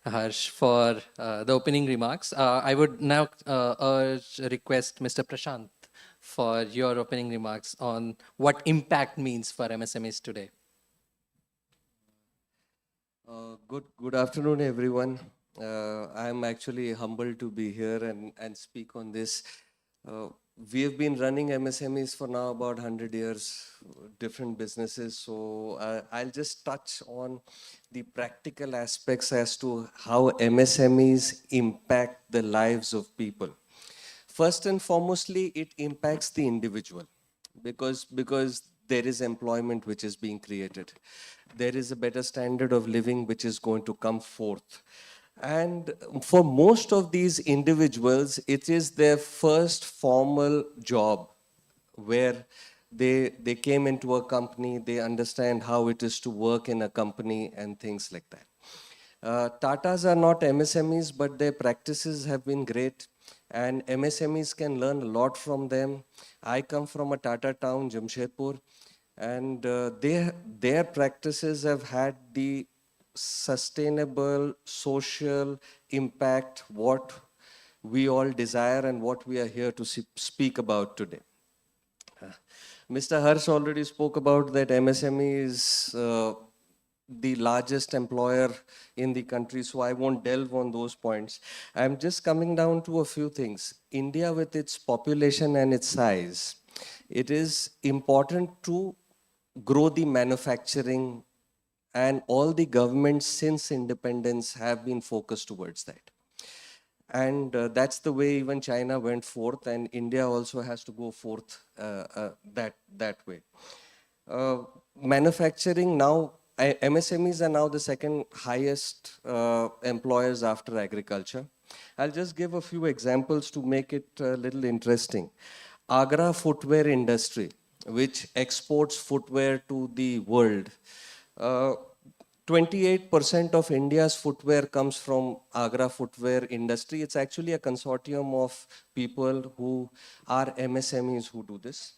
Harsh, for the opening remarks. I would now request Mr. Prashant for your opening remarks on what impact means for MSMEs today. Good afternoon, everyone. I'm actually humbled to be here and speak on this. We have been running MSMEs for now about 100 years, different businesses. So I'll just touch on the practical aspects as to how MSMEs impact the lives of people. First and foremostly, it impacts the individual because there is employment which is being created. There is a better standard of living which is going to come forth. And for most of these individuals, it is their first formal job where they came into a company, they understand how it is to work in a company and things like that. Tatas are not MSMEs, but their practices have been great, and MSMEs can learn a lot from them. I come from a Tata town, Jamshedpur, and their practices have had the sustainable social impact what we all desire and what we are here to speak about today. Mr. Harsh already spoke about that MSME is the largest employer in the country, so I won't delve on those points. I'm just coming down to a few things. India, with its population and its size, it is important to grow the manufacturing, and all the governments since independence have been focused towards that. And that's the way even China went forth, and India also has to go forth that way. Manufacturing now, MSMEs are now the second highest employers after agriculture. I'll just give a few examples to make it a little interesting. Agra footwear industry, which exports footwear to the world. 28% of India's footwear comes from Agra footwear industry. It's actually a consortium of people who are MSMEs who do this.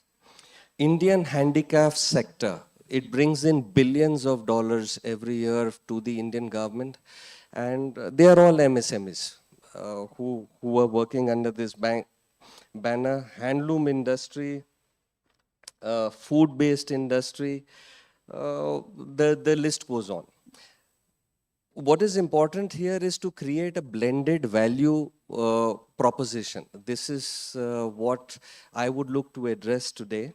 Indian handicraft sector, it brings in billions of dollars every year to the Indian government, and they are all MSMEs who are working under this banner. Handloom industry, food-based industry, the list goes on. What is important here is to create a blended value proposition. This is what I would look to address today.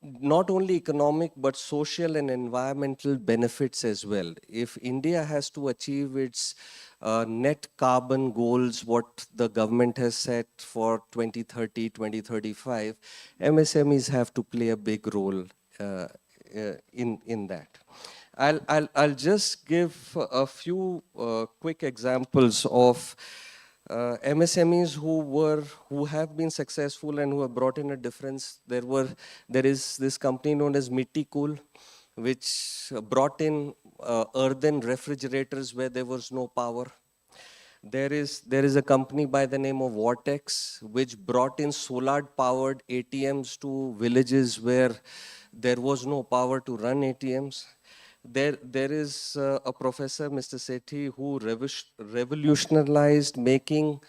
Not only economic, but social and environmental benefits as well. If India has to achieve its net carbon goals, what the government has set for 2030, 2035, MSMEs have to play a big role in that. I'll just give a few quick examples of MSMEs who have been successful and who have brought in a difference. There is this company known as Mitti Cool, which brought in earthen refrigerators where there was no power. There is a company by the name of Vortex, which brought in solar-powered ATMs to villages where there was no power to run ATMs. There is a professor, Mr. Sethi, who revolutionized making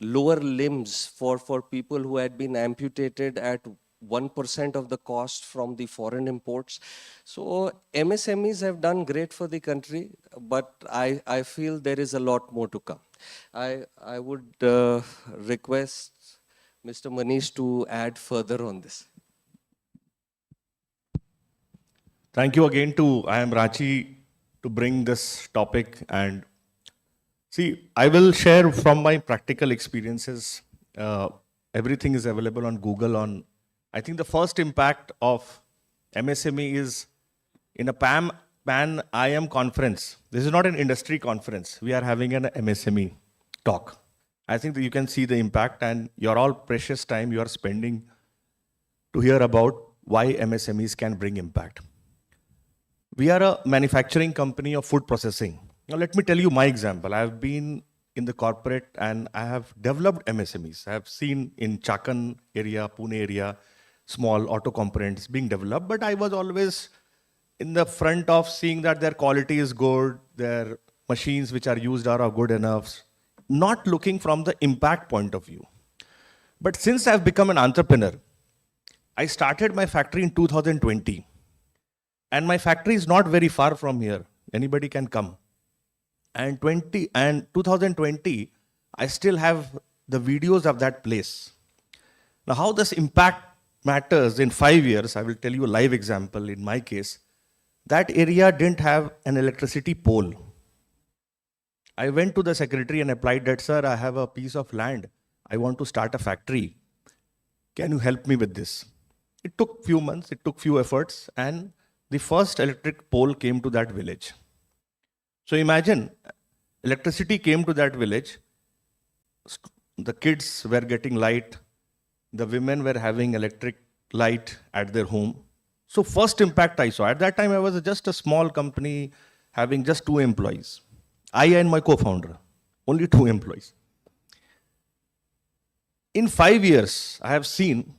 lower limbs for people who had been amputated at 1% of the cost from the foreign imports. So MSMEs have done great for the country, but I feel there is a lot more to come. I would request Mr. Manish to add further on this. Thank you again to IIM Ranchi to bring this topic. And see, I will share from my practical experiences. Everything is available on Google. I think the first impact of MSME is in a Pan-IIM conference. This is not an industry conference. We are having an MSME talk. I think that you can see the impact, and your all precious time you are spending to hear about why MSMEs can bring impact. We are a manufacturing company of food processing. Now, let me tell you my example. I have been in the corporate and I have developed MSMEs. I have seen in Chakan area, Pune area, small auto components being developed, but I was always in the front of seeing that their quality is good, their machines which are used are good enough, not looking from the impact point of view. But since I've become an entrepreneur, I started my factory in 2020. And my factory is not very far from here. Anybody can come. And 2020, I still have the videos of that place. Now, how this impact matters in 5 years, I will tell you a live example. In my case, that area didn't have an electricity pole. I went to the secretary and applied that, sir, I have a piece of land. I want to start a factory. Can you help me with this? It took few months, it took few efforts, and the first electric pole came to that village. So imagine, electricity came to that village. The kids were getting light. The women were having electric light at their home. So first impact I saw. At that time, I was just a small company having just 2 employees. I and my co-founder, only 2 employees. In 5 years, I have seen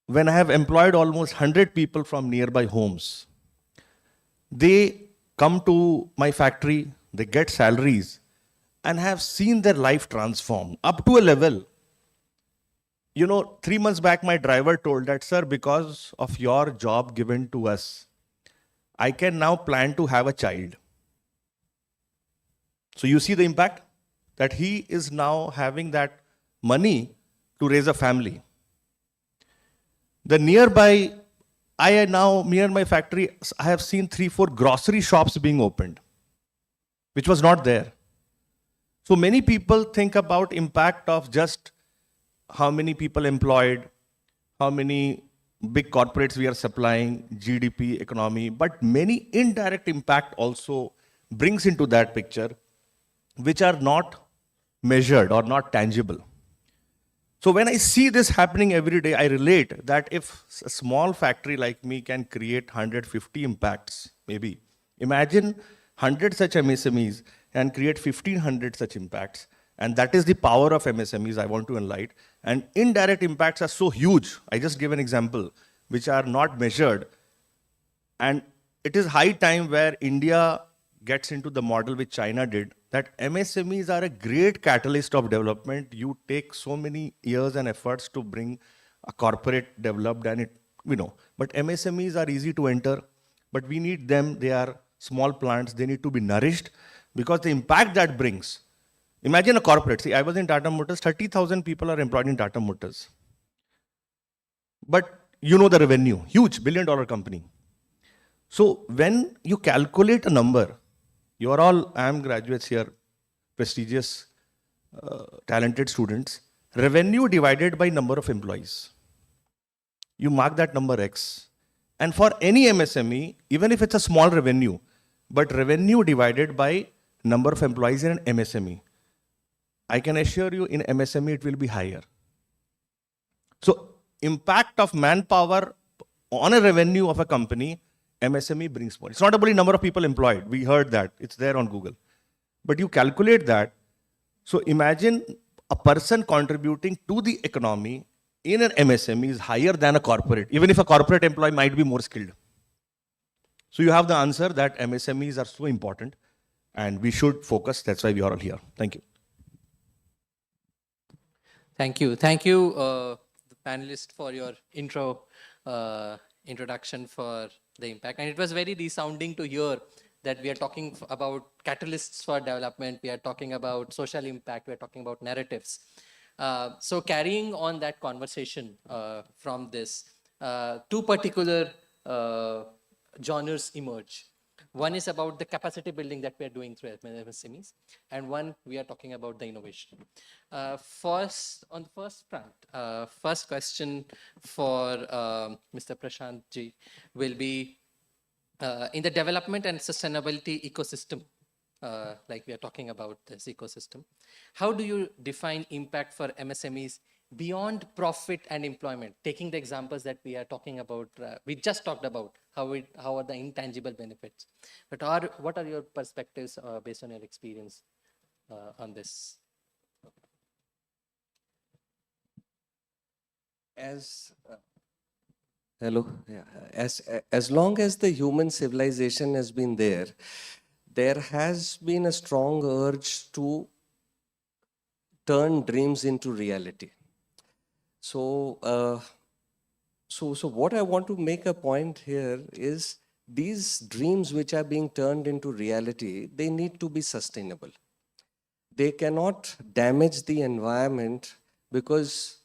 when I have employed almost 100 people from nearby homes, they come to my factory, they get salaries, and have seen their life transform up to a level. 3 months back, my driver told that, sir, because of your job given to us, I can now plan to have a child. So you see the impact that he is now having that money to raise a family. The nearby, near my factory, I have seen 3-4 grocery shops being opened, which was not there. So many people think about impact of just how many people employed, how many big corporates we are supplying, GDP, economy, but many indirect impact also brings into that picture, which are not measured or not tangible. So when I see this happening every day, I relate that if a small factory like me can create 150 impacts, maybe, imagine 100 such MSMEs and create 1500 such impacts. And that is the power of MSMEs I want to enlighten. And indirect impacts are so huge. I just give an example, which are not measured. And it is high time where India gets into the model which China did, that MSMEs are a great catalyst of development. You take so many years and efforts to bring a corporate developed and but MSMEs are easy to enter, but we need them. They are small plants. They need to be nourished because the impact that brings. Imagine a corporate. See, I was in Tata Motors. 30,000 people are employed in Tata Motors. But the revenue, huge, billion-dollar company. So when you calculate a number, you are all IIM graduates here, prestigious, talented students, revenue divided by number of employees. You mark that number X. And for any MSME, even if it's a small revenue, but revenue divided by number of employees in an MSME, I can assure you in MSME it will be higher. So impact of manpower on a revenue of a company, MSME brings more. It's not about the number of people employed. We heard that. It's there on Google. But you calculate that. So imagine a person contributing to the economy in an MSME is higher than a corporate, even if a corporate employee might be more skilled. So you have the answer that MSMEs are so important and we should focus. That's why we are all here. Thank you. Thank you. Thank you, the panelists, for your introduction for the impact. And it was very resounding to hear that we are talking about catalysts for development. We are talking about social impact. We are talking about narratives. So carrying on that conversation from this, 2 particular genres emerge. One is about the capacity building that we are doing through MSMEs, and one we are talking about the innovation. First, on the first front, first question for Mr. Prashant Ji will be in the development and sustainability ecosystem, like we are talking about this ecosystem, how do you define impact for MSMEs beyond profit and employment, taking the examples that we are talking about, we just talked about, how are the intangible benefits, but what are your perspectives based on your experience on this? Hello. Yeah. As long as the human civilization has been there, there has been a strong urge to turn dreams into reality. So, so what I want to make a point here is these dreams which are being turned into reality, they need to be sustainable. They cannot damage the environment because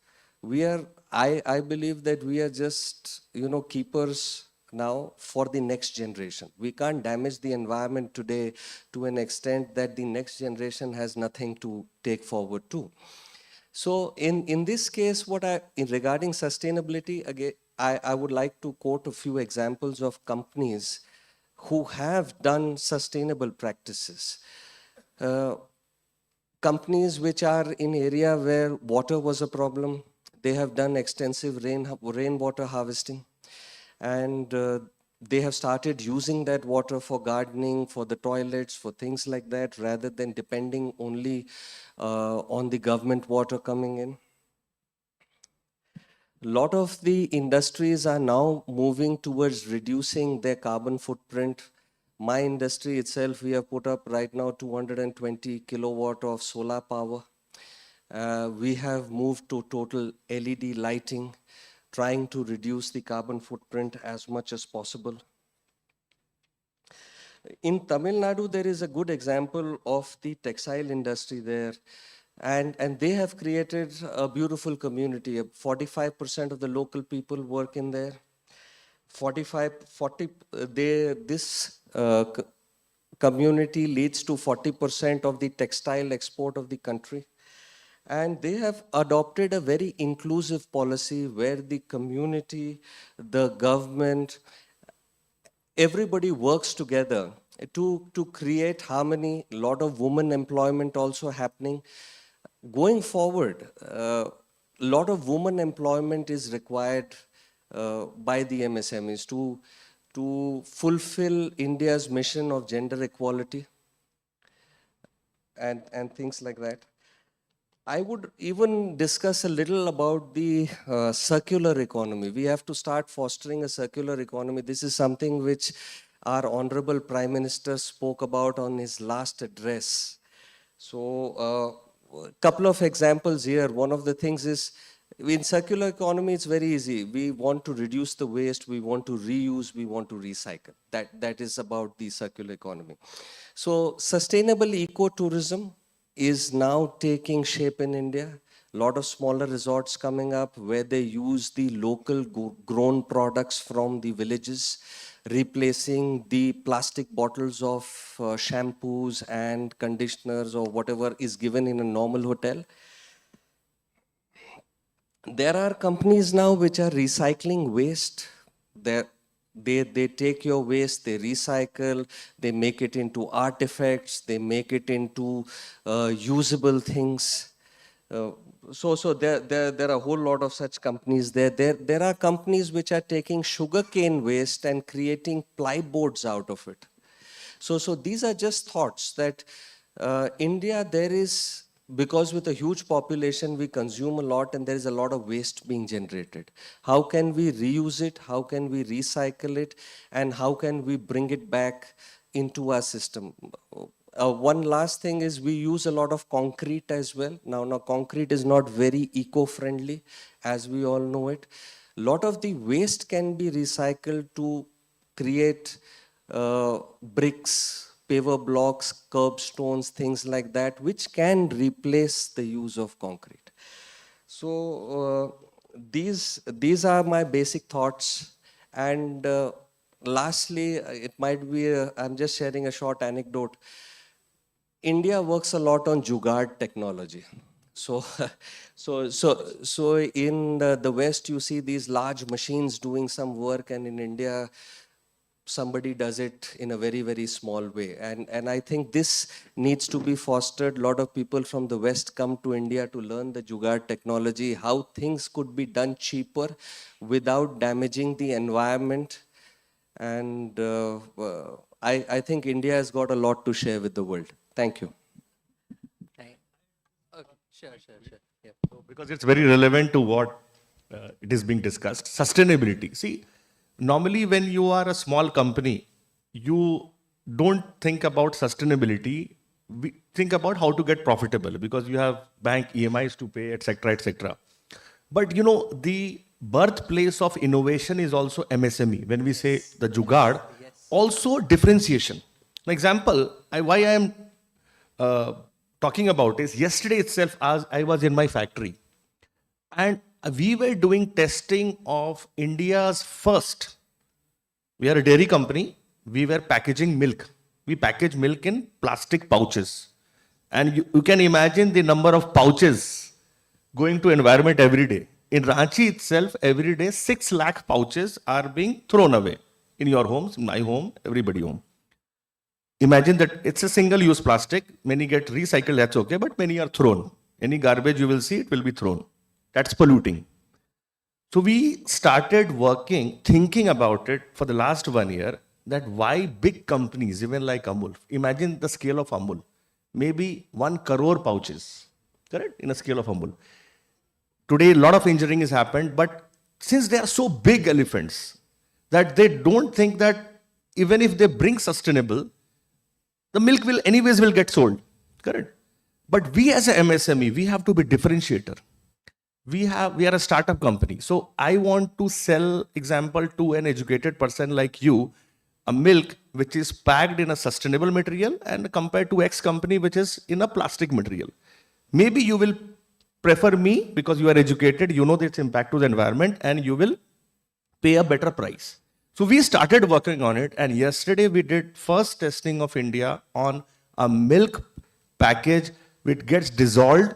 I believe that we are just, keepers now for the next generation. We can't damage the environment today to an extent that the next generation has nothing to take forward to. So in this case, regarding sustainability, again, I would like to quote a few examples of companies who have done sustainable practices. Companies which are in area where water was a problem, they have done extensive rainwater harvesting. And they have started using that water for gardening, for the toilets, for things like that, rather than depending only on the government water coming in. A lot of the industries are now moving towards reducing their carbon footprint. My industry itself, we have put up right now 220 kilowatt of solar power. We have moved to total LED lighting, trying to reduce the carbon footprint as much as possible. In Tamil Nadu, there is a good example of the textile industry there. And they have created a beautiful community. 45% of the local people work in there. This community leads to 40% of the textile export of the country. And they have adopted a very inclusive policy where the community, the government, everybody works together to create harmony. A lot of women employment also happening. Going forward, a lot of women employment is required by the MSMEs to fulfill India's mission of gender equality and things like that. I would even discuss a little about the circular economy. We have to start fostering a circular economy. This is something which our Honorable Prime Minister spoke about on his last address. So, a couple of examples here. One of the things is, in circular economy, it's very easy. We want to reduce the waste, we want to reuse, we want to recycle. That is about the circular economy. So, sustainable ecotourism is now taking shape in India. A lot of smaller resorts coming up where they use the local grown products from the villages, replacing the plastic bottles of shampoos and conditioners or whatever is given in a normal hotel. There are companies now which are recycling waste. They take your waste, they recycle, they make it into artifacts, they make it into usable things. So there are a whole lot of such companies there. There are companies which are taking sugarcane waste and creating plyboards out of it. So these are just thoughts that India, there is, because with a huge population, we consume a lot and there is a lot of waste being generated. How can we reuse it? How can we recycle it? And how can we bring it back into our system? One last thing is we use a lot of concrete as well. Now concrete is not very eco-friendly, as we all know it. A lot of the waste can be recycled to create bricks, paver blocks, curbstones, things like that, which can replace the use of concrete. So these are my basic thoughts. And lastly, it might be, I'm just sharing a short anecdote. India works a lot on jugaad technology. So in the West, you see these large machines doing some work, and in India, somebody does it in a very, very small way. And I think this needs to be fostered. A lot of people from the West come to India to learn the jugaad technology, how things could be done cheaper without damaging the environment. And I think India has got a lot to share with the world. Thank you. Okay, sure. Yeah. So, because it's very relevant to what it is being discussed. Sustainability. See, normally when you are a small company, you don't think about sustainability. We think about how to get profitable because you have bank EMIs to pay, etc., etc. But you know, the birthplace of innovation is also MSME. When we say the jugaad, also differentiation. An example, why I am talking about is yesterday itself, as I was in my factory, and we were doing testing of India's first. We are a dairy company. We were packaging milk. We package milk in plastic pouches. And you can imagine the number of pouches going to environment every day. In Ranchi itself, every day, 6 lakh pouches are being thrown away. In your homes, in my home, everybody's home. Imagine that it's a single-use plastic. Many get recycled, that's okay, but many are thrown. Any garbage you will see, it will be thrown. That's polluting. So we started thinking about it for the last 1 year, that why big companies, even like Amul, imagine the scale of Amul, maybe 1 crore pouches, correct? In a scale of Amul. Today, a lot of engineering has happened, but since they are so big elephants, that they don't think that even if they bring sustainable, the milk will get sold, correct? But we as a MSME, we have to be differentiator. We are a startup company. So I want to sell, example, to an educated person like you, a milk which is packed in a sustainable material and compared to X company which is in a plastic material. Maybe you will prefer me because you are educated, you know its impact to the environment, and you will pay a better price. So we started working on it, and yesterday we did first testing of India on a milk package which gets dissolved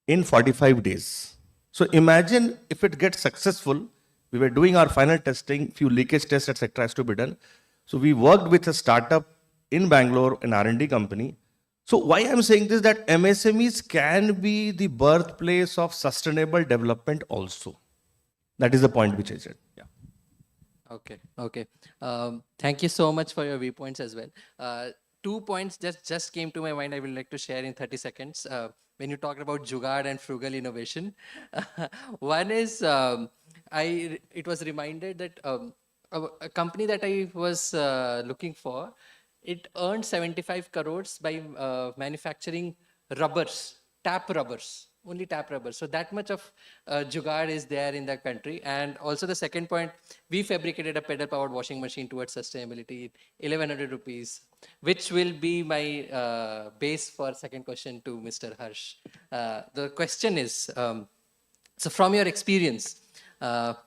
in 45 days. So imagine if it gets successful. We were doing our final testing, few leakage tests, etc. has to be done. So we worked with a startup in Bangalore, an R&D company. So why I'm saying this, that MSMEs can be the birthplace of sustainable development also. That is the point which I said. Yeah. Okay. Thank you so much for your viewpoints as well. 2 points just came to my mind I would like to share in 30 seconds. When you talked about Jugaad and frugal innovation. One is, it was reminded that a company that I was looking for, it earned 75 crores by manufacturing rubbers, tap rubbers, only tap rubbers. So that much of jugaad is there in the country. And also the second point, we fabricated a pedal powered washing machine towards sustainability, 1100 rupees, which will be my base for second question to Mr. Harsh. The question is, so from your experience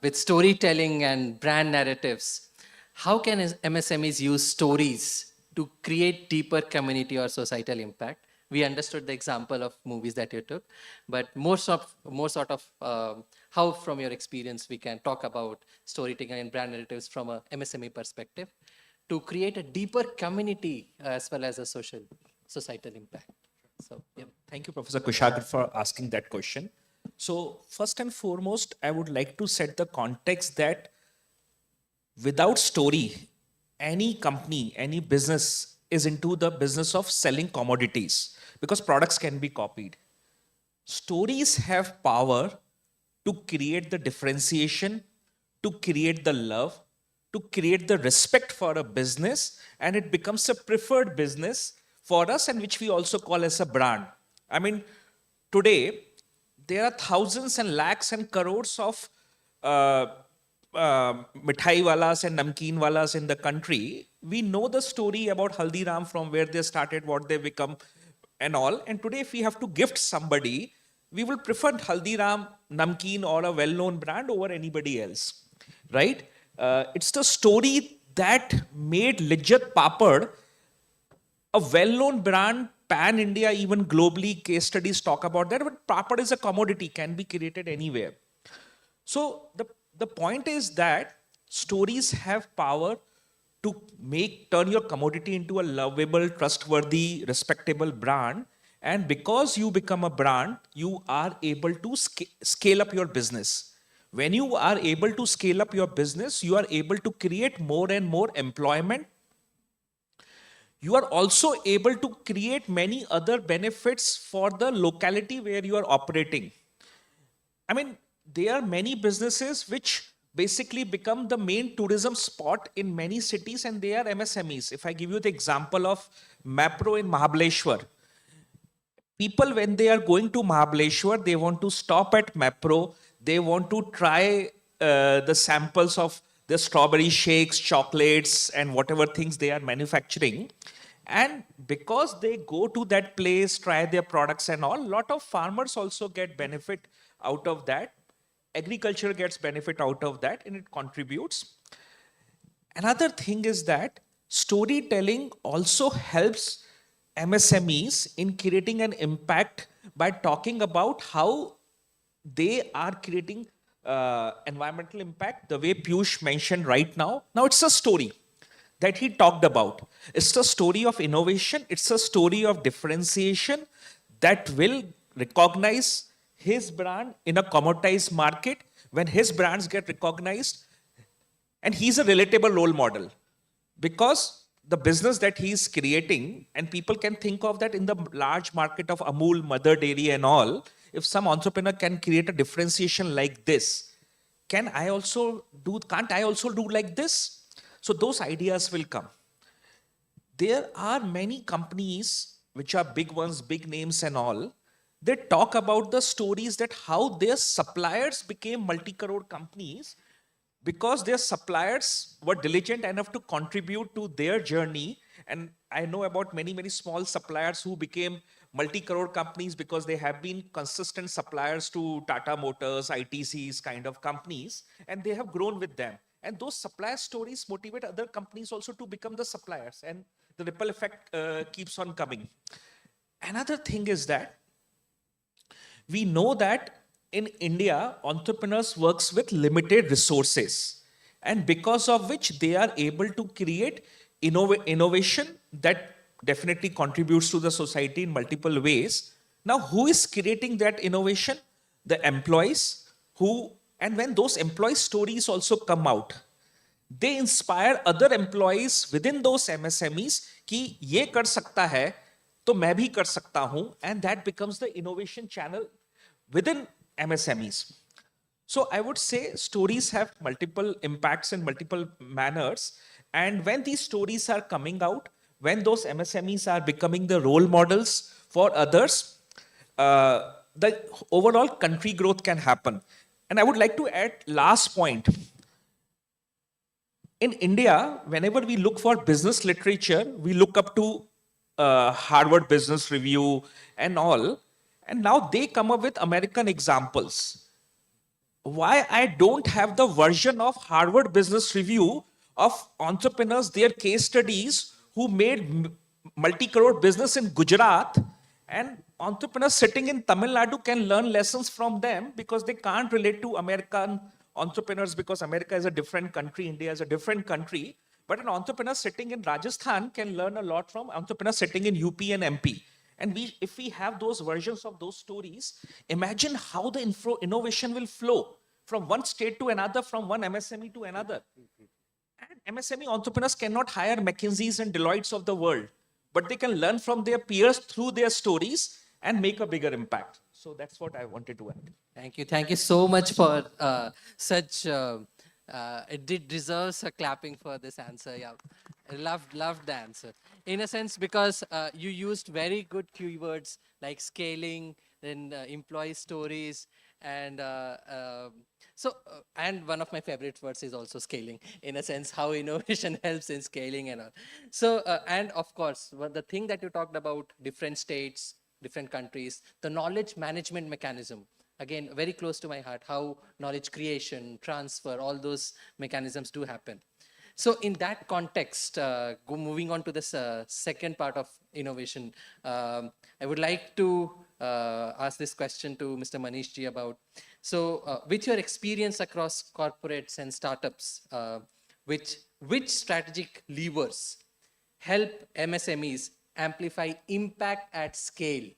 with storytelling and brand narratives, how can MSMEs use stories to create deeper community or societal impact? We understood the example of movies that you took, but more sort of how from your experience we can talk about storytelling and brand narratives from a MSME perspective to create a deeper community as well as a societal impact. So, yeah. Thank you, Professor Kushagar, for asking that question. So first and foremost, I would like to set the context that without story, any company, any business is into the business of selling commodities because products can be copied. Stories have power to create the differentiation, to create the love, to create the respect for a business, and it becomes a preferred business for us, and which we also call as a brand. I mean, today, there are thousands and lakhs and crores of mithai walas and namkeen walas in the country. We know the story about Haldiram, from where they started, what they become and all. And today, if we have to gift somebody, we will prefer Haldiram, namkeen or a well-known brand over anybody else, right? It's the story that made Lijjat Papad a well-known brand, pan-India, even globally, case studies talk about that, but Papad is a commodity, can be created anywhere. So the point is that stories have power to turn your commodity into a lovable, trustworthy, respectable brand. And because you become a brand, you are able to scale up your business. When you are able to scale up your business, you are able to create more and more employment. You are also able to create many other benefits for the locality where you are operating. I mean, there are many businesses which basically become the main tourism spot in many cities, and they are MSMEs. If I give you the example of Mapro in Mahabaleshwar, people, when they are going to Mahabaleshwar, they want to stop at Mapro, they want to try the samples of the strawberry shakes, chocolates, and whatever things they are manufacturing. And because they go to that place, try their products and all, a lot of farmers also get benefit out of that. Agriculture gets benefit out of that, and it contributes. Another thing is that storytelling also helps MSMEs in creating an impact by talking about how they are creating environmental impact, the way Piyush mentioned right now. Now it's a story that he talked about. It's a story of innovation. It's a story of differentiation that will recognize his brand in a commoditized market when his brands get recognized, and he's a relatable role model because the business that he's creating, and people can think of that in the large market of Amul, Mother Dairy and all, if some entrepreneur can create a differentiation like this, can't I also do like this? So those ideas will come. There are many companies which are big ones, big names and all. They talk about the stories that how their suppliers became multi-crore companies because their suppliers were diligent enough to contribute to their journey. And I know about many, many small suppliers who became multi-crore companies because they have been consistent suppliers to Tata Motors, ITCs kind of companies, and they have grown with them. And those supplier stories motivate other companies also to become the suppliers, and the ripple effect keeps on coming. Another thing is that we know that in India, entrepreneurs works with limited resources, and because of which they are able to create innovation that definitely contributes to the society in multiple ways. Now, who is creating that innovation? The employees and when those employee stories also come out, they inspire other employees within those MSMEs कि ये कर सकता है तो मैं भी कर सकता हूं, and that becomes the innovation channel within MSMEs. So I would say stories have multiple impacts in multiple manners, and when these stories are coming out, when those MSMEs are becoming the role models for others, the overall country growth can happen. And I would like to add last point. In India, whenever we look for business literature, we look up to Harvard Business Review and all, and now they come up with American examples. Why I don't have the version of Harvard Business Review of entrepreneurs, their case studies who made multi-crore business in Gujarat, and entrepreneurs sitting in Tamil Nadu can learn lessons from them because they can't relate to American entrepreneurs because America is a different country, India is a different country. But an entrepreneur sitting in Rajasthan can learn a lot from entrepreneurs sitting in UP and MP. And if we have those versions of those stories, imagine how the innovation will flow from one state to another, from one MSME to another. And MSME entrepreneurs cannot hire McKinseys and Deloittes of the world, but they can learn from their peers through their stories and make a bigger impact. So that's what I wanted to add. Thank you. Thank you so much for such, it deserves a clapping for this answer. Yeah, I loved the answer. In a sense, because you used very good keywords like scaling, then employee stories, and and one of my favorite words is also scaling, in a sense, how innovation helps in scaling and all. So, and of course, the thing that you talked about, different states, different countries, the knowledge management mechanism, again, very close to my heart, how knowledge creation, transfer, all those mechanisms do happen. So in that context, moving on to this second part of innovation, I would like to ask this question to Mr. Manish ji about, so with your experience across corporates and startups, which strategic levers help MSMEs amplify impact at scale?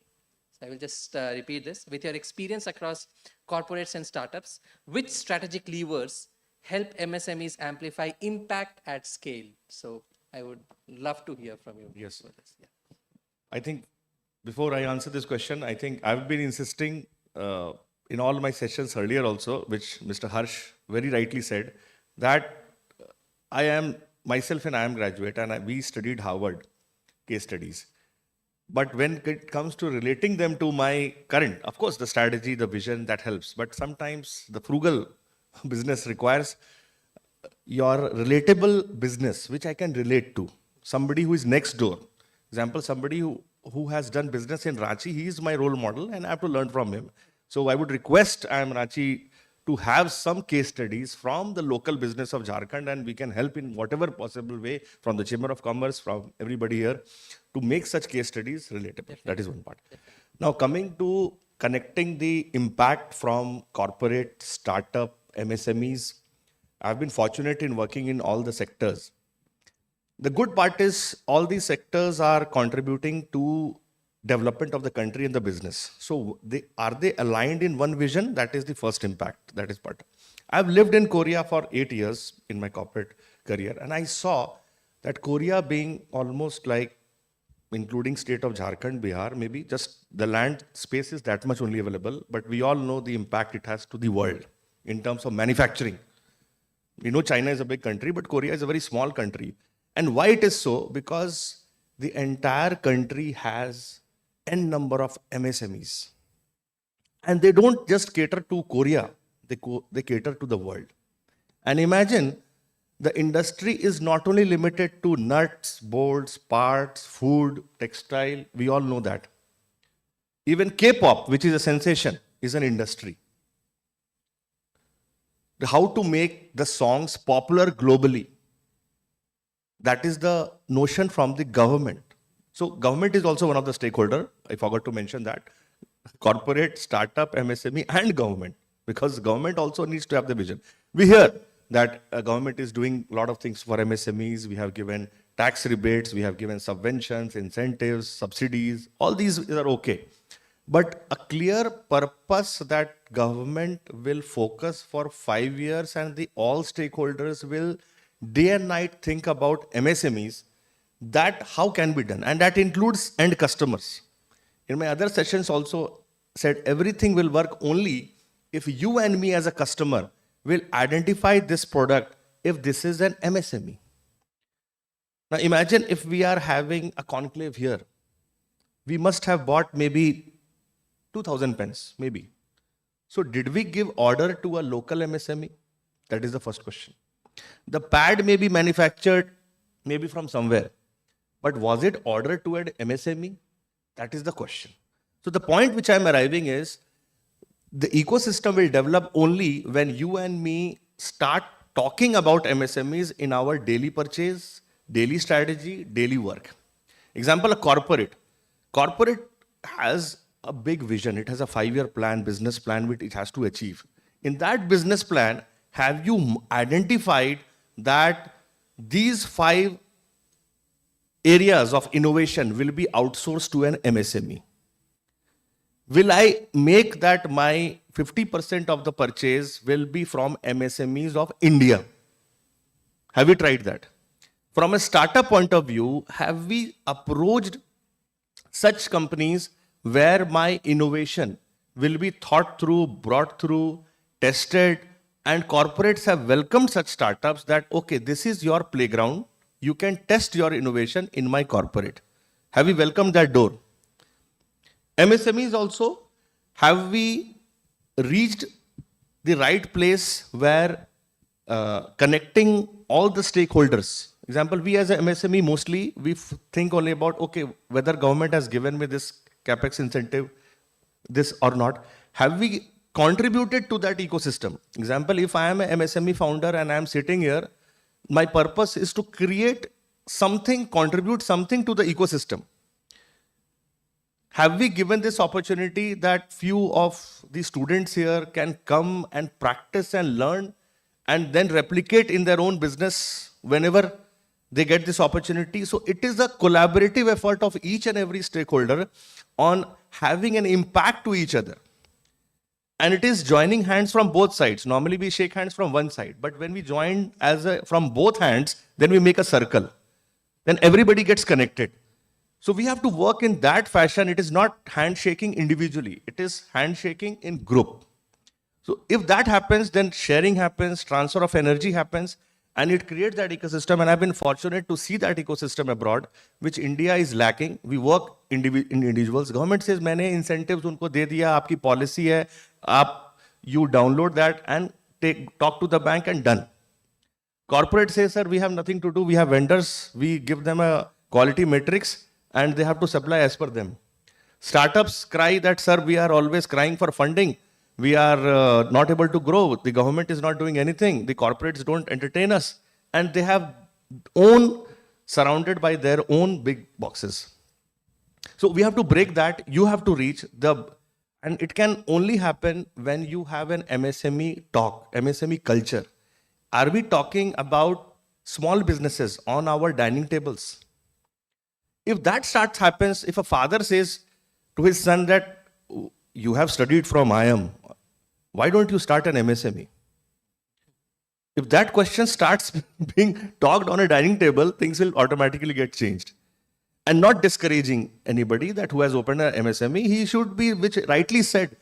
So I will just repeat this. With your experience across corporates and startups, which strategic levers help MSMEs amplify impact at scale? So I would love to hear from you. Yes. Yeah. I think before I answer this question, I think I've been insisting in all my sessions earlier also, which Mr. Harsh very rightly said, that I am myself an IIM graduate and we studied Harvard case studies. But when it comes to relating them to my current, of course, the strategy, the vision, that helps. But sometimes the frugal business requires your relatable business, which I can relate to. Somebody who is next door. Example, somebody who has done business in Ranchi, he is my role model and I have to learn from him. So I would request IIM Ranchi to have some case studies from the local business of Jharkhand, and we can help in whatever possible way from the Chamber of Commerce, from everybody here, to make such case studies relatable. Definitely. That is one part. Definitely. Now coming to connecting the impact from corporate, startup, MSMEs, I've been fortunate in working in all the sectors. The good part is all these sectors are contributing to development of the country and the business. So are they aligned in one vision? That is the first impact. That is part. I've lived in Korea for 8 years in my corporate career, and I saw that Korea being almost like, including state of Jharkhand, Bihar, maybe just the land space is that much only available, but we all know the impact it has to the world in terms of manufacturing. We know China is a big country, but Korea is a very small country. And why it is so? Because the entire country has n number of MSMEs. And they don't just cater to Korea, they cater to the world. And imagine the industry is not only limited to nuts, bolts, parts, food, textile, we all know that. Even K-pop, which is a sensation, is an industry. How to make the songs popular globally. That is the notion from the government. So government is also one of the stakeholders. I forgot to mention that. Corporate, startup, MSME and government. Because government also needs to have the vision. We hear that government is doing a lot of things for MSMEs. We have given tax rebates, we have given subventions, incentives, subsidies. All these are okay. But a clear purpose that government will focus for 5 years and all stakeholders will day and night think about MSMEs, that how can be done? And that includes end customers. In my other sessions also said everything will work only if you and me as a customer will identify this product if this is an MSME. Now imagine if we are having a conclave here. We must have bought maybe 2,000 pens, maybe. So did we give order to a local MSME? That is the first question. The pad may be manufactured maybe from somewhere, but was it ordered to an MSME? That is the question. So the point which I am arriving is, the ecosystem will develop only when you and me start talking about MSMEs in our daily purchase, daily strategy, daily work. Example, a corporate. Corporate has a big vision. It has a 5-year plan, business plan which it has to achieve. In that business plan, have you identified that these 5 areas of innovation will be outsourced to an MSME? Will I make that my 50% of the purchase will be from MSMEs of India? Have we tried that? From a startup point of view, have we approached such companies where my innovation will be thought through, brought through, tested, and corporates have welcomed such startups that, okay, this is your playground. You can test your innovation in my corporate. Have we welcomed that door? MSMEs also, have we reached the right place where connecting all the stakeholders? Example, we as a MSME mostly, we think only about, okay, whether government has given me this capex incentive, this or not. Have we contributed to that ecosystem? Example, if I am a MSME founder and I am sitting here, my purpose is to create something, contribute something to the ecosystem. Have we given this opportunity that few of the students here can come and practice and learn and then replicate in their own business whenever they get this opportunity? So it is a collaborative effort of each and every stakeholder on having an impact to each other. And it is joining hands from both sides. Normally we shake hands from one side, but when we join from both hands, then we make a circle. Then everybody gets connected. So we have to work in that fashion. It is not handshaking individually. It is handshaking in group. So if that happens, then sharing happens, transfer of energy happens, and it creates that ecosystem. And I've been fortunate to see that ecosystem abroad, which India is lacking. We work in individuals. Government says, मैंने incentives उनको दे दिया, आपकी policy है, you download that and talk to the bank and done. Corporate says, sir, we have nothing to do. We have vendors. We give them a quality matrix and they have to supply as per them. Startups cry that, sir, we are always crying for funding. We are not able to grow. The government is not doing anything. The corporates don't entertain us. And they have surrounded by their own big boxes. So we have to break that. You have to reach and it can only happen when you have an MSME talk, MSME culture. Are we talking about small businesses on our dining tables? If that happens, if a father says, to his son that you have studied from IIM, why don't you start an MSME? If that question starts being talked on a dining table, things will automatically get changed. And not discouraging anybody that who has opened an MSME, he should be, which rightly said,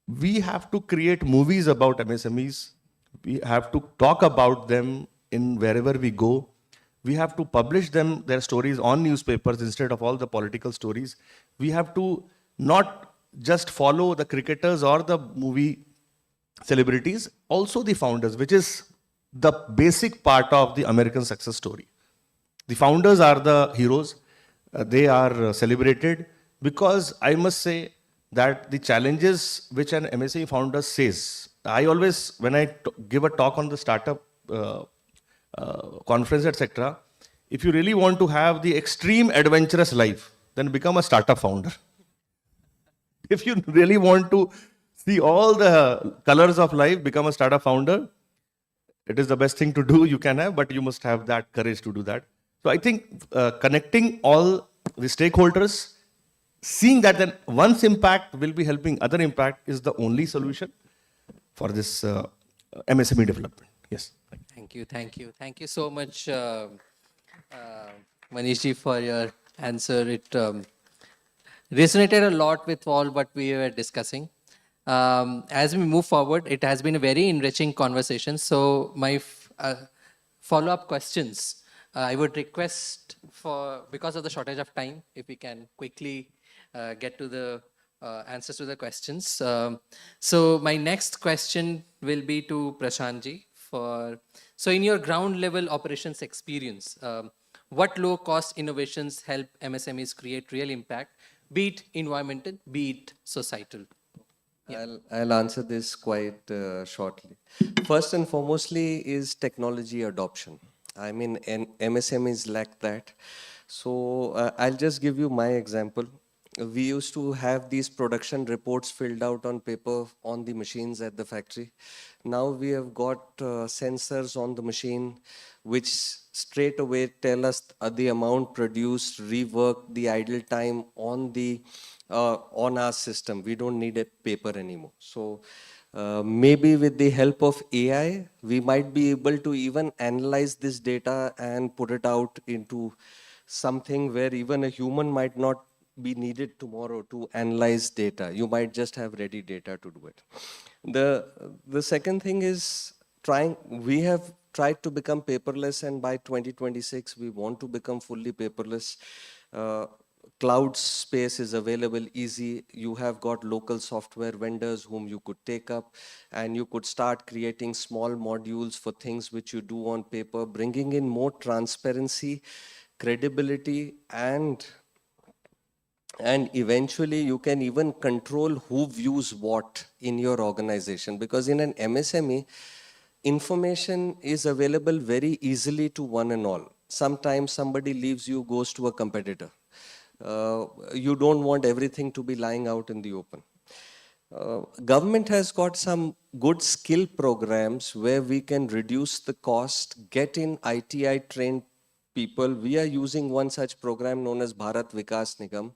we have to create movies about MSMEs. We have to talk about them in wherever we go. We have to publish them, their stories on newspapers instead of all the political stories. We have to not just follow the cricketers or the movie celebrities, also the founders, which is the basic part of the American success story. The founders are the heroes. They are celebrated because I must say that the challenges which an MSME founder says, I always, when I give a talk on the startup conference, etc., if you really want to have the extreme adventurous life, then become a startup founder. If you really want to see all the colors of life, become a startup founder. It is the best thing to do you can have, but you must have that courage to do that. So I think connecting all the stakeholders, seeing that then one's impact will be helping other impact is the only solution for this MSME development. Yes. Thank you, thank you. Thank you so much, Manishji, for your answer. It resonated a lot with all what we were discussing. As we move forward, it has been a very enriching conversation. So my follow-up questions, I would request for, because of the shortage of time, if we can quickly get to the answers to the questions. So my next question will be to Prashantji. So in your ground level operations experience, what low cost innovations help MSMEs create real impact, be it environmental, be it societal? Yeah. I'll answer this quite shortly. First and foremostly is technology adoption. I mean, MSMEs lack that. So I'll just give you my example. We used to have these production reports filled out on paper on the machines at the factory. Now we have got sensors on the machine which straight away tell us the amount produced, rework the idle time on the on our system. We don't need a paper anymore. So maybe with the help of AI, we might be able to even analyze this data and put it out into something where even a human might not be needed tomorrow to analyze data. You might just have ready data to do it. The second thing is we have tried to become paperless, and by 2026, we want to become fully paperless. Cloud space is available easy. You have got local software vendors whom you could take up, and you could start creating small modules for things which you do on paper, bringing in more transparency, credibility, and eventually you can even control who views what in your organization, because in an MSME, information is available very easily to one and all. Sometimes somebody leaves you, goes to a competitor. You don't want everything to be lying out in the open. Government has got some good skill programs where we can reduce the cost, get in ITI trained people. We are using one such program known as Bharat Vikas Nigam,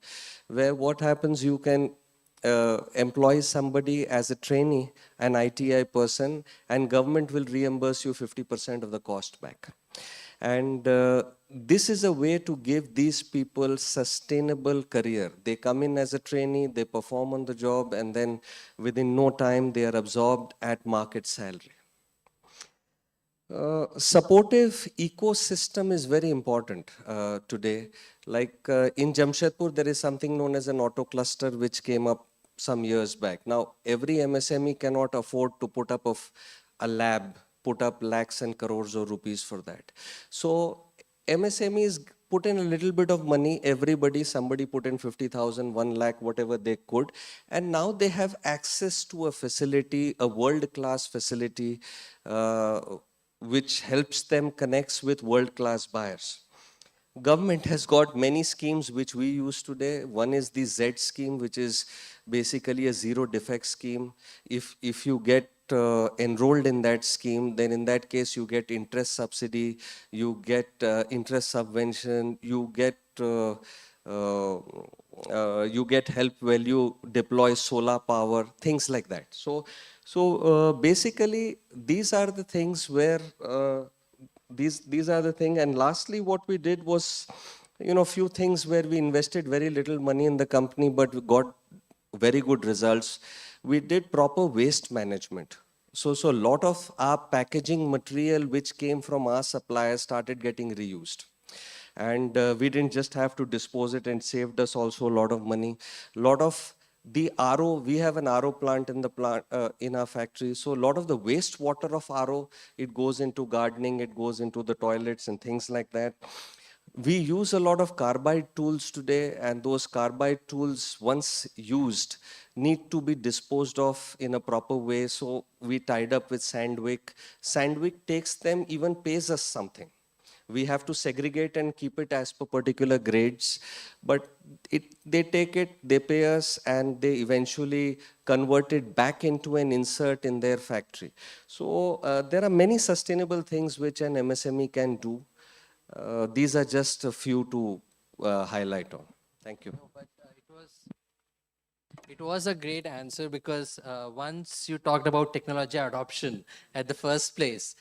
where what happens, you can employ somebody as a trainee, an ITI person, and government will reimburse you 50% of the cost back. And this is a way to give these people sustainable career. They come in as a trainee, they perform on the job, and then within no time, they are absorbed at market salary. Supportive ecosystem is very important today. Like in Jamshedpur, there is something known as an auto cluster which came up some years back. Now, every MSME cannot afford to put up a lab, put up lakhs and crores of rupees for that. So MSMEs put in a little bit of money, somebody put in 50,000, 1 lakh, whatever they could. And now they have access to a facility, a world-class facility, which helps them connect with world-class buyers. Government has got many schemes which we use today. One is the Z scheme, which is basically a zero defect scheme. If you get enrolled in that scheme, then in that case you get interest subsidy, you get interest subvention, you get you get help when you deploy solar power, things like that. So basically, these are the things where these are the things. And lastly, what we did was, few things where we invested very little money in the company, but we got very good results. We did proper waste management. So a lot of our packaging material which came from our suppliers started getting reused. And we didn't just have to dispose it, and saved us also a lot of money. Lot of the RO, we have an RO plant in the plant in our factory. So a lot of the wastewater of RO, it goes into gardening, it goes into the toilets and things like that. We use a lot of carbide tools today, and those carbide tools, once used, need to be disposed of in a proper way. So we tied up with Sandvik. Sandvik takes them, even pays us something. We have to segregate and keep it as per particular grades, but they take it, they pay us, and they eventually convert it back into an insert in their factory. So there are many sustainable things which an MSME can do. These are just a few to highlight on. Thank you. No, but it was a great answer, because once you talked about technology adoption at the first place,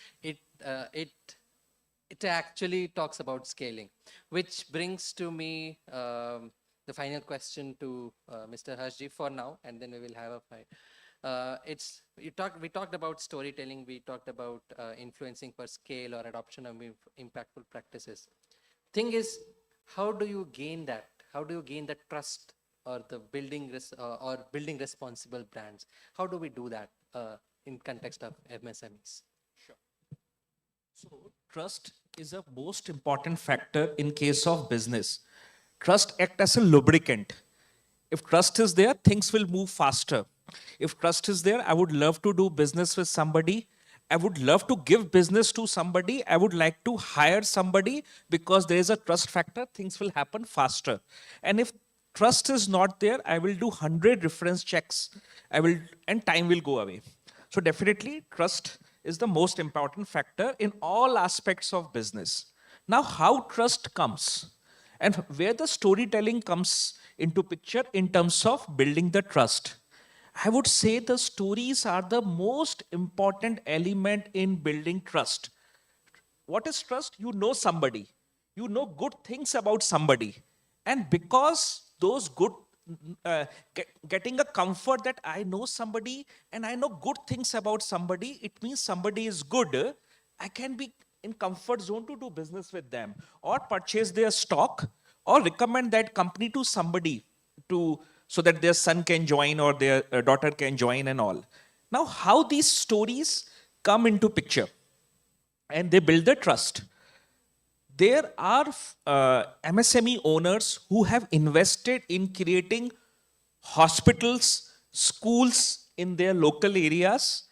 it actually talks about scaling, which brings to me the final question to Mr. Harshji for now, and then we will have a fight. We talked about storytelling, we talked about influencing per scale or adoption of impactful practices. Thing is, how do you gain that? How do you gain the trust or the building responsible brands? How do we do that in context of MSMEs? So trust is a most important factor in case of business. Trust acts as a lubricant. If trust is there, things will move faster. If trust is there, I would love to do business with somebody. I would love to give business to somebody. I would like to hire somebody, because there is a trust factor, things will happen faster. And if trust is not there, I will do 100 reference checks. And time will go away. So definitely trust is the most important factor in all aspects of business. Now, how trust comes and where the storytelling comes into picture in terms of building the trust. I would say the stories are the most important element in building trust. What is trust? You know somebody. You know good things about somebody. And because those good getting a comfort that I know somebody and I know good things about somebody, it means somebody is good. I can be in comfort zone to do business with them, or purchase their stock, or recommend that company to somebody so that their son can join or their daughter can join and all. Now, how these stories come into picture and they build the trust. There are MSME owners who have invested in creating hospitals, schools in their local areas.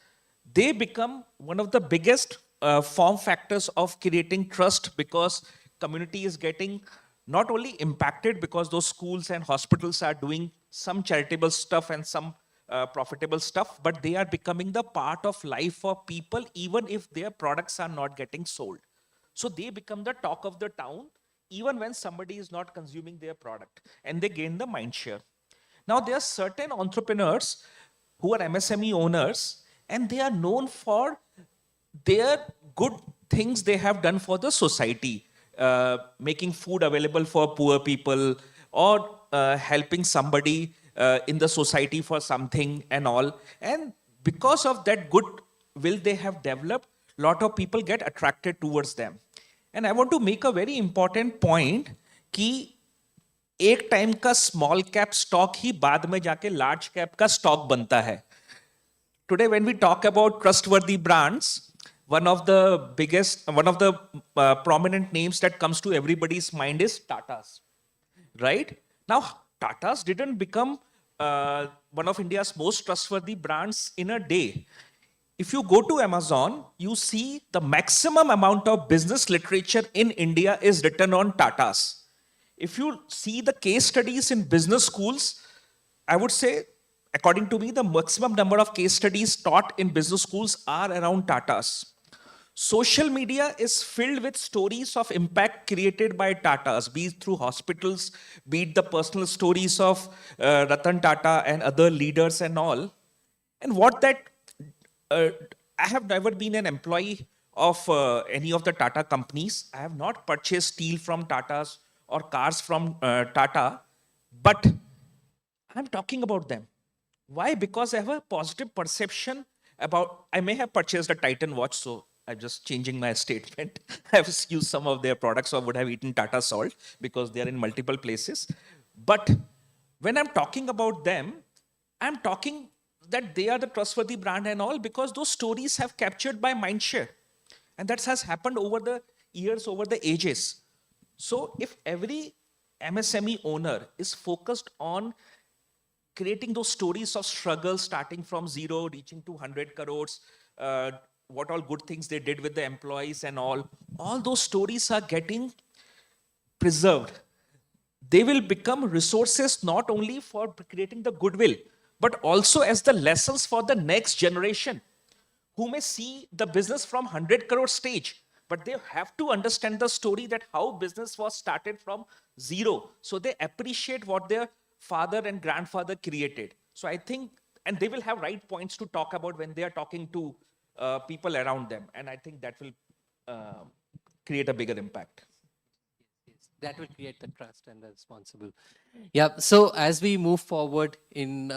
They become one of the biggest form factors of creating trust, because community is getting not only impacted because those schools and hospitals are doing some charitable stuff and some profitable stuff, but they are becoming the part of life for people, even if their products are not getting sold. So they become the talk of the town, even when somebody is not consuming their product, and they gain the mind share. Now, there are certain entrepreneurs who are MSME owners, and they are known for their good things they have done for the society, making food available for poor people, or helping somebody in the society for something and all. And because of that good will they have developed, lot of people get attracted towards them. And I want to make a very important point कि एक time का small cap stock ही बाद में जाके large cap का stock बनता है. Today, when we talk about trustworthy brands, one of the prominent names that comes to everybody's mind is Tata's, right? Now, Tata's didn't become one of India's most trustworthy brands in a day. If you go to Amazon, you see the maximum amount of business literature in India is written on Tata's. If you see the case studies in business schools, I would say, according to me, the maximum number of case studies taught in business schools are around Tata's. social media is filled with stories of impact created by Tatas, be it through hospitals, be it the personal stories of Ratan Tata and other leaders and all. And what that, I have never been an employee of any of the Tata companies. I have not purchased steel from Tatas or cars from Tata, but I'm talking about them. Why? Because I have a positive perception about, I may have purchased a Titan watch, so I'm just changing my statement. I've used some of their products or would have eaten Tata Salt because they're in multiple places. But when I'm talking about them, I'm talking that they are the trustworthy brand and all because those stories have captured my mindshare. And that has happened over the years, over the ages. So if every MSME owner is focused on creating those stories of struggle, starting from zero, reaching to 100 crores, what all good things they did with the employees and all those stories are getting preserved. They will become resources not only for creating the goodwill, but also as the lessons for the next generation who may see the business from 100 crore stage, but they have to understand the story that how business was started from zero. So they appreciate what their father and grandfather created. So I think, and they will have right points to talk about when they are talking to people around them. And I think that will create a bigger impact. That will create the trust and the responsible. Yeah, so as we move forward in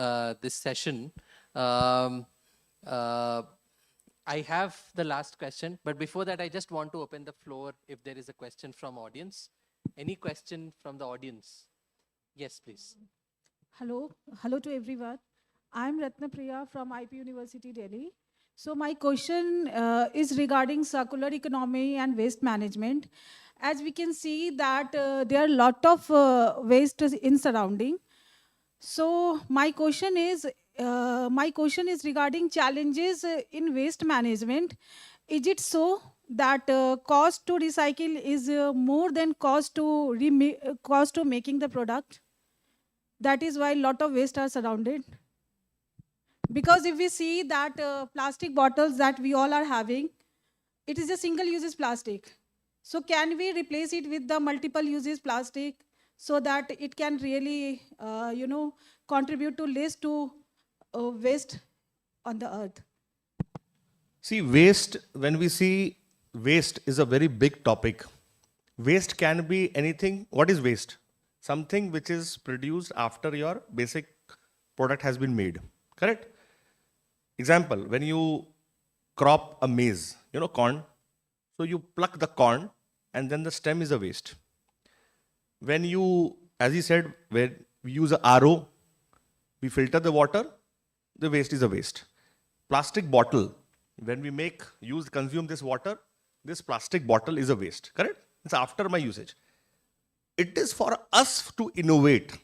this session, I have the last question, but before that, I just want to open the floor if there is a question from audience. Any question from the audience? Yes, please. Hello to everyone. I'm Ratnapriya from IP University, Delhi. So my question is regarding circular economy and waste management. As we can see that there are a lot of waste in surrounding. So my question is regarding challenges in waste management. Is it so that cost to recycle is more than cost to making the product? That is why a lot of waste are surrounded. Because if we see that plastic bottles that we all are having, it is a single uses plastic. So can we replace it with the multiple uses plastic so that it can really, contribute to less to waste on the earth? See, waste, when we see waste is a very big topic. Waste can be anything. What is waste? Something which is produced after your basic product has been made, correct? Example, when you crop a maize, corn, so you pluck the corn and then the stem is a waste. When you, as he said, when we use a RO, we filter the water, the waste is a waste. Plastic bottle, when we consume this water, this plastic bottle is a waste, correct? It's after my usage. It is for us to innovate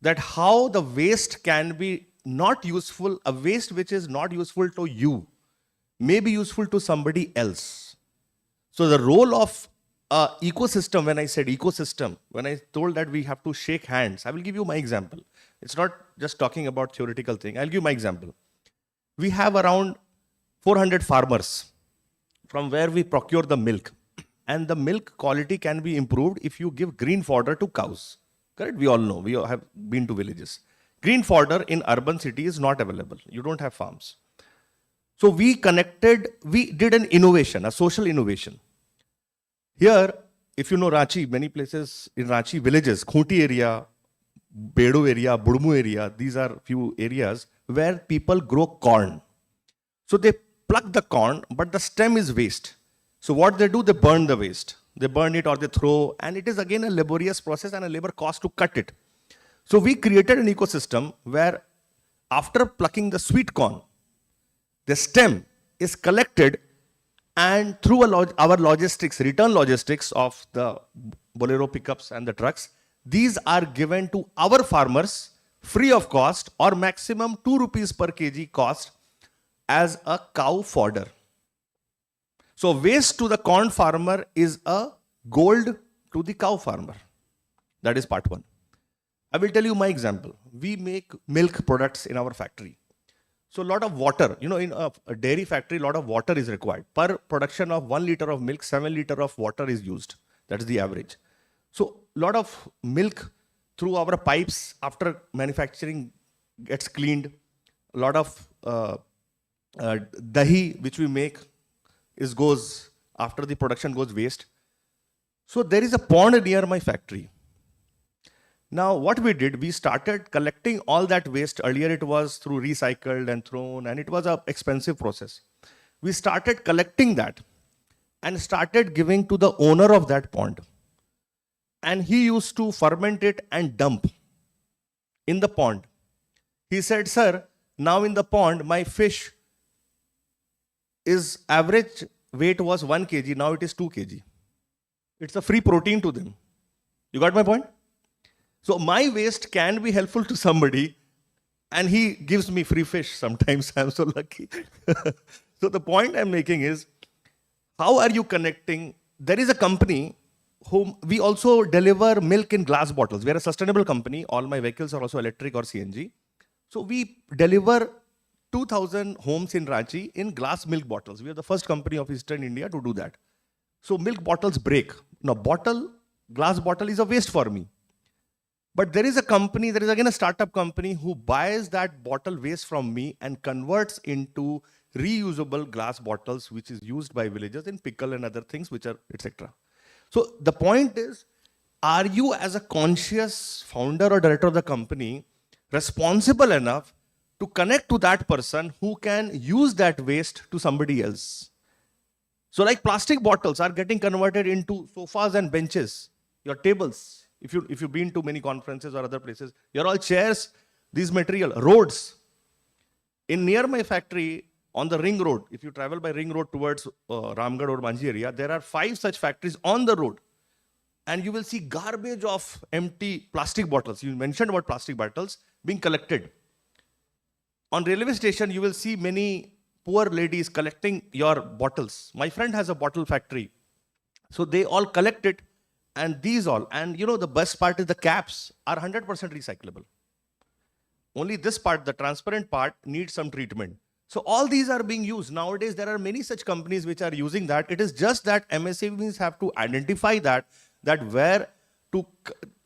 that how the waste can be not useful, a waste which is not useful to you may be useful to somebody else. So the role of ecosystem, when I said ecosystem, when I told that we have to shake hands, I will give you my example. It's not just talking about theoretical thing. I'll give my example. We have around 400 farmers from where we procure the milk. And the milk quality can be improved if you give green fodder to cows. Correct? We all know. We all have been to villages. Green fodder in urban city is not available. You don't have farms. So we did an innovation, a social innovation. Here, if you know Ranchi, many places in Ranchi villages, Khunti area, Bedo area, Budmu area, these are few areas where people grow corn. So they pluck the corn, but the stem is waste. So what they do, they burn the waste. They burn it or they throw, and it is again a laborious process and a labor cost to cut it. So we created an ecosystem where after plucking the sweet corn, the stem is collected and through our logistics, return logistics of the Bolero pickups and the trucks, these are given to our farmers free of cost or maximum 2 rupees per kg cost as a cow fodder. So waste to the corn farmer is a gold to the cow farmer. That is part one. I will tell you my example. We make milk products in our factory. So a lot of water, in a dairy factory, a lot of water is required. Per production of 1 liter of milk, 7 liter of water is used. That is the average. So a lot of milk through our pipes after manufacturing gets cleaned. A lot of dahi which we make goes after the production goes waste. So there is a pond near my factory. Now what we did, we started collecting all that waste. Earlier it was through recycled and thrown, and it was an expensive process. We started collecting that and started giving to the owner of that pond. And he used to ferment it and dump in the pond. He said, sir, now in the pond, my fish is average weight was 1 kg, now it is 2 kg. It's a free protein to them. You got my point? So my waste can be helpful to somebody, and he gives me free fish sometimes. I'm so lucky. So the point I'm making is, how are you connecting? There is a company whom we also deliver milk in glass bottles. We are a sustainable company. All my vehicles are also electric or CNG. So we deliver 2,000 homes in Ranchi in glass milk bottles. We are the first company of Eastern India to do that. So milk bottles break. Now glass bottle is a waste for me. But there is a company, there is again a startup company who buys that bottle waste from me and converts into reusable glass bottles, which is used by villagers in pickle and other things, which are etc. So the point is, are you as a conscious founder or director of the company responsible enough to connect to that person who can use that waste to somebody else? So like plastic bottles are getting converted into sofas and benches, your tables. If you've been to many conferences or other places, you're all chairs, these material, roads. Near my factory, on the ring road, if you travel by ring road towards Ramgarh or Manji area, there are 5 such factories on the road. And you will see garbage of empty plastic bottles. You mentioned about plastic bottles being collected. On railway station, you will see many poor ladies collecting your bottles. My friend has a bottle factory. So they all collect it. And these all, and the best part is the caps are 100% recyclable. Only this part, the transparent part, needs some treatment. So all these are being used. Nowadays, there are many such companies which are using that. It is just that MSMEs have to identify that where to,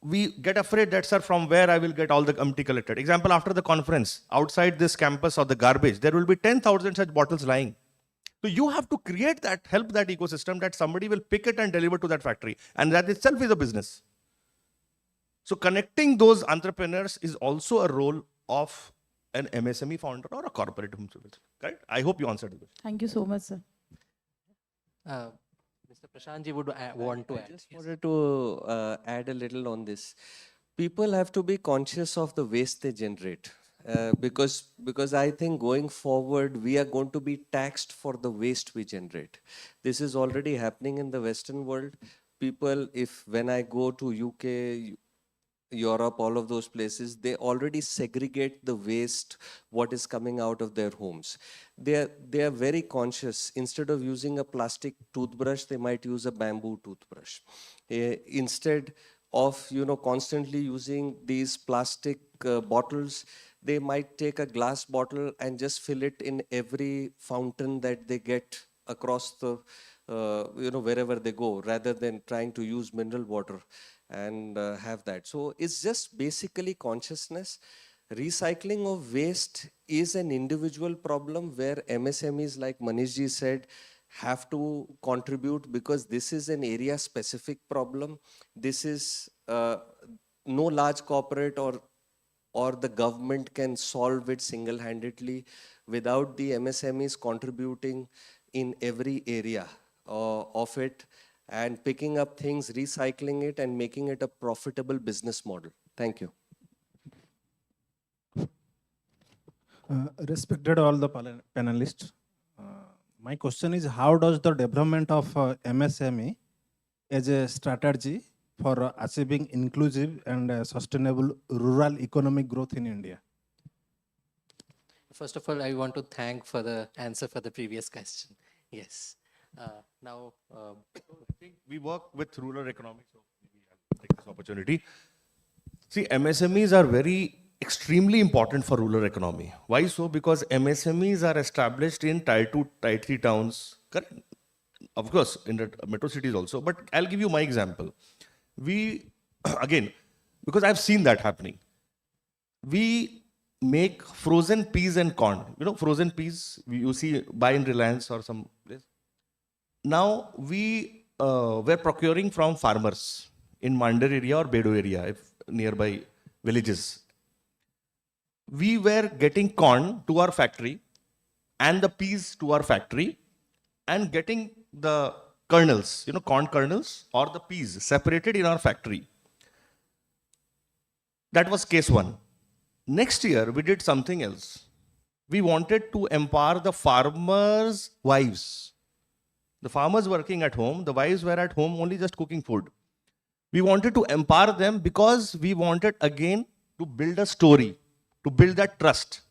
we get afraid that, sir, from where I will get all the empty collected. Example, after the conference, outside this campus or the garbage, there will be 10,000 such bottles lying. So you have to create that, help that ecosystem that somebody will pick it and deliver to that factory. And that itself is a business. So connecting those entrepreneurs is also a role of an MSME founder or a corporate. Correct? I hope you answered the question. Thank you so much, sir. Mr. Prashantji would want to add. I just wanted to add a little on this. People have to be conscious of the waste they generate. Because I think going forward, we are going to be taxed for the waste we generate. This is already happening in the Western world. People, when I go to UK, Europe, all of those places, they already segregate the waste, what is coming out of their homes. They are very conscious. Instead of using a plastic toothbrush, they might use a bamboo toothbrush. Instead of constantly using these plastic bottles, they might take a glass bottle and just fill it in every fountain that they get across the, wherever they go, rather than trying to use mineral water and have that. So it's just basically consciousness. Recycling of waste is an individual problem where MSMEs, like Manishji said, have to contribute, because this is an area specific problem. This is no large corporate or the government can solve it single-handedly without the MSMEs contributing in every area of it and picking up things, recycling it and making it a profitable business model. Thank you. Respected all the panelists, my question is, how does the development of MSME as a strategy for achieving inclusive and sustainable rural economic growth in India? First of all, I want to thank for the answer for the previous question. Yes. Now, I think we work with rural economics, so maybe I'll take this opportunity. See, MSMEs are very extremely important for rural economy. Why so? Because MSMEs are established in tier 2, tier 3 towns, correct? Of course, in the metro cities also, but I'll give you my example. We, again, because I've seen that happening, we make frozen peas and corn. You know, frozen peas, you see, buy in Reliance or some place. Now, we were procuring from farmers in Mandar area or Bedo area, if nearby villages. We were getting corn to our factory and the peas to our factory and getting the kernels, you know, corn kernels or the peas separated in our factory. That was case one. Next year, we did something else. We wanted to empower the farmers' wives. The farmers working at home, the wives were at home only just cooking food. We wanted to empower them because we wanted again to build a story, to build that trust.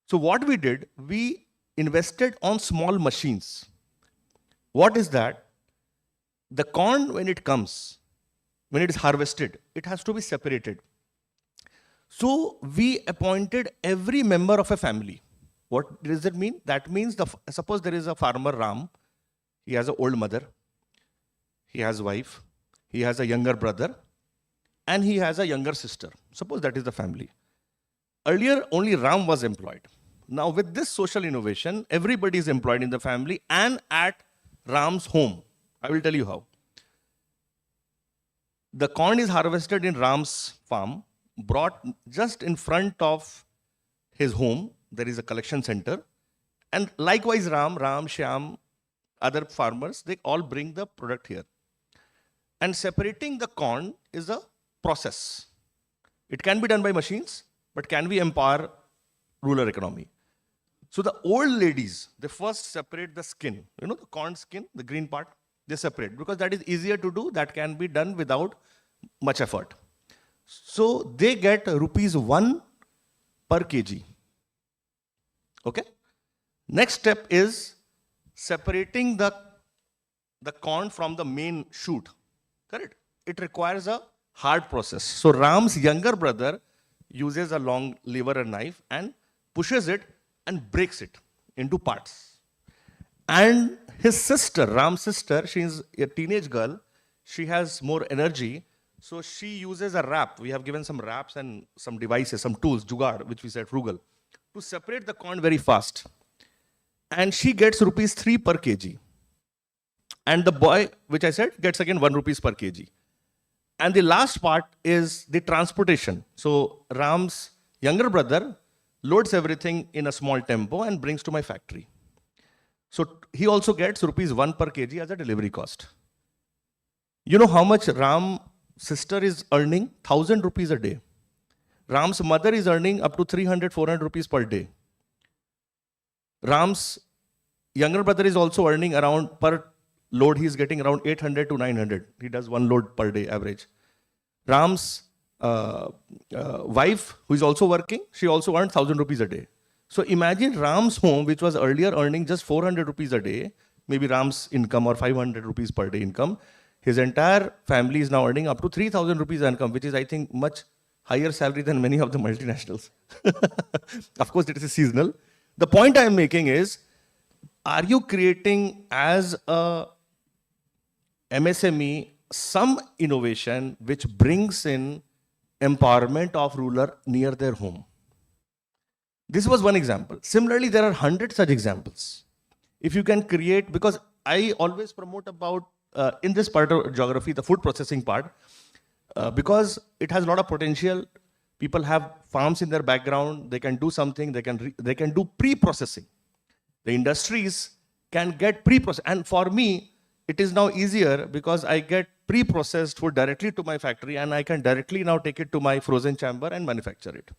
So what we did, we invested on small machines. What is that? The corn, when it comes, when it is harvested, it has to be separated. So we appointed every member of a family. What does that mean? That means, suppose there is a farmer Ram, he has an old mother, he has a wife, he has a younger brother, and he has a younger sister. Suppose that is the family. Earlier, only Ram was employed. Now with this social innovation, everybody is employed in the family and at Ram's home. I will tell you how. The corn is harvested in Ram's farm, brought just in front of his home. There is a collection center. And likewise Ram, Shyam, other farmers, they all bring the product here. And separating the corn is a process. It can be done by machines, but can we empower rural economy? So the old ladies, they first separate the skin. You know, the corn skin, the green part, they separate because that is easier to do. That can be done without much effort. So they get ₹1 per kg. Okay? Next step is separating the corn from the main shoot. Correct? It requires a hard process. So Ram's younger brother uses a long lever and knife and pushes it and breaks it into parts. And his sister, Ram's sister, she is a teenage girl. She has more energy. So she uses a wrap. We have given some wraps and some devices, some tools, jugaad, which we said frugal, to separate the corn very fast. And she gets ₹3 per kg. And the boy, which I said, gets again ₹1 per kg. And the last part is the transportation. So Ram's younger brother loads everything in a small tempo and brings to my factory. So he also gets ₹1 per kg as a delivery cost. You know how much Ram's sister is earning? ₹1,000 a day. Ram's mother is earning up to 300, 400 rupees per day. Ram's younger brother is also earning around per load, he is getting around 800 to 900. He does one load per day average. Ram's wife, who is also working, she also earned 1,000 rupees a day. So imagine Ram's home, which was earlier earning just 400 rupees a day, maybe Ram's income or 500 rupees per day income. His entire family is now earning up to 3,000 rupees income, which is, I think, much higher salary than many of the multinationals. Of course, it is seasonal. The point I am making is, are you creating as a MSME some innovation which brings in empowerment of ruler near their home? This was one example. Similarly, there are 100 such examples. If you can create, because I always promote about, in this part of geography, the food processing part, because it has a lot of potential. People have farms in their background, they can do something, they can do pre-processing. The industries can get pre-processed. And for me, it is now easier because I get pre-processed food directly to my factory and I can directly now take it to my frozen chamber and manufacture it.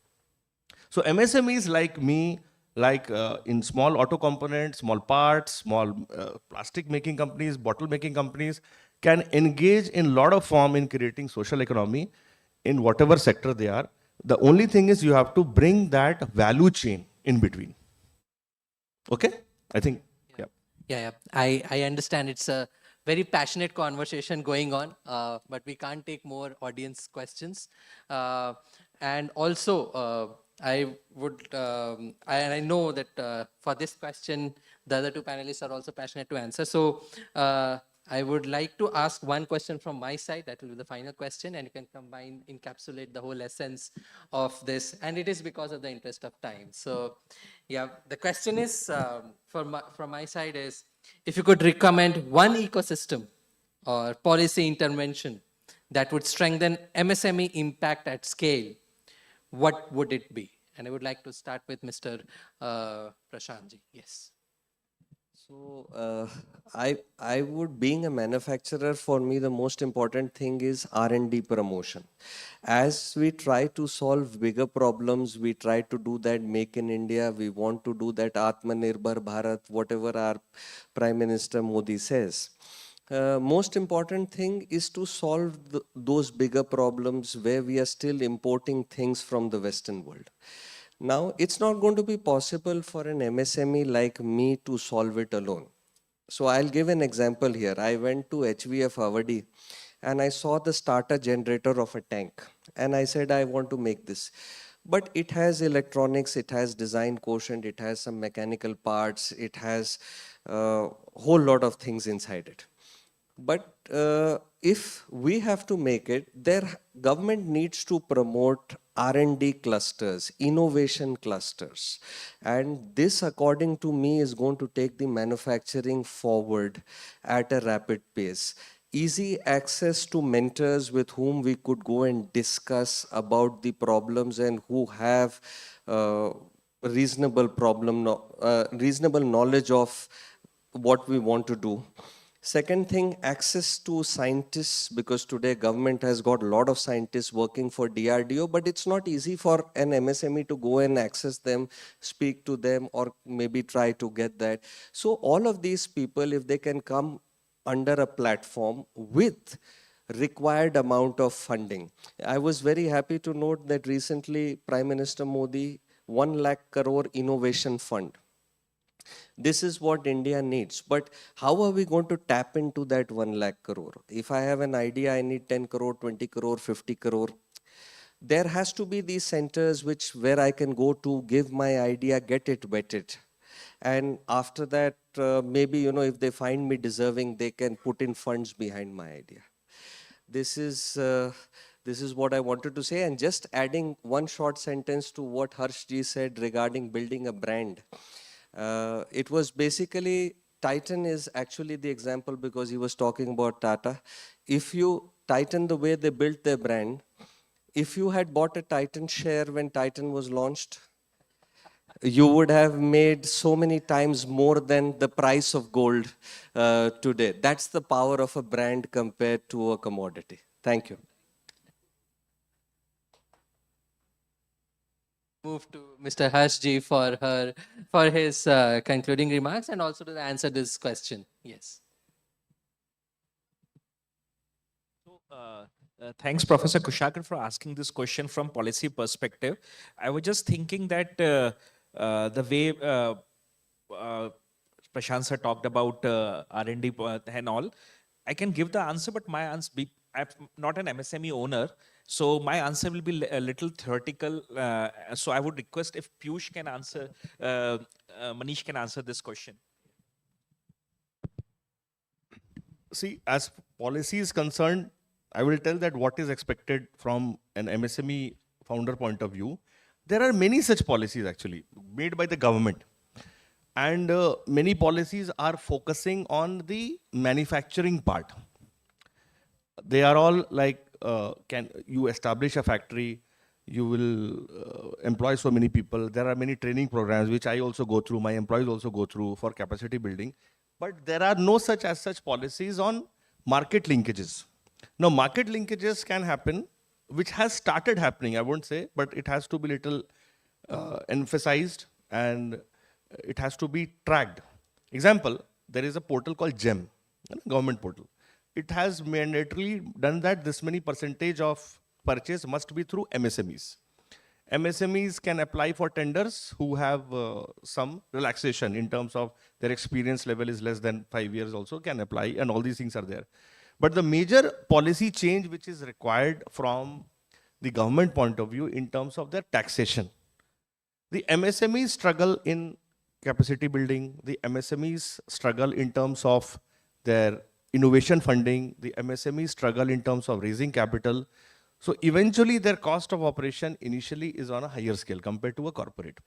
So MSMEs like me, like in small auto components, small parts, small plastic making companies, bottle making companies, can engage in a lot of form in creating social economy in whatever sector they are. The only thing is you have to bring that value chain in between. Okay? I think, yeah. Yeah. I understand it's a very passionate conversation going on, but we can't take more audience questions. And also, I know that for this question, the other two panelists are also passionate to answer. So I would like to ask one question from my side. That will be the final question, and you can encapsulate the whole essence of this. And it is because of the interest of time. So yeah, the question is from my side is, if you could recommend one ecosystem or policy intervention that would strengthen MSME impact at scale, what would it be? And I would like to start with Mr. Prashantji. Yes. So I would, being a manufacturer, for me the most important thing is R&D promotion. As we try to solve bigger problems, we try to do that Make in India, we want to do that Atmanirbhar Bharat, whatever our Prime Minister Modi says. Most important thing is to solve those bigger problems where we are still importing things from the Western world. Now, it's not going to be possible for an MSME like me to solve it alone. So I'll give an example here. I went to HVF Avadi and I saw the starter generator of a tank. And I said, I want to make this. But it has electronics, it has design quotient, it has some mechanical parts, it has a whole lot of things inside it. But if we have to make it, their government needs to promote R&D clusters, innovation clusters. And this, according to me, is going to take the manufacturing forward at a rapid pace. Easy access to mentors with whom we could go and discuss about the problems and who have reasonable knowledge of what we want to do. Second thing, access to scientists, because today government has got a lot of scientists working for DRDO, but it's not easy for an MSME to go and access them, speak to them, or maybe try to get that. So all of these people, if they can come under a platform with required amount of funding. I was very happy to note that recently Prime Minister Modi 1 lakh crore innovation fund. This is what India needs. But how are we going to tap into that 1 lakh crore? If I have an idea, I need 10 crore, 20 crore, 50 crore. There has to be these centers where I can go to give my idea, get it vetted. And after that, maybe, if they find me deserving, they can put in funds behind my idea. This is what I wanted to say. And just adding one short sentence to what Harshji said regarding building a brand. It was basically, Titan is actually the example because he was talking about Tata. If you Titan, the way they built their brand, if you had bought a Titan share when Titan was launched, you would have made so many times more than the price of gold today. That's the power of a brand compared to a commodity. Thank you. Move to Mr. Harshji for his concluding remarks and also to answer this question. Yes. Thanks, Professor Kushagar, for asking this question from policy perspective. I was just thinking that the way Prashant sir talked about R&D and all, I can give the answer, but my answer, I'm not an MSME owner, so my answer will be a little theoretical. So I would request if Piyush can answer, Manish can answer this question. See, as policy is concerned, I will tell that what is expected from an MSME founder point of view. There are many such policies actually made by the government. And many policies are focusing on the manufacturing part. They are all like, can you establish a factory, you will employ so many people. There are many training programs, which I also go through, my employees also go through for capacity building. But there are no such policies on market linkages. Now, market linkages can happen, which has started happening, I won't say, but it has to be little emphasized and it has to be tracked. Example, there is a portal called GEM, government portal. It has mandatorily done that this many percentage of purchase must be through MSMEs. MSMEs can apply for tenders who have some relaxation in terms of their experience level is less than 5 years also can apply, and all these things are there. But the major policy change which is required from the government point of view in terms of their taxation. The MSMEs struggle in capacity building, the MSMEs struggle in terms of their innovation funding, the MSMEs struggle in terms of raising capital. So eventually their cost of operation initially is on a higher scale compared to a corporate.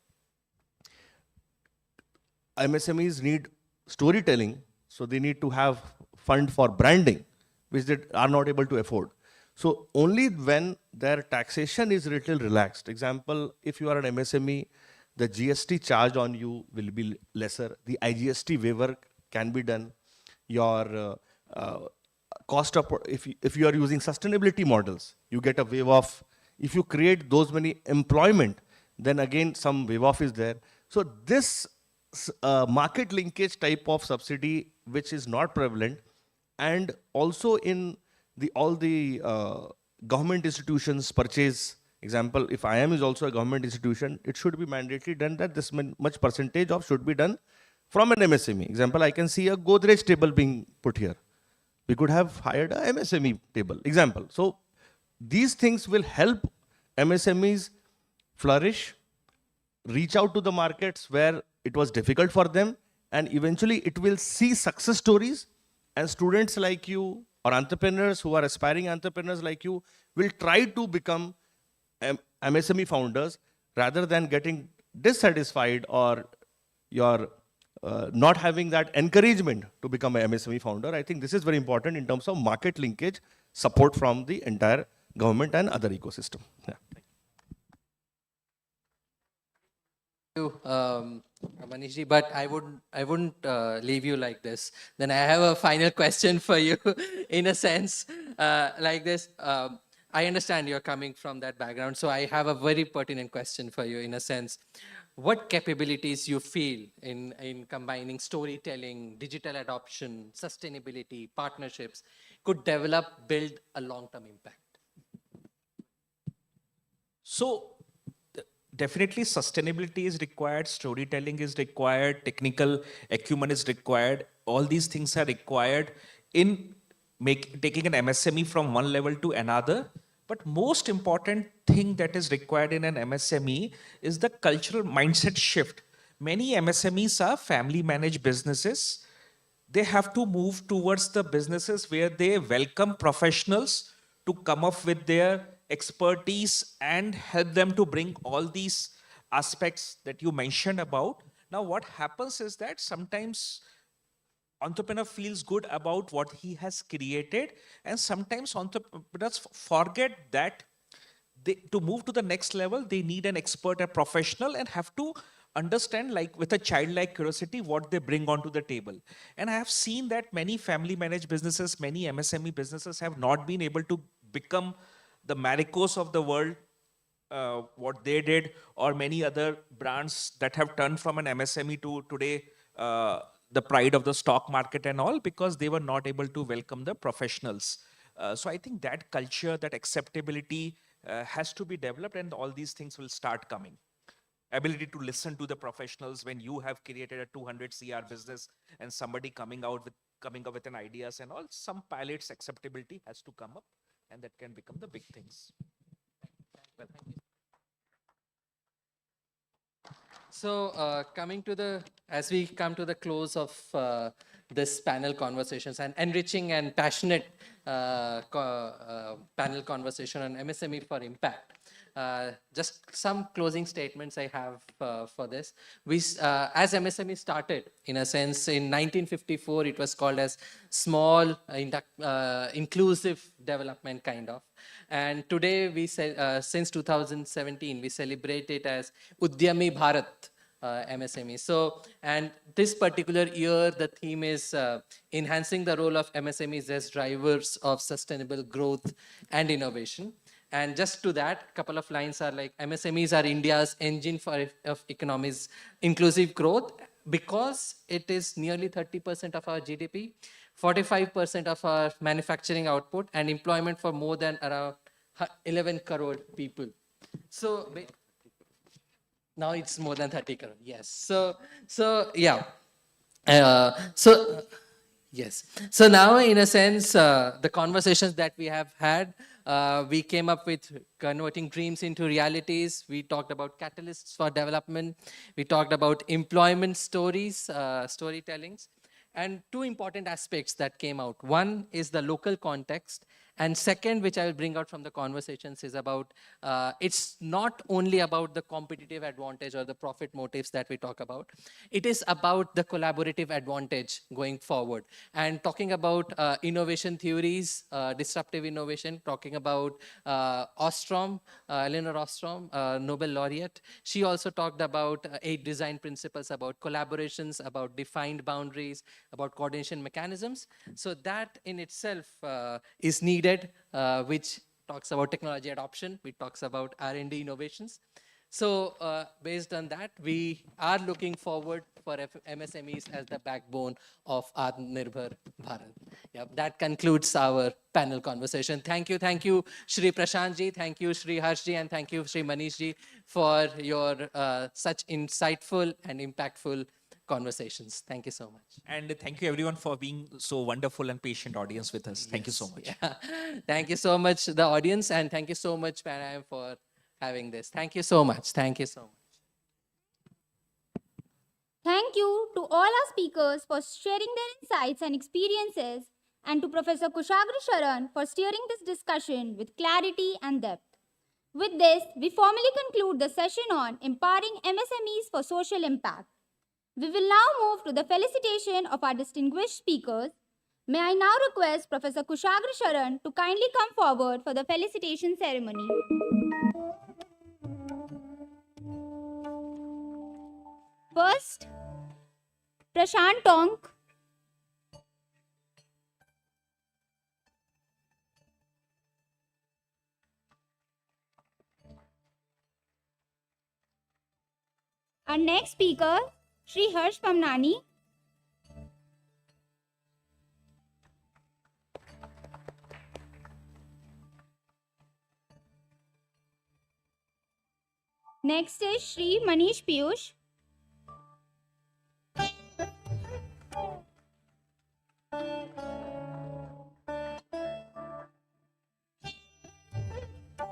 MSMEs need storytelling, so they need to have fund for branding, which they are not able to afford. So only when their taxation is little relaxed, example, if you are an MSME, the GST charge on you will be lesser, the IGST waiver can be done, your cost of, if you are using sustainability models, you get a waive off. If you create those many employment, then again some waive off is there. So this market linkage type of subsidy, which is not prevalent, and also in all the government institutions purchase, example, if IIM is also a government institution, it should be mandatorily done that this much percentage of should be done from an MSME. Example, I can see a Godrej table being put here. We could have hired a MSME table, example. So these things will help MSMEs flourish, reach out to the markets where it was difficult for them, and eventually it will see success stories, and students like you or entrepreneurs who are aspiring entrepreneurs like you will try to become MSME founders rather than getting dissatisfied or your not having that encouragement to become an MSME founder. I think this is very important in terms of market linkage, support from the entire government and other ecosystem. Yeah. Thank you, Manishji, but I wouldn't leave you like this. Then I have a final question for you, in a sense, like this. I understand you're coming from that background, so I have a very pertinent question for you, in a sense. What capabilities you feel in combining storytelling, digital adoption, sustainability, partnerships could build a long-term impact? So definitely sustainability is required, storytelling is required, technical acumen is required. All these things are required in taking an MSME from one level to another. But most important thing that is required in an MSME is the cultural mindset shift. Many MSMEs are family managed businesses. They have to move towards the businesses where they welcome professionals to come up with their expertise and help them to bring all these aspects that you mentioned about. Now, what happens is that sometimes entrepreneur feels good about what he has created, and sometimes entrepreneurs forget that to move to the next level, they need an expert, a professional, and have to understand, like with a childlike curiosity, what they bring onto the table. And I have seen that many family managed businesses, many MSME businesses have not been able to become the Maricos of the world, what they did, or many other brands that have turned from an MSME to today, the pride of the stock market and all, because they were not able to welcome the professionals. So I think that culture, that acceptability has to be developed, and all these things will start coming. Ability to listen to the professionals when you have created a 200 CR business and somebody coming up with an ideas and all, some pilots acceptability has to come up, and that can become the big things. Well, thank you. So as we come to the close of this panel conversations, and enriching and passionate panel conversation on MSME for impact, just some closing statements I have for this. As MSME started, in a sense, in 1954, it was called as small, inclusive development kind of. And today, since 2017, we celebrate it as Udyami Bharat MSME. So, and this particular year, the theme is enhancing the role of MSMEs as drivers of sustainable growth and innovation. And just to that, a couple of lines are like, MSMEs are India's engine of economy's inclusive growth, because it is nearly 30% of our GDP, 45% of our manufacturing output, and employment for more than around 11 crore people. So now it's more than 30 crore, yes. So yeah. Yes. So now, in a sense, the conversations that we have had We came up with converting dreams into realities. We talked about catalysts for development. We talked about employment stories, storytellings. And two important aspects that came out. One is the local context. And second, which I will bring out from the conversations, is about, it's not only about the competitive advantage or the profit motives that we talk about. It is about the collaborative advantage going forward. And talking about innovation theories, disruptive innovation, talking about Ostrom, Eleanor Ostrom, Nobel laureate. She also talked about 8 design principles, about collaborations, about defined boundaries, about coordination mechanisms. So that in itself is needed, which talks about technology adoption, which talks about R&D innovations. So based on that, we are looking forward for MSMEs as the backbone of Atmanirbhar Bharat. Yeah, that concludes our panel conversation. Thank you, Shri Prashant ji, thank you, Shri Harsh ji, and thank you, Shri Manish ji, for your such insightful and impactful conversations. Thank you so much. And thank you everyone for being so wonderful and patient audience with us. Thank you so much. Yeah. Thank you so much, the audience, and thank you so much, Pan-IIM, for having this. Thank you so much. Thank you so much. Thank you to all our speakers for sharing their insights and experiences, and to Professor Kushagra Sharan for steering this discussion with clarity and depth. With this, we formally conclude the session on empowering MSMEs for social impact. We will now move to the felicitation of our distinguished speakers. May I now request Professor Kushagra Sharan to kindly come forward for the felicitation ceremony. First, Prashant Tonk. Our next speaker, Shri Harsh Pamnani. Next is Shri Manish Piyush.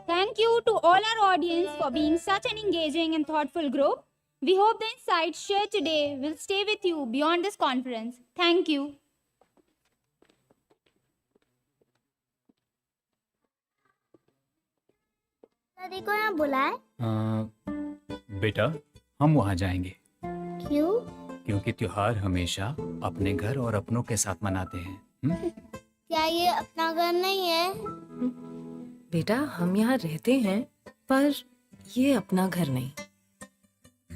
Thank you to all our audience for being such an engaging and thoughtful group. We hope the insights shared today will stay with you beyond this conference. Thank you. दादी को यहाँ बुलाए? बेटा हम वहाँ जाएंगे क्यों? क्योंकि त्योहार हमेशा अपने घर और अपनों के साथ मनाते हैं। क्या ये अपना घर नहीं है? बेटा हम यहाँ रहते हैं पर ये अपना घर नहीं।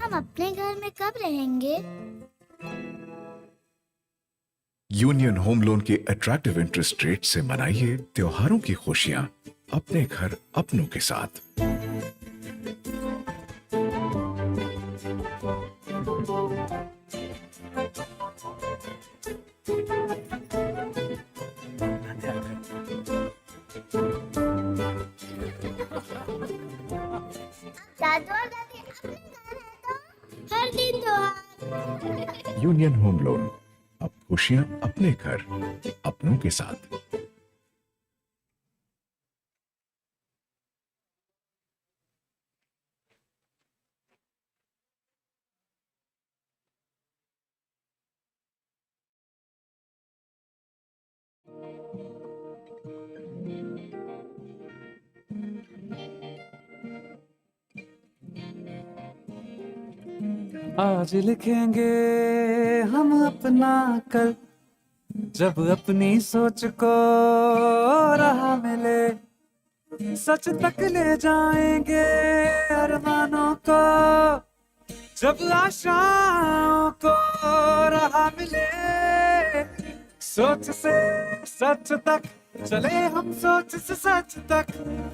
हम अपने घर में कब रहेंगे? यूनियन होम लोन के अट्रैक्टिव इंटरेस्ट रेट से मनाइए त्योहारों की खुशियां अपने घर अपनों के साथ। दादू और दादी अपने घर है तो हर दिन त्योहार। यूनियन होम लोन, अब खुशियां अपने घर अपनों के साथ। आज लिखेंगे हम अपना कल, जब अपनी सोच को राह मिले, सच तक ले जाएंगे अरमानों को, जब आशाओं को राह मिले, सोच से सच तक चले हम, सोच से सच तक,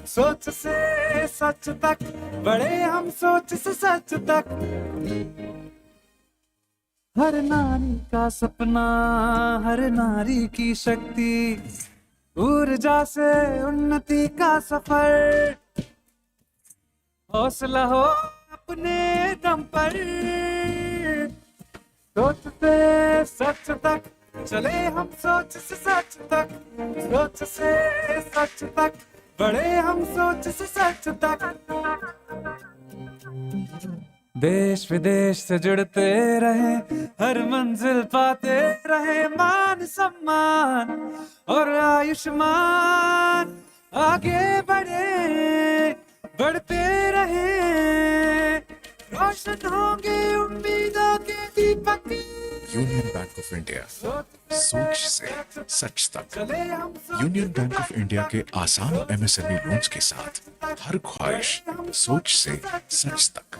सोच से सच तक बढ़े हम, सोच से सच तक। हर नारी का सपना, हर नारी की शक्ति, ऊर्जा से उन्नति का सफर, हौसला हो अपने दम पर, सोच से सच तक चले हम, सोच से सच तक, सोच से सच तक बढ़े हम सोच से सच तक। देश विदेश से जुड़ते रहे, हर मंजिल पाते रहे, मान सम्मान और आयुष्मान। आगे बढ़े, बढ़ते रहे, रोशन होंगे उम्मीदों के दीपक। यूनियन बैंक ऑफ इंडिया, सोच से सच तक। यूनियन बैंक ऑफ इंडिया के आसान MSME लोन्स के साथ हर ख्वाहिश सोच से सच तक।